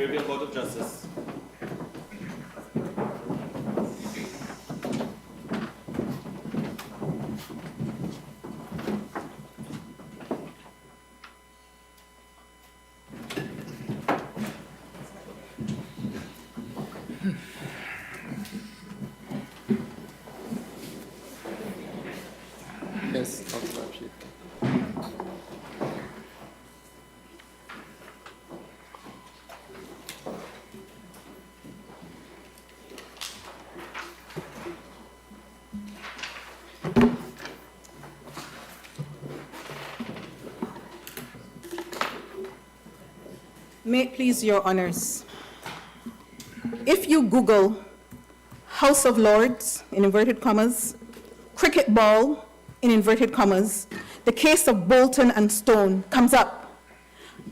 S6: Caribbean Court of Justice.
S2: Yes, Councilor Abshir.
S5: May it please your honors. If you Google House of Lords, in inverted commas, cricket ball, in inverted commas, the case of Bolton and Stone comes up,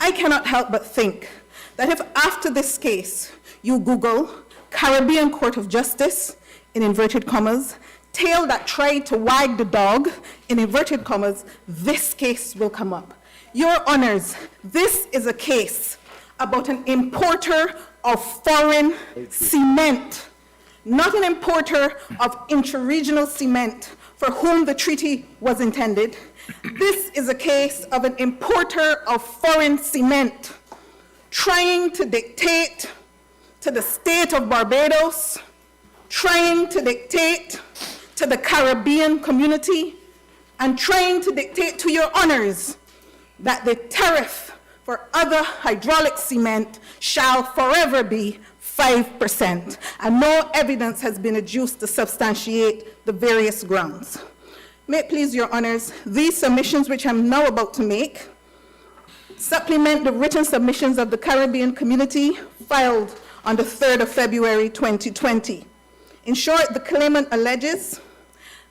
S5: I cannot help but think that if after this case you Google Caribbean Court of Justice, in inverted commas, tail that tried to wag the dog, in inverted commas, this case will come up. Your honors, this is a case about an importer of foreign cement, not an importer of interregional cement for whom the treaty was intended. This is a case of an importer of foreign cement trying to dictate to the state of Barbados, trying to dictate to the Caribbean community, and trying to dictate to your honors that the tariff for other hydraulic cement shall forever be 5%, and no evidence has been adduced to substantiate the various grounds. May it please your honors, these submissions which I'm now about to make supplement the written submissions of the Caribbean community filed on the 3rd of February 2020. In short, the claimant alleges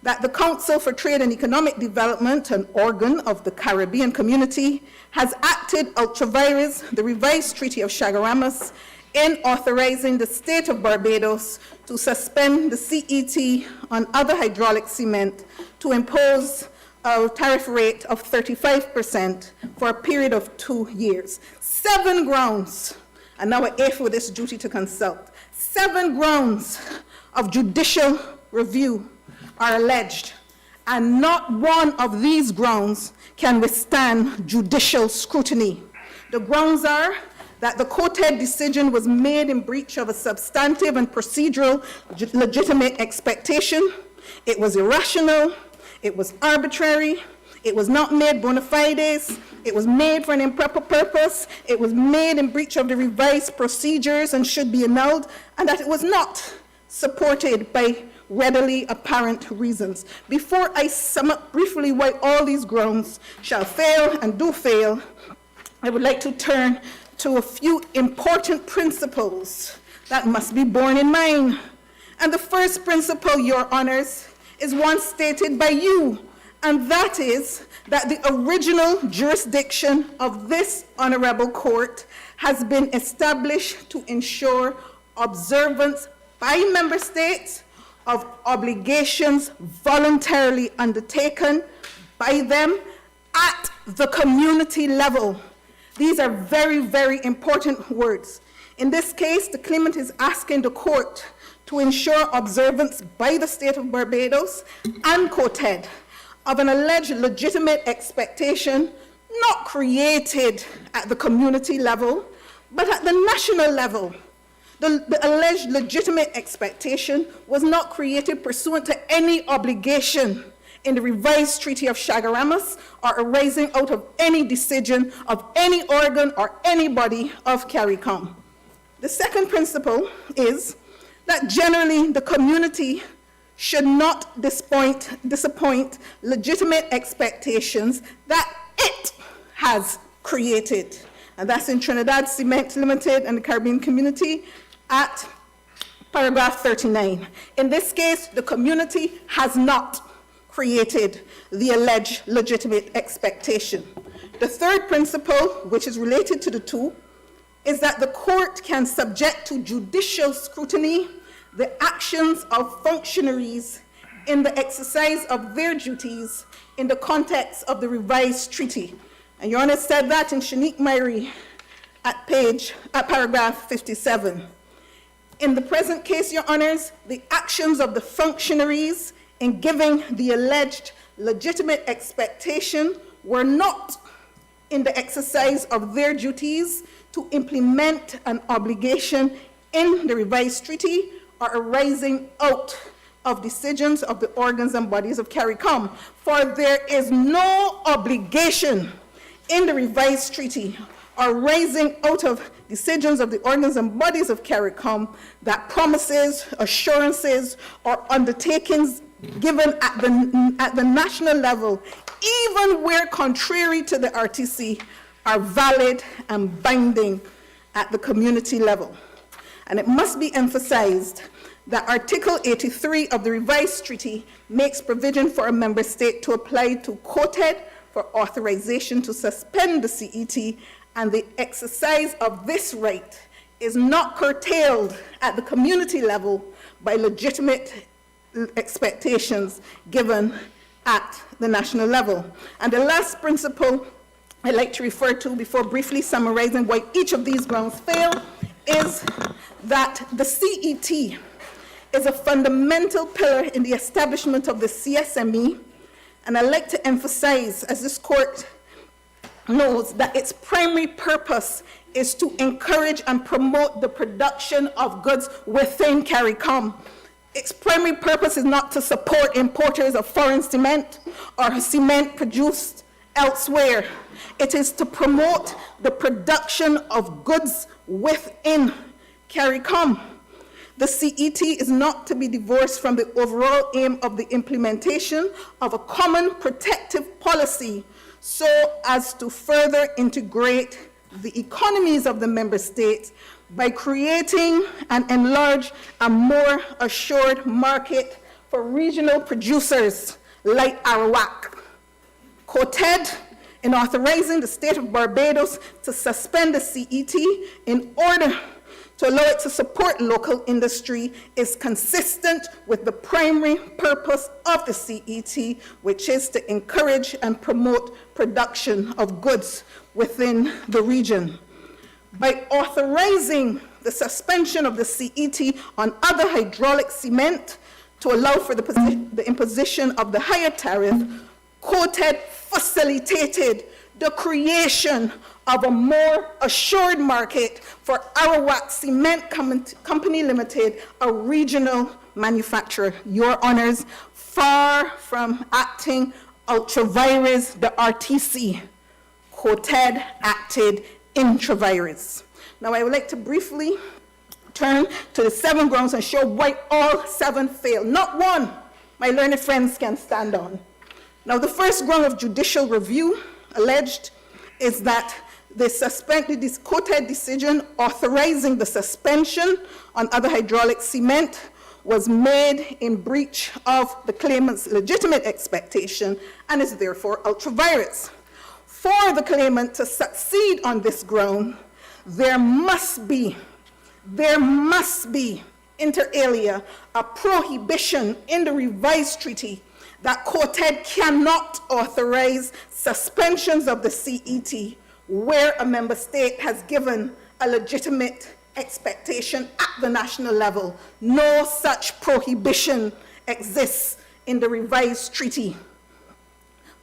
S5: that the Council for Trade and Economic Development, an organ of the Caribbean community, has acted ultra vires the revised Treaty of Chaguaramas in authorizing the state of Barbados to suspend the CET on other hydraulic cement to impose a tariff rate of 35% for a period of 2 years. 7 grounds, and now we're eighth with this duty to consult. 7 grounds of judicial review are alleged, and not one of these grounds can withstand judicial scrutiny. The grounds are that the COTED decision was made in breach of a substantive and procedural legitimate expectation. It was irrational, it was arbitrary, it was not made bona fides, it was made for an improper purpose, it was made in breach of the revised procedures and should be annulled, and that it was not supported by readily apparent reasons. Before I sum up briefly why all these grounds shall fail and do fail, I would like to turn to a few important principles that must be borne in mind. And the first principle, your honors, is one stated by you, and that is that the original jurisdiction of this honorable court has been established to ensure observance by member states of obligations voluntarily undertaken by them at the community level. These are very, very important words. In this case, the claimant is asking the court to ensure observance by the state of Barbados and COTED of an alleged legitimate expectation not created at the community level, but at the national level. The alleged legitimate expectation was not created pursuant to any obligation in the revised Treaty of Chaguaramas or arising out of any decision of any organ or anybody of Caricom. The second principle is that generally the community should not disappoint legitimate expectations that it has created. And that's in Trinidad Cement Limited and the Caribbean community at paragraph 39. In this case, the community has not created the alleged legitimate expectation. The third principle, which is related to the two, is that the court can subject to judicial scrutiny the actions of functionaries in the exercise of their duties in the context of the revised treaty. And Your Honor said that in Shanique Myrie at paragraph 57. In the present case, Your Honors, the actions of the functionaries in giving the alleged legitimate expectation were not in the exercise of their duties to implement an obligation in the revised treaty or arising out of decisions of the organs and bodies of Caricom. For there is no obligation in the revised treaty or arising out of decisions of the organs and bodies of Caricom that promises, assurances, or undertakings given at the national level, even where contrary to the RTC, are valid and binding at the community level. And it must be emphasized that Article 83 of the revised treaty makes provision for a member state to apply to COTED for authorization to suspend the CET, and the exercise of this right is not curtailed at the community level by legitimate expectations given at the national level. And the last principle I'd like to refer to before briefly summarizing why each of these grounds fail is that the CET is a fundamental pillar in the establishment of the CSME, and I'd like to emphasize, as this court knows, that its primary purpose is to encourage and promote the production of goods within Caricom. Its primary purpose is not to support importers of foreign cement or cement produced elsewhere. It is to promote the production of goods within Caricom. The CET is not to be divorced from the overall aim of the implementation of a common protective policy so as to further integrate the economies of the member states by creating and enlarge a more assured market for regional producers like Arawak. COTED, in authorizing the state of Barbados to suspend the CET in order to allow it to support local industry, is consistent with the primary purpose of the CET, which is to encourage and promote production of goods within the region. By authorizing the suspension of the CET on other hydraulic cement to allow for the imposition of the higher tariff, COTED facilitated the creation of a more assured market for Arawak Cement Company Limited, a regional manufacturer. Your Honors, far from acting ultra vires the RTC, COTED acted intra vires. Now I would like to briefly turn to the 7 grounds and show why all 7 fail. Not one my learned friends can stand on. Now the first ground of judicial review alleged is that this COTED decision authorizing the suspension on other hydraulic cement was made in breach of the claimant's legitimate expectation and is therefore ultra vires. For the claimant to succeed on this ground, there must be, inter alia, a prohibition in the revised treaty that COTED cannot authorize suspensions of the CET where a member state has given a legitimate expectation at the national level. No such prohibition exists in the revised treaty.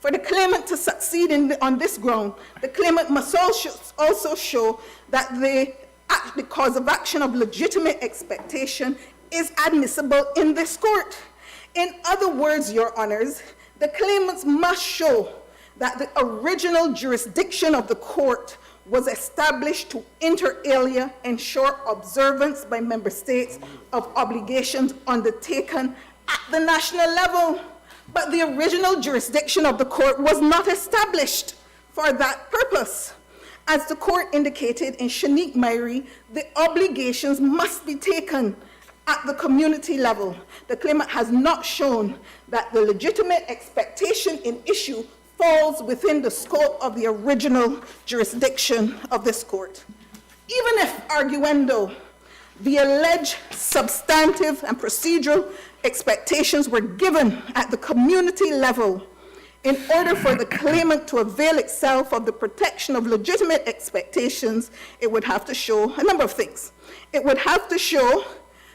S5: For the claimant to succeed on this ground, the claimant must also show that the cause of action of legitimate expectation is admissible in this court. In other words, Your Honors, the claimants must show that the original jurisdiction of the court was established to inter alia ensure observance by member states of obligations undertaken at the national level. But the original jurisdiction of the court was not established for that purpose. As the court indicated in Shanique Myrie, the obligations must be taken at the community level. The claimant has not shown that the legitimate expectation in issue falls within the scope of the original jurisdiction of this court. Even if, arguendo, the alleged substantive and procedural expectations were given at the community level, In order for the claimant to avail itself of the protection of legitimate expectations, it would have to show a number of things. It would have to show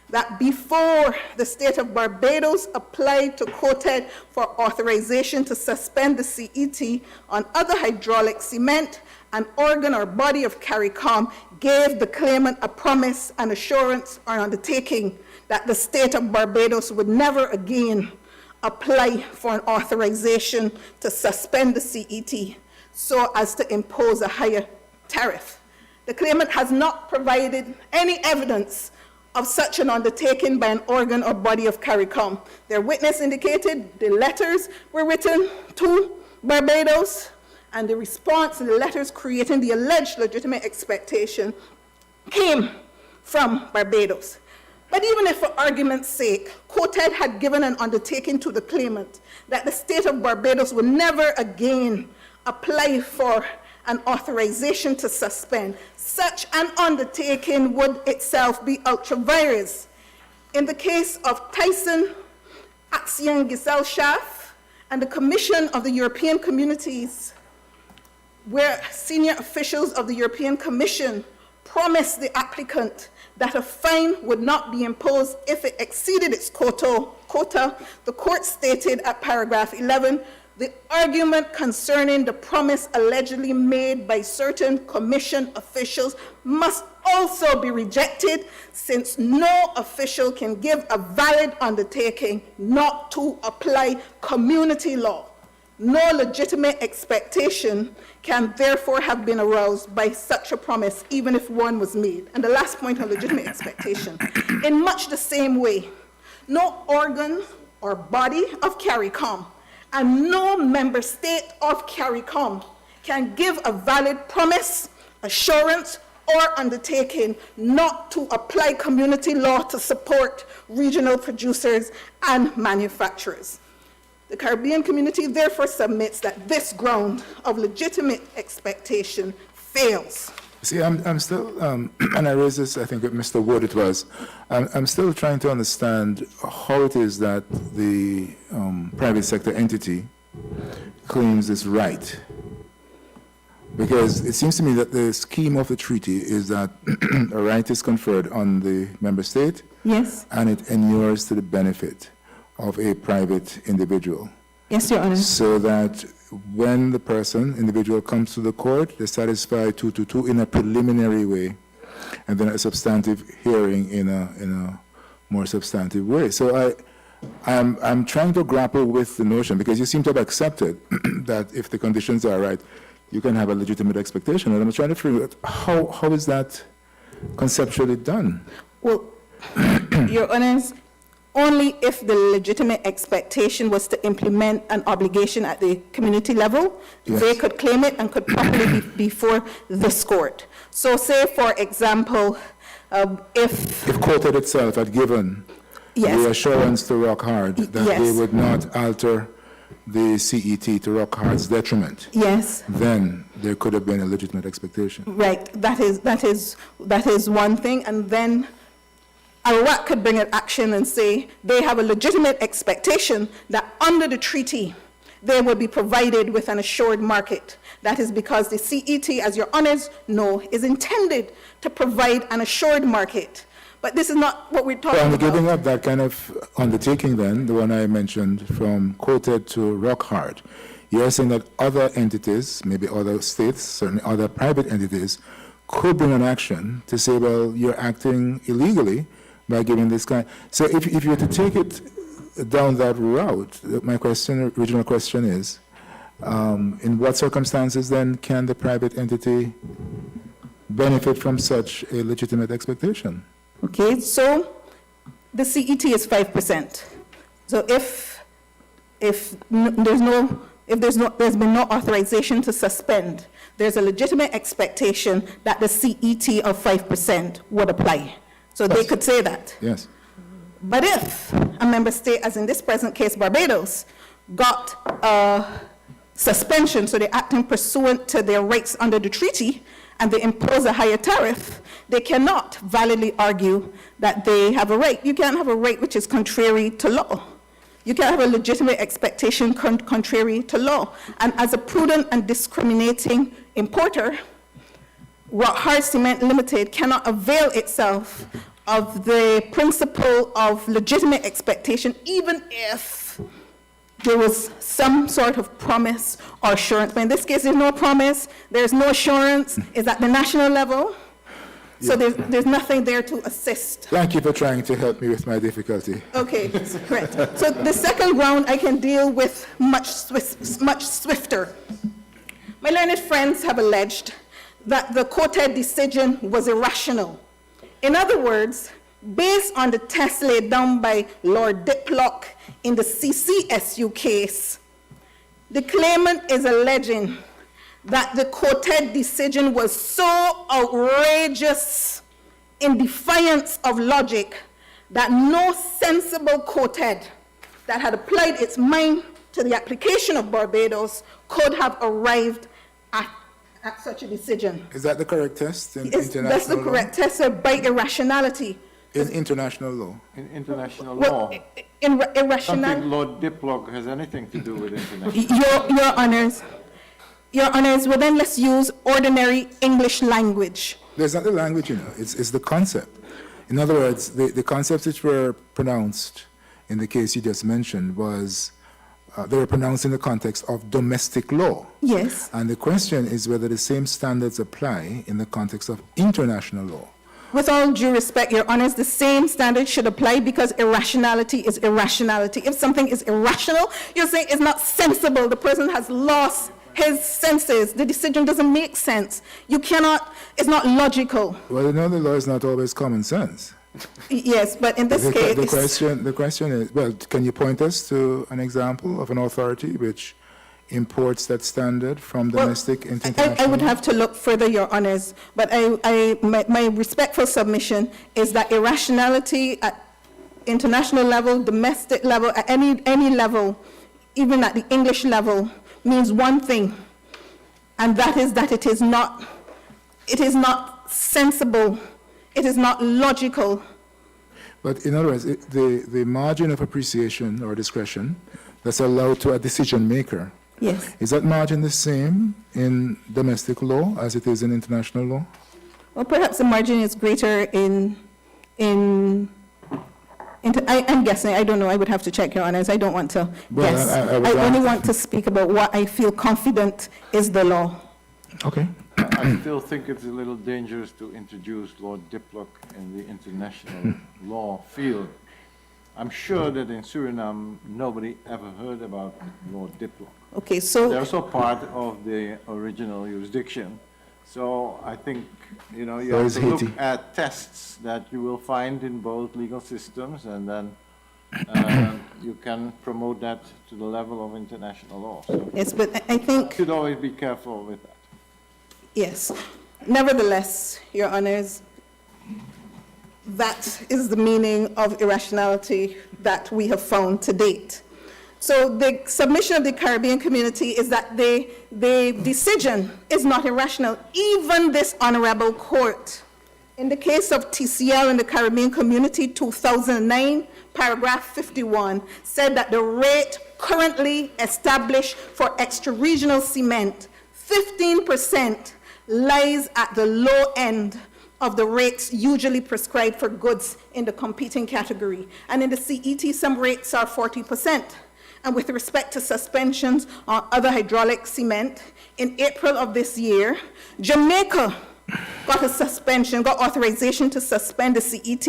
S5: that before the state of Barbados applied to COTED for authorization to suspend the CET on other hydraulic cement, an organ or body of Caricom gave the claimant a promise, an assurance, or an undertaking that the state of Barbados would never again apply for an authorization to suspend the CET so as to impose a higher tariff. The claimant has not provided any evidence of such an undertaking by an organ or body of Caricom. Their witness indicated the letters were written to Barbados, and the response in the letters creating the alleged legitimate expectation came from Barbados. But even if, for argument's sake, COTED had given an undertaking to the claimant that the state of Barbados would never again apply for an authorization to suspend, such an undertaking would itself be ultra-vires. In the case of Tyson Gesellschaft and the Commission of the European Communities, where senior officials of the European Commission promised the applicant that a fine would not be imposed if it exceeded its quota, the court stated at paragraph 11, the argument concerning the promise allegedly made by certain commission officials must also be rejected, since no official can give a valid undertaking not to apply community law. No legitimate expectation can therefore have been aroused by such a promise, even if one was made. And the last point on legitimate expectation, in much the same way, no organ or body of Caricom and no member state of Caricom can give a valid promise, assurance, or undertaking not to apply community law to support regional producers and manufacturers. The Caribbean community therefore submits that this ground of legitimate expectation fails.
S11: See, I'm still, and I raised this, I think, with Mr. Wood it was, I'm still trying to understand how it is that the private sector entity claims this right. Because it seems to me that the scheme of the treaty is that a right is conferred on the member state.
S5: Yes.
S11: And it inures to the benefit of a private individual.
S5: Yes, Your Honor. So
S11: that when the individual comes to the court, they satisfy 222 in a preliminary way, and then a substantive hearing in a more substantive way. So I'm trying to grapple with the notion, because you seem to have accepted that if the conditions are right, you can have a legitimate expectation. And I'm trying to figure out how is that conceptually done?
S5: Well, Your Honors, only if the legitimate expectation was to implement an obligation at the community level, yes, they could claim it and could properly be before this court. So say, for example, if COTED
S11: itself had given the assurance to Rock Hard that they would not alter the CET to Rock Hard's detriment, then there could have been a legitimate expectation.
S5: Right, that is one thing, and then Arawak could bring an action and say they have a legitimate expectation that under the treaty they will be provided with an assured market. That is because the CET, as Your Honors know, is intended to provide an assured market. But this is not what we're talking about.
S11: Giving up that kind of undertaking then, the one I mentioned from COTED to Rock Hard, you're saying that other entities, maybe other states, certainly other private entities, could bring an action to say, well, you're acting illegally by giving this kind. So if you were to take it down that route, my original question is, in what circumstances then can the private entity benefit from such a legitimate expectation?
S5: Okay, so the CET is 5%. So if there's been no authorization to suspend, there's a legitimate expectation that the CET of 5% would apply. So they could say that.
S11: Yes.
S5: But if a member state, as in this present case, Barbados, got a suspension, so they're acting pursuant to their rights under the treaty, and they impose a higher tariff, they cannot validly argue that they have a right. You can't have a right which is contrary to law. You can have a legitimate expectation contrary to law. And as a prudent and discriminating importer, Rock Hard Cement Limited cannot avail itself of the principle of legitimate expectation, even if there was some sort of promise or assurance. But in this case, there's no promise, there's no assurance. It's at the national level. So there's nothing there to assist.
S11: Thank you for trying to help me with my difficulty.
S5: Okay, correct. So the second round I can deal with much swifter. My learned friends have alleged that the COTED decision was irrational. In other words, based on the test laid down by Lord Diplock in the CCSU case, the claimant is alleging that the COTED decision was so outrageous in defiance of logic that no sensible COTED that had applied its mind to the application of Barbados could have arrived at such a decision.
S11: Is that the correct test in international law?
S5: That's the correct test, by irrationality.
S11: In international law?
S13: In international law.
S5: Irrationality.
S13: Something Lord Diplock has anything to do with international law.
S5: Your Honors, well then let's use ordinary English language.
S11: There's not the language, you know, it's the concept. In other words, the concepts which were pronounced in the case you just mentioned was, they were pronounced in the context of domestic law.
S5: Yes.
S11: And the question is whether the same standards apply in the context of international law.
S5: With all due respect, Your Honors, the same standard should apply because irrationality is irrationality. If something is irrational, you're saying it's not sensible. The person has lost his senses. The decision doesn't make sense. You cannot, it's not logical.
S11: Well, you know, the law is not always common sense.
S5: Yes, but in this case...
S11: The question is, well, can you point us to an example of an authority which imports that standard from domestic into international?
S5: I would have to look further, Your Honors, but my respectful submission is that irrationality at international level, domestic level, at any level, even at the English level, means one thing, and that is that it is not sensible, it is not logical.
S11: But in other words, the margin of appreciation or discretion that's allowed to a decision maker,
S5: yes,
S11: is that margin the same in domestic law as it is in international law?
S5: Well, perhaps the margin is greater I'm guessing, I don't know, I would have to check, Your Honors, I don't want to guess. I only want to speak about what I feel confident is the law.
S11: Okay.
S13: I still think it's a little dangerous to introduce Lord Diplock in the international law field. I'm sure that in Suriname, nobody ever heard about Lord Diplock.
S5: Okay, so...
S13: They're also part of the original jurisdiction. So I think, you know, you have to look at tests that you will find in both legal systems, and then you can promote that to the level of international law. So
S5: yes, but I think...
S13: you should always be careful with that.
S5: Yes. Nevertheless, Your Honors, that is the meaning of irrationality that we have found to date. So the submission of the Caribbean community is that the decision is not irrational. Even this honorable court, in the case of TCL in the Caribbean community, 2009, paragraph 51, said that the rate currently established for extra-regional cement, 15%, lies at the low end of the rates usually prescribed for goods in the competing category. And in the CET, some rates are 40%. And with respect to suspensions on other hydraulic cement, in April of this year, Jamaica got a suspension, got authorization to suspend the CET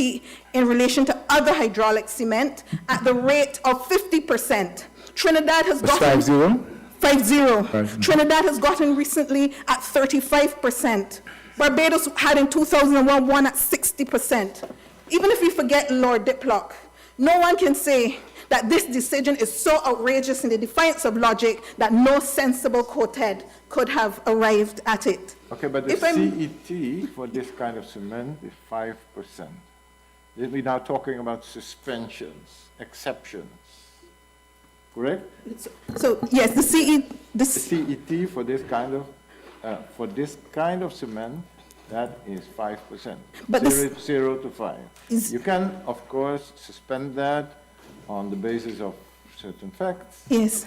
S5: in relation to other hydraulic cement at the rate of 50%. Trinidad has gotten... 50. Trinidad has gotten recently at 35%. Barbados had in 2001 one at 60%. Even if we forget Lord Diplock, no one can say that this decision is so outrageous in the defiance of logic that no sensible COTED could have arrived at it.
S13: Okay, but the CET for this kind of cement is 5%. We're now talking about suspensions, exceptions, correct?
S5: So yes, the CET
S13: for this kind of cement, that is 5%.
S5: But
S13: 0 to 5. You can, of course, suspend that on the basis of certain facts.
S5: Yes.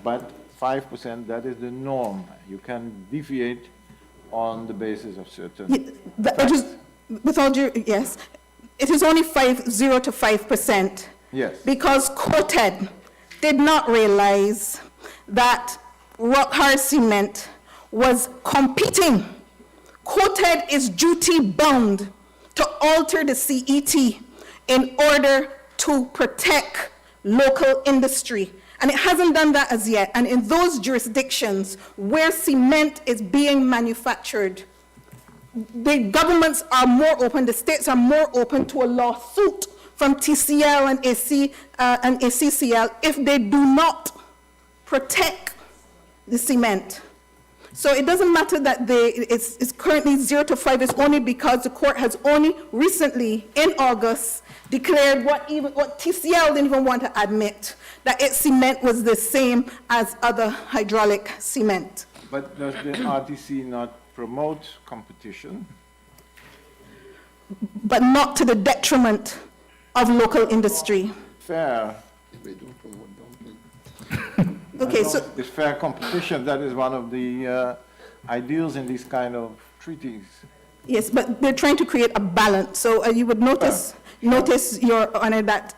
S13: But 5%, that is the norm. You can deviate on the basis of certain facts.
S5: With all due, yes, it is only 0 to 5%.
S13: Yes.
S5: Because COTED did not realize that rock hard cement was competing. COTED is duty bound to alter the CET in order to protect local industry. And it hasn't done that as yet. And in those jurisdictions where cement is being manufactured, the governments are more open, the states are more open to a lawsuit from TCL and ACCL if they do not protect the cement. So it doesn't matter that it's currently 0 to 5, it's only because the court has only recently, in August, declared what TCL didn't even want to admit, that its cement was the same as other hydraulic cement.
S13: But does the RTC not promote competition?
S5: But not to the detriment of local industry.
S13: Fair.
S5: Okay, so
S13: it's fair competition. That is one of the ideals in these kind of treaties.
S5: yes, but they're trying to create a balance. So you would notice, Your Honor, that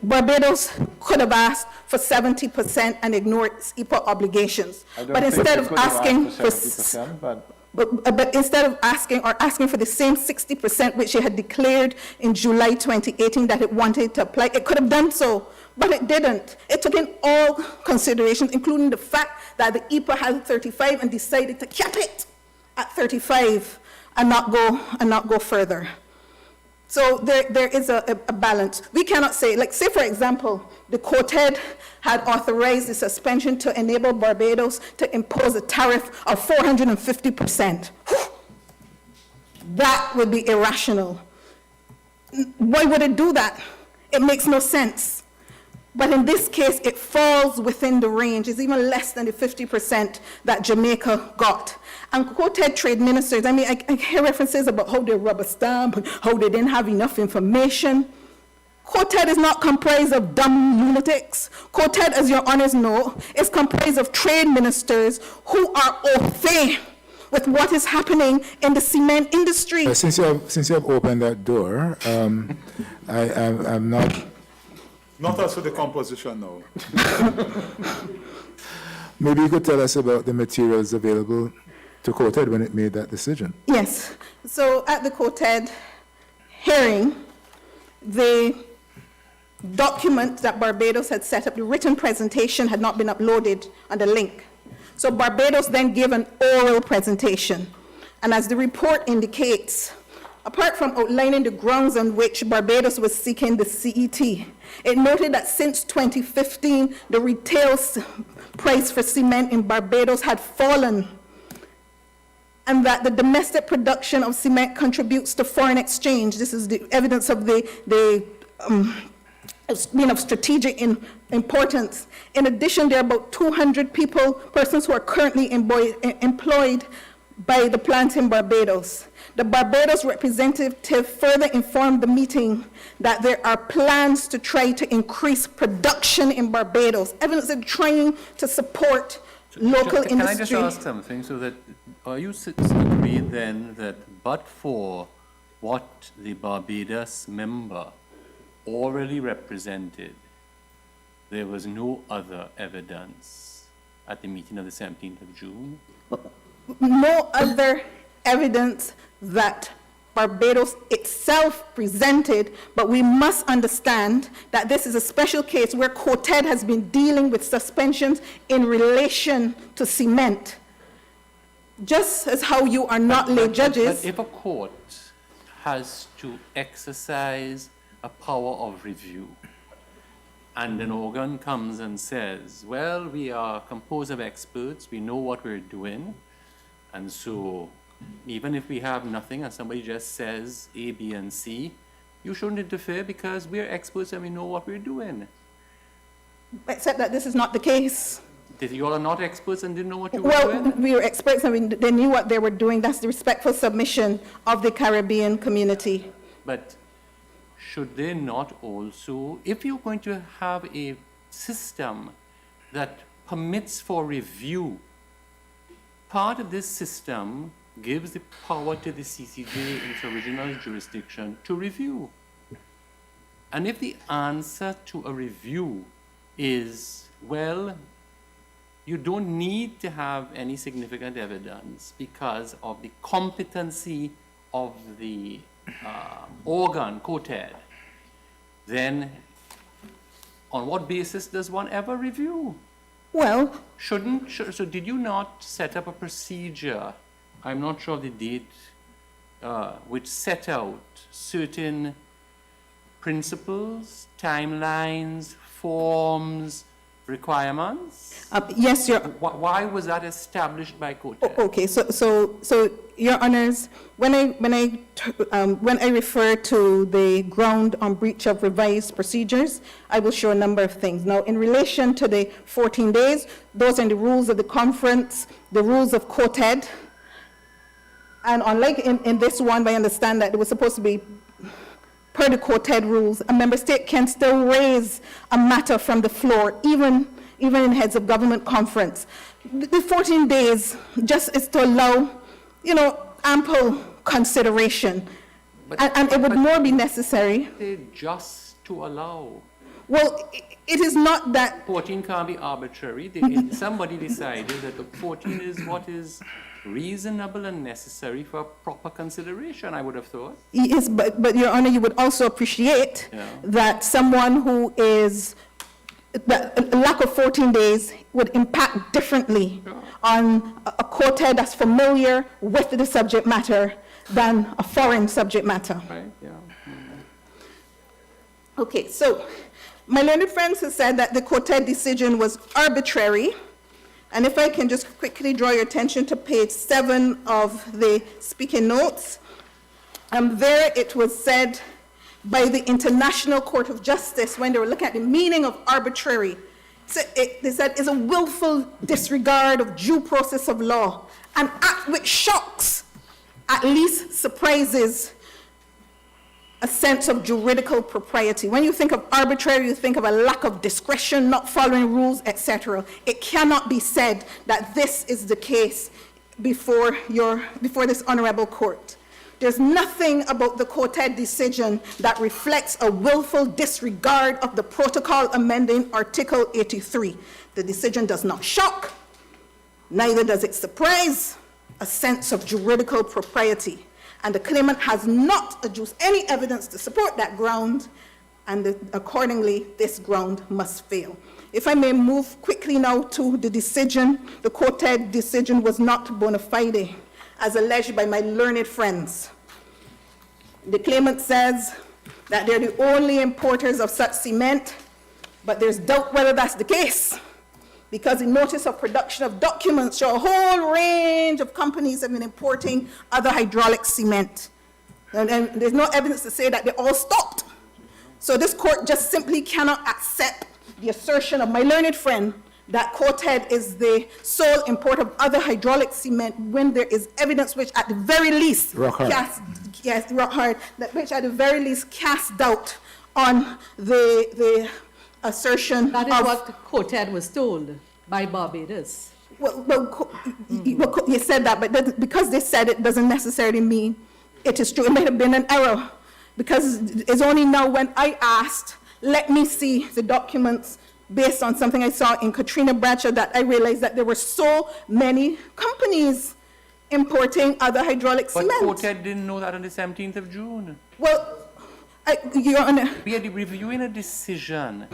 S5: Barbados could have asked for 70% and ignored its EPA obligations. But instead of asking for 70%, but instead of asking for the same 60%, which it had declared in July 2018 that it wanted to apply, it could have done so, but it didn't. It took in all considerations, including the fact that the EPA had 35 and decided to cap it at 35 and not go further. So there is a balance. We cannot say, like, say for example, the COTED had authorized the suspension to enable Barbados to impose a tariff of 450%. That would be irrational. Why would it do that? It makes no sense. But in this case, it falls within the range. It's even less than the 50% that Jamaica got. And quoted trade ministers, I mean, I hear references about how they rubber stamp, how they didn't have enough information. COTED is not comprised of dumb lunatics. COTED, as your honors know, is comprised of trade ministers who are au fait with what is happening in the cement industry.
S11: Since you have opened that door, I'm not...
S4: Not as to the composition, no.
S11: Maybe you could tell us about the materials available to COTED when it made that decision.
S5: Yes. So at the COTED hearing, the document that Barbados had set up, the written presentation, had not been uploaded on the link. So Barbados then gave an oral presentation. And as the report indicates, apart from outlining the grounds on which Barbados was seeking the CET, it noted that since 2015, the retail price for cement in Barbados had fallen, and that the domestic production of cement contributes to foreign exchange. This is the evidence of being of strategic importance. In addition, there are about 200 persons who are currently employed by the plant in Barbados. The Barbados representative further informed the meeting that there are plans to try to increase production in Barbados, evidence of trying to support local industry.
S10: Can I just ask something? So that, are you agreed then that but for what the Barbados member already represented, there was no other evidence at the meeting of the 17th of June?
S5: No other evidence that Barbados itself presented, but we must understand that this is a special case where COTED has been dealing with suspensions in relation to cement. Just as how you are not lay judges.
S10: But if a court has to exercise a power of review, and an organ comes and says, well, we are composed of experts, we know what we're doing, and so even if we have nothing and somebody just says A, B, and C, you shouldn't interfere because we're experts and we know what we're doing.
S5: Except that this is not the case.
S10: You all are not experts and didn't know what you were doing?
S5: Well, we were experts and they knew what they were doing. That's the respectful submission of the Caribbean community.
S10: But should they not also, if you're going to have a system that permits for review. Part of this system gives the power to the CCJ in its original jurisdiction to review. And if the answer to a review is, well, you don't need to have any significant evidence because of the competency of the organ, COTED, then on what basis does one ever review?
S5: Well,
S10: So did you not set up a procedure, I'm not sure of the date, which set out certain principles, timelines, forms, requirements?
S5: Yes, Your...
S10: Why was that established by COTED?
S5: Okay, so Your Honors, when I refer to the ground on breach of revised procedures, I will show a number of things. Now, in relation to the 14 days, those are the rules of the conference, the rules of COTED, and unlike in this one, I understand that it was supposed to be per the COTED rules, a member state can still raise a matter from the floor, even in heads of government conference. The 14 days just is to allow, ample consideration, and it would more be necessary.
S10: Just to allow.
S5: Well, it is not that
S10: 14 can't be arbitrary. Somebody decided that the 14 is what is reasonable and necessary for proper consideration, I would have thought.
S5: Yes, but Your Honor, you would also appreciate that someone who is, that a lack of 14 days would impact differently on a COTED that's familiar with the subject matter than a foreign subject matter.
S10: Right, yeah.
S5: Okay, so my learned friends have said that the COTED decision was arbitrary. And if I can just quickly draw your attention to page 7 of the speaking notes, there it was said by the International Court of Justice when they were looking at the meaning of arbitrary. They said it's a willful disregard of due process of law, an act which shocks, at least surprises, a sense of juridical propriety. When you think of arbitrary, you think of a lack of discretion, not following rules, etc. It cannot be said that this is the case before this honorable court. There's nothing about the COTED decision that reflects a willful disregard of the protocol amending Article 83. The decision does not shock, neither does it surprise a sense of juridical propriety. And the claimant has not adduced any evidence to support that ground, and accordingly, this ground must fail. If I may move quickly now to the decision, the COTED decision was not bona fide, as alleged by my learned friends. The claimant says that they're the only importers of such cement, but there's doubt whether that's the case, because the notice of production of documents show a whole range of companies have been importing other hydraulic cement. And there's no evidence to say that they all stopped. So this court just simply cannot accept the assertion of my learned friend that COTED is the sole import of other hydraulic cement when there is evidence which at the very least which at the very least casts doubt on the assertion.
S9: That is what COTED was told by Barbados.
S5: Well, you said that, but because they said it doesn't necessarily mean it is true. It may have been an error, because it's only now when I asked, let me see the documents based on something I saw in Katrina Bradshaw, that I realized that there were so many companies importing other hydraulic cement.
S10: But COTED didn't know that on the 17th of June.
S5: Well, Your Honor.
S10: We are reviewing a decision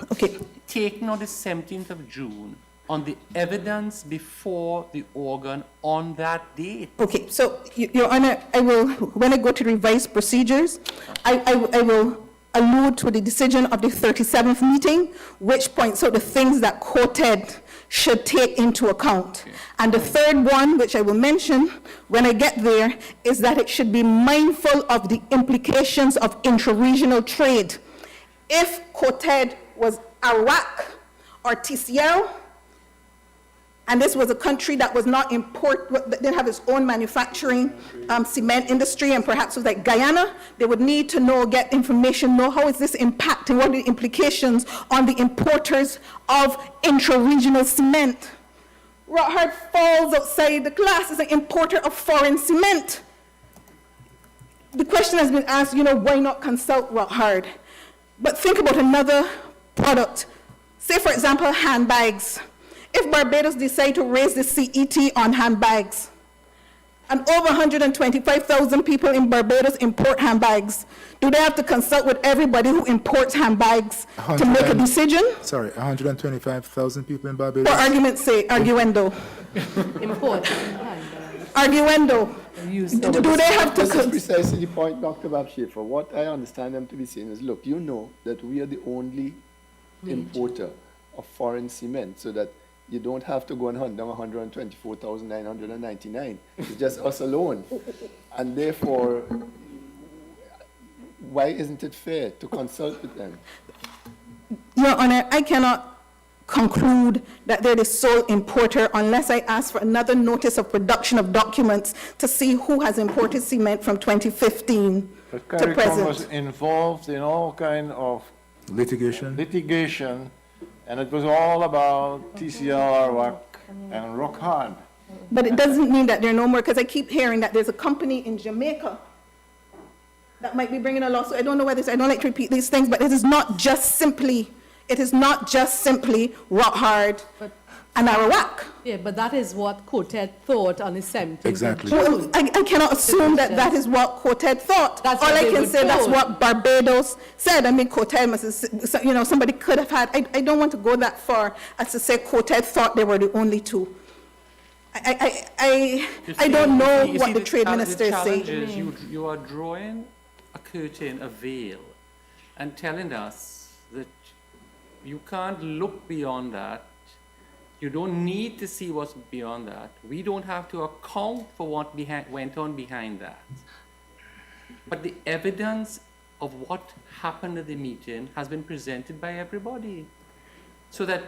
S10: taken on the 17th of June on the evidence before the organ on that date.
S5: Okay, so Your Honor, I will, when I go to revised procedures, I will allude to the decision of the 37th meeting, which points out the things that COTED should take into account. And the third one, which I will mention when I get there, is that it should be mindful of the implications of intra-regional trade. If COTED was Arawak or TCL, and this was a country that was not that didn't have its own manufacturing cement industry, and perhaps was like Guyana, they would need to know, get information, know how is this impacting, what are the implications on the importers of intra-regional cement. Rothard falls outside the class as an importer of foreign cement. The question has been asked, why not consult Rothard? But think about another product. Say, for example, handbags. If Barbados decide to raise the CET on handbags, and over 125,000 people in Barbados import handbags, do they have to consult with everybody who imports handbags to make a decision?
S11: Sorry, 125,000 people in Barbados?
S5: For argument's sake, arguendo.
S9: Import.
S5: Arguendo. Do they have to...
S2: This is precisely the point, Dr. Babshefa. What I understand them to be saying is, look, you know that we are the only importer of foreign cement, so that you don't have to go and hunt down 124,999. It's just us alone. And therefore, why isn't it fair to consult with them?
S5: Your Honor, I cannot conclude that they're the sole importer unless I ask for another notice of production of documents to see who has imported cement from 2015
S13: But
S5: to
S13: Caricom
S5: present.
S13: was involved in all kind of
S11: litigation,
S13: and it was all about TCL, Arawak, and Rokhad.
S5: But it doesn't mean that there are no more, because I keep hearing that there's a company in Jamaica that might be bringing a lawsuit. I don't know whether I don't like to repeat these things, but it is not just simply Rothard and Arawak.
S9: Yeah, but that is what COTED thought on the 17th
S11: Exactly.
S9: of June.
S5: Well, I cannot assume that is what COTED thought.
S9: That's
S5: All
S9: what
S5: I
S9: they
S5: can
S9: were
S5: say, that's
S9: told.
S5: what Barbados said. I mean, COTED must have, somebody could have had, I don't want to go that far as to say COTED thought they were the only two. I don't know what the trade minister is saying.
S10: The challenge is you are drawing a curtain, a veil, and telling us that you can't look beyond that. You don't need to see what's beyond that. We don't have to account for what went on behind that. But the evidence of what happened at the meeting has been presented by everybody. So that,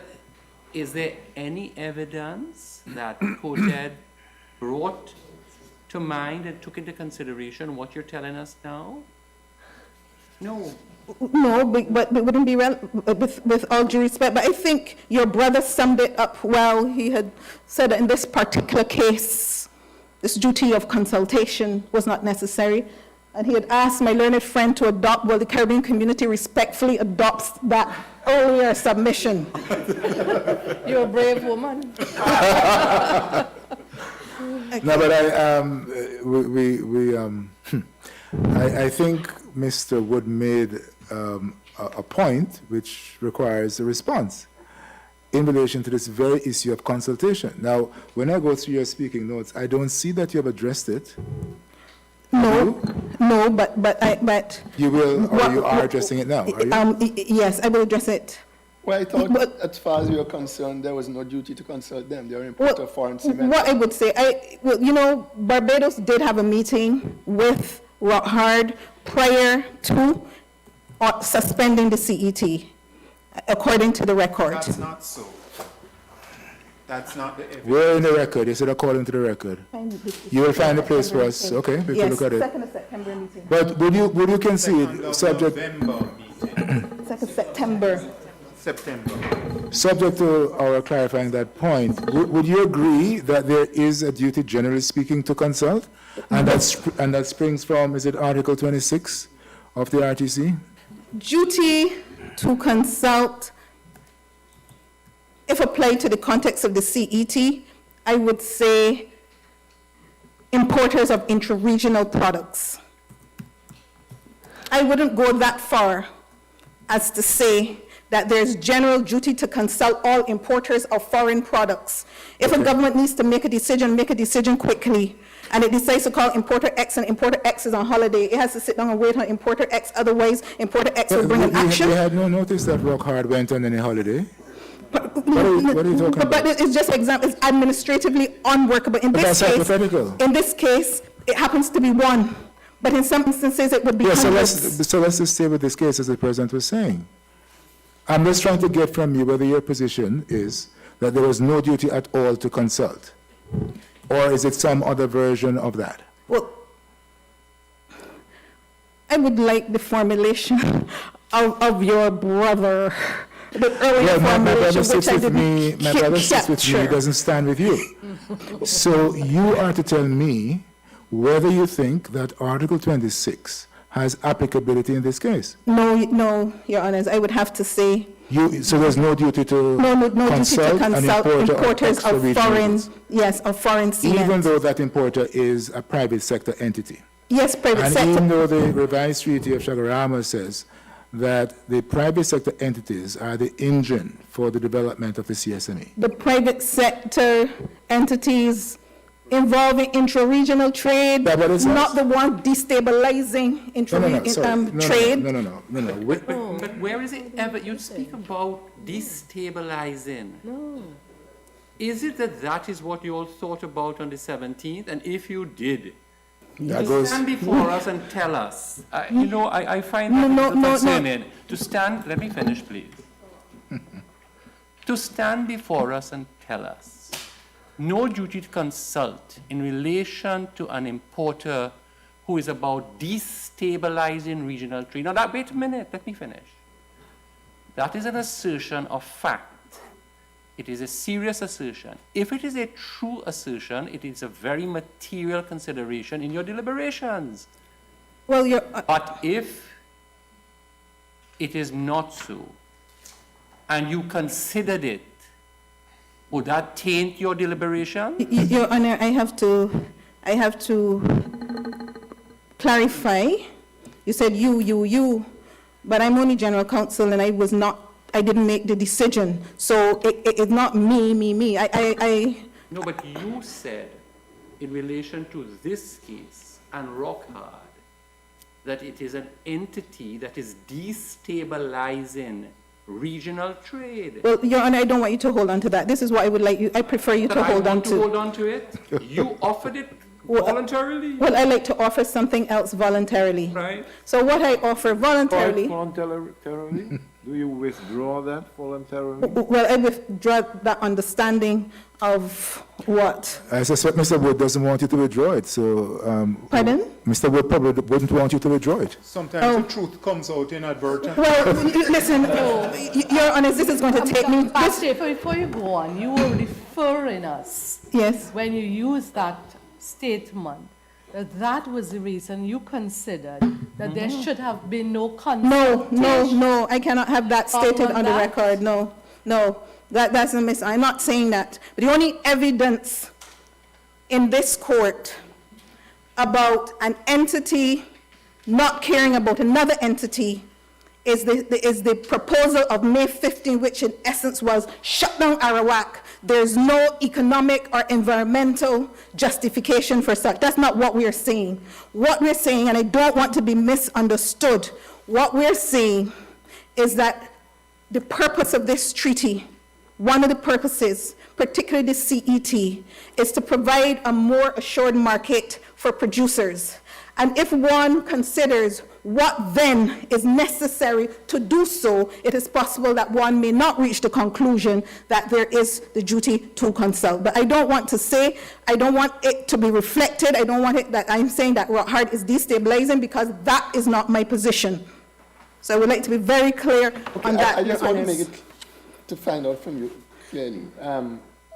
S10: is there any evidence that COTED brought to mind and took into consideration what you're telling us now? No.
S5: No, but it wouldn't be with all due respect. But I think your brother summed it up well. He had said that in this particular case, this duty of consultation was not necessary. And he had asked my learned friend to adopt, well, the Caribbean community respectfully adopts that earlier submission.
S9: You're a brave woman.
S11: No, but I think Mr. Wood made a point which requires a response in relation to this very issue of consultation. Now, when I go through your speaking notes, I don't see that you have addressed it.
S5: No, but
S11: you will, or you are addressing it now, are you?
S5: Yes, I will address it.
S2: Well, I thought, as far as we were concerned, there was no duty to consult them. They are importer of foreign cement.
S5: What I would say, Barbados did have a meeting with Rothard prior to suspending the CET, according to the record.
S1: That's not so. That's not the evidence.
S11: We're in the record. You said according to the record. You will find a place for us. Okay, we can look at it.
S5: Yes, 2nd of September meeting.
S11: But would you concede, subject...
S1: November meeting.
S5: 2nd September.
S11: Subject to our clarifying that point, would you agree that there is a duty, generally speaking, to consult? And that springs from, is it Article 26 of the RTC?
S5: Duty to consult, if applied to the context of the CET, I would say importers of intra-regional products. I wouldn't go that far as to say that there's general duty to consult all importers of foreign products. If a government needs to make a decision quickly, and it decides to call importer X and importer X is on holiday, it has to sit down and wait on importer X, otherwise importer X will bring an action.
S11: We had no notice that Rothard went on any holiday. What are you talking about?
S5: But it's just it's administratively unworkable. In this case,
S11: hypothetical.
S5: In this case, it happens to be one, but in some instances it would be hundreds.
S11: So let's just stay with this case as the President was saying. I'm just trying to get from you whether your position is that there was no duty at all to consult? Or is it some other version of that?
S5: Well, I would like the formulation of your brother, the earlier
S11: Well, my brother
S5: formulation, which
S11: sits
S5: I
S11: with me,
S5: didn't
S11: my brother sits with me, he
S5: capture.
S11: doesn't stand with you. So you are to tell me whether you think that Article 26 has applicability in this case.
S5: No, Your Honors, I would have to say,
S11: So there's no duty to
S5: no duty to
S11: consult an
S5: consult
S11: importer
S5: importers of
S11: extra-regional
S5: foreign,
S11: goods,
S5: yes, of foreign cement.
S11: even though that importer is a private sector entity.
S5: Yes, private
S11: And
S5: sector.
S11: even though the revised treaty of Shagarama says that the private sector entities are the engine for the development of the CSME.
S5: The private sector entities involving intra-regional trade,
S11: Yeah, but it's
S5: not the one destabilizing trade.
S11: No.
S10: But where is it ever, you speak about destabilizing.
S9: No.
S10: Is it that that is what you all thought about on the 17th? And if you did,
S11: That
S10: to
S11: goes-
S10: stand before us and tell us, I find
S5: No,
S10: that
S5: no,
S10: a little
S5: no, no.
S10: concerning. To stand, let me finish, please. To stand before us and tell us, no duty to consult in relation to an importer who is about destabilizing regional trade. Now, wait a minute, let me finish. That is an assertion of fact. It is a serious assertion. If it is a true assertion, it is a very material consideration in your deliberations.
S5: Well,
S10: But if it is not so, and you considered it, would that taint your deliberation?
S5: Your Honor, I have to clarify. You said you, but I'm only general counsel and I didn't make the decision. So it is not me.
S10: No, but you said in relation to this case and Rockhard that it is an entity that is destabilizing regional trade.
S5: Well, Your Honor, I don't want you to hold on to that. This is what I would like you, I prefer you to hold on to.
S10: Hold on to it? You offered it voluntarily?
S5: Well, I like to offer something else voluntarily.
S10: Right.
S5: So what I offer voluntarily,
S13: Voluntarily? Do you withdraw that voluntarily?
S5: well, I withdraw that understanding of what?
S11: I suspect Mr. Wood doesn't want you to withdraw it, so...
S5: Pardon?
S11: Mr. Wood probably wouldn't want you to withdraw it.
S1: Sometimes the truth comes out inadvertently.
S5: Well, listen, Your Honor, this is going to take me...
S9: Before you go on, you were referring us.
S5: Yes.
S9: When you used that statement, that was the reason you considered that there should have been no consultation.
S5: No, I cannot have that stated on the
S9: that?
S5: record, no. That's a miss. I'm not saying that. But the only evidence in this court about an entity not caring about another entity is the proposal of May 15, which in essence was shut down Arawak. There's no economic or environmental justification for such. That's not what we're saying. What we're saying, and I don't want to be misunderstood, what we're saying is that the purpose of this treaty, one of the purposes, particularly the CET, is to provide a more assured market for producers. And if one considers what then is necessary to do so, it is possible that one may not reach the conclusion that there is the duty to consult. But I don't want to say, I don't want it to be reflected, I don't want it that I'm saying that Rockhard is destabilizing, because that is not my position. So I would like to be very clear on that.
S2: I just
S5: Your
S2: want to
S5: Honors.
S2: make it, to find out from you clearly.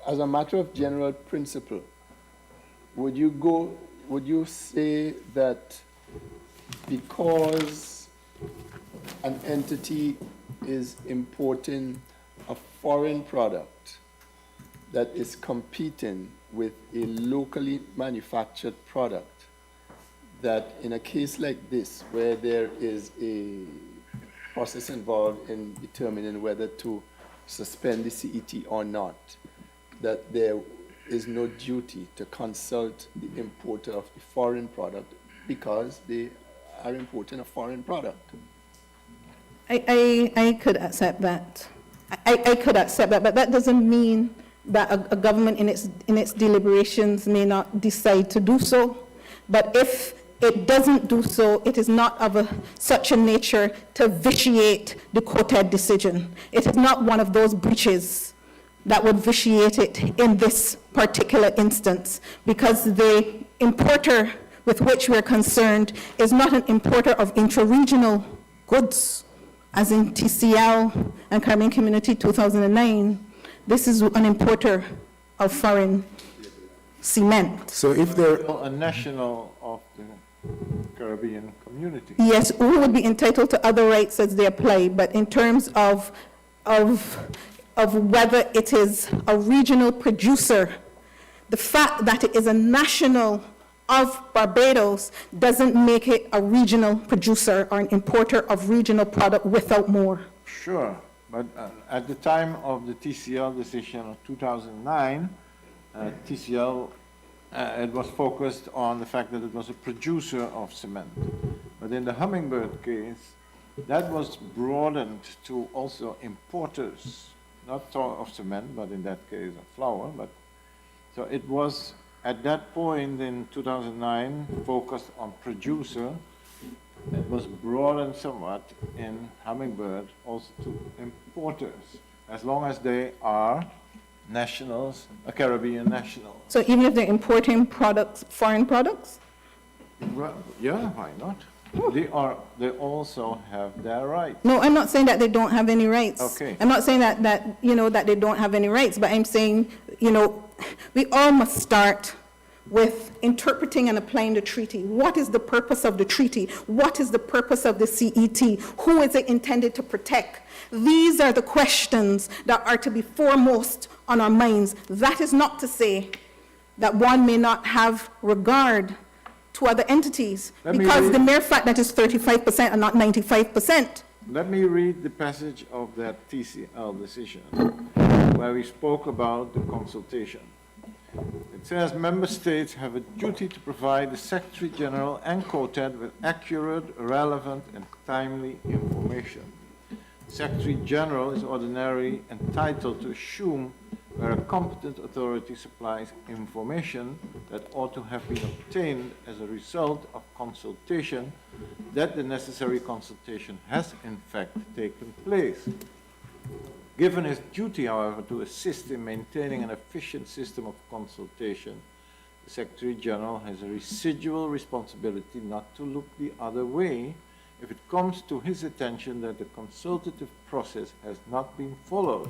S2: As a matter of general principle, would you say that because an entity is importing a foreign product that is competing with a locally manufactured product, that in a case like this, where there is a process involved in determining whether to suspend the CET or not, that there is no duty to consult the importer of the foreign product because they are importing a foreign product?
S5: I could accept that. I could accept that, but that doesn't mean that a government in its deliberations may not decide to do so. But if it doesn't do so, it is not of such a nature to vitiate the COTED decision. It is not one of those breaches that would vitiate it in this particular instance, because the importer with which we're concerned is not an importer of intra-regional goods, as in TCL and Caribbean Community 2009. This is an importer of foreign cement.
S11: So if there,
S13: A national of the Caribbean community.
S5: Yes, who would be entitled to other rights as they apply, but in terms of whether it is a regional producer, the fact that it is a national of Barbados doesn't make it a regional producer or an importer of regional product without more.
S13: Sure, but at the time of the TCL decision of 2009, TCL, it was focused on the fact that it was a producer of cement. But in the Hummingbird case, that was broadened to also importers, not of cement, but in that case of flour. But so it was at that point in 2009 focused on producer. It was broadened somewhat in Hummingbird also to importers, as long as they are nationals, Caribbean nationals.
S5: So even if they're importing products, foreign products?
S13: Well, yeah, why not? They also have their rights.
S5: No, I'm not saying that they don't have any rights.
S13: Okay.
S5: I'm not saying that that they don't have any rights, but I'm saying, we all must start with interpreting and applying the treaty. What is the purpose of the treaty? What is the purpose of the CET? Who is it intended to protect? These are the questions that are to be foremost on our minds. That is not to say that one may not have regard to other entities, because the mere fact that it's 35% and not 95%.
S13: Let me read the passage of that TCL decision where we spoke about the consultation. It says, member states have a duty to provide the Secretary General and COTED with accurate, relevant, and timely information. The Secretary General is ordinarily entitled to assume where a competent authority supplies information that ought to have been obtained as a result of consultation, that the necessary consultation has in fact taken place. Given his duty, however, to assist in maintaining an efficient system of consultation, the Secretary General has a residual responsibility not to look the other way if it comes to his attention that the consultative process has not been followed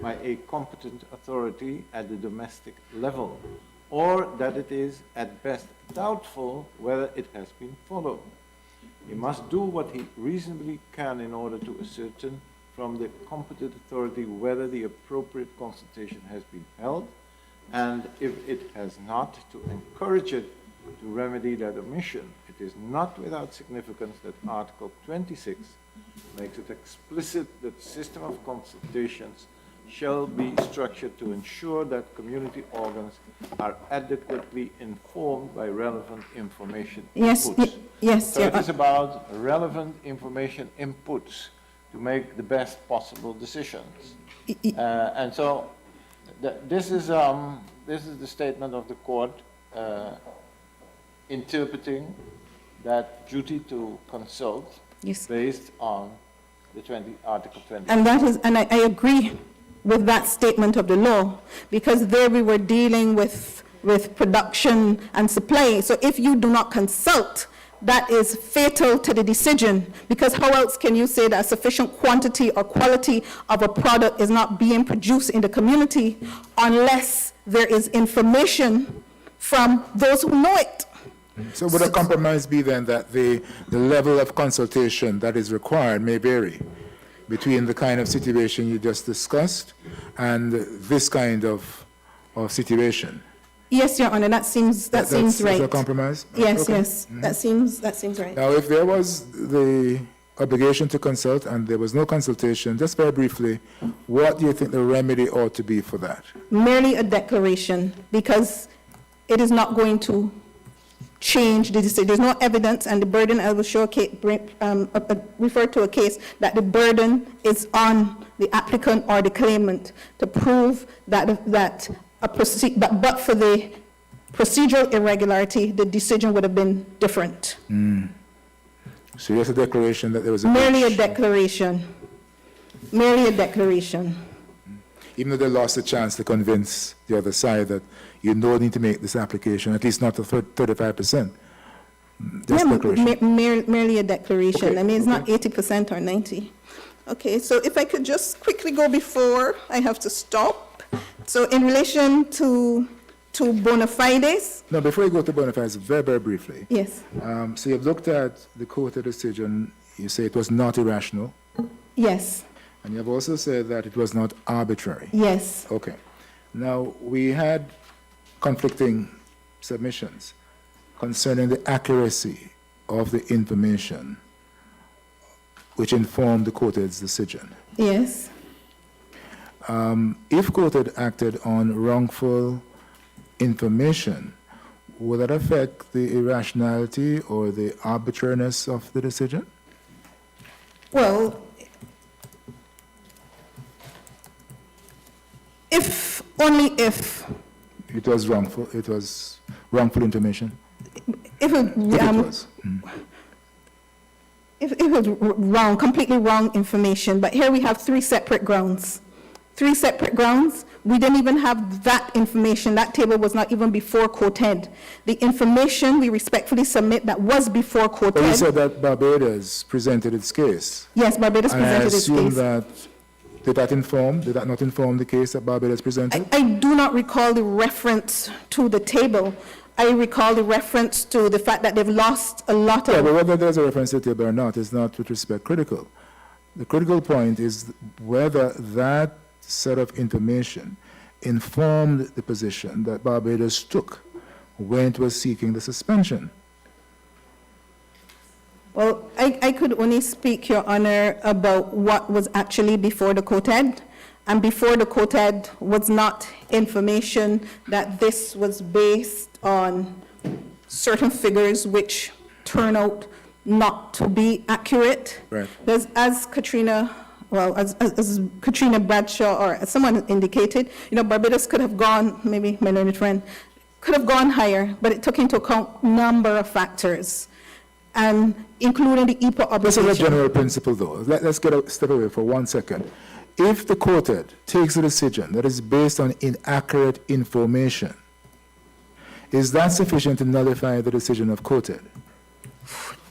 S13: by a competent authority at the domestic level, or that it is at best doubtful whether it has been followed. He must do what he reasonably can in order to ascertain from the competent authority whether the appropriate consultation has been held, and if it has not, to encourage it to remedy that omission. It is not without significance that Article 26 makes it explicit that the system of consultations shall be structured to ensure that community organs are adequately informed by relevant information inputs.
S5: Yes.
S13: So it is about relevant information inputs to make the best possible decisions. And so this is the statement of the court interpreting that duty to consult based on the Article 20.
S5: And I agree with that statement of the law, because there we were dealing with production and supply. So if you do not consult, that is fatal to the decision, because how else can you say that a sufficient quantity or quality of a product is not being produced in the community unless there is information from those who know it?
S11: So would a compromise be then that the level of consultation that is required may vary between the kind of situation you just discussed and this kind of situation?
S5: Yes, Your Honor, that seems right.
S11: That's a compromise?
S5: Yes,
S11: Okay.
S5: yes, that seems right.
S11: Now, if there was the obligation to consult and there was no consultation, just very briefly, what do you think the remedy ought to be for that?
S5: Merely a declaration, because it is not going to change the decision. There's no evidence, and the burden, I will show refer to a case that the burden is on the applicant or the claimant to prove that but for the procedural irregularity, the decision would have been different.
S11: So just a declaration that there was a
S5: Merely a
S11: breach.
S5: declaration. Merely a declaration.
S11: even though they lost a chance to convince the other side that you don't need to make this application, at least not to 35%. Just declaration.
S5: Merely a declaration.
S11: Okay,
S5: I mean, it's not 80% or 90. Okay, so if I could just quickly go before I have to stop. So in relation to bona fides.
S11: No, before you go to bona fides, very, very briefly.
S5: Yes.
S11: So you've looked at the COTED decision. You say it was not irrational.
S5: Yes.
S11: And you have also said that it was not arbitrary.
S5: Yes.
S11: Okay. Now, we had conflicting submissions concerning the accuracy of the information which informed the COTED's decision.
S5: Yes.
S11: If COTED acted on wrongful information, would that affect the irrationality or the arbitrariness of the decision?
S5: Well, if, only if.
S11: It was wrongful information?
S5: If it was. If it was wrong, completely wrong information, but here we have three separate grounds. Three separate grounds. We didn't even have that information. That table was not even before COTED. The information we respectfully submit that was before COTED.
S11: But you said that Barbados presented its case.
S5: Yes, Barbados presented its case.
S11: And I assume that, did that not inform the case that Barbados presented?
S5: I do not recall the reference to the table. I recall the reference to the fact that they've lost a lot of...
S11: Yeah, but whether there's a reference to the table or not is not with respect critical. The critical point is whether that set of information informed the position that Barbados took when it was seeking the suspension.
S5: Well, I could only speak, Your Honor, about what was actually before the COTED. And before the COTED was not information that this was based on certain figures which turn out not to be accurate.
S11: Right.
S5: Because as Katrina Bradshaw or as someone indicated, Barbados could have gone, maybe my learned friend, could have gone higher, but it took into account number of factors, and including the EPA obligation.
S11: This is a general principle, though. Let's get a step away for 1 second. If the COTED takes a decision that is based on inaccurate information, is that sufficient to nullify the decision of COTED?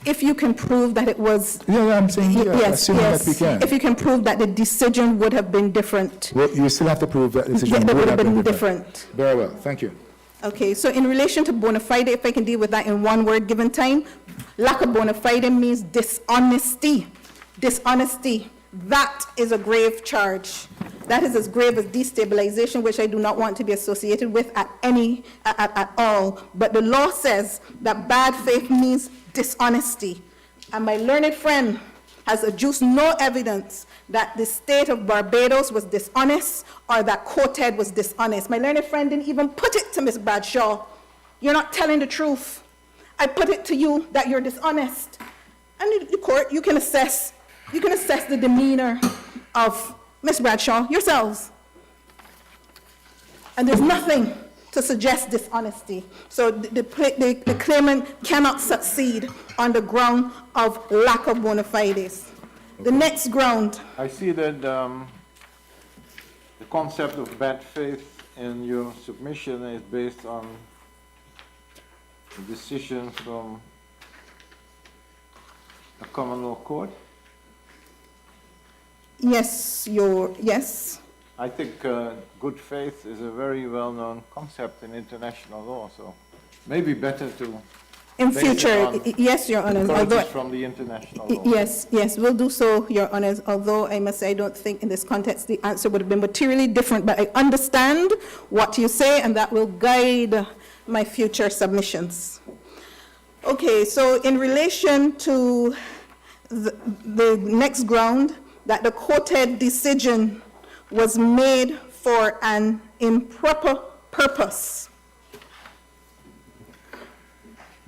S5: If you can prove that it was...
S11: Yeah, I'm saying,
S5: yes,
S11: assuming that we can.
S5: If you can prove that the decision would have been different.
S11: Well, you still have to prove that the decision
S5: would have been different.
S11: Very well, thank you.
S5: Okay, so in relation to bona fide, if I can deal with that in one word given time, lack of bona fide means dishonesty. Dishonesty. That is a grave charge. That is as grave as destabilization, which I do not want to be associated with at all. But the law says that bad faith means dishonesty. And my learned friend has adduced no evidence that the state of Barbados was dishonest or that COTED was dishonest. My learned friend didn't even put it to Ms. Bradshaw. You're not telling the truth. I put it to you that you're dishonest. And the court, you can assess the demeanor of Ms. Bradshaw yourselves. And there's nothing to suggest dishonesty. So the claimant cannot succeed on the ground of lack of bona fides. The next ground.
S13: I see that the concept of bad faith in your submission is based on a decision from a common law court.
S5: Yes, yes.
S13: I think good faith is a very well-known concept in international law, so maybe better to
S5: in future, yes, Your Honor.
S13: Although from the international law.
S5: Yes, we'll do so, Your Honors. Although I must say, I don't think in this context the answer would have been materially different, but I understand what you say, and that will guide my future submissions. Okay, so in relation to the next ground, that the COTED decision was made for an improper purpose.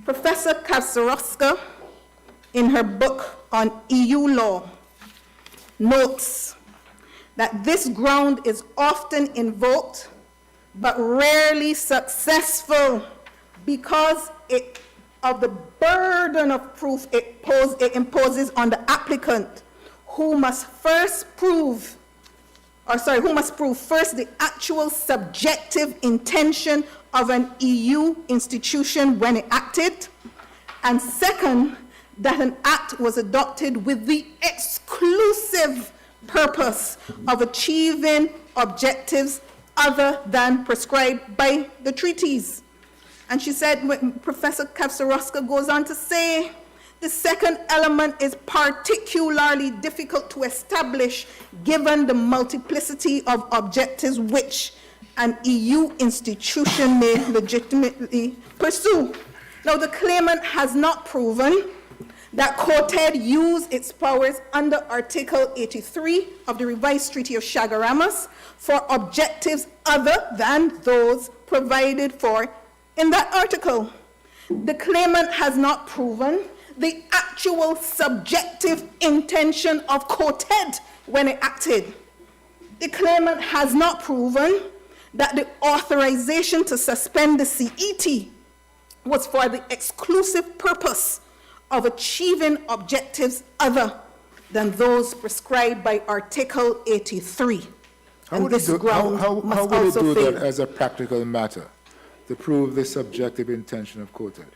S5: Professor Kaczorowska, in her book on EU law, notes that this ground is often invoked but rarely successful because of the burden of proof it imposes on the applicant, who must first prove who must prove first the actual subjective intention of an EU institution when it acted, and second, that an act was adopted with the exclusive purpose of achieving objectives other than prescribed by the treaties. And she said, Professor Kapsaroska goes on to say, the second element is particularly difficult to establish given the multiplicity of objectives which an EU institution may legitimately pursue. Now, the claimant has not proven that COTED used its powers under Article 83 of the revised Treaty of Chaguaramas for objectives other than those provided for in that article. The claimant has not proven the actual subjective intention of COTED when it acted. The claimant has not proven that the authorization to suspend the CET was for the exclusive purpose of achieving objectives other than those prescribed by Article 83.
S11: How would it do that as a practical matter, to prove the subjective intention of COTED?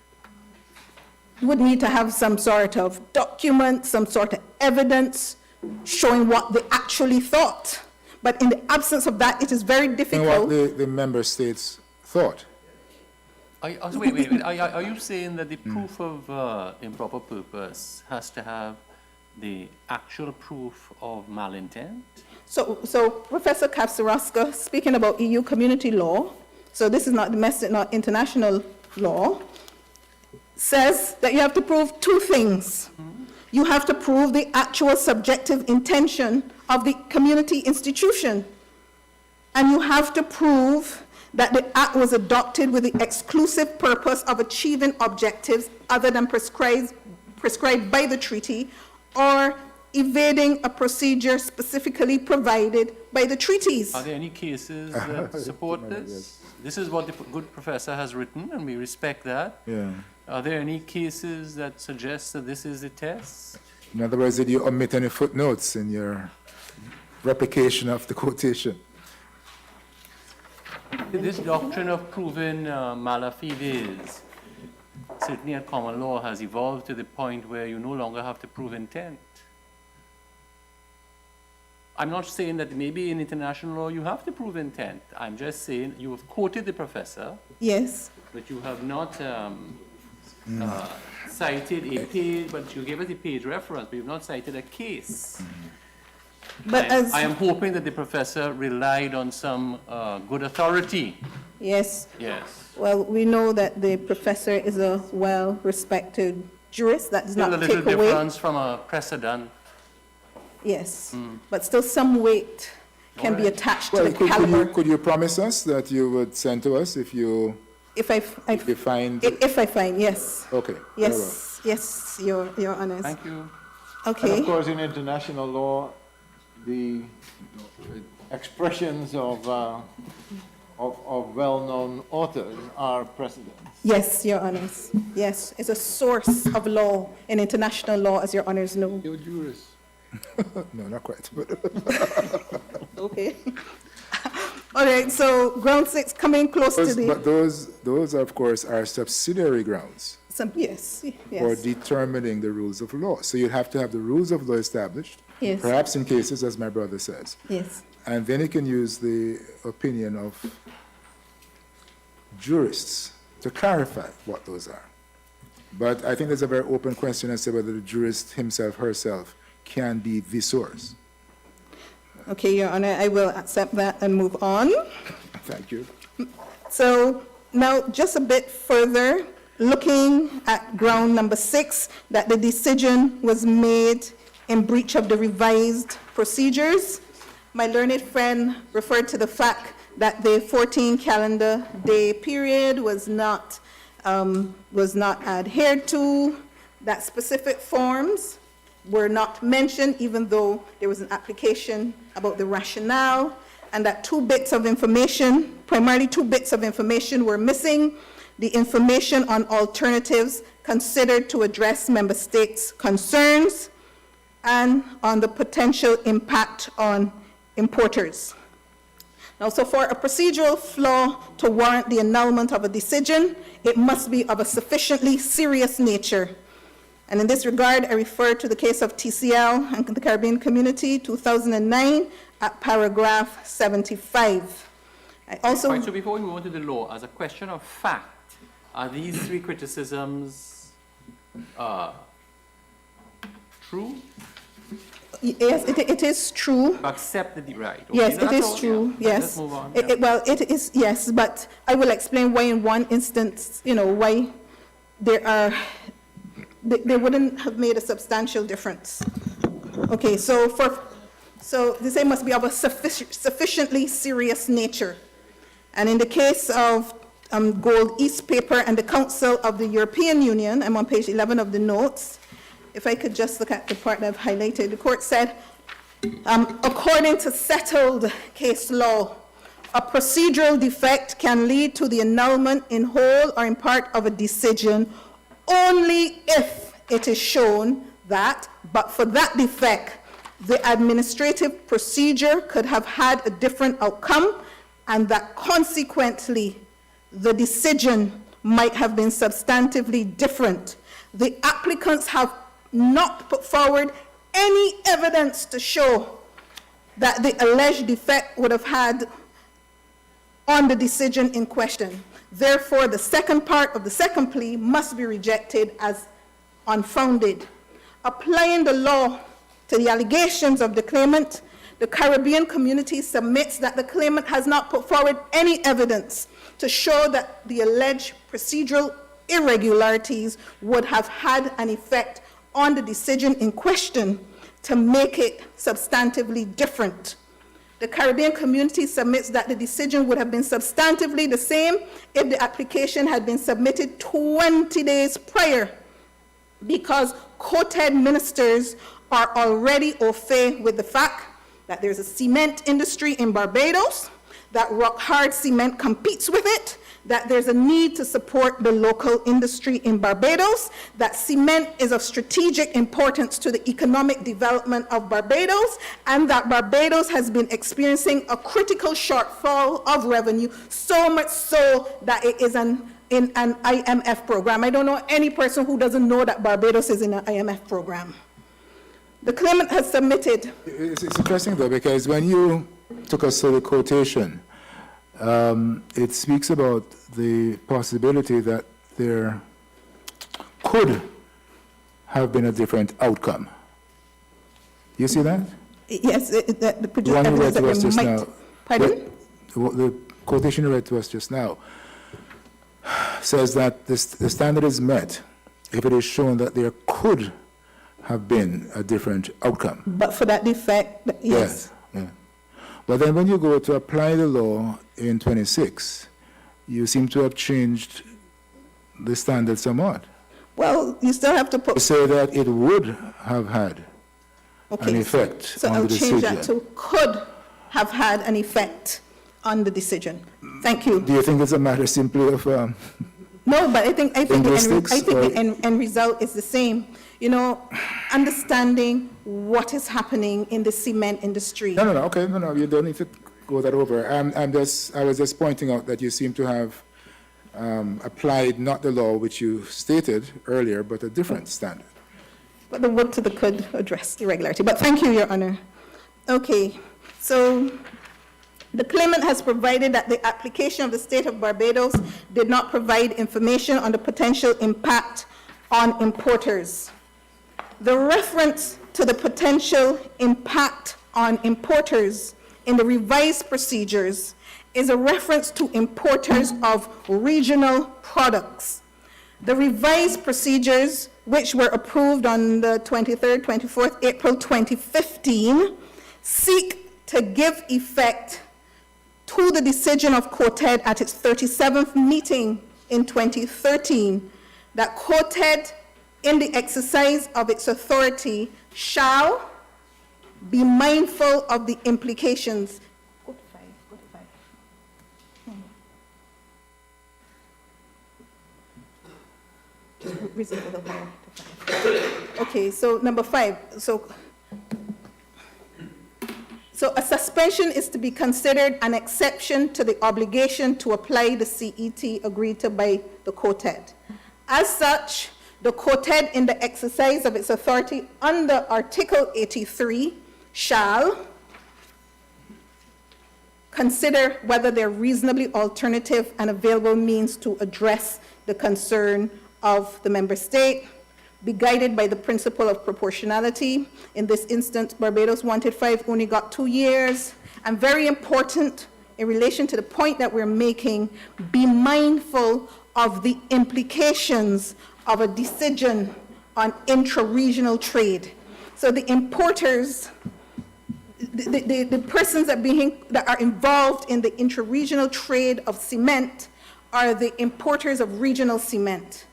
S5: You would need to have some sort of document, some sort of evidence showing what they actually thought. But in the absence of that, it is very difficult.
S11: And what the member states thought.
S10: Wait. Are you saying that the proof of improper purpose has to have the actual proof of malintent?
S5: So Professor Kapsaroska, speaking about EU community law, so this is not domestic, not international law, says that you have to prove two things. You have to prove the actual subjective intention of the community institution, and you have to prove that the act was adopted with the exclusive purpose of achieving objectives other than prescribed by the treaty or evading a procedure specifically provided by the treaties.
S10: Are there any cases that support this? This is what the good professor has written, and we respect that.
S11: Yeah.
S10: Are there any cases that suggest that this is the test?
S11: In other words, did you omit any footnotes in your replication of the quotation?
S10: This doctrine of proving mala fides, certainly at common law, has evolved to the point where you no longer have to prove intent. I'm not saying that maybe in international law you have to prove intent. I'm just saying you have quoted the professor.
S5: Yes.
S10: But you have not cited a page, but you gave us a page reference, but you've not cited a case.
S5: But
S10: I am hoping that the professor relied on some good authority.
S5: Yes.
S10: Yes.
S5: Well, we know that the professor is a well-respected jurist. That does
S10: Still
S5: not
S10: a little
S5: take away.
S10: difference from a precedent.
S5: Yes, but still some weight can be attached to the
S11: Could
S5: caliber.
S11: could you promise us that you would send to us if you find?
S5: If I find, yes.
S11: Okay.
S5: Yes, yes, Your Honors.
S10: Thank you.
S5: Okay.
S13: And of course, in international law, the expressions of well-known authors are precedents.
S5: Yes, Your Honors. Yes, it's a source of law in international law, as Your Honors know.
S11: You're a jurist. No, not quite.
S5: Okay. All right, so ground 6 coming close to the...
S11: But those, of course, are subsidiary grounds
S5: Yes,
S11: for
S5: yes.
S11: determining the rules of law. So you'd have to have the rules of law established,
S5: Yes.
S11: perhaps in cases, as my brother says.
S5: Yes.
S11: And then you can use the opinion of jurists to clarify what those are. But I think there's a very open question as to whether the jurist himself, herself, can be the source.
S5: Okay, Your Honor, I will accept that and move on.
S11: Thank you.
S5: So now just a bit further, looking at ground number 6, that the decision was made in breach of the revised procedures. My learned friend referred to the fact that the 14 calendar day period was not adhered to, that specific forms were not mentioned, even though there was an application about the rationale, and that 2 bits of information, primarily 2 bits of information were missing: the information on alternatives considered to address member states' concerns, and on the potential impact on importers. Now, so for a procedural flaw to warrant the annulment of a decision, it must be of a sufficiently serious nature. And in this regard, I refer to the case of TCL and the Caribbean Community, 2009, at paragraph 75. I also...
S10: Right, so before we move on to the law, as a question of fact, are these three criticisms true?
S5: Yes, it is true.
S10: Accept the right. Okay,
S5: Yes,
S10: no,
S5: it
S10: that's
S5: is
S10: all,
S5: true,
S10: yeah.
S5: yes.
S10: Let's move on.
S5: Well, it is, yes, but I will explain why in one instance, why they wouldn't have made a substantial difference. Okay, so the same must be of a sufficiently serious nature. And in the case of Gold East paper and the Council of the European Union, I'm on page 11 of the notes. If I could just look at the part that I've highlighted, the court said, according to settled case law, a procedural defect can lead to the annulment in whole or in part of a decision only if it is shown that, but for that defect, the administrative procedure could have had a different outcome and that consequently the decision might have been substantively different. The applicants have not put forward any evidence to show that the alleged defect would have had on the decision in question. Therefore, the second part of the second plea must be rejected as unfounded. Applying the law to the allegations of the claimant, the Caribbean Community submits that the claimant has not put forward any evidence to show that the alleged procedural irregularities would have had an effect on the decision in question to make it substantively different. The Caribbean Community submits that the decision would have been substantively the same if the application had been submitted 20 days prior, because COTED ministers are already au fait with the fact that there's a cement industry in Barbados, that rock-hard cement competes with it, that there's a need to support the local industry in Barbados, that cement is of strategic importance to the economic development of Barbados, and that Barbados has been experiencing a critical shortfall of revenue, so much so that it is in an IMF program. I don't know any person who doesn't know that Barbados is in an IMF program. The claimant has submitted...
S11: It's interesting, though, because when you took us through the quotation, it speaks about the possibility that there could have been a different outcome. You see that?
S5: Yes, the producer
S11: one you read to us just
S5: might...
S11: now.
S5: Pardon?
S11: The quotation you read to us just now says that the standard is met if it is shown that there could have been a different outcome.
S5: But for that defect, yes.
S11: Yeah. But then when you go to apply the law in 26, you seem to have changed the standard somewhat.
S5: Well, you still have to put...
S11: To say that it would have had an effect
S5: so
S11: on
S5: I'll
S11: the decision.
S5: change that to could have had an effect on the decision. Thank you.
S11: Do you think it's a matter simply of...
S5: No, but I think the end result is the same. Understanding what is happening in the cement industry.
S11: No, okay, no, you don't need to go that over. I was just pointing out that you seem to have applied not the law which you stated earlier, but a different standard.
S5: But the word to the could address irregularity. But thank you, Your Honor. Okay, so the claimant has provided that the application of the state of Barbados did not provide information on the potential impact on importers. The reference to the potential impact on importers in the revised procedures is a reference to importers of regional products. The revised procedures, which were approved on the 23rd, 24th April 2015, seek to give effect to the decision of COTED at its 37th meeting in 2013, that COTED, in the exercise of its authority, shall be mindful of the implications. Okay, so number 5. So So a suspension is to be considered an exception to the obligation to apply the CET agreed to by the COTED. As such, the COTED, in the exercise of its authority under Article 83, shall consider whether there are reasonably alternative and available means to address the concern of the member state, be guided by the principle of proportionality. In this instance, Barbados wanted 5, only got 2 years. And very important, in relation to the point that we're making, be mindful of the implications of a decision on intra-regional trade. So the importers, the persons that are involved in the intra-regional trade of cement are the importers of regional cement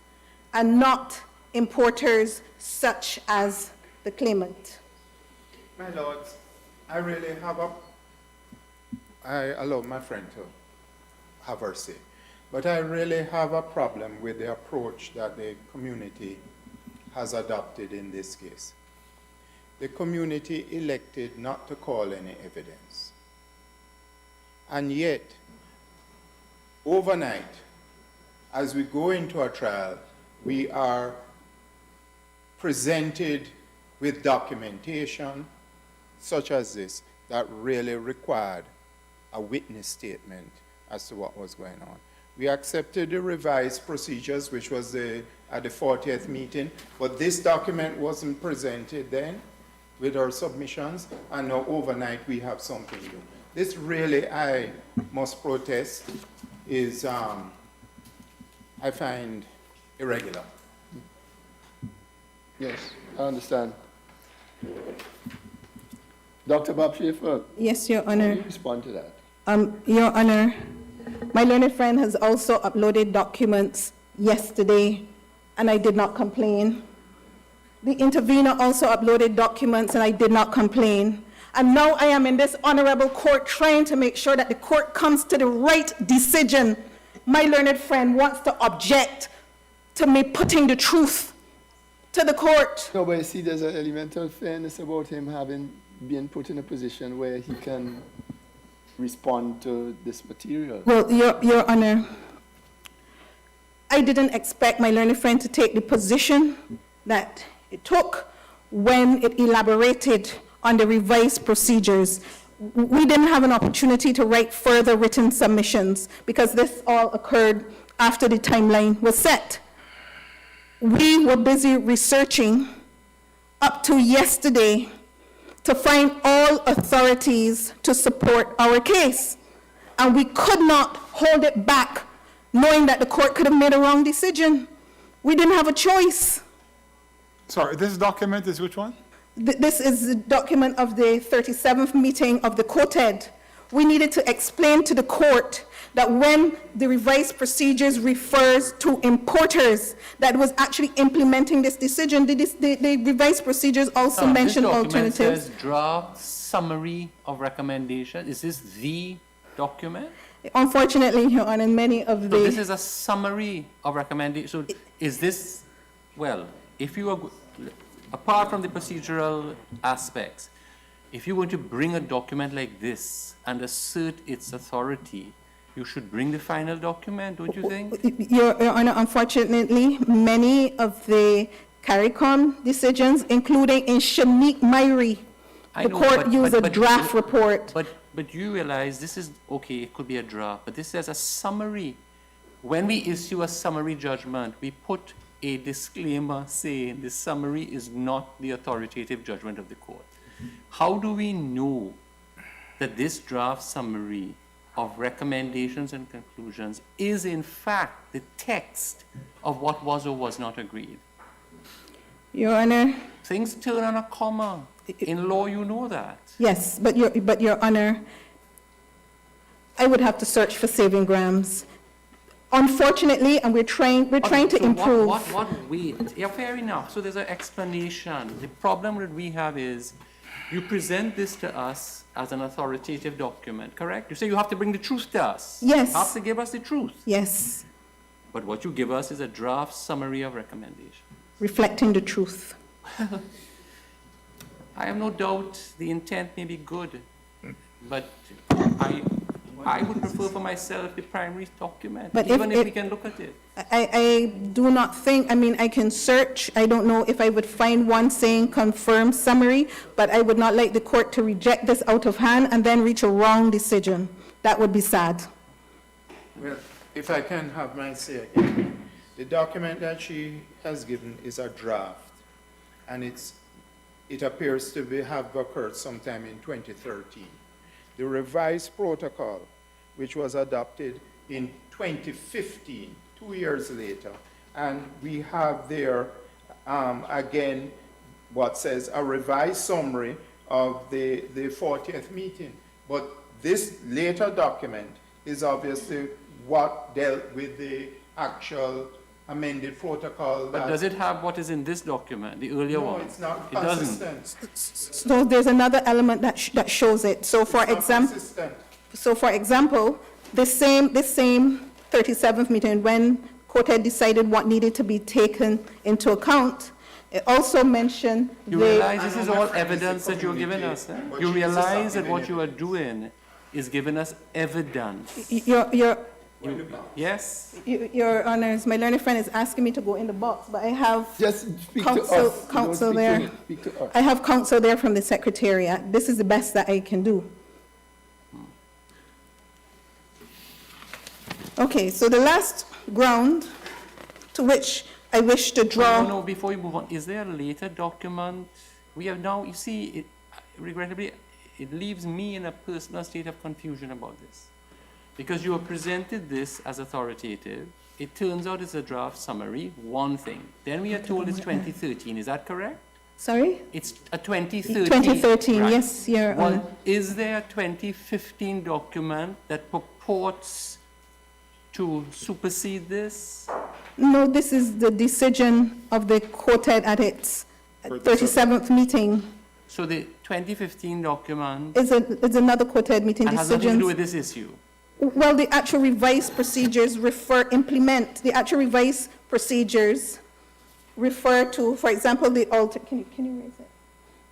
S5: and not importers such as the claimant.
S1: My lords, I really have I allow my friend to have her say, but I really have a problem with the approach that the community has adopted in this case. The community elected not to call any evidence. And yet, overnight, as we go into a trial, we are presented with documentation such as this that really required a witness statement as to what was going on. We accepted the revised procedures, which was at the 40th meeting, but this document wasn't presented then with our submissions, and now overnight we have something new. This really, I must protest, is, I find irregular.
S2: Yes, I understand. Dr. Bob Schaefer.
S5: Yes, Your Honor.
S2: How do you respond to that?
S5: Your Honor, my learned friend has also uploaded documents yesterday, and I did not complain. The intervener also uploaded documents, and I did not complain. And now I am in this honorable court trying to make sure that the court comes to the right decision. My learned friend wants to object to me putting the truth to the court.
S2: No, but you see, there's an elemental fairness about him being put in a position where he can respond to this material.
S5: Well, Your Honor, I didn't expect my learned friend to take the position that it took when it elaborated on the revised procedures. We didn't have an opportunity to write further written submissions because this all occurred after the timeline was set. We were busy researching up to yesterday to find all authorities to support our case. And we could not hold it back, knowing that the court could have made a wrong decision. We didn't have a choice.
S4: Sorry, this document is which one?
S5: This is the document of the 37th meeting of the COTED. We needed to explain to the court that when the revised procedures refers to importers that was actually implementing this decision, the revised procedures also mention alternatives.
S10: This document says draft summary of recommendation. Is this the document?
S5: Unfortunately, Your Honor, many of the...
S10: So this is a summary of recommendation. So is this, well, if you are, apart from the procedural aspects, if you want to bring a document like this and assert its authority, you should bring the final document, don't you think?
S5: Your Honor, unfortunately, many of the Caricom decisions, including in Shamik Mairi, the court used a draft report.
S10: But you realize this is, okay, it could be a draft, but this says a summary. When we issue a summary judgment, we put a disclaimer saying the summary is not the authoritative judgment of the court. How do we know that this draft summary of recommendations and conclusions is in fact the text of what was or was not agreed?
S5: Your Honor.
S10: Things turn on a comma. In law, you know that.
S5: Yes, but Your Honor, I would have to search for saving grams. Unfortunately, and we're trying to improve.
S10: Yeah, fair enough. So there's an explanation. The problem that we have is you present this to us as an authoritative document, correct? You say you have to bring the truth to us.
S5: Yes.
S10: You have to give us the truth.
S5: Yes.
S10: But what you give us is a draft summary of recommendation.
S5: Reflecting the truth.
S10: I have no doubt the intent may be good, But I would prefer for myself the primary document,
S5: But
S10: even if we can look at it.
S5: I do not think, I mean, I can search, I don't know if I would find one saying confirmed summary, but I would not like the court to reject this out of hand and then reach a wrong decision. That would be sad.
S1: Well, if I can have my say again, the document that she has given is a draft, and it appears to have occurred sometime in 2013. The revised protocol, which was adopted in 2015, 2 years later, and we have there, again, what says a revised summary of the 40th meeting. But this later document is obviously what dealt with the actual amended protocol.
S10: But does it have what is in this document, the earlier one?
S1: No, it's not
S10: It doesn't.
S1: consistent.
S5: So there's another element that shows it. So for example, the same 37th meeting, when COTED decided what needed to be taken into account, it also mentioned
S10: You realize this is all evidence that you're giving us, eh? You realize that what you are doing is giving us evidence. Yes?
S5: Your Honors, my learned friend is asking me to go in the box, but I have
S2: Just speak to us.
S5: counsel
S2: Don't
S5: there.
S2: speak to me. Speak to us.
S5: I have counsel there from the Secretariat. This is the best that I can do. Okay, so the last ground to which I wish to draw.
S10: No, before you move on, is there a later document? We have now, you see, regrettably, it leaves me in a personal state of confusion about this. Because you have presented this as authoritative. It turns out it's a draft summary, one thing. Then we are told it's 2013, is that correct?
S5: Sorry?
S10: It's a 2013.
S5: 2013,
S10: right.
S5: yes, Your Honor.
S10: Is there a 2015 document that purports to supersede this?
S5: No, this is the decision of the COTED at its 37th meeting.
S10: So the 2015 document
S5: It's another COTED meeting
S10: has nothing to do
S5: decision.
S10: with this issue.
S5: Well, the actual revised procedures implement, the actual revised procedures refer to, for example, the can you raise it?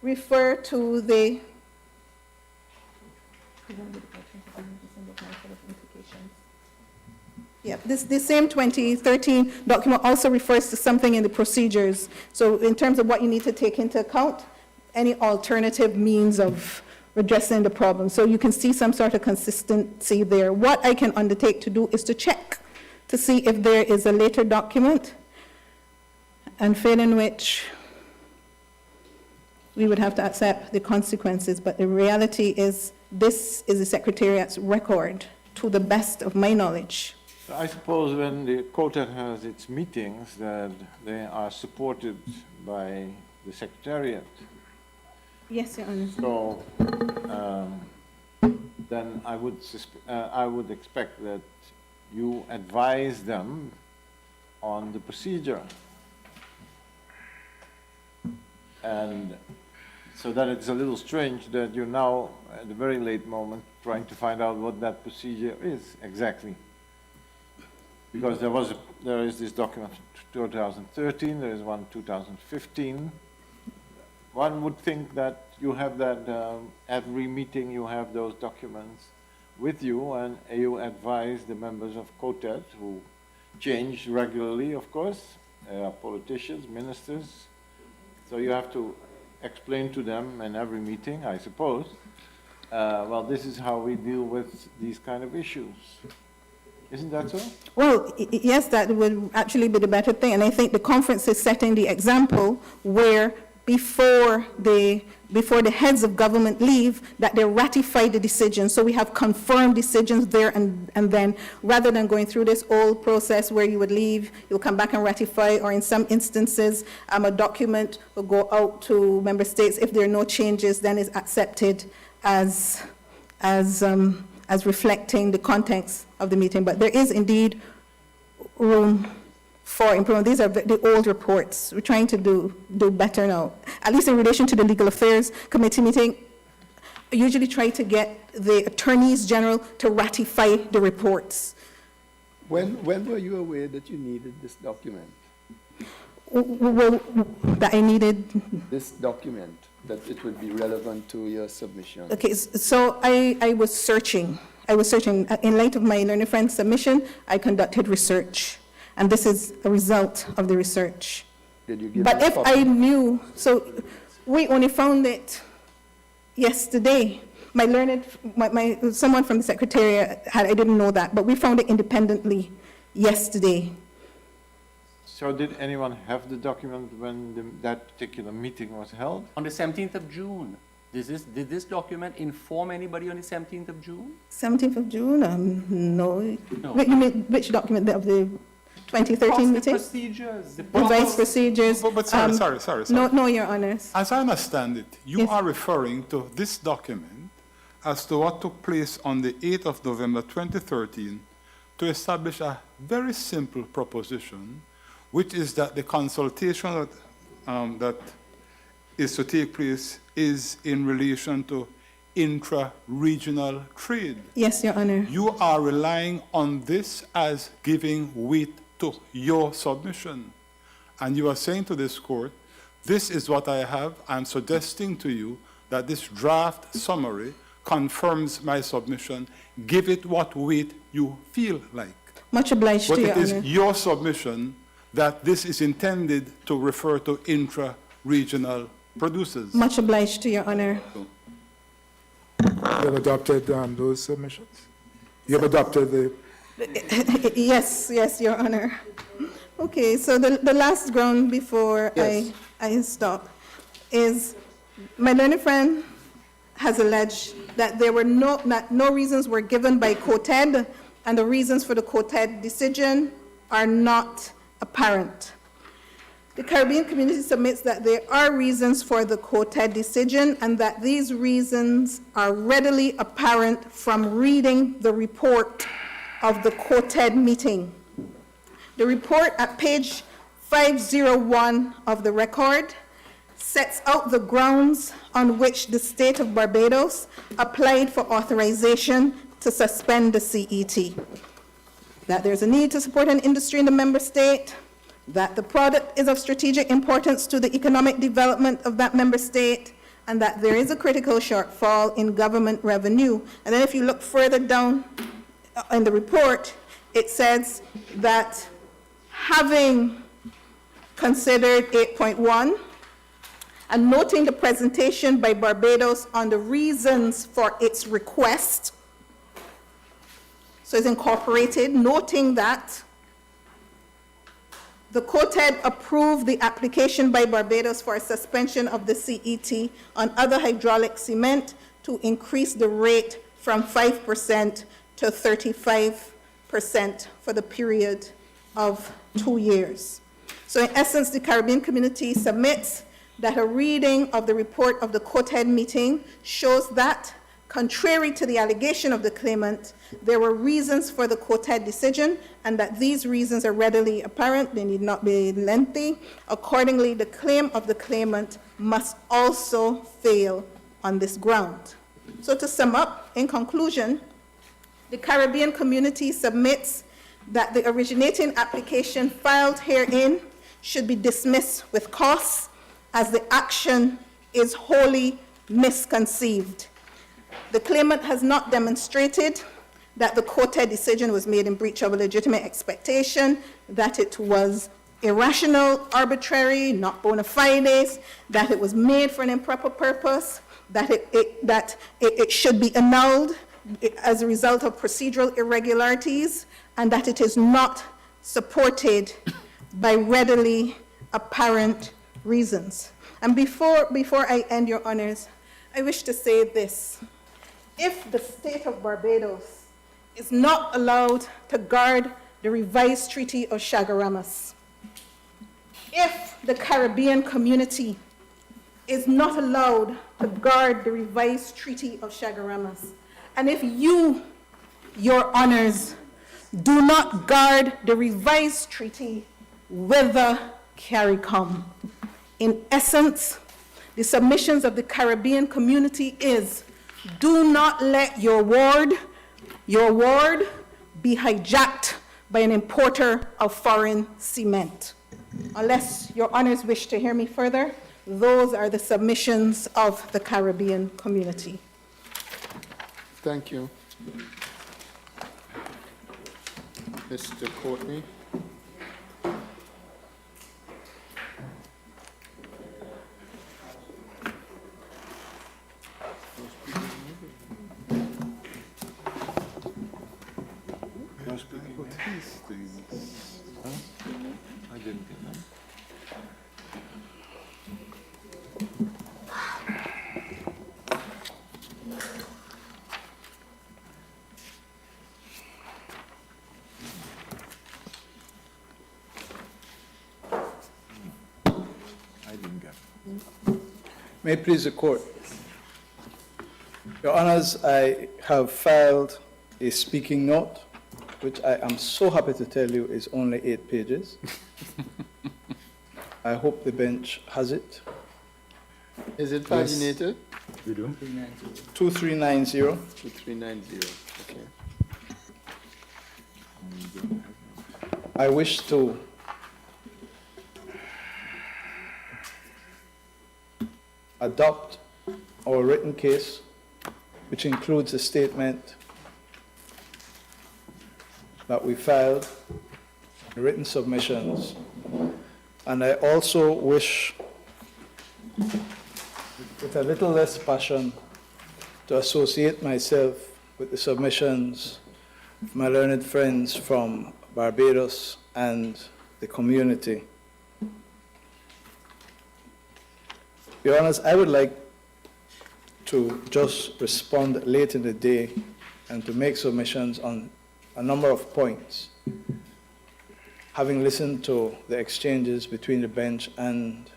S5: Refer to the, yeah, this same 2013 document also refers to something in the procedures. So in terms of what you need to take into account, any alternative means of addressing the problem. So you can see some sort of consistency there. What I can undertake to do is to check to see if there is a later document, and failing which we would have to accept the consequences. But the reality is this is the Secretariat's record to the best of my knowledge.
S13: I suppose when the COTED has its meetings that they are supported by the Secretariat.
S5: Yes, Your Honor.
S13: So then I would expect that you advise them on the procedure. And so that it's a little strange that you're now, at a very late moment, trying to find out what that procedure is exactly. Because there is this document 2013, there is one 2015. One would think that you have that, every meeting you have those documents with you, and you advise the members of COTED, who change regularly, of course, politicians, ministers. So you have to explain to them in every meeting, I suppose, well, this is how we deal with these kind of issues. Isn't that so?
S5: Well, yes, that would actually be the better thing. And I think the conference is setting the example where before the heads of government leave, that they ratify the decision. So we have confirmed decisions there, and then rather than going through this old process where you would leave, you'll come back and ratify, or in some instances, a document will go out to member states. If there are no changes, then it's accepted as reflecting the context of the meeting. But there is indeed room for improvement. These are the old reports. We're trying to do better now. At least in relation to the Legal Affairs Committee meeting, I usually try to get the attorneys general to ratify the reports.
S2: When were you aware that you needed this document?
S5: Well, that I needed.
S2: This document. that it would be relevant to your submission?
S5: Okay, so I was searching. In light of my learner friend submission, I conducted research. And this is a result of the research.
S2: Did you give
S5: But
S2: me a
S5: if
S2: copy?
S5: I knew, so we only found it yesterday. My learned, someone from the Secretariat I didn't know that, but we found it independently yesterday.
S13: So did anyone have the document when that particular meeting was held?
S10: On the 17th of June. Did this document inform anybody on the 17th of June?
S5: 17th of June? No.
S10: No.
S5: You mean which document of the 2013 meeting?
S10: Procedures.
S5: Revised procedures.
S4: But sorry.
S5: No, Your Honors.
S4: As I understand it, you are referring to this document as to what took place on the 8th of November 2013 to establish a very simple proposition, which is that the consultation that is to take place is in relation to intra-regional trade.
S5: Yes, Your Honor.
S4: You are relying on this as giving weight to your submission. And you are saying to this court, this is what I have. I'm suggesting to you that this draft summary confirms my submission. Give it what weight you feel like.
S5: Much obliged
S4: But
S5: to Your
S4: it is
S5: Honor.
S4: your submission that this is intended to refer to intra-regional producers.
S5: Much obliged to Your Honor.
S11: You have adopted those submissions? You have adopted the...
S5: Yes, Your Honor. Okay, so the last ground before
S2: Yes.
S5: I stop is my learned friend has alleged that there were no reasons were given by COTED, and the reasons for the COTED decision are not apparent. The Caribbean community submits that there are reasons for the COTED decision and that these reasons are readily apparent from reading the report of the COTED meeting. The report at page 501 of the record sets out the grounds on which the state of Barbados applied for authorization to suspend the CET. That there's a need to support an industry in the member state, that the product is of strategic importance to the economic development of that member state, and that there is a critical shortfall in government revenue. And then if you look further down in the report, it says that having considered 8.1 and noting the presentation by Barbados on the reasons for its request, so it's incorporated, noting that the COTED approved the application by Barbados for a suspension of the CET on other hydraulic cement to increase the rate from 5% to 35% for the period of 2 years. So in essence, the Caribbean community submits that a reading of the report of the COTED meeting shows that, contrary to the allegation of the claimant, there were reasons for the COTED decision and that these reasons are readily apparent, they need not be lengthy. Accordingly, the claim of the claimant must also fail on this ground. So to sum up, in conclusion, the Caribbean community submits that the originating application filed herein should be dismissed with cause as the action is wholly misconceived. The claimant has not demonstrated that the COTED decision was made in breach of a legitimate expectation, that it was irrational, arbitrary, not bona fides, that it was made for an improper purpose, that it should be annulled as a result of procedural irregularities, and that it is not supported by readily apparent reasons. And before I end, Your Honors, I wish to say this. If the state of Barbados is not allowed to guard the revised Treaty of Chaguaramas, if the Caribbean community is not allowed to guard the revised Treaty of Chaguaramas, and if you, Your Honors, do not guard the revised treaty with the Caricom, in essence, the submissions of the Caribbean community is, do not let your ward be hijacked by an importer of foreign cement. Unless Your Honors wish to hear me further, those are the submissions of the Caribbean community.
S2: Thank you. Mr. Courtney?
S13: I didn't get that. I didn't get it.
S12: May it please the court. Your Honors, I have filed a speaking note, which I am so happy to tell you is only 8 pages. I hope the bench has it.
S2: Is it paginated?
S11: We do.
S12: 2390.
S2: 2390, okay.
S12: I wish to adopt our written case, which includes a statement that we filed, the written submissions, and I also wish, with a little less passion, to associate myself with the submissions of my learned friends from Barbados and the community. Your Honors, I would like to just respond late in the day and to make submissions on a number of points, having listened to the exchanges between the bench and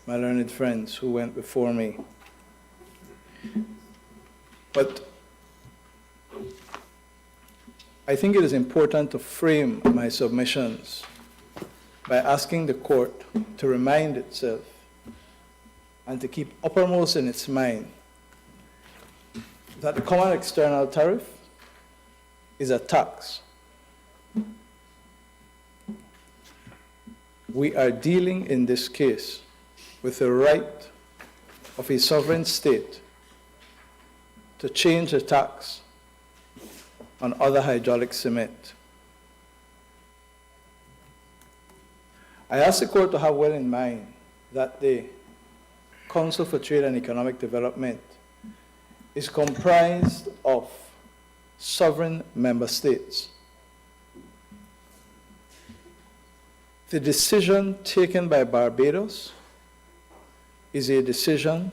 S12: my learned friends who went before me. But I think it is important to frame my submissions by asking the court to remind itself and to keep uppermost in its mind that the Common External Tariff is a tax. We are dealing in this case with the right of a sovereign state to change the tax on other hydraulic cement. I ask the court to have well in mind that the Council for Trade and Economic Development is comprised of sovereign member states. The decision taken by Barbados is a decision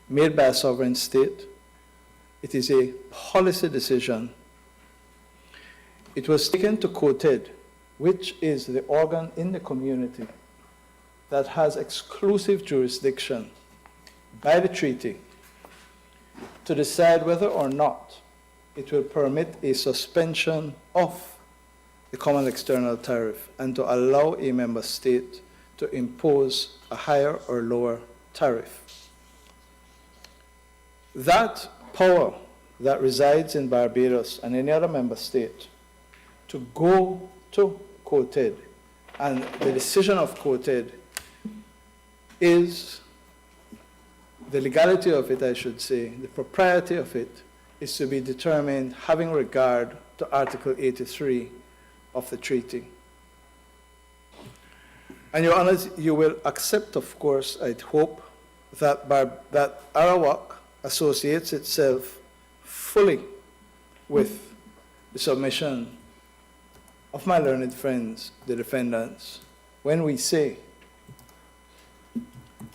S12: made by a sovereign state. It is a policy decision. It was taken to COTED, which is the organ in the community that has exclusive jurisdiction by the treaty to decide whether or not it will permit a suspension of the Common External Tariff and to allow a member state to impose a higher or lower tariff. That power that resides in Barbados and any other member state to go to COTED, and the decision of COTED is, the legality of it, I should say, the propriety of it, is to be determined having regard to Article 83 of the treaty. And Your Honors, you will accept, of course, I'd hope, that Arawak associates itself fully with the submission of my learned friends, the defendants, when we say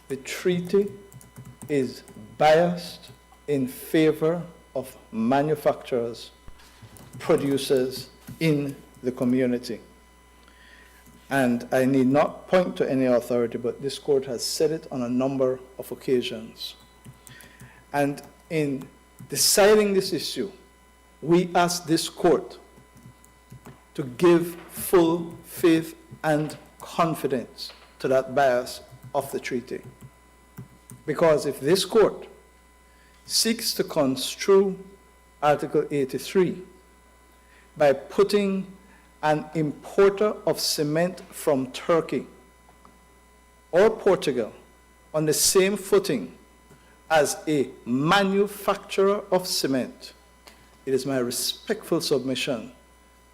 S12: the treaty is biased in favor of manufacturers, producers in the community. And I need not point to any authority, but this court has said it on a number of occasions. And in deciding this issue, we ask this court to give full faith and confidence to that bias of the treaty. Because if this court seeks to construe Article 83 by putting an importer of cement from Turkey or Portugal on the same footing as a manufacturer of cement, it is my respectful submission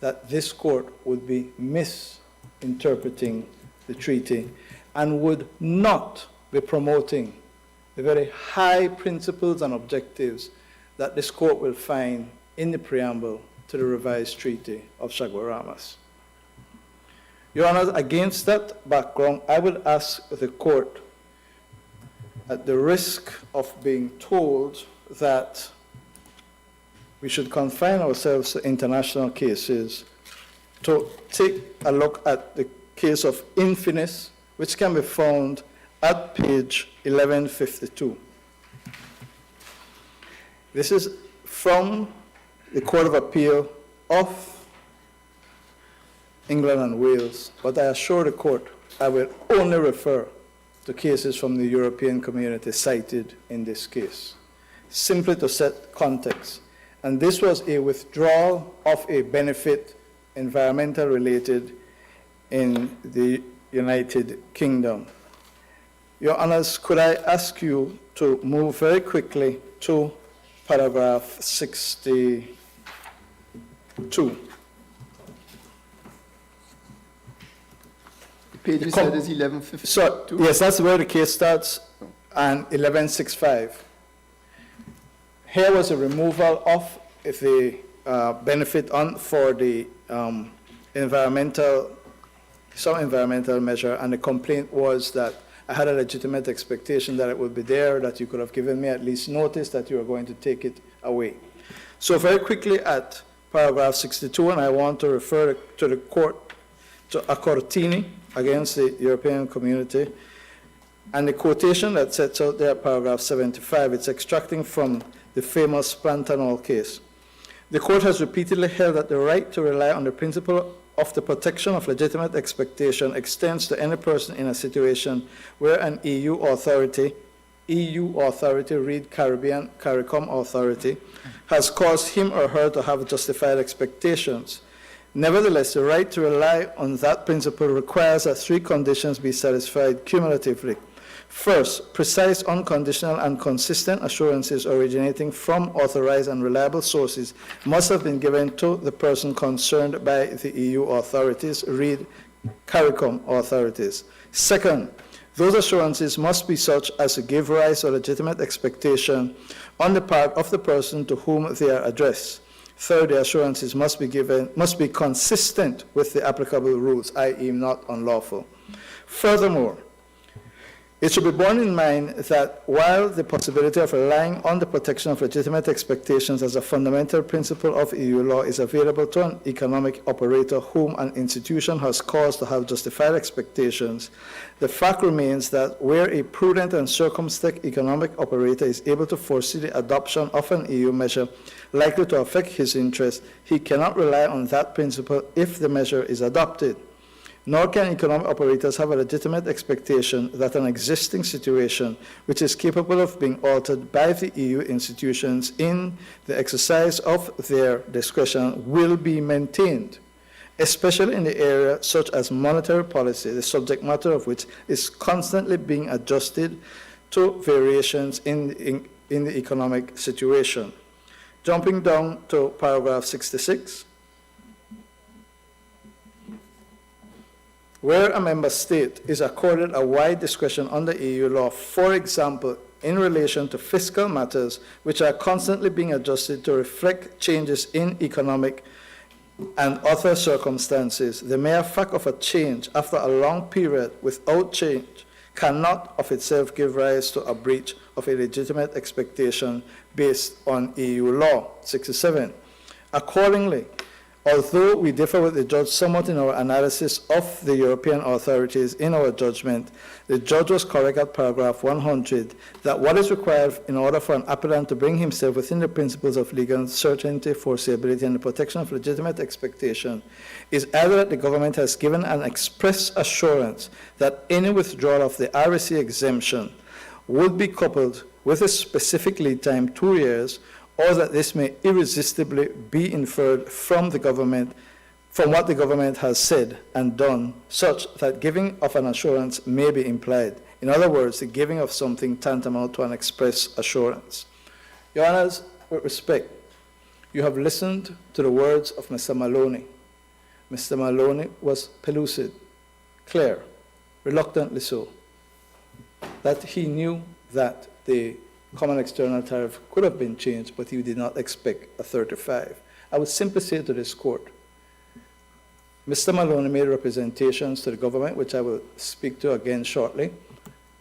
S12: that this court would be misinterpreting the treaty and would not be promoting the very high principles and objectives that this court will find in the preamble to the revised Treaty of Chaguaramas. Your Honor, against that background, I would ask the court, at the risk of being told that we should confine ourselves to international cases, to take a look at the case of Infinis, which can be found at page 1152. This is from the Court of Appeal of England and Wales, but I assure the court I will only refer to cases from the European community cited in this case, simply to set context. And this was a withdrawal of a benefit, environmental related, in the United Kingdom. Your Honors, could I ask you to move very quickly to paragraph 62.
S2: The page you said is 1152?
S12: So, yes, that's where the case starts, and 1165. Here was a removal of the benefit for the environmental measure, and the complaint was that I had a legitimate expectation that it would be there, that you could have given me at least notice that you were going to take it away. So very quickly at paragraph 62, and I want to refer to the court, to Accortini against the European Community, and the quotation that sets out there, paragraph 75, it's extracting from the famous Plantanol case. The court has repeatedly held that the right to rely on the principle of the protection of legitimate expectation extends to any person in a situation where an EU authority, read Caricom authority, has caused him or her to have justified expectations. Nevertheless, the right to rely on that principle requires that three conditions be satisfied cumulatively. First, precise, unconditional, and consistent assurances originating from authorized and reliable sources must have been given to the person concerned by the EU authorities, read Caricom authorities. Second, those assurances must be such as to give rise to a legitimate expectation on the part of the person to whom they are addressed. Third, the assurances must be consistent with the applicable rules, i.e. not unlawful. Furthermore, it should be borne in mind that while the possibility of relying on the protection of legitimate expectations as a fundamental principle of EU law is available to an economic operator whom an institution has caused to have justified expectations, the fact remains that where a prudent and circumspect economic operator is able to foresee the adoption of an EU measure likely to affect his interests, he cannot rely on that principle if the measure is adopted. Nor can economic operators have a legitimate expectation that an existing situation which is capable of being altered by the EU institutions in the exercise of their discretion will be maintained, especially in the area such as monetary policy, the subject matter of which is constantly being adjusted to variations in the economic situation. Jumping down to paragraph 66. Where a member state is accorded a wide discretion under EU law, for example, in relation to fiscal matters which are constantly being adjusted to reflect changes in economic and other circumstances, the mere fact of a change after a long period without change cannot of itself give rise to a breach of a legitimate expectation based on EU law. 67. Accordingly, although we differ with the judge somewhat in our analysis of the European authorities in our judgment, the judge was correct at paragraph 100 that what is required in order for an applicant to bring himself within the principles of legal certainty, foreseeability, and the protection of legitimate expectation is either that the government has given an express assurance that any withdrawal of the RSC exemption would be coupled with a specific lead time, 2 years, or that this may irresistibly be inferred from the government from what the government has said and done, such that giving of an assurance may be implied. In other words, the giving of something tantamount to an express assurance. Your Honors, with respect, you have listened to the words of Mr. Maloney. Mr. Maloney was pellucid, clear, reluctantly so, that he knew that the Common External Tariff could have been changed, but he did not expect a 35. I would simply say to this court, Mr. Maloney made representations to the government, which I will speak to again shortly.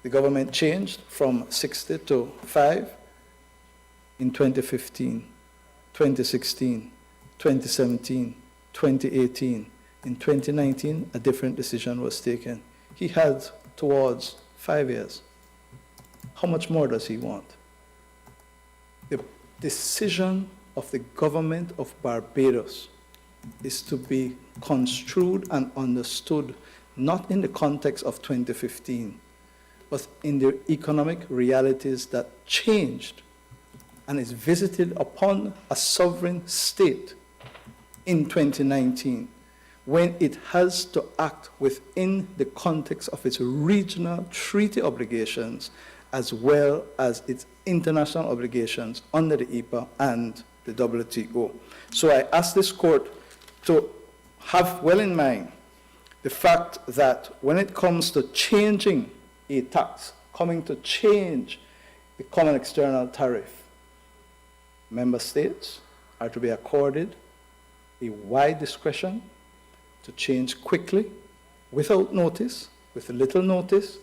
S12: The government changed from 60 to 5 in 2015, 2016, 2017, 2018. In 2019, a different decision was taken. He had towards 5 years. How much more does he want? The decision of the government of Barbados is to be construed and understood not in the context of 2015, but in the economic realities that changed and is visited upon a sovereign state in 2019, when it has to act within the context of its regional treaty obligations as well as its international obligations under the EPA and the WTO. So I ask this court to have well in mind the fact that when it comes to changing a tax, coming to change the Common External Tariff, member states are to be accorded a wide discretion to change quickly, without notice, with little notice,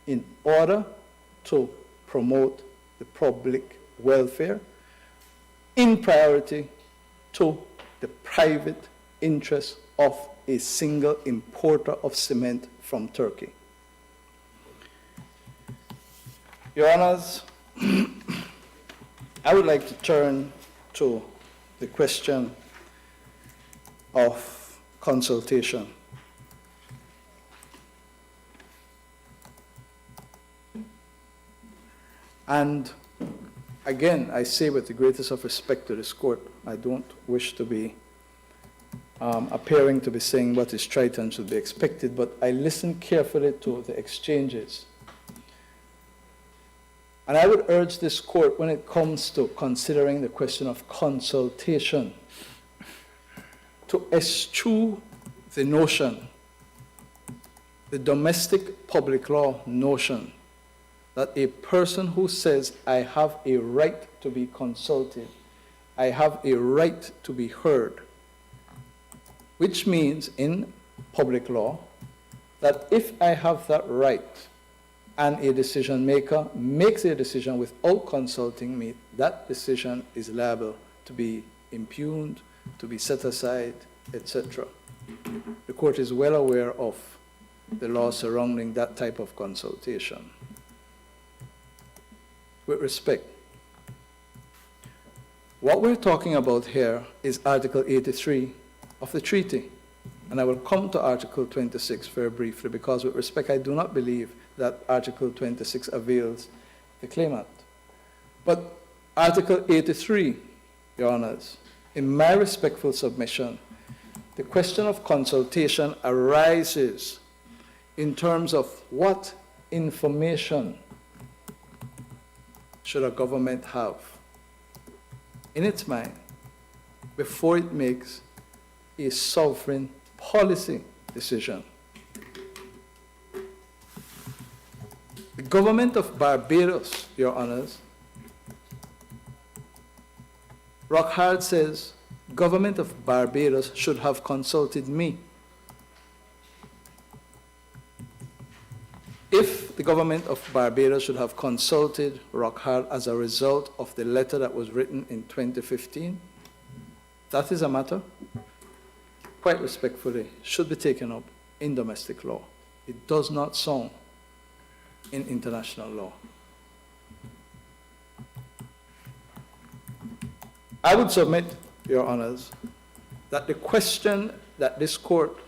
S12: in order to promote the public welfare in priority to the private interest of a single importer of cement from Turkey. Your Honors, I would like to turn to the question of consultation. And again, I say with the greatest of respect to this court, I don't wish to be appearing to be saying what is trite and should be expected, but I listened carefully to the exchanges. And I would urge this court, when it comes to considering the question of consultation, to eschew the notion, the domestic public law notion, that a person who says, I have a right to be consulted, I have a right to be heard, which means in public law that if I have that right and a decision maker makes a decision without consulting me, that decision is liable to be impugned, to be set aside, etc. The court is well aware of the law surrounding that type of consultation. With respect, what we're talking about here is Article 83 of the treaty. And I will come to Article 26 very briefly, because with respect, I do not believe that Article 26 avails the claimant. But Article 83, Your Honors, in my respectful submission, the question of consultation arises in terms of what information should a government have in its mind before it makes a sovereign policy decision. The government of Barbados, Your Honors, Rockhard says, government of Barbados should have consulted me. If the government of Barbados should have consulted Rockhard as a result of the letter that was written in 2015, that is a matter, quite respectfully, should be taken up in domestic law. It does not sound in international law. I would submit, Your Honors, that the question that this court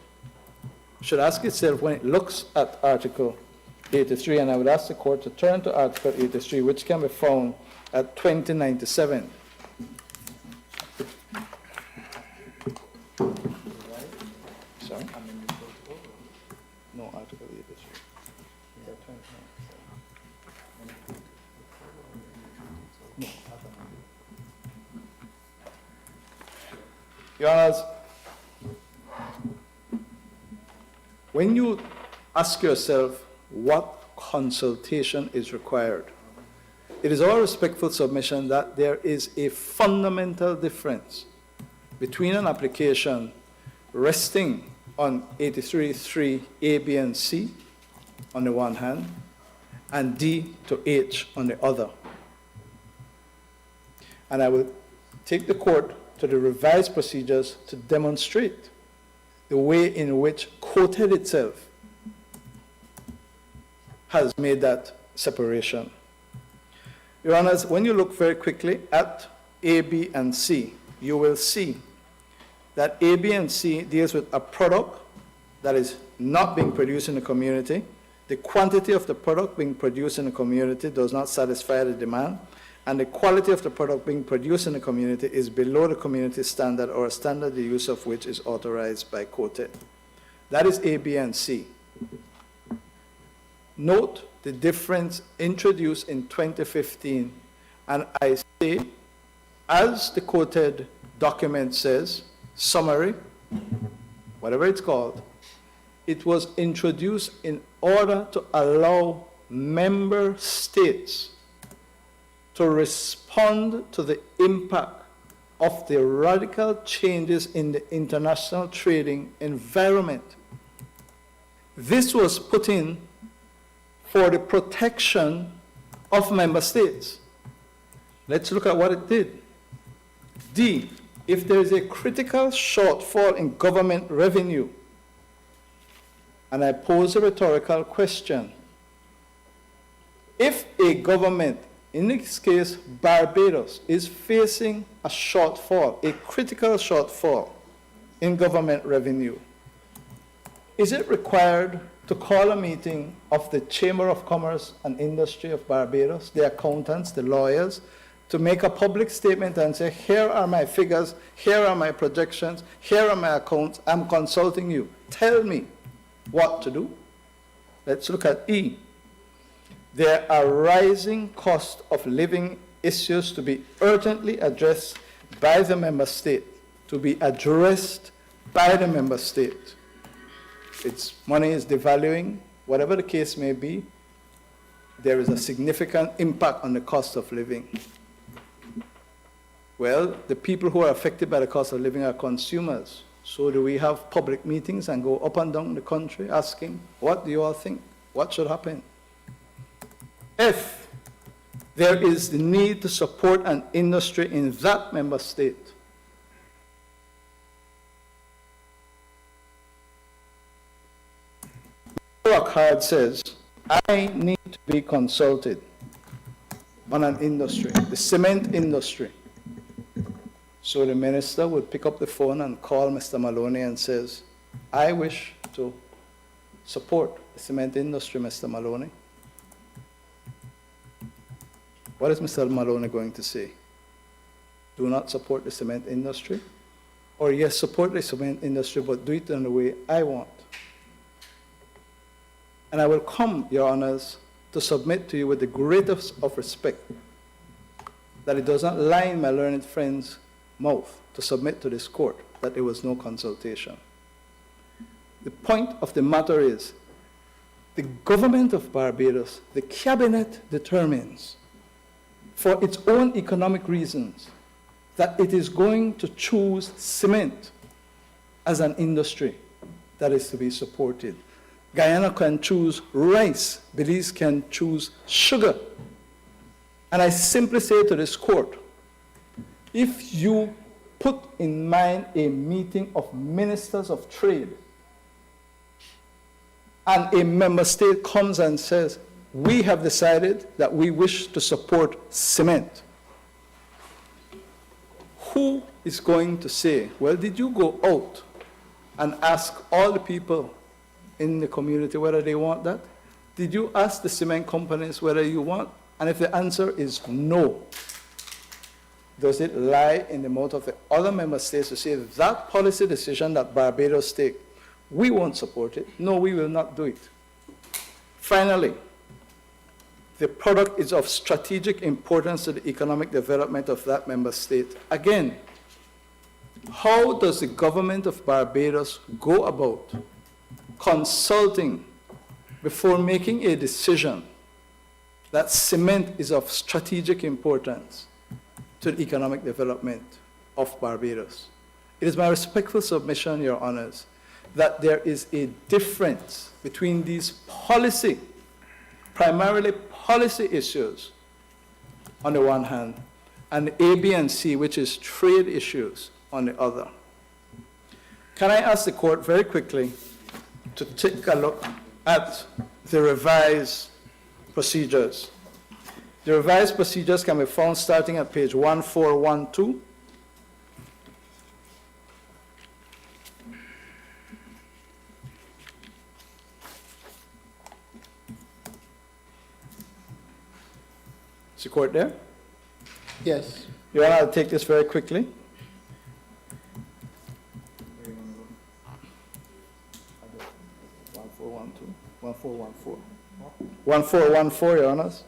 S12: should ask itself when it looks at Article 83, and I would ask the court to turn to Article 83, which can be found at 2097. Article 83. No, Your Honors, when you ask yourself what consultation is required, it is our respectful submission that there is a fundamental difference between an application resting on 83.3 A, B, and C on the one hand, and D to H on the other. And I will take the court to the revised procedures to demonstrate the way in which COTED itself has made that separation. Your Honors, when you look very quickly at A, B, and C, you will see that A, B, and C deals with a product that is not being produced in the community. The quantity of the product being produced in the community does not satisfy the demand, and the quality of the product being produced in the community is below the community standard, or a standard the use of which is authorized by COTED. That is A, B, and C. Note the difference introduced in 2015, and I say, as the COTED document says, summary, whatever it's called, it was introduced in order to allow member states to respond to the impact of the radical changes in the international trading environment. This was put in for the protection of member states. Let's look at what it did. D, if there is a critical shortfall in government revenue, and I pose a rhetorical question, if a government, in this case Barbados, is facing a shortfall, a critical shortfall in government revenue, is it required to call a meeting of the Chamber of Commerce and Industry of Barbados, the accountants, the lawyers, to make a public statement and say, here are my figures, here are my projections, here are my accounts, I'm consulting you, tell me what to do? Let's look at E. There are rising cost of living issues to be urgently addressed by the member state, to be addressed by the member state. Its money is devaluing, whatever the case may be, there is a significant impact on the cost of living. Well, the people who are affected by the cost of living are consumers. So do we have public meetings and go up and down the country asking, what do you all think? What should happen? F, there is the need to support an industry in that member state. Arawak card says, I need to be consulted on an industry, the cement industry. So the minister would pick up the phone and call Mr. Maloney and says, I wish to support the cement industry, Mr. Maloney. What is Mr. Maloney going to say? Do not support the cement industry? Or yes, support the cement industry, but do it in the way I want. And I will come, Your Honors, to submit to you with the greatest of respect that it does not lie in my learned friend's mouth to submit to this court that there was no consultation. The point of the matter is, the government of Barbados, the cabinet determines, for its own economic reasons, that it is going to choose cement as an industry that is to be supported. Guyana can choose rice, Belize can choose sugar. And I simply say to this court, if you put in mind a meeting of ministers of trade, and a member state comes and says, we have decided that we wish to support cement, who is going to say, well, did you go out and ask all the people in the community whether they want that? Did you ask the cement companies whether you want? And if the answer is no, does it lie in the mouth of the other member states to say that policy decision that Barbados take We won't support it. No, we will not do it. Finally, the product is of strategic importance to the economic development of that member state. Again, how does the government of Barbados go about consulting before making a decision that cement is of strategic importance to the economic development of Barbados? It is my respectful submission, Your Honors, that there is a difference between these policy, primarily policy issues on the one hand, and A, B, and C, which is trade issues on the other. Can I ask the court very quickly to take a look at the revised procedures? The revised procedures can be found starting at page 1412. Is the court there?
S2: Yes.
S12: Your Honor, I'll take this very quickly. One four one four, Your Honors.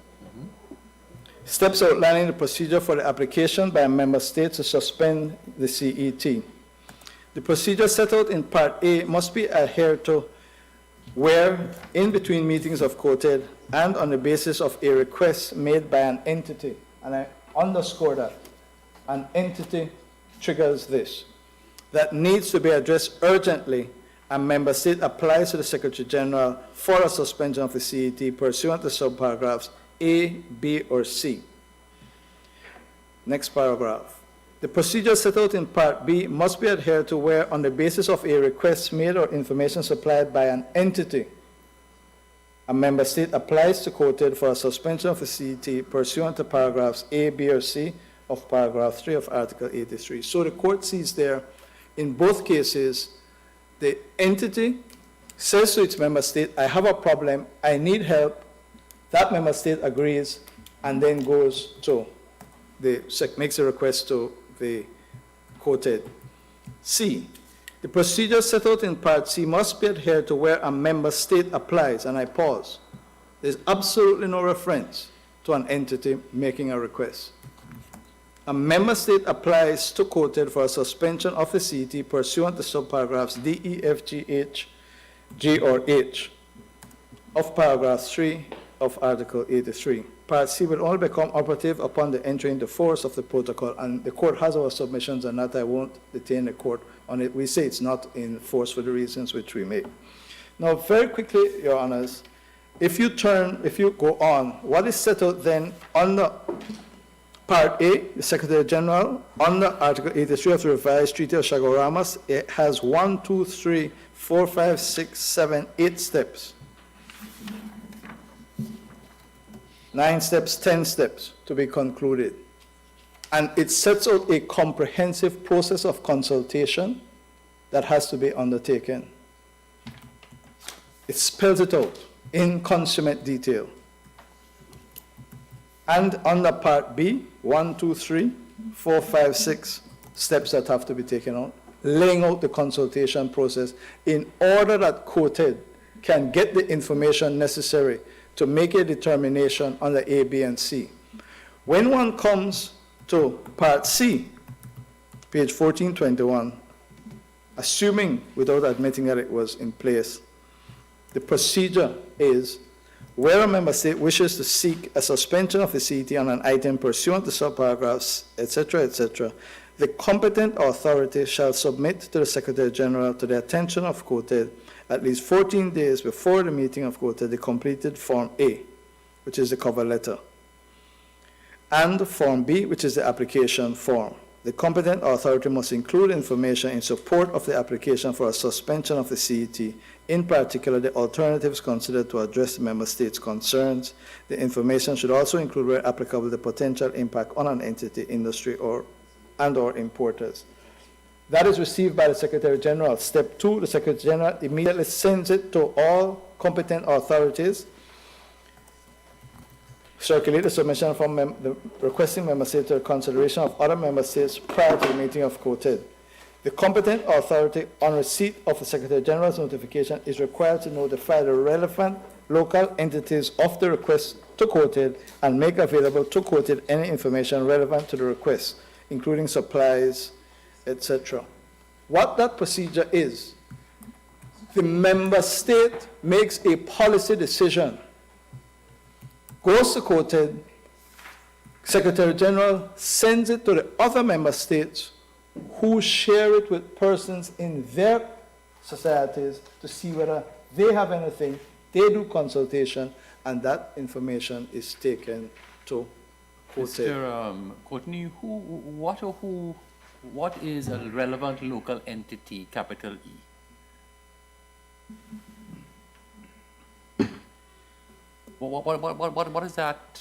S12: Steps outlining the procedure for the application by a member state to suspend the CET. The procedure set out in Part A must be adhered to where, in between meetings of COTED and on the basis of a request made by an entity, and I underscore that, an entity triggers this, that needs to be addressed urgently, a member state applies to the Secretary General for a suspension of the CET pursuant to subparagraphs A, B, or C. Next paragraph. The procedure set out in Part B must be adhered to where, on the basis of a request made or information supplied by an entity, a member state applies to COTED for a suspension of the CET pursuant to paragraphs A, B, or C of paragraph 3 of Article 83. So the court sees there, in both cases, the entity says to its member state, I have a problem, I need help. That member state agrees and then goes to makes a request to the COTED. C, the procedure set out in Part C must be adhered to where a member state applies, and I pause. There's absolutely no reference to an entity making a request. A member state applies to COTED for a suspension of the CET pursuant to subparagraphs D, E, F, G, H, G, or H of paragraph 3 of Article 83. Part C will only become operative upon the entry into force of the protocol, and the court has our submissions on that. I won't detain the court on it. We say it's not in force for the reasons which we made. Now, very quickly, Your Honors, if you go on, what is set out then under Part A, the Secretary General, under Article 83 of the revised Treaty of Chaguaramas, it has 1, 2, 3, 4, 5, 6, 7, 8 steps. 9 steps, 10 steps to be concluded. And it sets out a comprehensive process of consultation that has to be undertaken. It spells it out in consummate detail. And under Part B, 1, 2, 3, 4, 5, 6 steps that have to be taken out, laying out the consultation process in order that COTED can get the information necessary to make a determination under A, B, and C. When one comes to Part C, page 1421, assuming without admitting that it was in place, the procedure is where a member state wishes to seek a suspension of the CET on an item pursuant to subparagraphs, etc., the competent authority shall submit to the Secretary General to the attention of COTED at least 14 days before the meeting of COTED the completed Form A, which is the cover letter, and Form B, which is the application form. The competent authority must include information in support of the application for a suspension of the CET, in particular the alternatives considered to address the member state's concerns. The information should also include, where applicable, the potential impact on an entity, industry, or importers. That is received by the Secretary General. Step 2, the Secretary General immediately sends it to all competent authorities. Circulate the submission from the requesting member state to the consideration of other member states prior to the meeting of COTED. The competent authority, on receipt of the Secretary General's notification, is required to notify the relevant local entities of the request to COTED and make available to COTED any information relevant to the request, including supplies, etc. What that procedure is, the member state makes a policy decision, goes to COTED, Secretary General sends it to the other member states who share it with persons in their societies to see whether they have anything. They do consultation, and that information is taken to COTED.
S10: Mr. Courtney, what is a relevant local entity, capital E? What is that?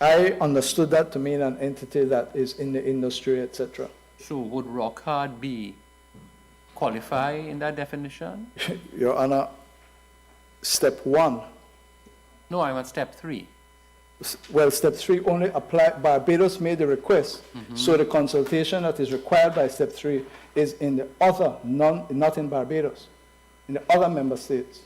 S12: I understood that to mean an entity that is in the industry, etc.
S10: So would Rockhard be qualify in that definition?
S12: Your Honor, step 1.
S10: No, I'm at step 3.
S12: Well, step 3 only apply. Barbados made the request, so the consultation that is required by step 3 is in the other, not in Barbados, in the other member states.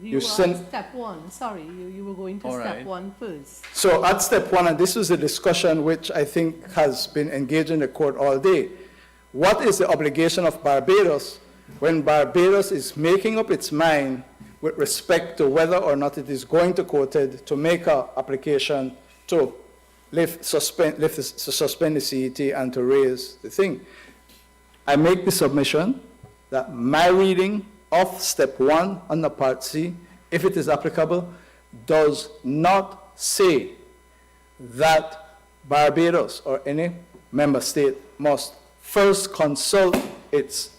S9: You were
S12: send-
S9: at step 1, sorry, you were going to
S10: All
S9: step
S10: right.
S9: 1 first.
S12: So at step 1, and this was a discussion which I think has been engaged in the court all day, what is the obligation of Barbados when Barbados is making up its mind with respect to whether or not it is going to COTED to make an application to suspend the CET and to raise the thing? I make the submission that my reading of step 1 under part C, if it is applicable, does not say that Barbados or any member state must first consult its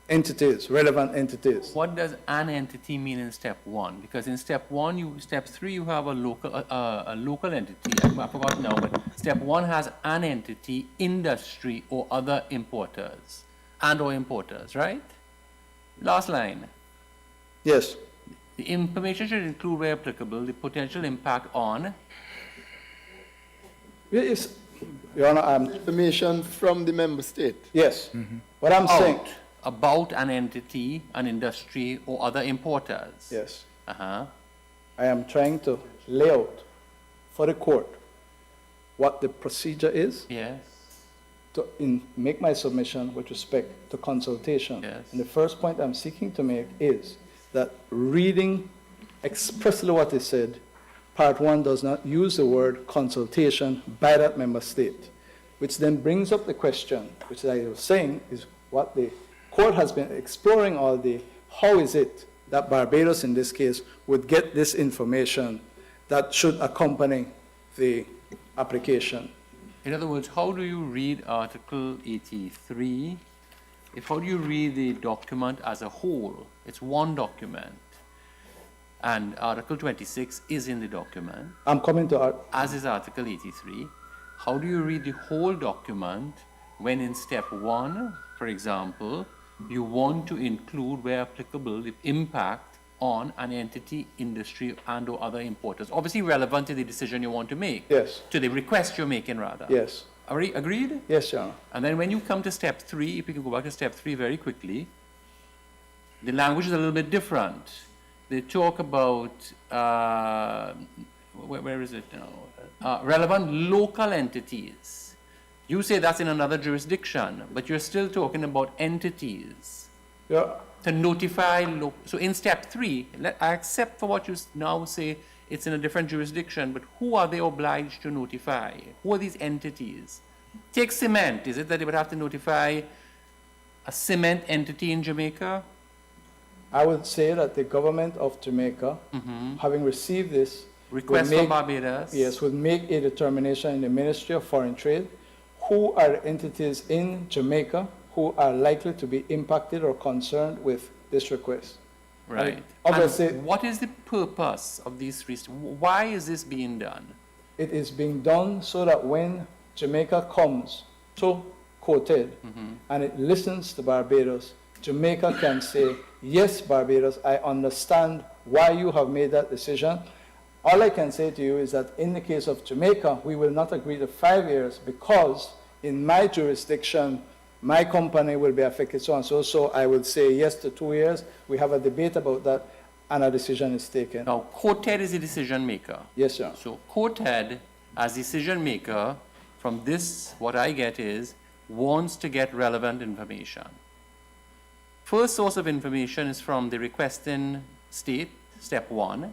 S12: entities, relevant entities.
S10: What does an entity mean in step 1? Because in step 3 you have a local entity. I forgot now, but step 1 has an entity, industry or other importers or importers, right? Last line.
S12: Yes.
S10: The information should include, where applicable, the potential impact on.
S12: Yes, Your Honor,
S2: Information from the member state.
S12: yes. What I'm saying,
S10: About an entity, an industry, or other importers.
S12: yes,
S10: Uh-huh.
S12: I am trying to lay out for the court what the procedure is
S10: Yes.
S12: to make my submission with respect to consultation.
S10: Yes.
S12: And the first point I'm seeking to make is that reading expressly what is said, part 1 does not use the word consultation by that member state, which then brings up the question, which I was saying is what the court has been exploring all day. How is it that Barbados, in this case, would get this information that should accompany the application?
S10: In other words, how do you read Article 83? How do you read the document as a whole? It's one document. And Article 26 is in the document,
S12: I'm coming to
S10: as is Article 83. How do you read the whole document when in step 1, for example, you want to include, where applicable, the impact on an entity, industry, and or other importers? Obviously relevant to the decision you want to make.
S12: Yes.
S10: To the request you're making, rather.
S12: Yes.
S10: Agreed?
S12: Yes, Your Honor.
S10: And then when you come to step 3, if you can go back to step 3 very quickly, the language is a little bit different. They talk about, where is it now? Relevant local entities. You say that's in another jurisdiction, but you're still talking about entities.
S12: Yeah.
S10: To notify, so in step 3, I accept for what you now say, it's in a different jurisdiction, but who are they obliged to notify? Who are these entities? Take cement. Is it that they would have to notify a cement entity in Jamaica?
S12: I would say that the government of Jamaica, having received this,
S10: Request from Barbados?
S12: Yes, would make a determination in the Ministry of Foreign Trade who are the entities in Jamaica who are likely to be impacted or concerned with this request.
S10: Right.
S12: Obviously,
S10: And what is the purpose of these three? Why is this being done?
S12: it is being done so that when Jamaica comes to COTED and it listens to Barbados, Jamaica can say, yes, Barbados, I understand why you have made that decision, All I can say to you is that in the case of Jamaica, we will not agree to 5 years because in my jurisdiction, my company will be affected so and so. So I would say yes to 2 years. We have a debate about that, and a decision is taken.
S10: Now, COTED is a decision maker.
S12: Yes, sir.
S10: So COTED, as decision maker, from this, what I get is, wants to get relevant information. First source of information is from the requesting state, step 1,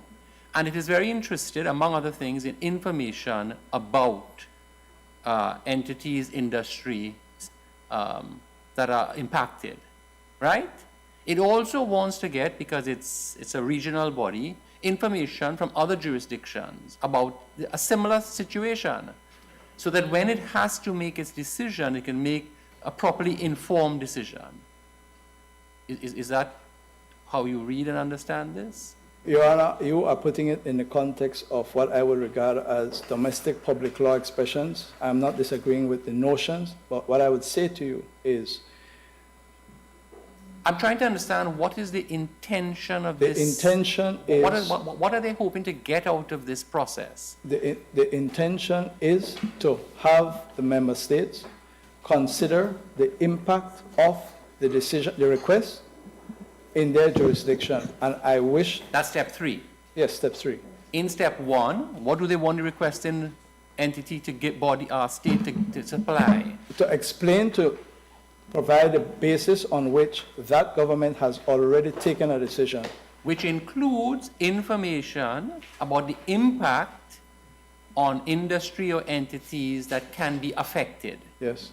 S10: and it is very interested, among other things, in information about entities, industry that are impacted, right? It also wants to get, because it's a regional body, information from other jurisdictions about a similar situation, so that when it has to make its decision, it can make a properly informed decision. Is that how you read and understand this?
S12: Your Honor, you are putting it in the context of what I would regard as domestic public law expressions. I'm not disagreeing with the notions, but what I would say to you is,
S10: I'm trying to understand what is the intention of this.
S12: the intention is...
S10: What are they hoping to get out of this process?
S12: The intention is to have the member states consider the impact of the decision, the request in their jurisdiction. And I wish...
S10: That's step 3.
S12: Yes, step 3.
S10: In step 1, what do they want the requesting entity to get state to supply?
S12: To explain, to provide a basis on which that government has already taken a decision.
S10: Which includes information about the impact on industry or entities that can be affected.
S12: Yes.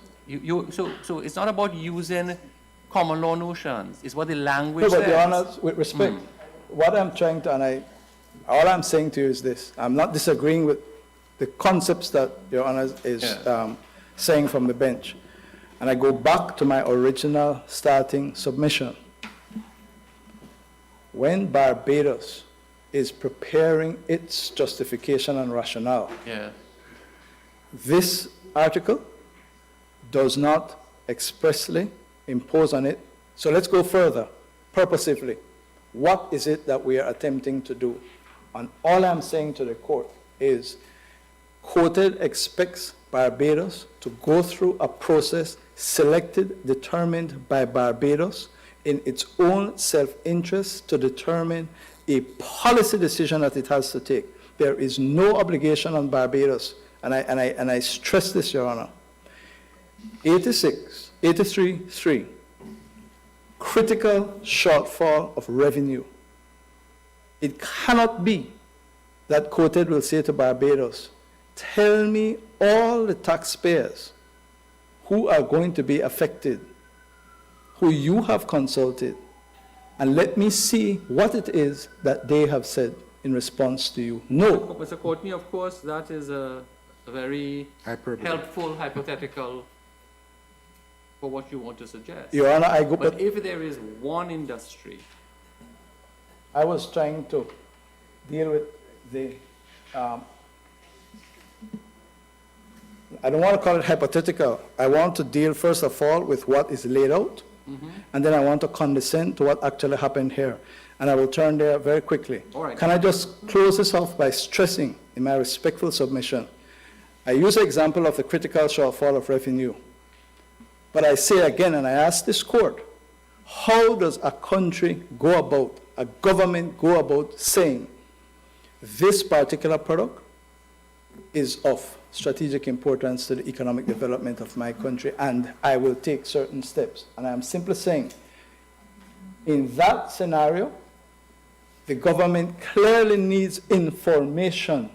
S10: So it's not about using common law notions, it's what the language
S12: No, but
S10: says.
S12: Your Honor, with respect, what I'm trying to, all I'm saying to you is this. I'm not disagreeing with the concepts that Your Honor is saying from the bench. And I go back to my original starting submission. When Barbados is preparing its justification and rationale, this article does not expressly impose on it. So let's go further, purposively. What is it that we are attempting to do? And all I'm saying to the court is, COTED expects Barbados to go through a process selected, determined by Barbados in its own self-interest to determine a policy decision that it has to take. There is no obligation on Barbados, and I stress this, Your Honor. 83.3, critical shortfall of revenue. It cannot be that COTED will say to Barbados, tell me all the taxpayers who are going to be affected, who you have consulted, and let me see what it is that they have said in response to you. No.
S10: Mr. Courtney, of course, that is a very helpful hypothetical for what you want to suggest.
S12: Your Honor,
S10: but if there is one industry...
S12: I was trying to deal with the... I don't want to call it hypothetical. I want to deal, first of all, with what is laid out, and then I want to condescend to what actually happened here. And I will turn there very quickly.
S10: All right.
S12: Can I just close this off by stressing, in my respectful submission, I use the example of the critical shortfall of revenue. But I say again, and I ask this court, how does a country go about, a government go about saying, this particular product is of strategic importance to the economic development of my country, and I will take certain steps. And I'm simply saying, in that scenario, the government clearly needs information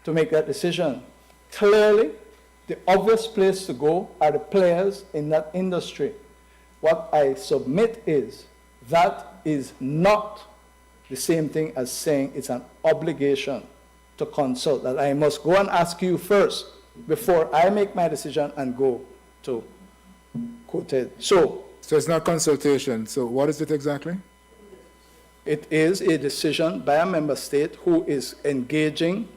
S12: to make that decision. Clearly, the obvious place to go are the players in that industry. What I submit is that is not the same thing as saying it's an obligation to consult, that I must go and ask you first before I make my decision and go to COTED. So
S11: it's not consultation. So what is it exactly?
S12: It is a decision by a member state who is engaging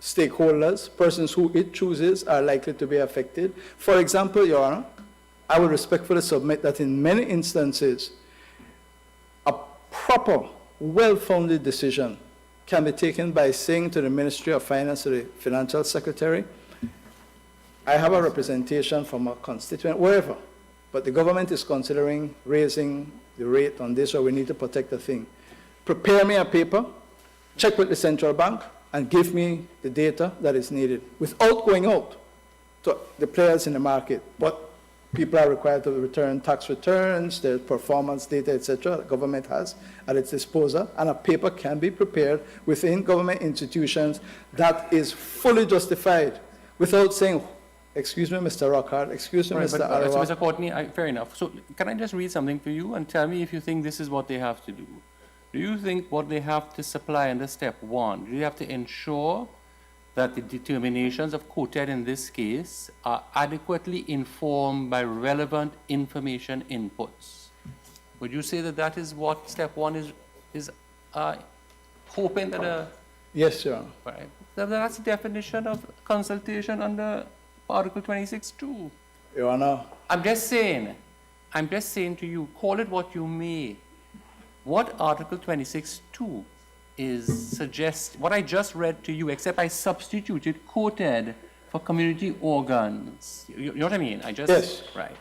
S12: stakeholders, persons who it chooses are likely to be affected. For example, Your Honor, I will respectfully submit that in many instances, a proper, well-founded decision can be taken by saying to the Ministry of Finance, to the Financial Secretary, I have a representation from a constituent, wherever, but the government is considering raising the rate on this, or we need to protect the thing. Prepare me a paper, check with the central bank, and give me the data that is needed without going out to the players in the market. But people are required to return tax returns, their performance data, etc. The government has at its disposal, and a paper can be prepared within government institutions that is fully justified without saying, excuse me, Mr. Rockhart, excuse me,
S10: Right,
S12: Mr.
S10: but,
S12: Arawak.
S10: Mr. Courtney, fair enough. So can I just read something to you and tell me if you think this is what they have to do? Do you think what they have to supply under step 1, do you have to ensure that the determinations of COTED in this case are adequately informed by relevant information inputs? Would you say that that is what step 1 is hoping that
S12: Yes, Your Honor.
S10: right? That's the definition of consultation under Article 26(2).
S12: Your Honor.
S10: I'm just saying to you, call it what you may. What Article 26(2) what I just read to you, except I substituted COTED for community organs. You know what I mean?
S12: Yes.
S10: Right.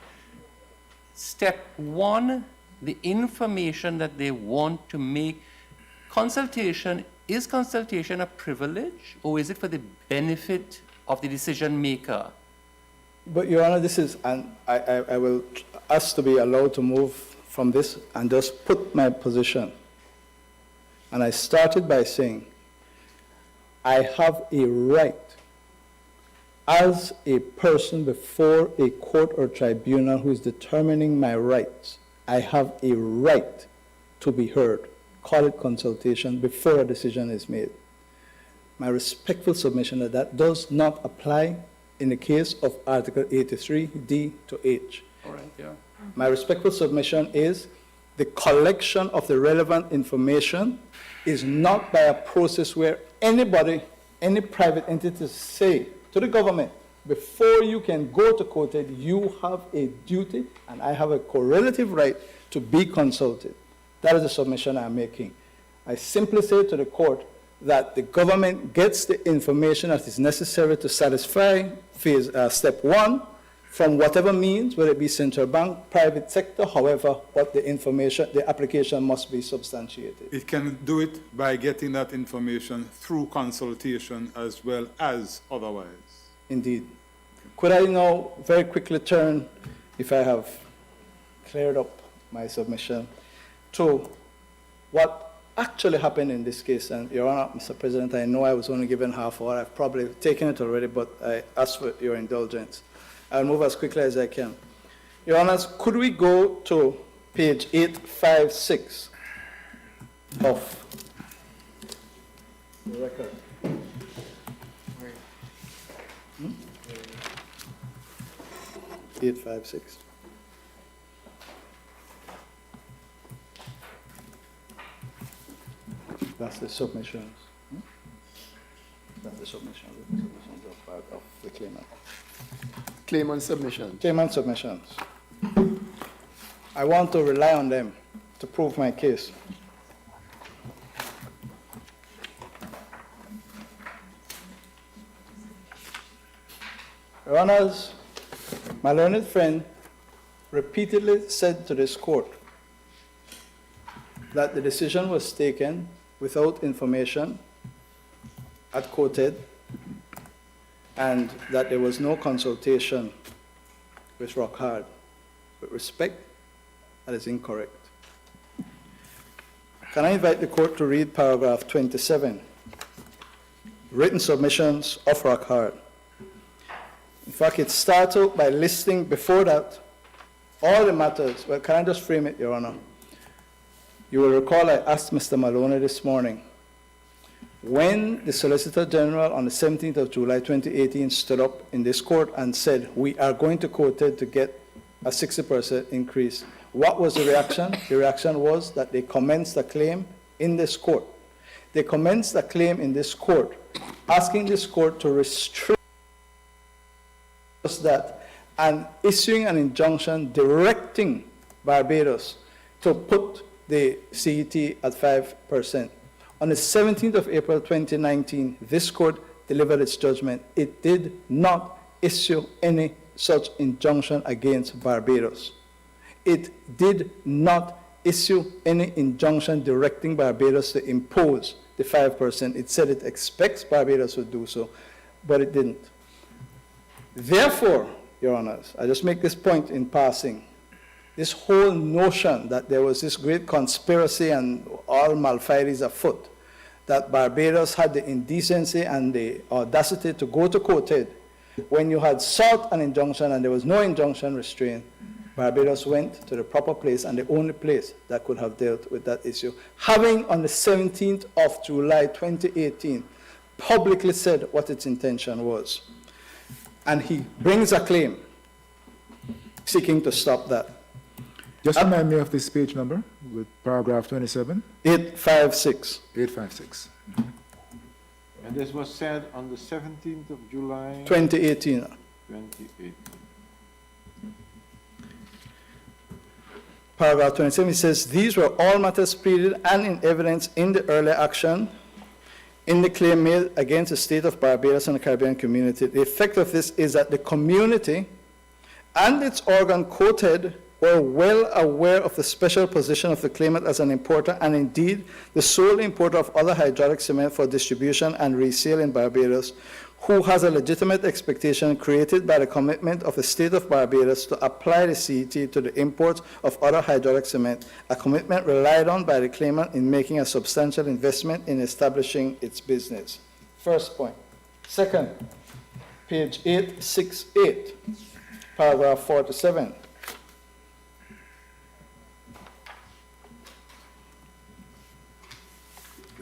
S10: Step 1, the information that they want to make. Is consultation a privilege, or is it for the benefit of the decision maker?
S12: But, Your Honor, this is, and I will ask to be allowed to move from this and just put my position. And I started by saying, I have a right, as a person before a court or tribunal who is determining my rights, I have a right to be heard. Call it consultation before a decision is made. My respectful submission that that does not apply in the case of Article 83, D to H.
S10: All right, yeah.
S12: My respectful submission is the collection of the relevant information is not by a process where anybody, any private entity say to the government, before you can go to COTED, you have a duty and I have a correlative right to be consulted. That is the submission I'm making. I simply say to the court that the government gets the information that is necessary to satisfy step 1 from whatever means, whether it be central bank, private sector, however, what the information, the application must be substantiated.
S4: It can do it by getting that information through consultation as well as otherwise.
S12: Indeed. Could I now very quickly turn, if I have cleared up my submission, to what actually happened in this case? And Your Honor, Mr. President, I know I was only given half hour. I've probably taken it already, but I ask for your indulgence. I'll move as quickly as I can. Your Honors, could we go to page 856 of the record? 856. That's the submissions. That's the submissions of the claimant.
S2: Claimant submission.
S12: Claimant submissions. I want to rely on them to prove my case. Your Honors, my learned friend repeatedly said to this court that the decision was taken without information at COTED and that there was no consultation with Rockhart. With respect, that is incorrect. Can I invite the court to read paragraph 27, written submissions of Rockhart. In fact, it starts out by listing before that all the matters. Well, can I just frame it, Your Honor? You will recall I asked Mr. Maloney this morning, when the Solicitor General on the 17th of July 2018 stood up in this court and said, we are going to COTED to get a 60% increase, what was the reaction? The reaction was that they commenced a claim in this court. They commenced a claim in this court, asking this court to restrict that and issuing an injunction directing Barbados to put the CET at 5%. On the 17th of April 2019, this court delivered its judgment. It did not issue any such injunction against Barbados. It did not issue any injunction directing Barbados to impose the 5%. It said it expects Barbados to do so, but it didn't. Therefore, Your Honors, I just make this point in passing. This whole notion that there was this great conspiracy and all malfeasance afoot, that Barbados had the indecency and the audacity to go to COTED when you had sought an injunction and there was no injunction restraint. Barbados went to the proper place and the only place that could have dealt with that issue, having on the 17th of July 2018 publicly said what its intention was. And he brings a claim seeking to stop that.
S11: Just remind me of this page number with paragraph 27.
S12: 856.
S11: 856.
S13: And this was said on the 17th of July
S12: 2018.
S13: 2018.
S12: Paragraph 27 says, these were all matters pleaded and in evidence in the earlier action in the claim made against the state of Barbados and the Caribbean community. The effect of this is that the community and its organ COTED were well aware of the special position of the claimant as an importer and indeed the sole importer of other hydraulic cement for distribution and resale in Barbados, who has a legitimate expectation created by the commitment of the state of Barbados to apply the CET to the import of other hydraulic cement, a commitment relied on by the claimant in making a substantial investment in establishing its business. First point. Second, page 868, paragraph 47.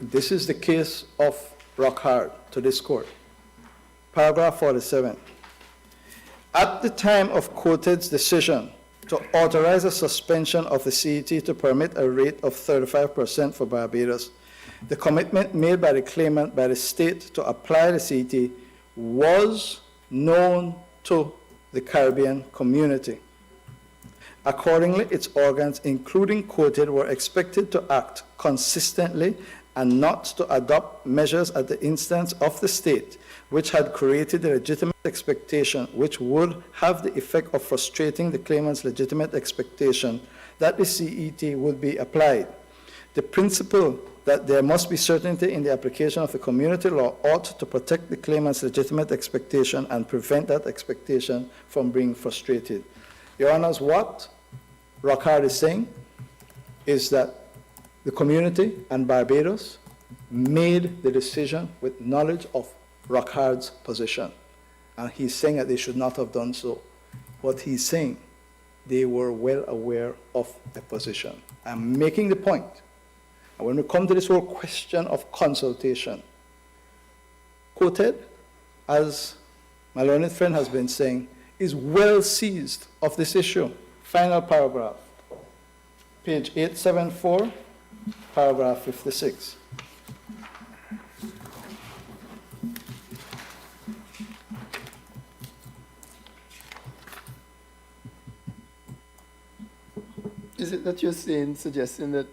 S12: This is the case of Rockhard to this court. Paragraph 47. At the time of COTED's decision to authorize a suspension of the CET to permit a rate of 35% for Barbados, the commitment made by the claimant by the state to apply the CET was known to the Caribbean community. Accordingly, its organs, including COTED, were expected to act consistently and not to adopt measures at the instance of the state, which had created a legitimate expectation, which would have the effect of frustrating the claimant's legitimate expectation that the CET would be applied. The principle that there must be certainty in the application of the community law ought to protect the claimant's legitimate expectation and prevent that expectation from being frustrated. Your Honors, what Rockhard is saying is that the community and Barbados made the decision with knowledge of Rockhard's position. And he's saying that they should not have done so. What he's saying, they were well aware of the position. I'm making the point. And when we come to this whole question of consultation, COTED, as my learned friend has been saying, is well seized of this issue. Final paragraph, page 874, paragraph 56.
S2: Is it that you're suggesting that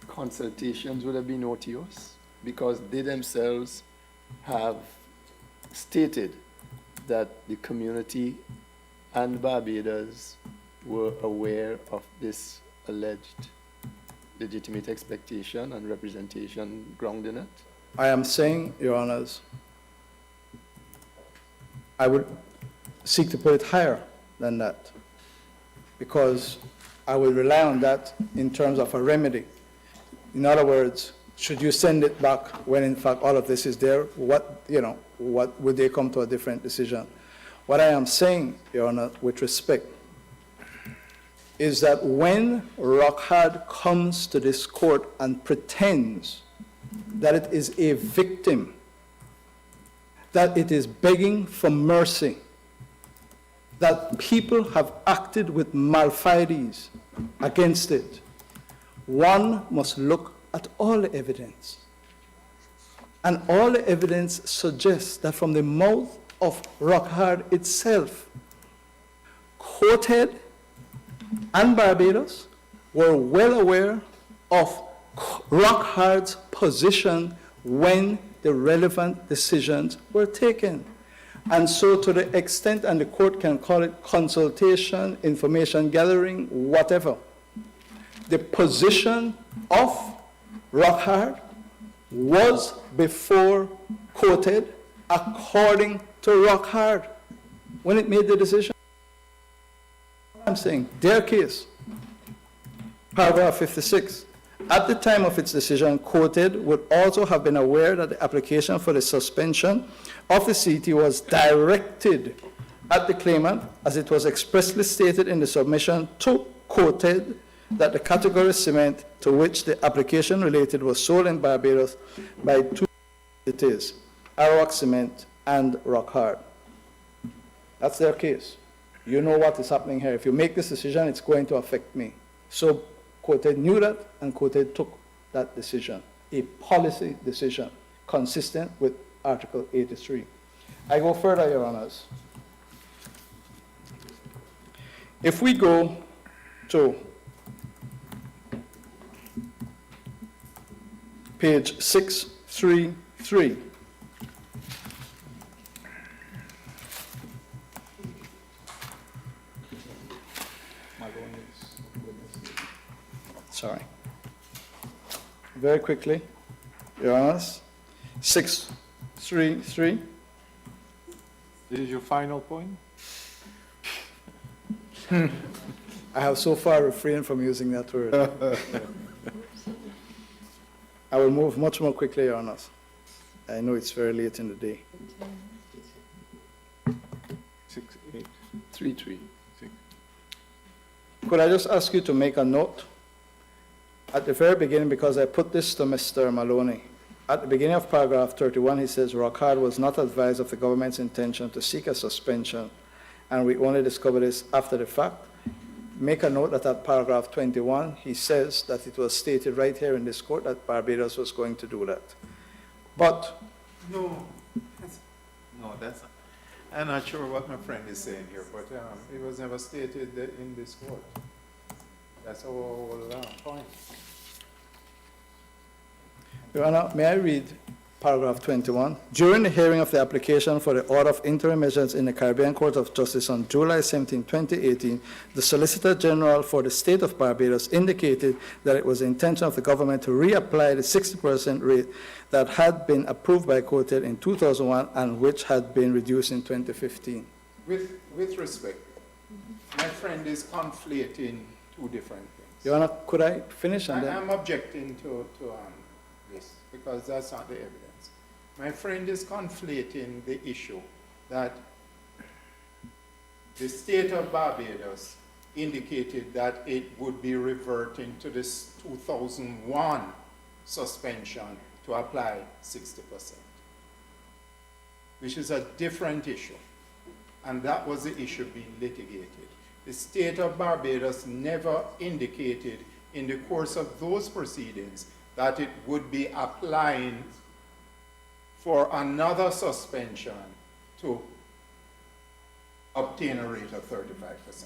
S2: consultations would have been otious because they themselves have stated that the community and Barbados were aware of this alleged legitimate expectation and representation grounded in it?
S12: I am saying, Your Honors, I would seek to put it higher than that, because I will rely on that in terms of a remedy. In other words, should you send it back when in fact all of this is there, what would they come to a different decision? What I am saying, Your Honor, with respect, is that when Rockhard comes to this court and pretends that it is a victim, that it is begging for mercy, that people have acted with malfeasance against it, one must look at all the evidence. And all the evidence suggests that from the mouth of Rockhard itself, COTED and Barbados were well aware of rock hard's position when the relevant decisions were taken. And so to the extent, and the court can call it consultation, information gathering, whatever, the position of rock hard was before COTED according to rock hard when it made the decision. I'm saying their case, paragraph 56. At the time of its decision, COTED would also have been aware that the application for the suspension of the CT was directed at the claimant, as it was expressly stated in the submission to COTED that the category cement to which the application related was sold in Barbados by two entities, Arawak Cement and Rock Hard. That's their case. You know what is happening here. If you make this decision, it's going to affect me. So COTED knew that, and COTED took that decision, a policy decision consistent with Article 83. I go further, Your Honors. If we go to page 633, sorry. Very quickly, Your Honors, 633.
S13: This is your final point?
S12: I have so far refrained from using that word. I will move much more quickly, Your Honors. I know it's very late in the day.
S2: 6833.
S12: Could I just ask you to make a note? At the very beginning, because I put this to Mr. Maloney, at the beginning of paragraph 31, he says, Rockhard was not advised of the government's intention to seek a suspension, and we only discovered this after the fact. Make a note that at paragraph 21, he says that it was stated right here in this court that Barbados was going to do that. But
S1: No, that's, I'm not sure what my friend is saying here, but it was never stated in this court. That's our whole point.
S12: Your Honor, may I read paragraph 21? During the hearing of the application for the order of interim measures in the Caribbean Court of Justice on July 17, 2018, the Solicitor General for the State of Barbados indicated that it was the intention of the government to reapply the 60% rate that had been approved by COTED in 2001 and which had been reduced in 2015.
S1: With respect, my friend is conflating two different things.
S12: Your Honor, could I finish? And then
S1: I'm objecting to this because that's not the evidence. My friend is conflating the issue that the state of Barbados indicated that it would be reverting to this 2001 suspension to apply 60%, which is a different issue. And that was the issue being litigated. The state of Barbados never indicated in the course of those proceedings that it would be applying for another suspension to obtain a rate of 35%.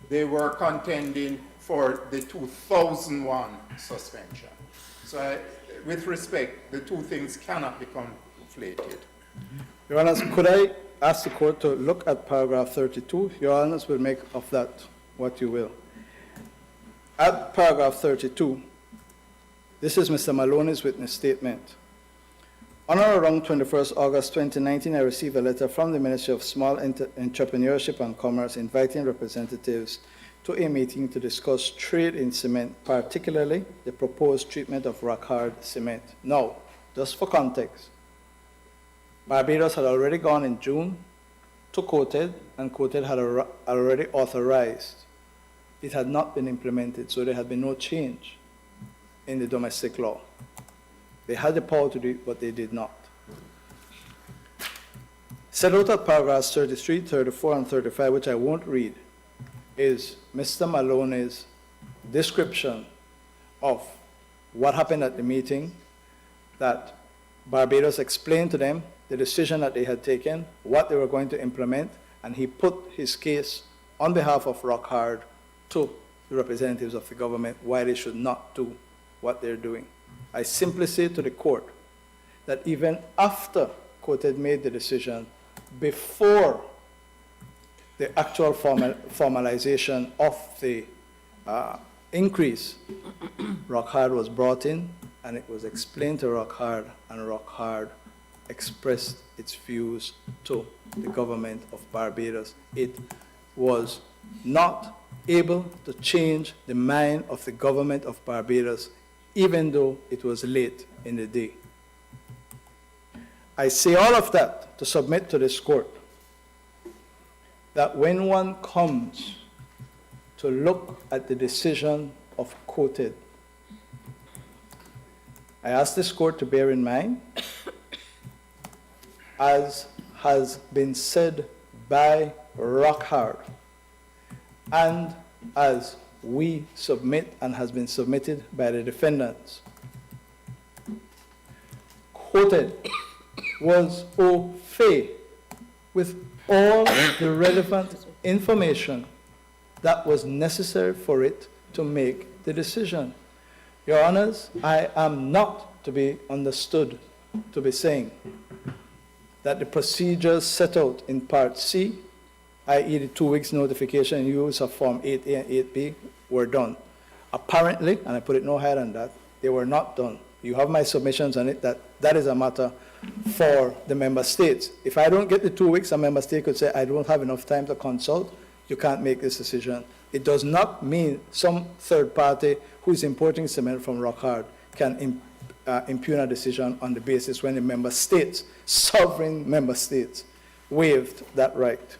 S1: They were contending for the 2001 suspension. So with respect, the two things cannot be conflated.
S12: Your Honor, could I ask the court to look at paragraph 32? Your Honors will make of that what you will. At paragraph 32, this is Mr. Maloney's witness statement. On or around 21st August 2019, I received a letter from the Ministry of Small Entrepreneurship and Commerce inviting representatives to a meeting to discuss trade in cement, particularly the proposed treatment of rock-hard cement. Now, just for context, Barbados had already gone in June to COTED, and COTED had already authorized. It had not been implemented, so there had been no change in the domestic law. They had the power to do it, but they did not. Set out at paragraphs 33, 34, and 35, which I won't read, is Mr. Maloney's description of what happened at the meeting, that Barbados explained to them the decision that they had taken, what they were going to implement, and he put his case on behalf of Rockhard to the representatives of the government why they should not do what they're doing. I simply say to the court that even after COTED made the decision, before the actual formalization of the increase, Rockhard was brought in, and it was explained to Rockhard, and Rockhard expressed its views to the government of Barbados. It was not able to change the mind of the government of Barbados, even though it was late in the day. I say all of that to submit to this court that when one comes to look at the decision of COTED, I ask this court to bear in mind, as has been said by Rockhard, and as we submit and has been submitted by the defendants, COTED was au fait with all the relevant information that was necessary for it to make the decision. Your Honors, I am not to be understood to be saying that the procedures set out in Part C, i.e. the 2 weeks notification and use of Form 8A and 8B, were done. Apparently, and I put it no higher than that, they were not done. You have my submissions on it, that is a matter for the member states. If I don't get the 2 weeks, a member state could say, I don't have enough time to consult, you can't make this decision. It does not mean some third party who is importing cement from Rockhard can impugn a decision on the basis when the member states, sovereign member states, waived that right.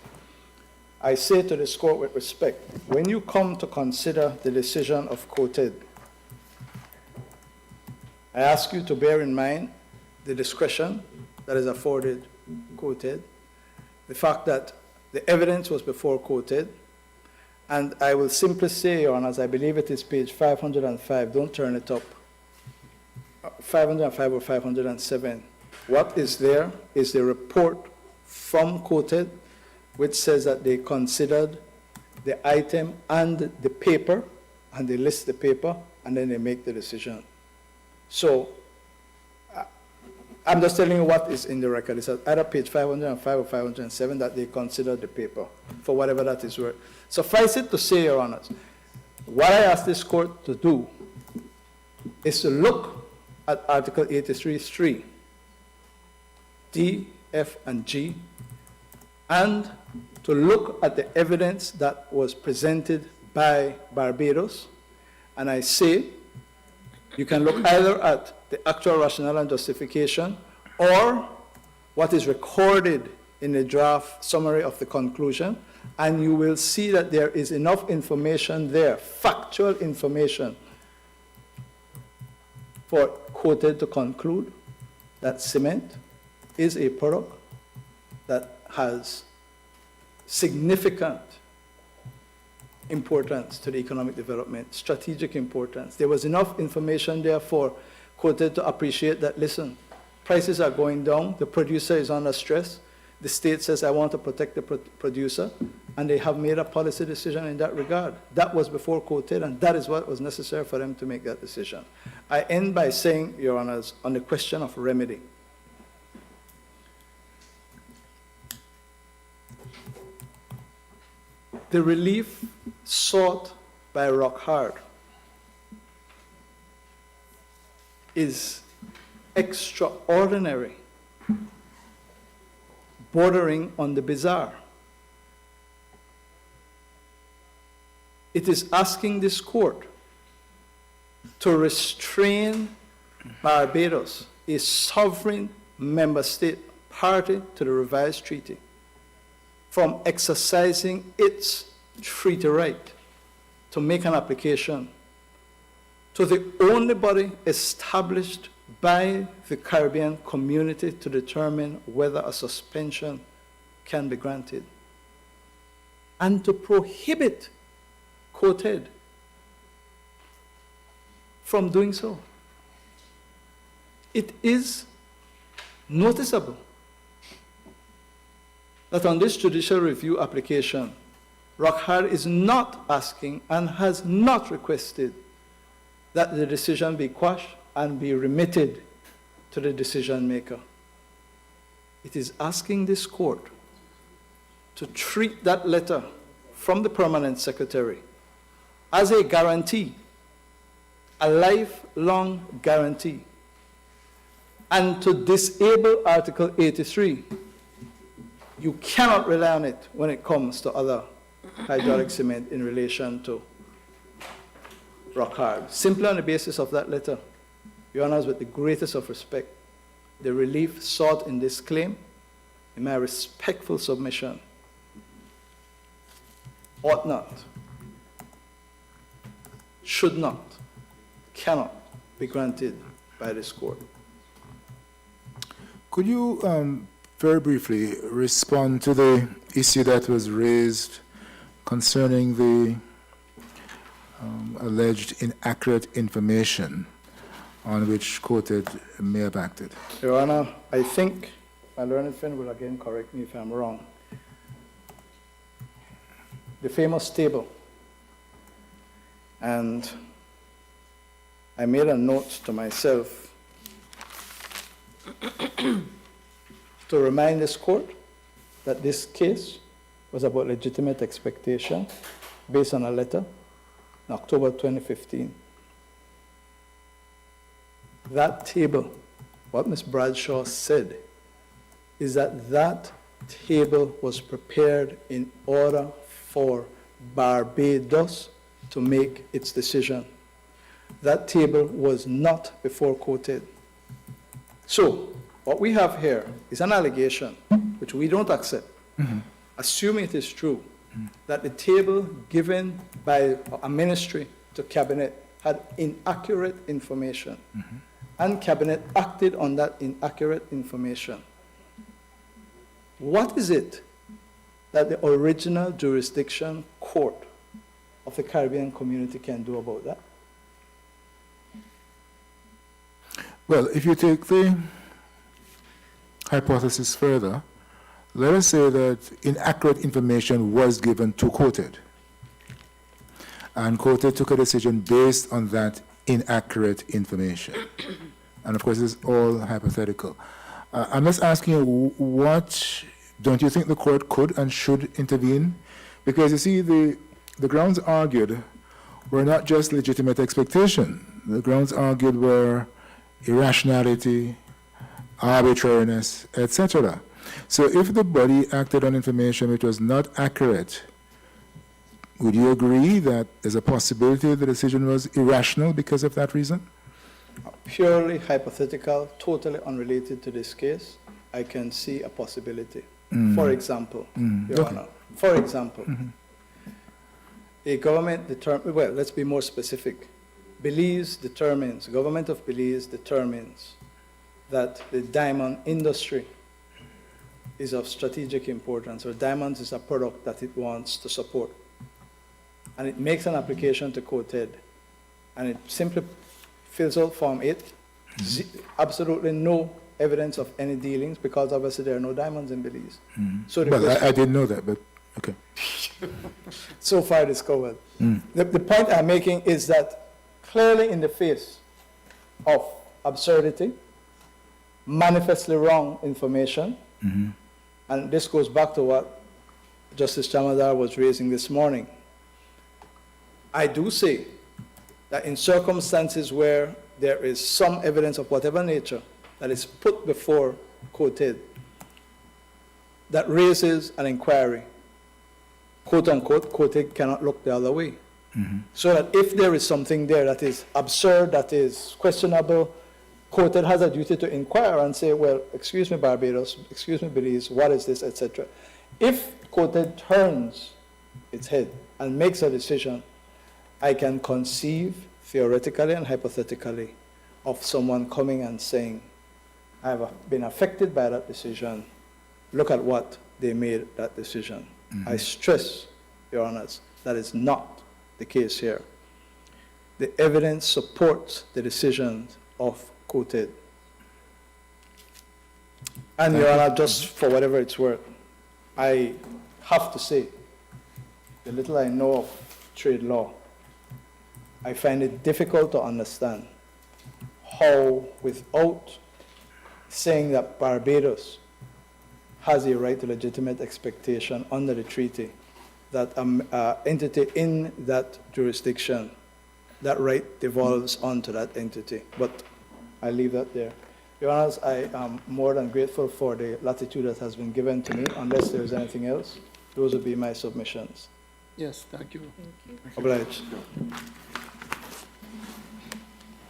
S12: I say to this court with respect, when you come to consider the decision of COTED, I ask you to bear in mind the discretion that is afforded COTED, the fact that the evidence was before COTED, and I will simply say, Your Honors, I believe it is page 505, don't turn it up, 505 or 507. What is there is the report from COTED, which says that they considered the item and the paper, and they list the paper, and then they make the decision. So, I'm just telling you what is in the record. It's either page 505 or 507 that they considered the paper, for whatever that is worth. Suffice it to say, Your Honors, what I ask this court to do is to look at Article 83(3), D, F, and G, and to look at the evidence that was presented by Barbados. And I say, you can look either at the actual rationale and justification or what is recorded in the draft summary of the conclusion, and you will see that there is enough information there, factual information, for COTED to conclude that cement is a product that has significant importance to the economic development, strategic importance. There was enough information there for COTED to appreciate that, listen, prices are going down, the producer is under stress, the state says, I want to protect the producer, and they have made a policy decision in that regard. That was before COTED, and that is what was necessary for them to make that decision. I end by saying, Your Honors, on the question of remedy, the relief sought by Rockhard is extraordinary, bordering on the bizarre. It is asking this court to restrain Barbados, a sovereign member state party to the revised treaty, from exercising its treaty right to make an application to the only body established by the Caribbean community to determine whether a suspension can be granted, and to prohibit COTED from doing so. It is noticeable that on this judicial review application, Rockhard is not asking and has not requested that the decision be quashed and be remitted to the decision maker. It is asking this court to treat that letter from the permanent secretary as a guarantee, a lifelong guarantee, and to disable Article 83. You cannot rely on it when it comes to other hydraulic cement in relation to rock hard. Simply on the basis of that letter, Your Honors, with the greatest of respect, the relief sought in this claim, in my respectful submission, ought not, should not, cannot be granted by this court.
S11: Could you very briefly respond to the issue that was raised concerning the alleged inaccurate information on which COTED may have acted?
S12: Your Honor, I think my learned friend will again correct me if I'm wrong. The famous table, and I made a note to myself to remind this court that this case was about legitimate expectation based on a letter in October 2015. That table, what Ms. Bradshaw said, is that that table was prepared in order for Barbados to make its decision. That table was not before COTED. So, what we have here is an allegation, which we don't accept, assuming it is true, that the table given by a ministry to cabinet had inaccurate information, and cabinet acted on that inaccurate information. What is it that the original jurisdiction court of the Caribbean community can do about that?
S11: Well, if you take the hypothesis further, let us say that inaccurate information was given to COTED, and COTED took a decision based on that inaccurate information. And of course, it's all hypothetical. I'm just asking you, what don't you think the court could and should intervene? Because you see, the grounds argued were not just legitimate expectation. The grounds argued were irrationality, arbitrariness, etc. So if the body acted on information which was not accurate, would you agree that there's a possibility the decision was irrational because of that reason?
S12: Purely hypothetical, totally unrelated to this case, I can see a possibility. For example, Your Honor, for example, a government determines, well, let's be more specific. Belize determines, the government of Belize determines that the diamond industry is of strategic importance, or diamonds is a product that it wants to support. And it makes an application to COTED, and it simply fills out Form 8, absolutely no evidence of any dealings, because obviously there are no diamonds in Belize. So
S11: well, I didn't know that, but okay.
S12: So far discovered. The point I'm making is that clearly in the face of absurdity, manifestly wrong information, and this goes back to what Justice Chamadar was raising this morning, I do say that in circumstances where there is some evidence of whatever nature that is put before COTED that raises an inquiry, quote unquote, COTED cannot look the other way. So that if there is something there that is absurd, that is questionable, COTED has a duty to inquire and say, well, excuse me, Barbados, excuse me, Belize, what is this, etc. If COTED turns its head and makes a decision, I can conceive, theoretically and hypothetically, of someone coming and saying, I have been affected by that decision. Look at what they made that decision. I stress, Your Honors, that is not the case here. The evidence supports the decision of COTED. And Your Honor, just for whatever it's worth, I have to say, the little I know of trade law, I find it difficult to understand how, without saying that Barbados has a right to legitimate expectation under the treaty, that entity in that jurisdiction, that right devolves onto that entity. But I leave that there. Your Honors, I am more than grateful for the latitude that has been given to me. Unless there is anything else, those would be my submissions.
S2: Yes, thank you.
S12: Obliged.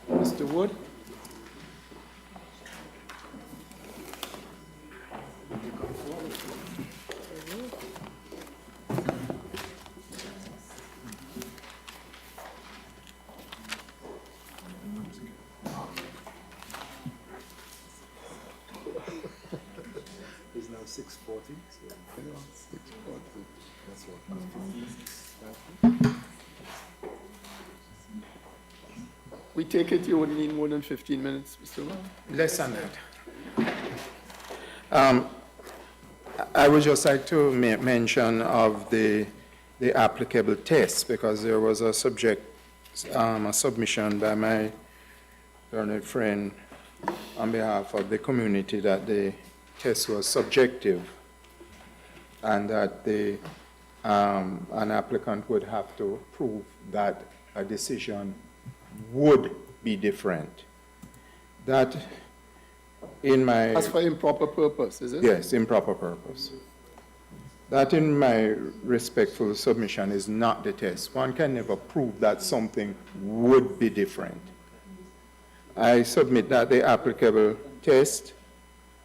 S2: Mr. Wood?
S16: It's now 6:40, so. 6:40. That's what.
S2: We take it you would need more than 15 minutes, Mr. Wood?
S1: Less than that. I would just like to make mention of the applicable test, because there was a submission by my learned friend on behalf of the community that the test was subjective and that an applicant would have to prove that a decision would be different. That in my...
S2: As for improper purpose, is it?
S1: Yes, improper purpose. That in my respectful submission is not the test. One can never prove that something would be different. I submit that the applicable test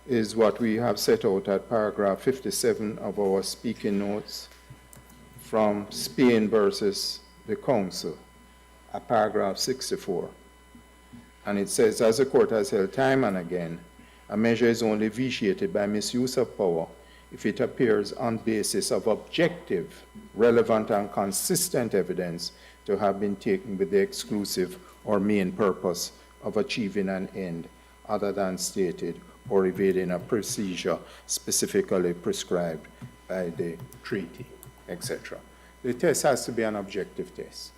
S1: is what we have set out at paragraph 57 of our speaking notes from Spain versus the Council, at paragraph 64. And it says, as the court has held time and again, a measure is only vitiated by misuse of power if it appears on basis of objective, relevant, and consistent evidence to have been taken with the exclusive or main purpose of achieving an end other than stated or evading a procedure specifically prescribed by the treaty, etc. The test has to be an objective test.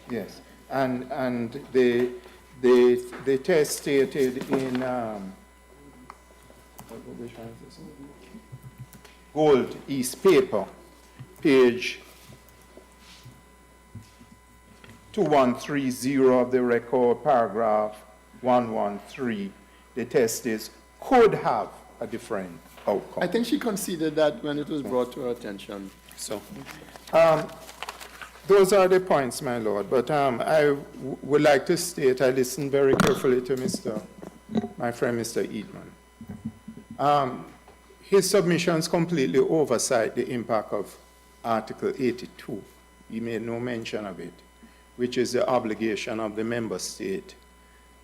S1: Yes, and the test stated in Gold East paper, page 2130 of the record, paragraph 113. The test is could have a different outcome.
S2: I think she conceded that when it was brought to her attention.
S1: So, those are the points, my lord. But I would like to state, I listened very carefully to my friend, Mr. Eatman. His submissions completely oversight the impact of Article 82. He made no mention of it, which is the obligation of the member state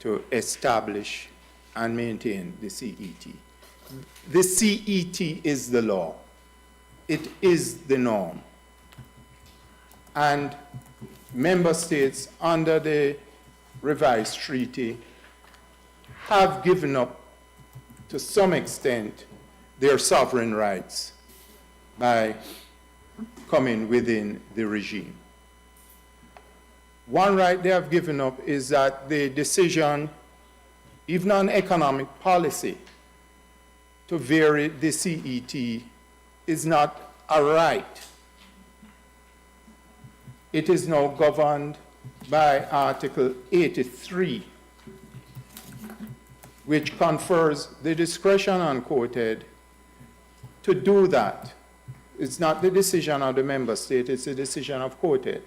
S1: to establish and maintain the CET. The CET is the law. It is the norm. And member states under the revised treaty have given up, to some extent, their sovereign rights by coming within the regime. One right they have given up is that the decision, even on economic policy, to vary the CET is not a right. It is now governed by Article 83, which confers the discretion on COTED to do that. It's not the decision of the member state, it's the decision of COTED.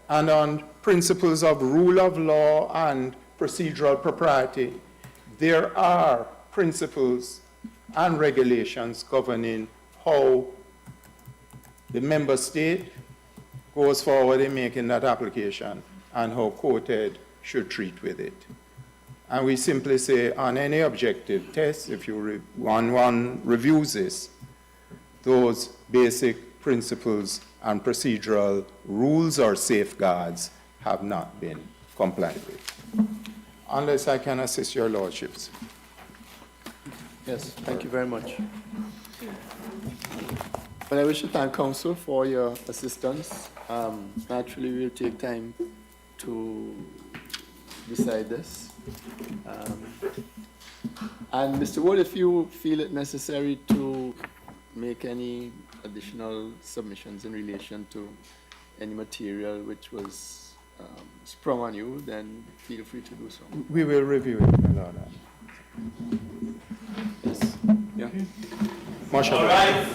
S1: And on principles of rule of law and procedural propriety, there are principles and regulations governing how the member state goes forward in making that application and how COTED should treat with it. And we simply say on any objective test, if one reviews this, those basic principles and procedural rules or safeguards have not been complied with. unless I can assist your lordships.
S2: Yes, thank you very much. But I wish to thank council for your assistance. Naturally, we'll take time to decide this. And Mr. Wood, if you feel it necessary to make any additional submissions in relation to any material which was sprung on you, then feel free to do so.
S1: We will review it, my lord.
S2: Yes. Yeah.
S1: Marshal.
S6: All right.